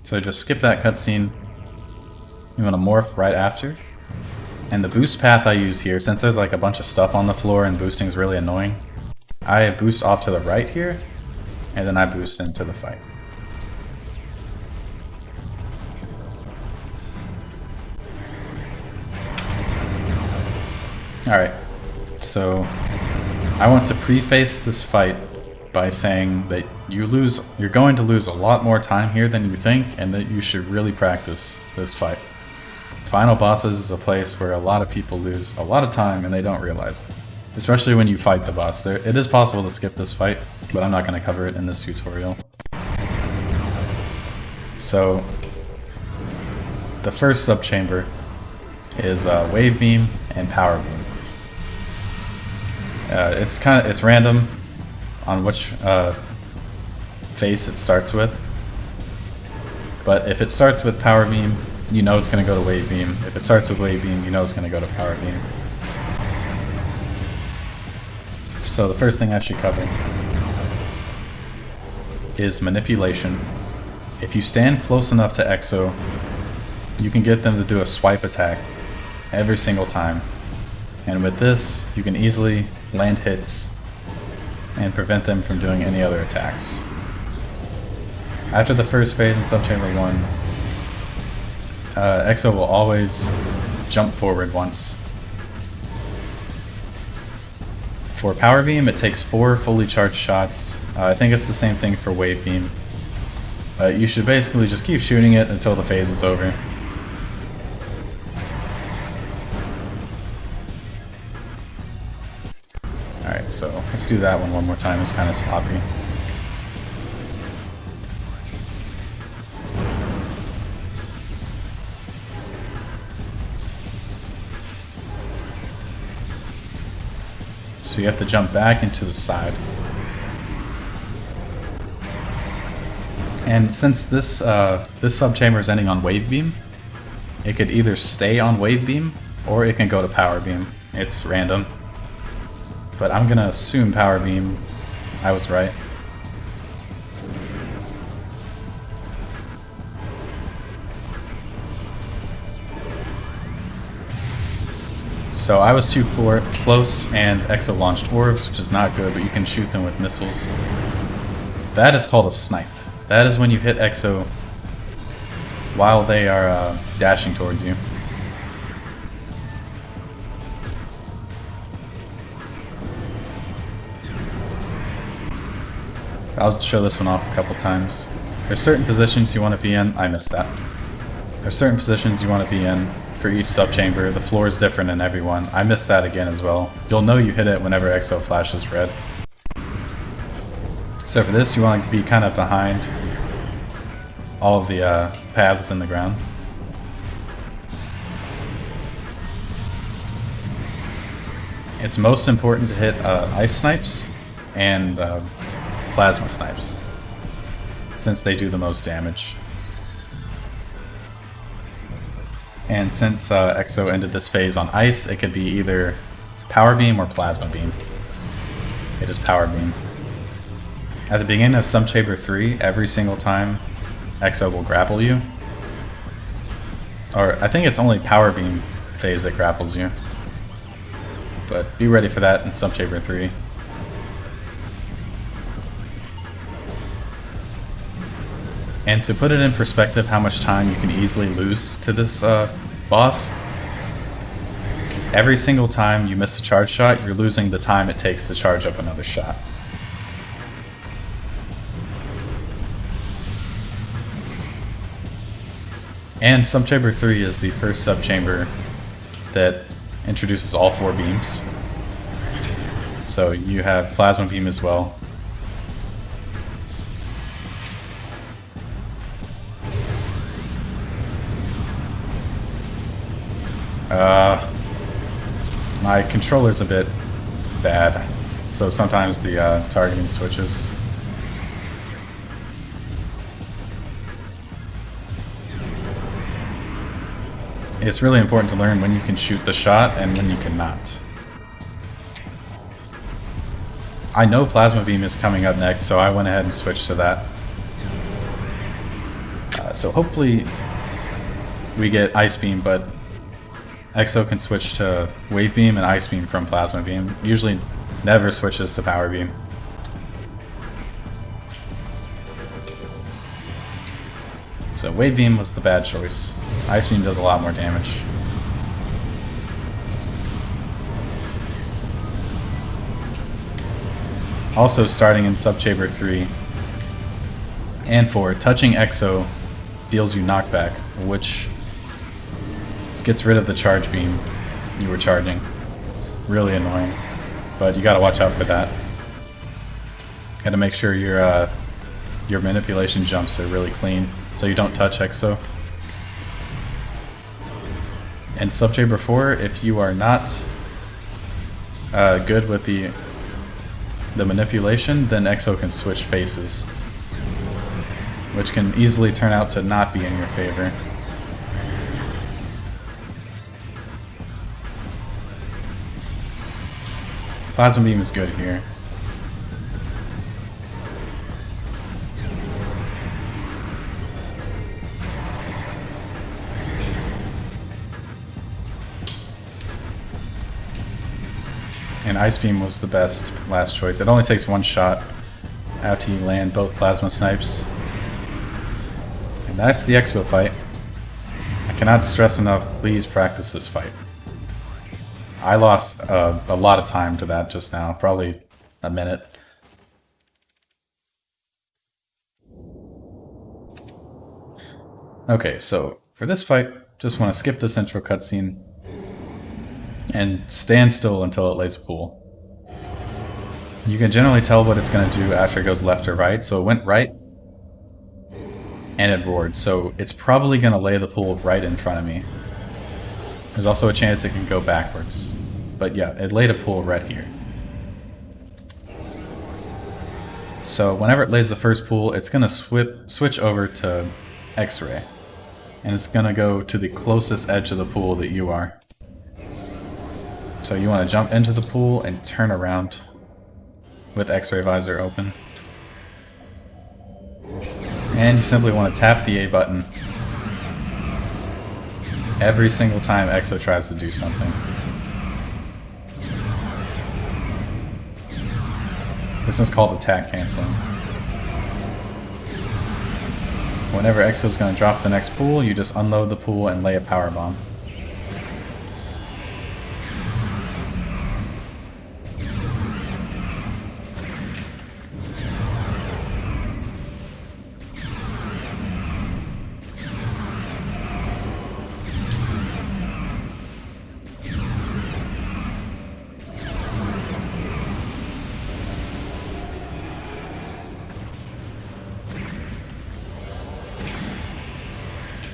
So just skip that cutscene. You want to morph right after. And the boost path I use here, since there's like a bunch of stuff on the floor and boosting is really annoying, I boost off to the right here, and then I boost into the fight. Alright, so I want to preface this fight by saying that you're going to lose a lot more time here than you think, and that you should really practice this fight. Final Bosses is a place where a lot of people lose a lot of time and they don't realize it. Especially when you fight the boss. It is possible to skip this fight, but I'm not going to cover it in this tutorial. So, the first subchamber is Wave Beam and Power Beam. It's random on which face it starts with, but if it starts with Power Beam, you know it's going to go to Wave Beam. If it starts with Wave Beam, you know it's going to go to Power Beam. So the first thing I should cover is manipulation. If you stand close enough to Exo, you can get them to do a swipe attack every single time. And with this, you can easily land hits and prevent them from doing any other attacks. After the first phase in Subchamber 1, Exo will always jump forward once. For Power Beam, it takes 4 fully charged shots. I think it's the same thing for Wave Beam. You should basically just keep shooting it until the phase is over. Alright, so let's do that one more time. It's kind of sloppy. So you have to jump back into the side. And since this subchamber is ending on Wave Beam, it could either stay on Wave Beam or it can go to Power Beam. It's random. But I'm gonna assume Power Beam. I was right. So I was too close and Exo launched orbs, which is not good, but you can shoot them with missiles. That is called a snipe. That is when you hit Exo while they are dashing towards you. I'll show this one off a couple times. There's certain positions you want to be in. I missed that. There's certain positions you want to be in for each subchamber. The floor is different in every one. I missed that again as well. You'll know you hit it whenever Exo flashes red. So for this, you want to be kind of behind all of the paths in the ground. It's most important to hit ice snipes and Plasma Snipes, since they do the most damage. And since Exo ended this phase on ice, it could be either Power Beam or Plasma Beam. It is Power Beam. At the beginning of Subchamber 3, every single time Exo will grapple you, or I think it's only Power Beam phase that grapples you, but be ready for that in Subchamber 3. And to put it in perspective how much time you can easily lose to this boss, every single time you miss a charge shot, you're losing the time it takes to charge up another shot. And Subchamber 3 is the first subchamber that introduces all 4 beams. So you have Plasma Beam as well. My controller's a bit bad, so sometimes the targeting switches. It's really important to learn when you can shoot the shot and when you cannot. I know Plasma Beam is coming up next, so I went ahead and switched to that. So hopefully we get Ice Beam, but Exo can switch to Wave Beam and Ice Beam from Plasma Beam. Usually never switches to Power Beam. So Wave Beam was the bad choice. Ice Beam does a lot more damage. Also starting in Subchamber 3 and 4, touching Exo deals you knockback, which gets rid of the charge beam you were charging. It's really annoying, but you gotta watch out for that. Gotta make sure your manipulation jumps are really clean, so you don't touch Exo. And Subchamber 4, if you are not good with the manipulation, then Exo can switch faces, which can easily turn out to not be in your favor. Plasma Beam is good here. And Ice Beam was the best last choice. It only takes 1 shot after you land both Plasma Snipes. And that's the Exo fight. I cannot stress enough, please practice this fight. I lost a lot of time to that just now, probably a minute. Okay, so for this fight, just want to skip this intro cutscene and stand still until it lays a pool. You can generally tell what it's going to do after it goes left or right, so it went right and it roared, so it's probably going to lay the pool right in front of me. There's also a chance it can go backwards. But yeah, it laid a pool right here. So whenever it lays the first pool, it's going to switch over to X-ray. And it's going to go to the closest edge of the pool that you are. So you want to jump into the pool and turn around with X-ray visor open. And you simply want to tap the A button every single time Exo tries to do something. This is called attack canceling. Whenever Exo is going to drop the next pool, you just unload the pool and lay a power bomb.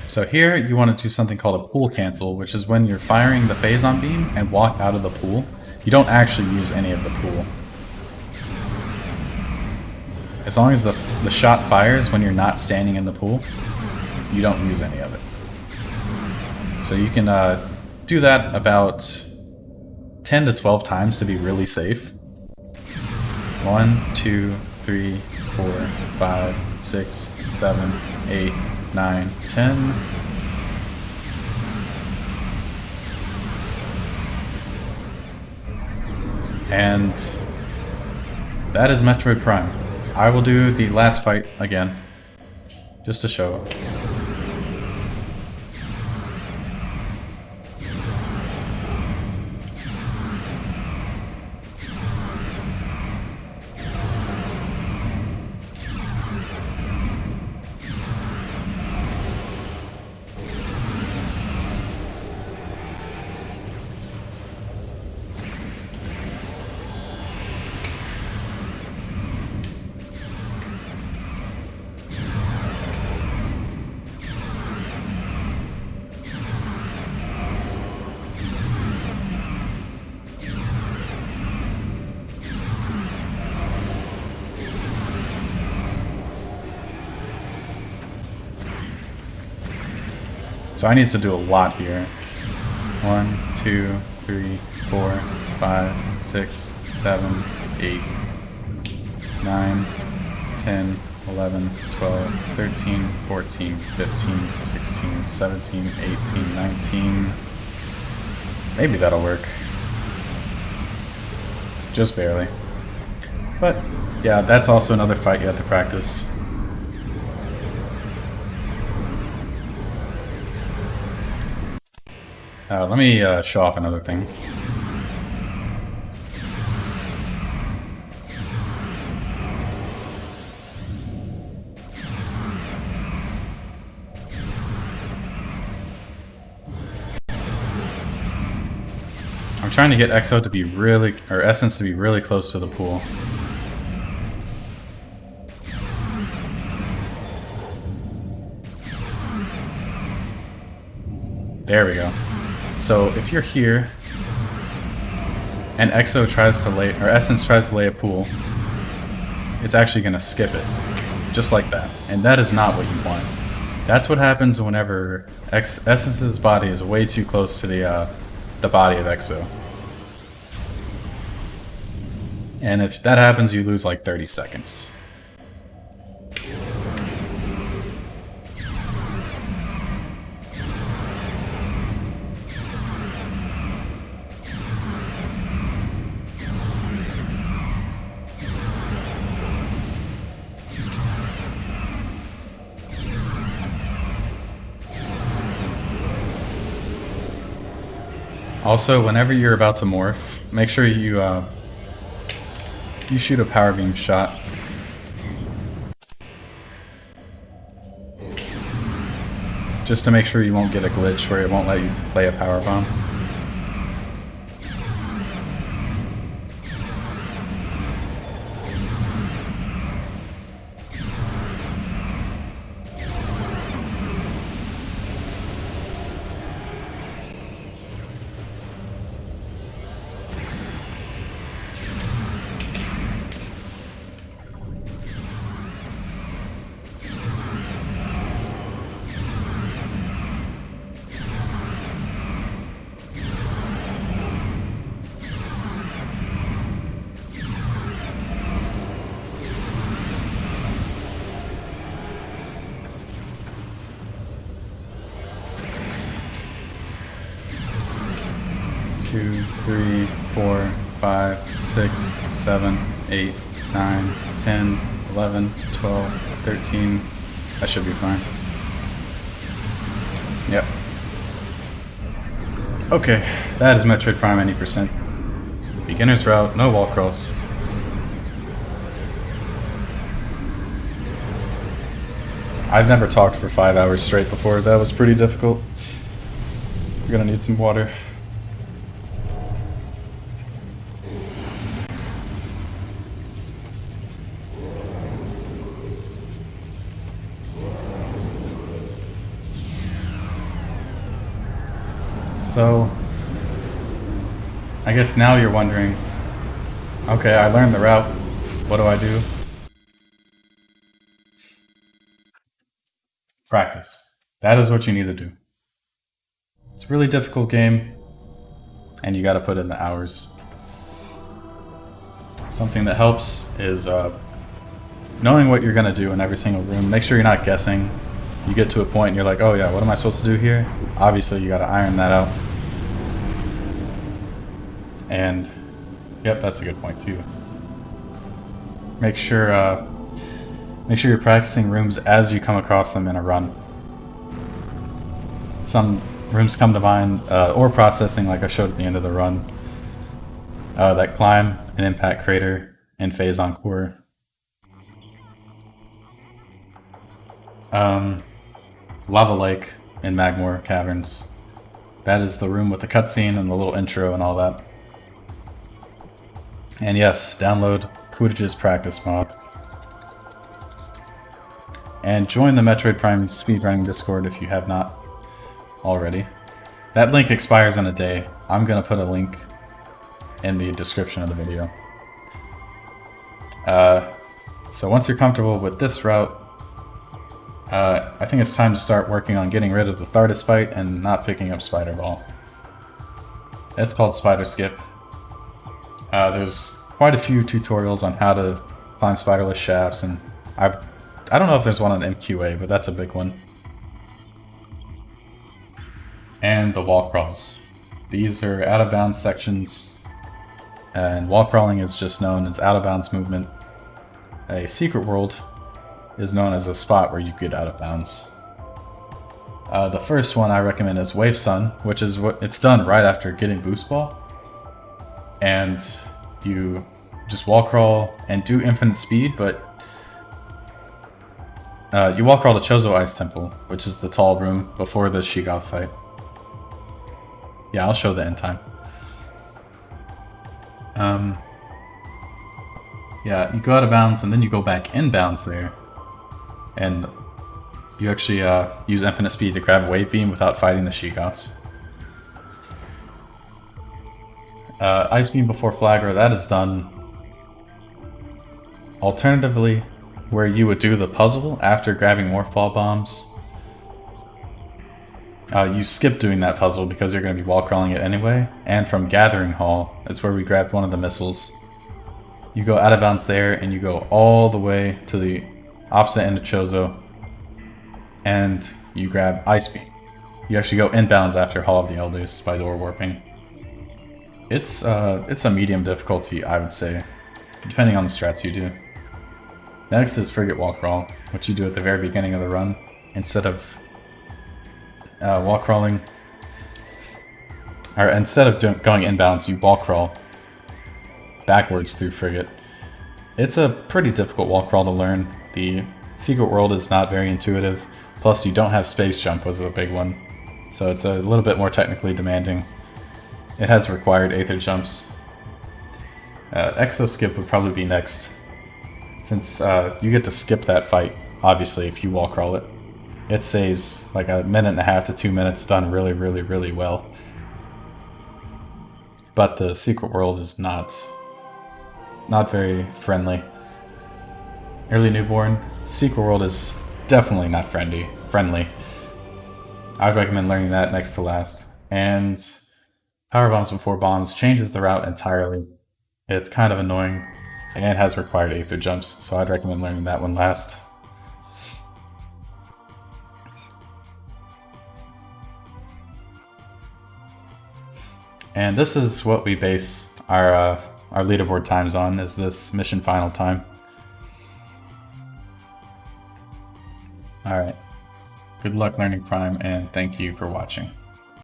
So here you want to do something called a pool cancel, which is when you're firing the Phazon beam and walk out of the pool. You don't actually use any of the pool. As long as the shot fires when you're not standing in the pool, you don't use any of it. So you can do that about 10 to 12 times to be really safe. 1, 2, 3, 4, 5, 6, 7, 8, 9, 10. And that is Metroid Prime. I will do the last fight again, just to show. So I need to do a lot here. 1, 2, 3, 4, 5, 6, 7, 8, 9, 10, 11, 12, 13, 14, 15, 16, 17, 18, 19. Maybe that'll work. Just barely. But yeah, that's also another fight you have to practice. Let me show off another thing. I'm trying to get Exo to be really, or Essence to be really close to the pool. There we go. So if you're here, and Exo tries to lay, or Essence tries to lay a pool, it's actually going to skip it, just like that. And that is not what you want. That's what happens whenever Essence's body is way too close to the body of Exo. And if that happens, you lose like 30 seconds. Also, whenever you're about to morph, make sure you shoot a power beam shot. Just to make sure you won't get a glitch where it won't let you play a power bomb. Two, 3, 4, 5, 6, 7, 8, 9, 10, 11, 12, 13. That should be fine. Yep. Okay, that is Metroid Prime 80%. Beginner's route, no wall crawls. I've never talked for 5 hours straight before. That was pretty difficult. We're gonna need some water. So, I guess now you're wondering, okay, I learned the route, what do I do? Practice. That is what you need to do. It's a really difficult game, and you got to put in the hours. Something that helps is knowing what you're going to do in every single room. Make sure you're not guessing. You get to a point and you're like, oh yeah, what am I supposed to do here? Obviously, you got to iron that out. And, yep, that's a good point too. Make sure you're practicing rooms as you come across them in a run. Some rooms come to mind, or processing like I showed at the end of the run. That climb, an impact crater, and Phazon core. Lava Lake in Magmoor Caverns. That is the room with the cutscene and the little intro and all that. And yes, download Quidditch's practice mod. And join the Metroid Prime speedrunning Discord if you have not already. That link expires in a day. I'm gonna put a link in the description of the video. So once you're comfortable with this route, I think it's time to start working on getting rid of the Thardus fight and not picking up Spider Ball. It's called Spider Skip. There's quite a few tutorials on how to climb spiderless shafts, and I don't know if there's one on MQA, but that's a big one. And the wall crawls. These are out of bounds sections, and wall crawling is just known as out of bounds movement. A secret world is known as a spot where you get out of bounds. The first one I recommend is Wave Sun, which is what it's done right after getting Boost Ball. And you just wall crawl and do infinite speed, but you wall crawl to Chozo Ice Temple, which is the tall room before the Sheegoth Fight. Yeah, I'll show the end time. Yeah, you go out of bounds and then you go back in bounds there. And you actually use infinite speed to grab Wave Beam without fighting the Sheegoths. Ice Beam before Flagra, that is done. Alternatively, where you would do the puzzle after grabbing Morph Ball bombs, you skip doing that puzzle because you're going to be wall crawling it anyway. And from Gathering Hall, that's where we grabbed one of the missiles. You go out of bounds there and you go all the way to the opposite end of Chozo, and you grab Ice Beam. You actually go inbounds after Hall of the Elders by door warping. It's a medium difficulty, I would say, depending on the strats you do. Next is Frigate Wall Crawl, which you do at the very beginning of the run. Instead of wall crawling, or instead of going inbounds, you wall crawl backwards through Frigate. It's a pretty difficult wall crawl to learn. The secret world is not very intuitive, plus you don't have space jump, was a big one. So it's a little bit more technically demanding. It has required Aether jumps. Exo Skip would probably be next, since you get to skip that fight, obviously, if you wall crawl it. It saves like a minute and a half to 2 minutes, done really, really, really well. But the secret world is not very friendly. Early newborn, secret world is definitely not friendly. I'd recommend learning that next to last. And Power Bombs Before Bombs changes the route entirely. It's kind of annoying and has required Aether jumps, so I'd recommend learning that one last. And this is what we base our leaderboard times on, is this mission final time. Alright, good luck learning Prime, and thank you for watching.